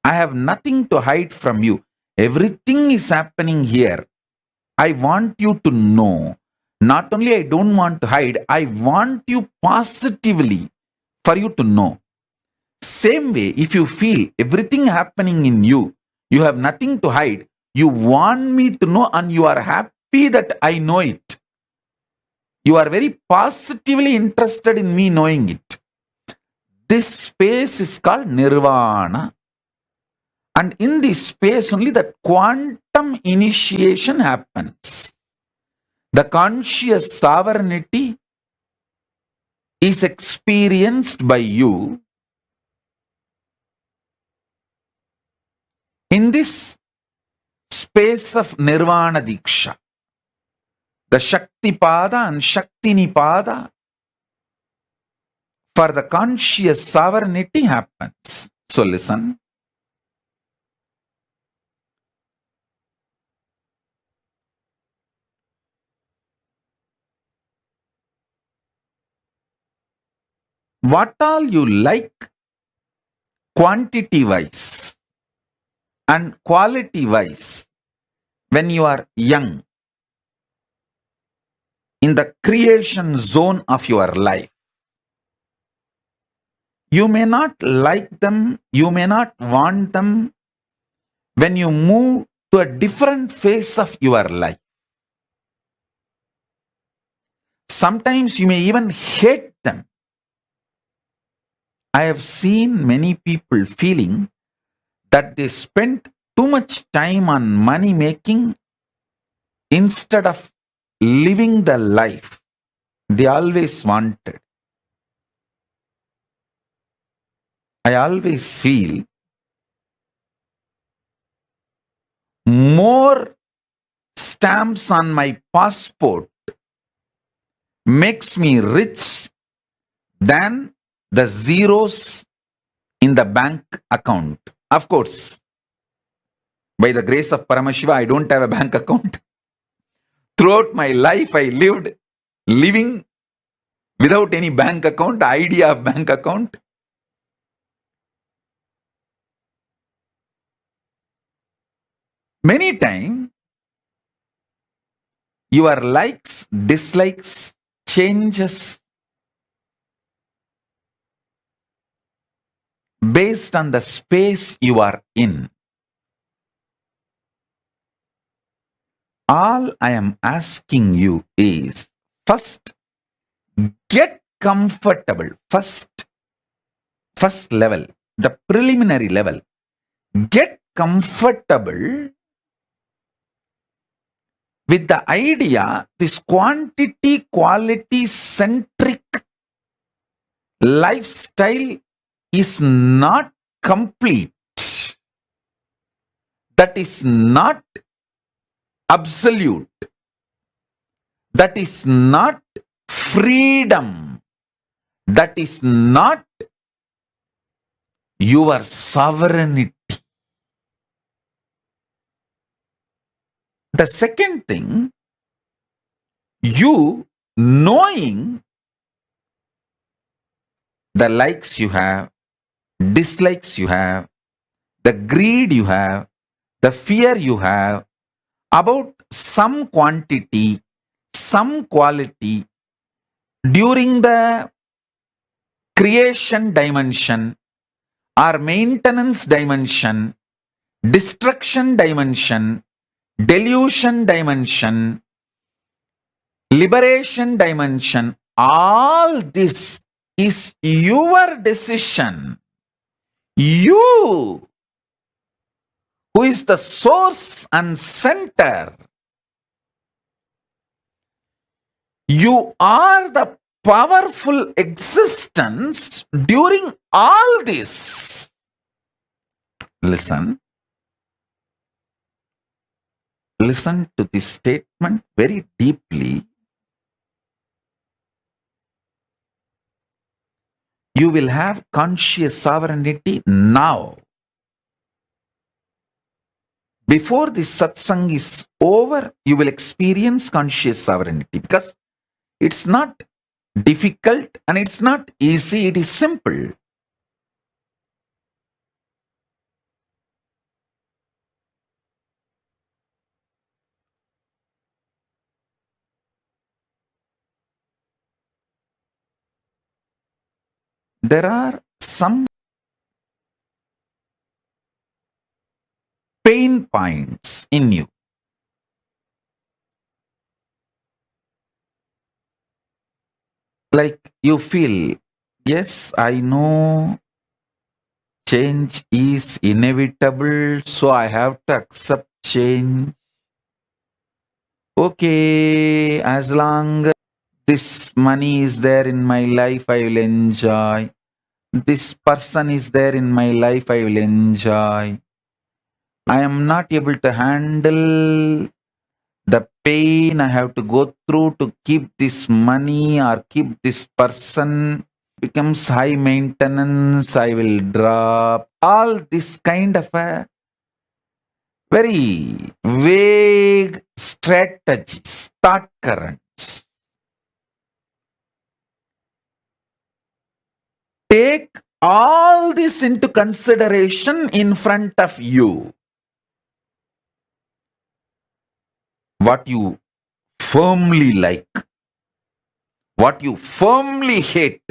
I have nothing to hide from you. Everything is happening here. I want you to know. Not only I don't want to hide, I want you positively for you to know. Same way, if you feel everything happening in you, you have nothing to hide, you want me to know and you are happy that I know it. You are very positively interested in me knowing it. This space is called Nirvana. And in this space only that quantum initiation happens. The conscious sovereignty is experienced by you. In this space of Nirvana Diksha, the Shakti Pada and Shakti Nipada for the conscious sovereignty happens. So listen. What all you like quantity wise and quality wise when you are young in the creation zone of your life, you may not like them, you may not want them when you move to a different phase of your life. Sometimes you may even hate them. I have seen many people feeling that they spent too much time on money making instead of living the life they always wanted. I always feel more stamps on my passport makes me rich than the zeros in the bank account. Of course, by the grace of Paramashiva, I don't have a bank account. Throughout my life, I living without any bank account, the idea of bank account. Many times, your likes, dislikes, changes based on the space you are in. All I am asking you is, first, get comfortable. First level, the preliminary level. Get comfortable with the idea this quantity quality centric lifestyle is not complete. That is not absolute. That is not freedom. That is not your sovereignty. The second thing, you knowing the likes you have, dislikes you have, the greed you have, the fear you have about some quantity, some quality during the creation dimension or maintenance dimension, destruction dimension, delusion dimension, liberation dimension, all this is your decision. You, who is the source and center, you are the powerful existence during all this. Listen to this statement very deeply. You will have conscious sovereignty now. Before this satsang is over, you will experience conscious sovereignty, because it's not difficult and it's not easy, it is simple. There are some pain points in you. Like you feel, yes, I know change is inevitable, so I have to accept change. Okay, as long as this money is there in my life, I will enjoy. This person is there in my life, I will enjoy. I am not able to handle the pain I have to go through to keep this money or keep this person. Becomes high maintenance, I will drop. All this kind of a very vague strategies, thought currents. Take all this into consideration in front of you. What you firmly like, what you firmly hate,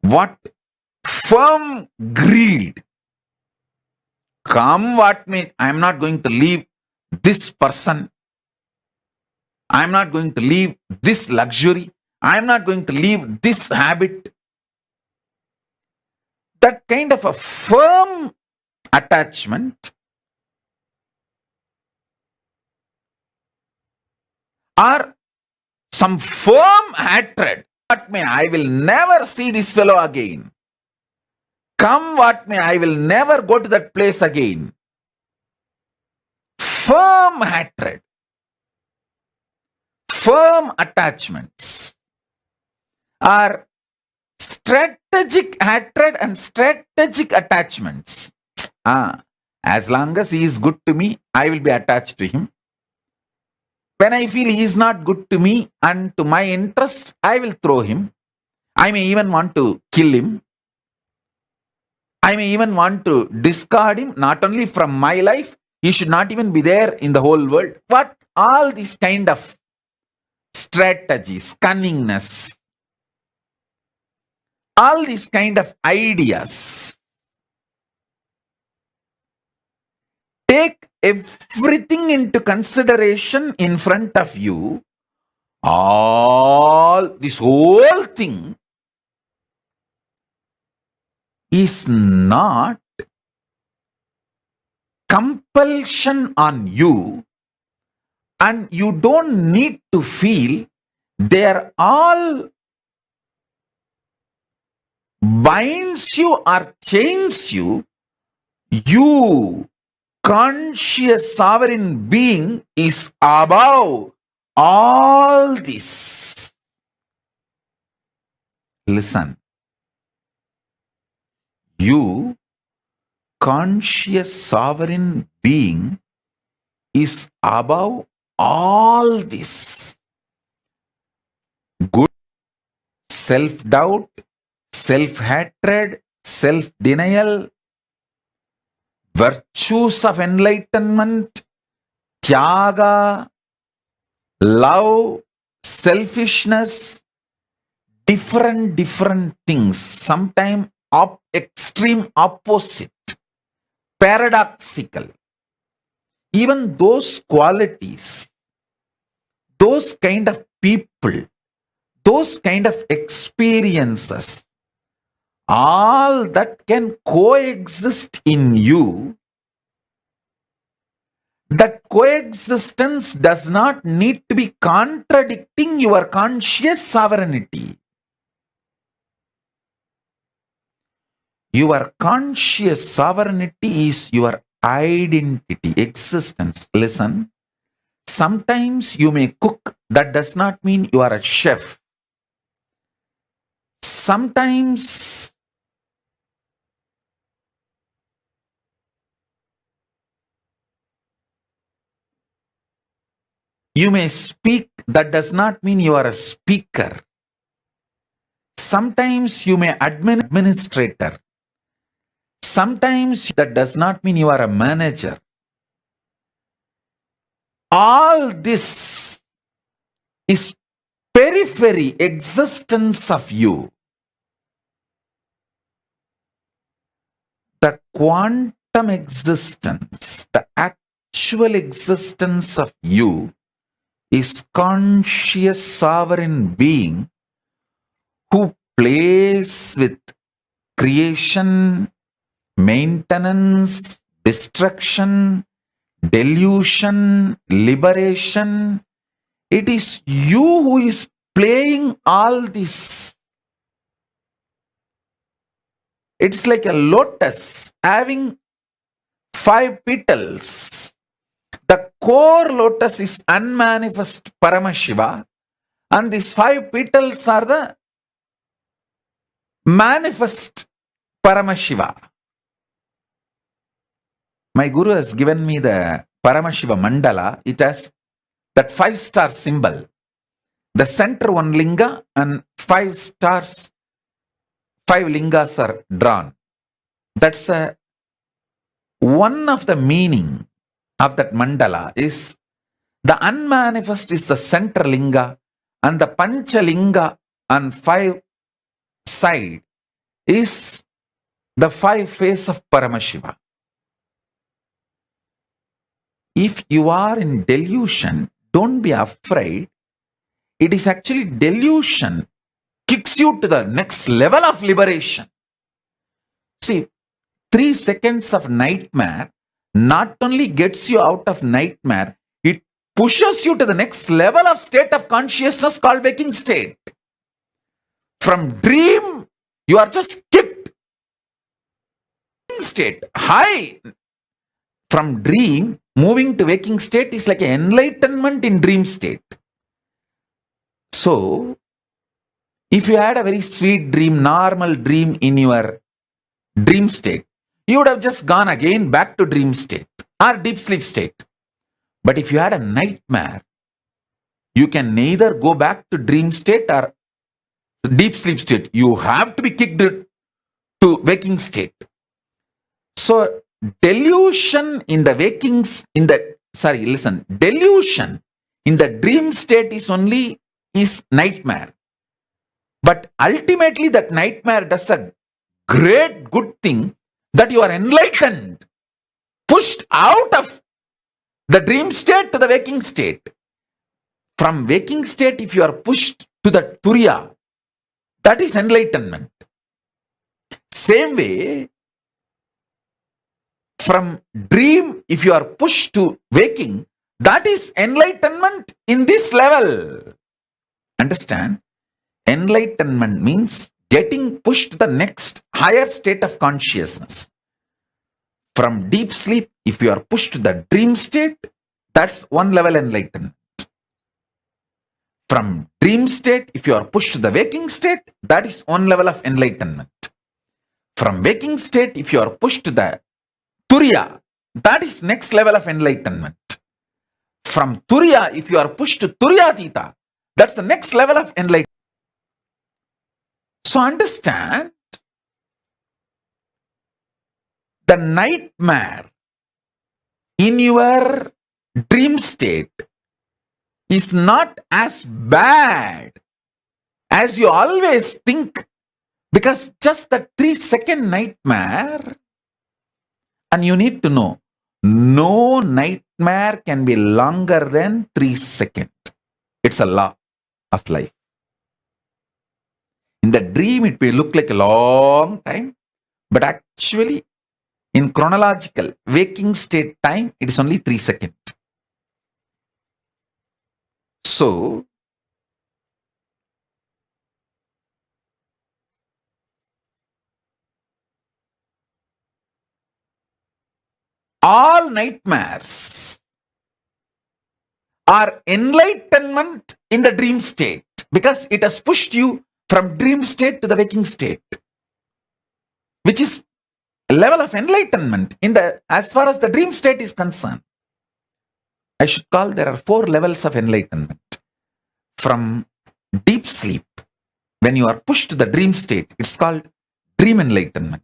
what firm greed. Come what may, I am not going to leave this person. I am not going to leave this luxury. I am not going to leave this habit. That kind of a firm attachment or some firm hatred. What may, I will never see this fellow again. Come what may, I will never go to that place again. firm hatred, firm attachments, or strategic hatred and strategic attachments. As long as he is good to me, I will be attached to him. When I feel he is not good to me and to my interest, I will throw him. I may even want to kill him. I may even want to discard him, not only from my life, he should not even be there in the whole world. But all these kind of strategies, cunningness, all these kind of ideas, take everything into consideration in front of you. This whole thing is not compulsion on you, and you don't need to feel they are all binds you or chains you. You, conscious sovereign being, is above all this. Listen. You, conscious sovereign being, is above all this. Good, self-doubt, self-hatred, self-denial, virtues of enlightenment, tyaga, love, selfishness, different things, sometimes extreme opposite, paradoxical. Even those qualities, those kind of people, those kind of experiences, all that can coexist in you. That coexistence does not need to be contradicting your conscious sovereignty. Your conscious sovereignty is your identity, existence. Listen, sometimes you may cook, that does not mean you are a chef. Sometimes you may speak, that does not mean you are a speaker. Sometimes you may administrator. Sometimes that does not mean you are a manager. All this is periphery existence of you. The quantum existence, the actual existence of you is conscious sovereign being who plays with creation, maintenance, destruction, delusion, liberation. It is you who is playing all this. It's like a lotus having 5 petals. The core lotus is unmanifest Paramashiva, and these 5 petals are the manifest Paramashiva. My Guru has given me the Paramashiva mandala. It has that 5-star symbol. The center one linga and 5 stars, 5 lingas are drawn. That's one of the meaning of that mandala is the unmanifest is the center linga, and the panchalinga on 5 side is the 5 face of Paramashiva. If you are in delusion, don't be afraid. It is actually delusion kicks you to the next level of liberation. See, 3 seconds of nightmare not only gets you out of nightmare, it pushes you to the next level of state of consciousness called waking state. From dream, you are just kicked. State, high. From dream, moving to waking state is like an enlightenment in dream state. So, if you had a very sweet dream, normal dream in your dream state, you would have just gone again back to dream state or deep sleep state. But if you had a nightmare, you can neither go back to dream state or deep sleep state. You have to be kicked to waking state. So, delusion in the delusion in the dream state is nightmare. But ultimately that nightmare does a great good thing that you are enlightened, pushed out of the dream state to the waking state. From waking state, if you are pushed to the Turiya, that is enlightenment. Same way, from dream, if you are pushed to waking, that is enlightenment in this level. Understand? Enlightenment means getting pushed to the next higher state of consciousness. From deep sleep, if you are pushed to the dream state, that's one level enlightenment. From dream state, if you are pushed to the waking state, that is one level of enlightenment. From waking state, if you are pushed to the Turiya, that is next level of enlightenment. From Turiya, if you are pushed to Turiyatita, that's the next level of enlightenment. So understand, the nightmare in your dream state is not as bad as you always think, because just the 3-second nightmare, and you need to know, no nightmare can be longer than 3 seconds. It's a law of life. In the dream, it may look like a long time, but actually, in chronological waking state time, it is only 3 seconds. So, all nightmares are enlightenment in the dream state, because it has pushed you from dream state to the waking state, which is a level of enlightenment as far as the dream state is concerned. I should call there are 4 levels of enlightenment. From deep sleep, when you are pushed to the dream state, it's called dream enlightenment.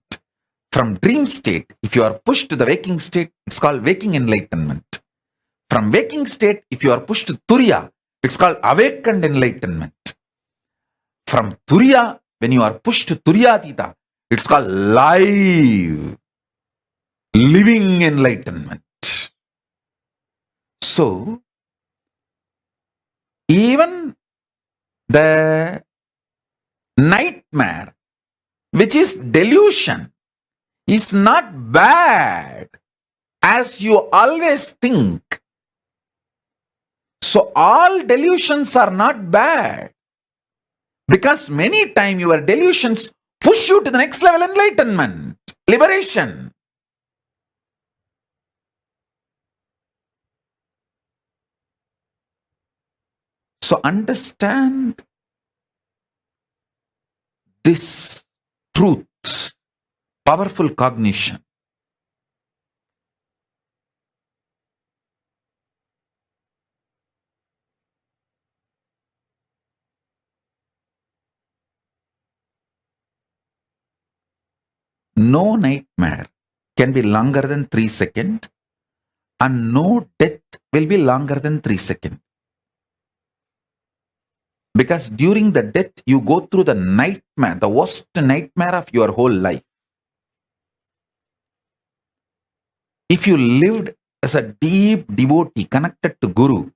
From dream state, if you are pushed to the waking state, it's called waking enlightenment. From waking state, if you are pushed to Turiya, it's called awakened enlightenment. From Turiya, when you are pushed to Turiyatita, it's called living enlightenment. So, even the nightmare, which is delusion, is not bad as you always think. So, all delusions are not bad, because many times your delusions push you to the next level enlightenment, liberation. So understand this truth, powerful cognition. No nightmare can be longer than 3 seconds, and no death will be longer than 3 seconds. Because during the death, you go through the nightmare, the worst nightmare of your whole life. If you lived as a deep devotee connected to Guru,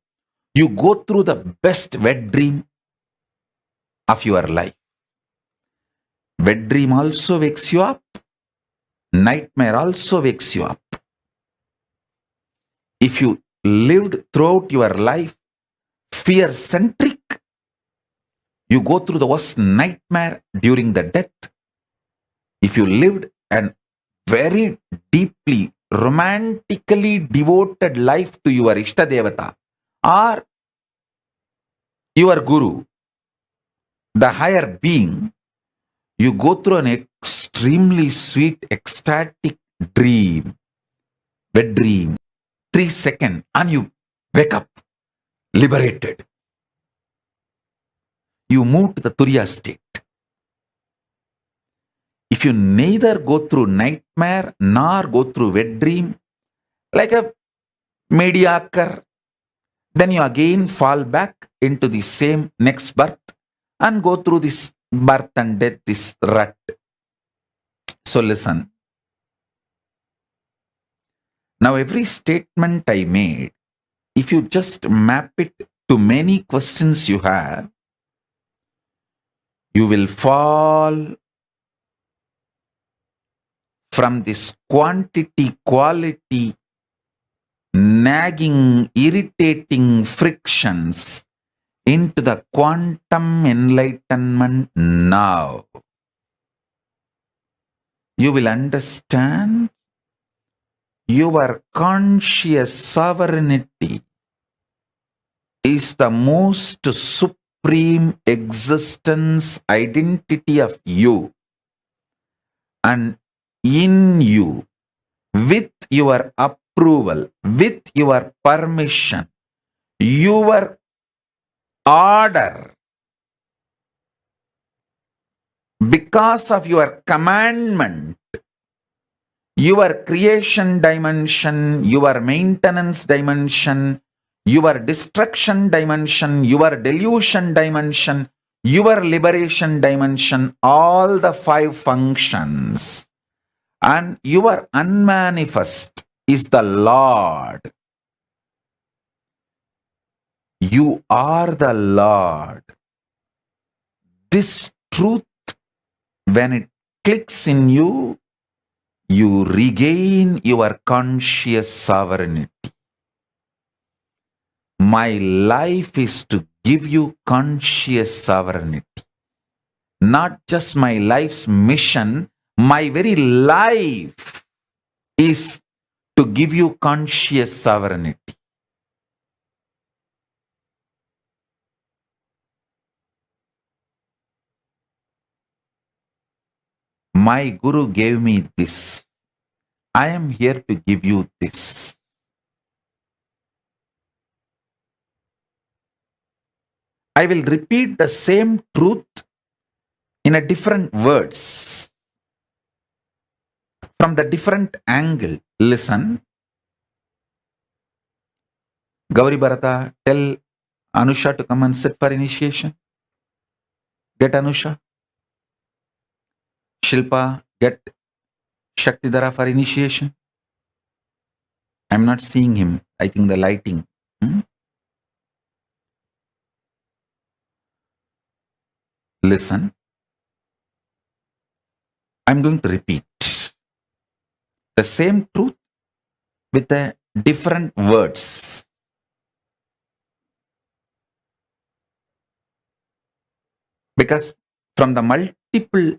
you go through the best wet dream of your life. Wet dream also wakes you up. Nightmare also wakes you up. If you lived throughout your life fear-centric, you go through the worst nightmare during the death. If you lived and very deeply romantically devoted life to your Ishta Devata or your Guru, the higher being, you go through an extremely sweet, ecstatic dream, wet dream, 3 seconds, and you wake up, liberated. You move to the Turiya state. If you neither go through nightmare nor go through wet dream, like a mediocre, then you again fall back into the same next birth and go through this birth and death, this rut. So listen. Now every statement I made, if you just map it to many questions you have, you will fall from this quantity, quality, nagging, irritating frictions into the quantum enlightenment now. You will understand your conscious sovereignty is the most supreme existence identity of you, and in you, with your approval, with your permission, your order, because of your commandment, your creation dimension, your maintenance dimension, your destruction dimension, your delusion dimension, your liberation dimension, all the 5 functions, and your unmanifest is the Lord. You are the Lord. This truth, when it clicks in you, you regain your conscious sovereignty. My life is to give you conscious sovereignty. Not just my life's mission, my very life is to give you conscious sovereignty. My Guru gave me this. I am here to give you this. I will repeat the same truth in a different words, from the different angle. Listen. Gauri Bharata, tell Anusha to come and sit for initiation. Get Anusha. Shilpa, get Shaktidhara for initiation. I'm not seeing him. I think the lighting. Listen. I'm going to repeat the same truth with a different words. Because from the multiple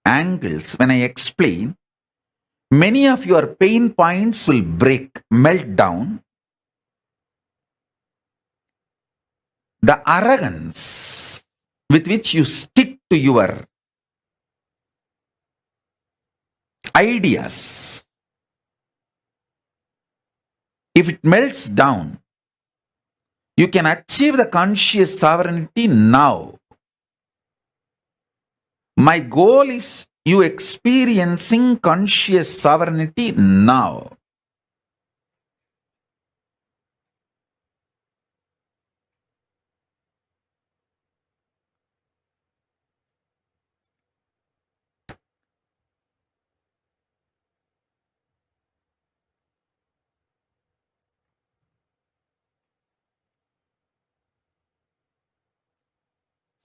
angles, when I explain, many of your pain points will break, melt down. The arrogance with which you stick to your ideas, if it melts down, you can achieve the conscious sovereignty now. My goal is you experiencing conscious sovereignty now.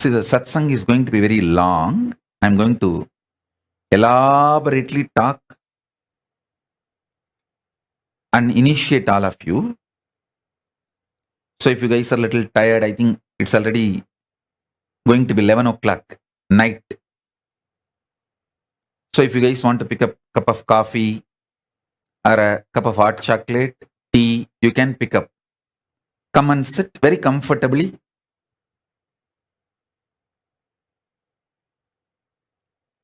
See, the satsang is going to be very long. I'm going to elaborately talk and initiate all of you. So if you guys are a little tired, I think it's already going to be 11 o'clock night. So if you guys want to pick up a cup of coffee or a cup of hot chocolate, tea, you can pick up. Come and sit very comfortably.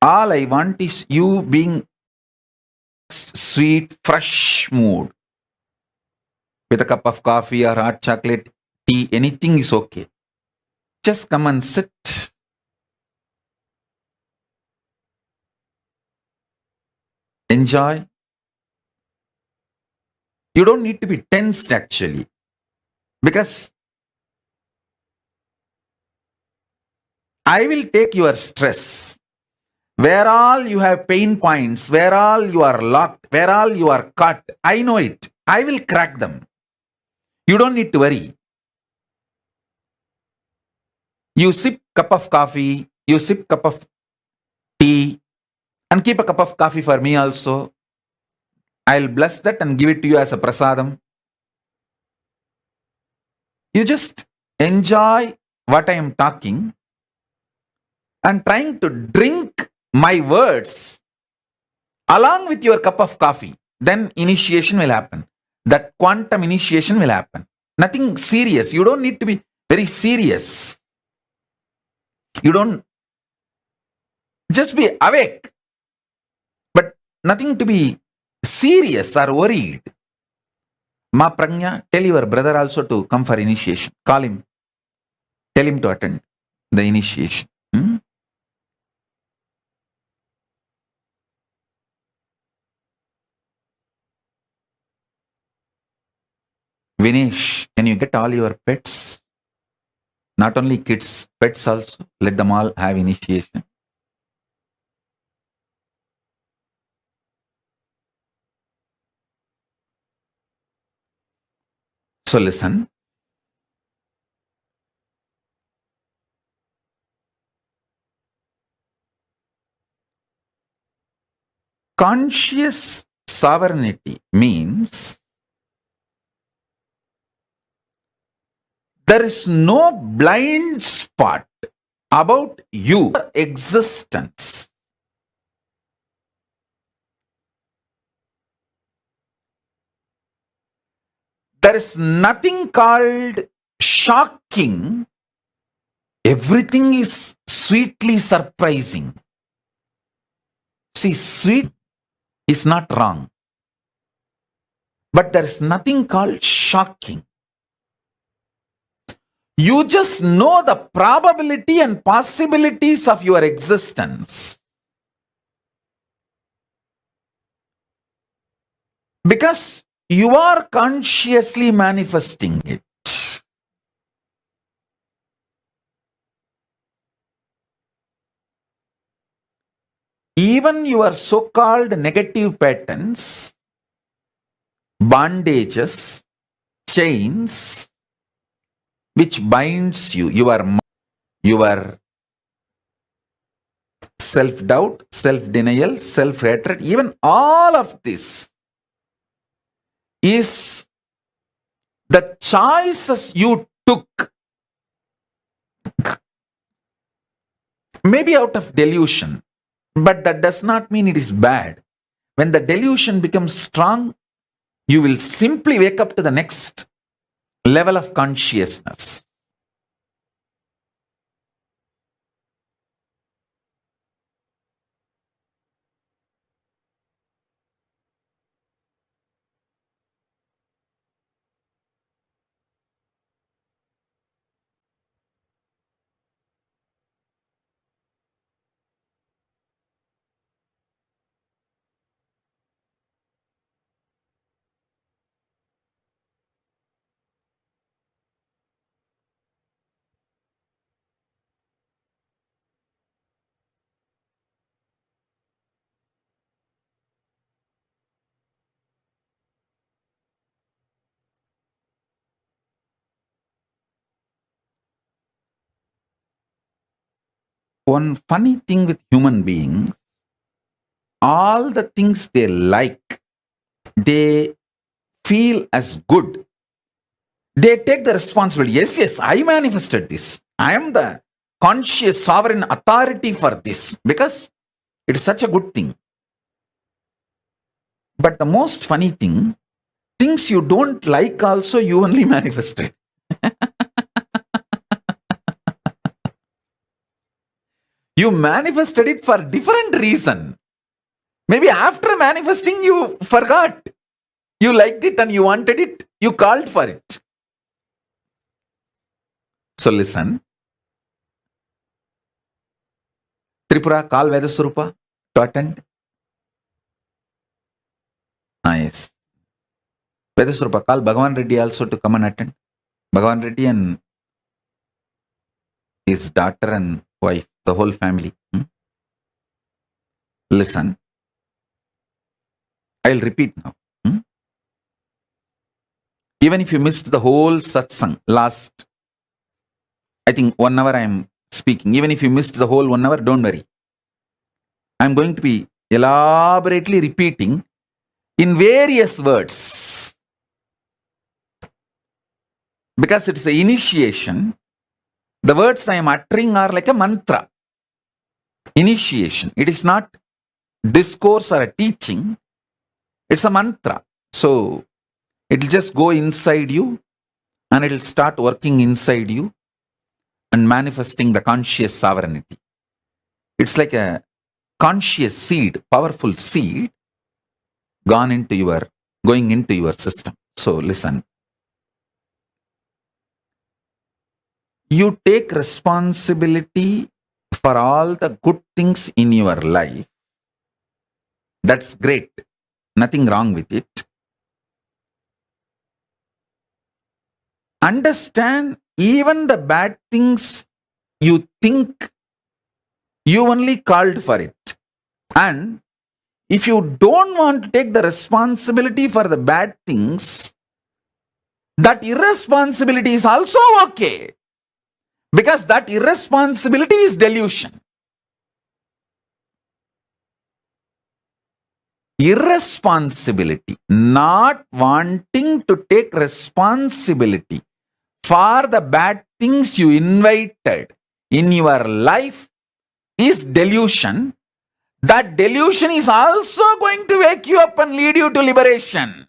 All I want is you being sweet, fresh mood. With a cup of coffee or hot chocolate, tea, anything is okay. Just come and sit. Enjoy. You don't need to be tensed actually. Because I will take your stress. Where all you have pain points, where all you are locked, where all you are caught, I know it. I will crack them. You don't need to worry. You sip cup of coffee, you sip cup of tea, and keep a cup of coffee for me also. I'll bless that and give it to you as a prasadam. You just enjoy what I am talking and trying to drink my words along with your cup of coffee. Then initiation will happen. That quantum initiation will happen. Nothing serious. You don't need to be very serious. You don't just be awake, but nothing to be serious or worried. Ma Pragnya, tell your brother also to come for initiation. Call him. Tell him to attend the initiation. Vinesh, can you get all your pets? Not only kids, pets also. Let them all have initiation. So listen. Conscious sovereignty means there is no blind spot about your existence. There is nothing called shocking. Everything is sweetly surprising. See, sweet is not wrong. But there is nothing called shocking. You just know the probability and possibilities of your existence. Because you are consciously manifesting it. Even your so-called negative patterns, bondages, chains, which binds you, your self-doubt, self-denial, self-hatred, even all of this is the choices you took, maybe out of delusion, but that does not mean it is bad. When the delusion becomes strong, you will simply wake up to the next level of consciousness. One funny thing with human beings, all the things they like, they feel as good. They take the responsibility. Yes, I manifested this. I am the conscious sovereign authority for this because it is such a good thing. But the most funny thing, things you don't like also you only manifested. You manifested it for different reason. Maybe after manifesting you forgot. You liked it and you wanted it. You called for it. So listen. Tripura, call Vedasurupa to attend. Yes. Vedasurupa, call Bhagavan Reddy also to come and attend. Bhagavan Reddy and his daughter and wife, the whole family. Listen. I'll repeat now. Even if you missed the whole satsang last, I think 1 hour I am speaking. Even if you missed the whole 1 hour, don't worry. I'm going to be elaborately repeating in various words. Because it's an initiation, the words I am uttering are like a mantra. Initiation. It is not discourse or a teaching. It's a mantra. So, it will just go inside you and it will start working inside you and manifesting the conscious sovereignty. It's like a conscious seed, powerful seed going into your system. So listen. You take responsibility for all the good things in your life. That's great. Nothing wrong with it. Understand, even the bad things you think, you only called for it. And if you don't want to take the responsibility for the bad things, that irresponsibility is also okay. Because that irresponsibility is delusion. Irresponsibility, not wanting to take responsibility for the bad things you invited in your life is delusion. That delusion is also going to wake you up and lead you to liberation.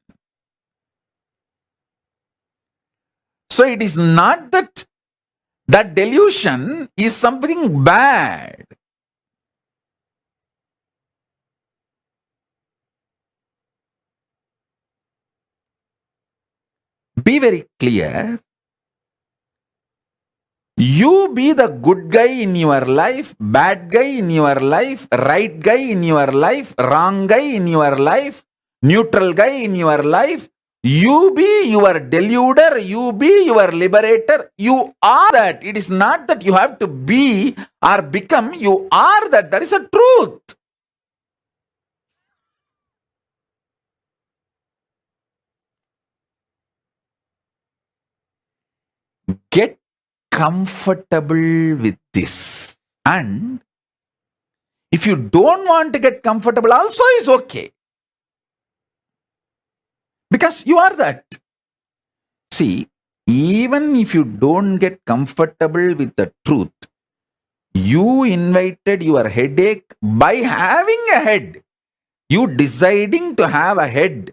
So it is not that delusion is something bad. Be very clear. You be the good guy in your life, bad guy in your life, right guy in your life, wrong guy in your life, neutral guy in your life. You be your deluder, you be your liberator. You are that. It is not that you have to be or become. You are that. That is a truth. Get comfortable with this. And if you don't want to get comfortable, also is okay. Because you are that. See, even if you don't get comfortable with the truth, you invited your headache by having a head. You deciding to have a head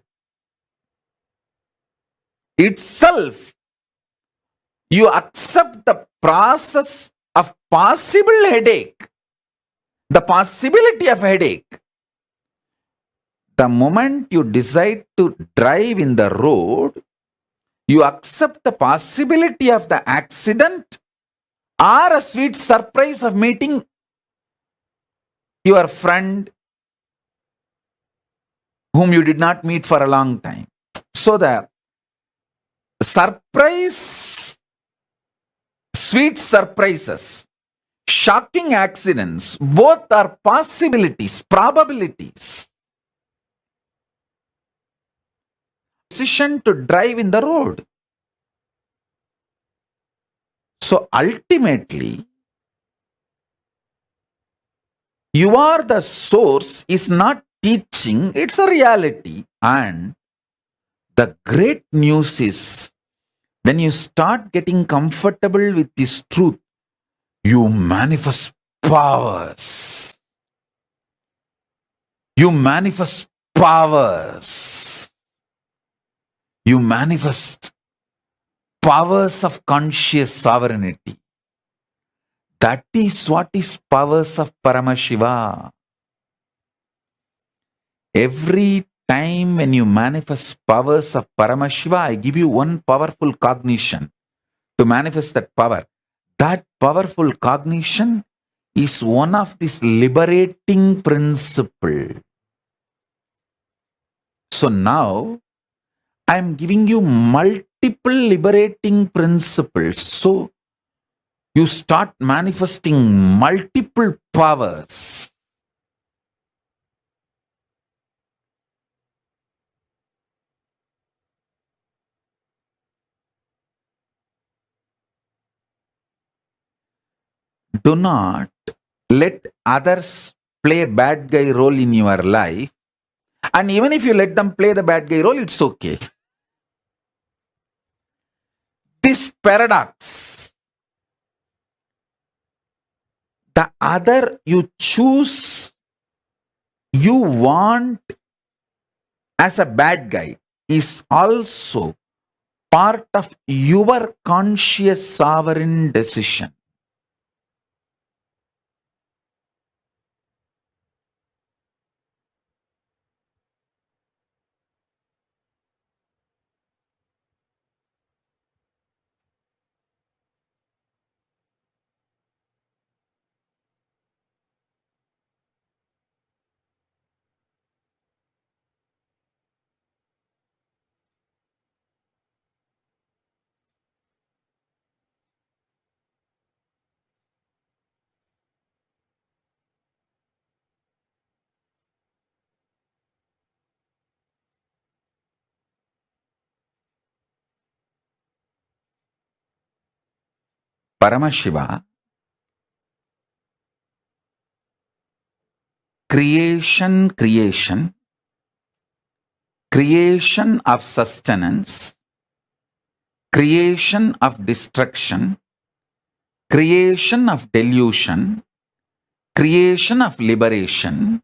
itself. You accept the process of possible headache, the possibility of headache. The moment you decide to drive in the road, you accept the possibility of the accident or a sweet surprise of meeting your friend whom you did not meet for a long time. So the surprise, sweet surprises, shocking accidents, both are possibilities, probabilities. Decision to drive in the road. So ultimately, you are the source is not teaching, it's a reality. And the great news is, when you start getting comfortable with this truth, you manifest powers. You manifest powers. You manifest powers of conscious sovereignty. That is what is powers of Paramashiva. Every time when you manifest powers of Paramashiva, I give you one powerful cognition to manifest that power. That powerful cognition is one of this liberating principle. So now I am giving you multiple liberating principles. So you start manifesting multiple powers. Do not let others play bad guy role in your life. And even if you let them play the bad guy role, it's okay. This paradox, the other you choose, you want as a bad guy, is also part of your conscious sovereign decision. Paramashiva, creation of sustenance, creation of destruction, creation of delusion, creation of liberation,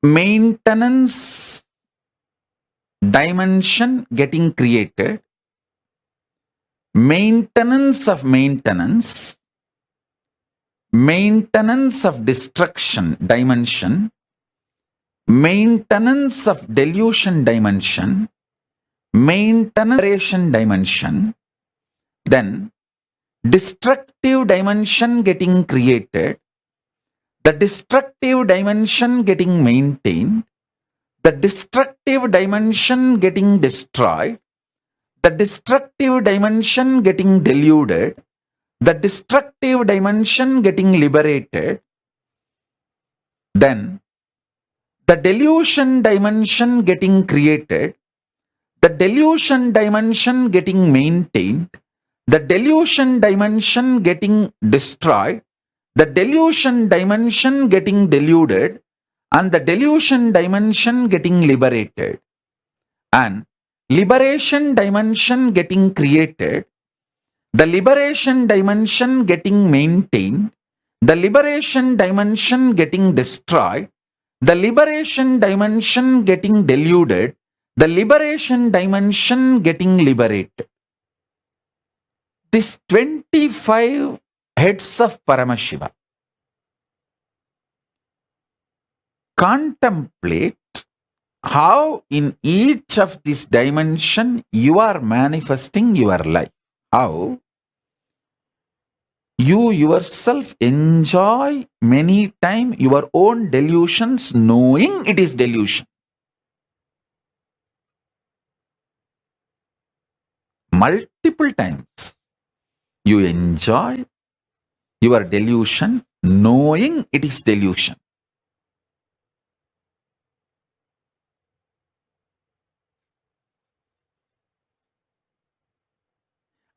maintenance dimension getting created, maintenance of maintenance, maintenance of destruction dimension, maintenance of delusion dimension, maintenance dimension, then destructive dimension getting created, the destructive dimension getting maintained, the destructive dimension getting destroyed, the destructive dimension getting deluded, the destructive dimension getting liberated, then the delusion dimension getting created, the delusion dimension getting maintained, the delusion dimension getting destroyed, the delusion dimension getting deluded, and the delusion dimension getting liberated, and liberation dimension getting created, the liberation dimension getting maintained, the liberation dimension getting destroyed, the liberation dimension getting deluded, the liberation dimension getting liberated. These 25 heads of Paramashiva. Contemplate how in each of these dimension you are manifesting your life. How you yourself enjoy many times your own delusions knowing it is delusion. Multiple times you enjoy your delusion knowing it is delusion.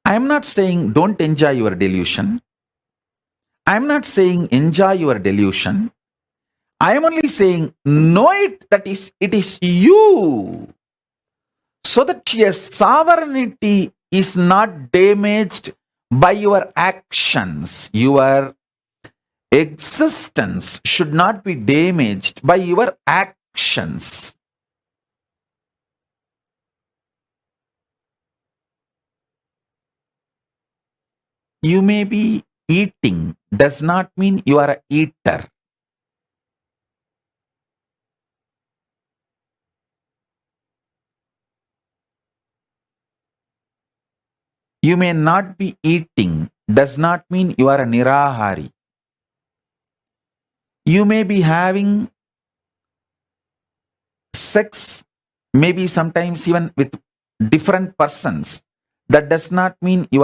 I am not saying don't enjoy your delusion. I am not saying enjoy your delusion. I am only saying know it that it is you, so that your sovereignty is not damaged by your actions, your existence should not be damaged by your actions. You may be eating, does not mean you are an eater. You may not be eating, does not mean you are a nirahari. You may be having sex, maybe sometimes even with different persons. That does not mean you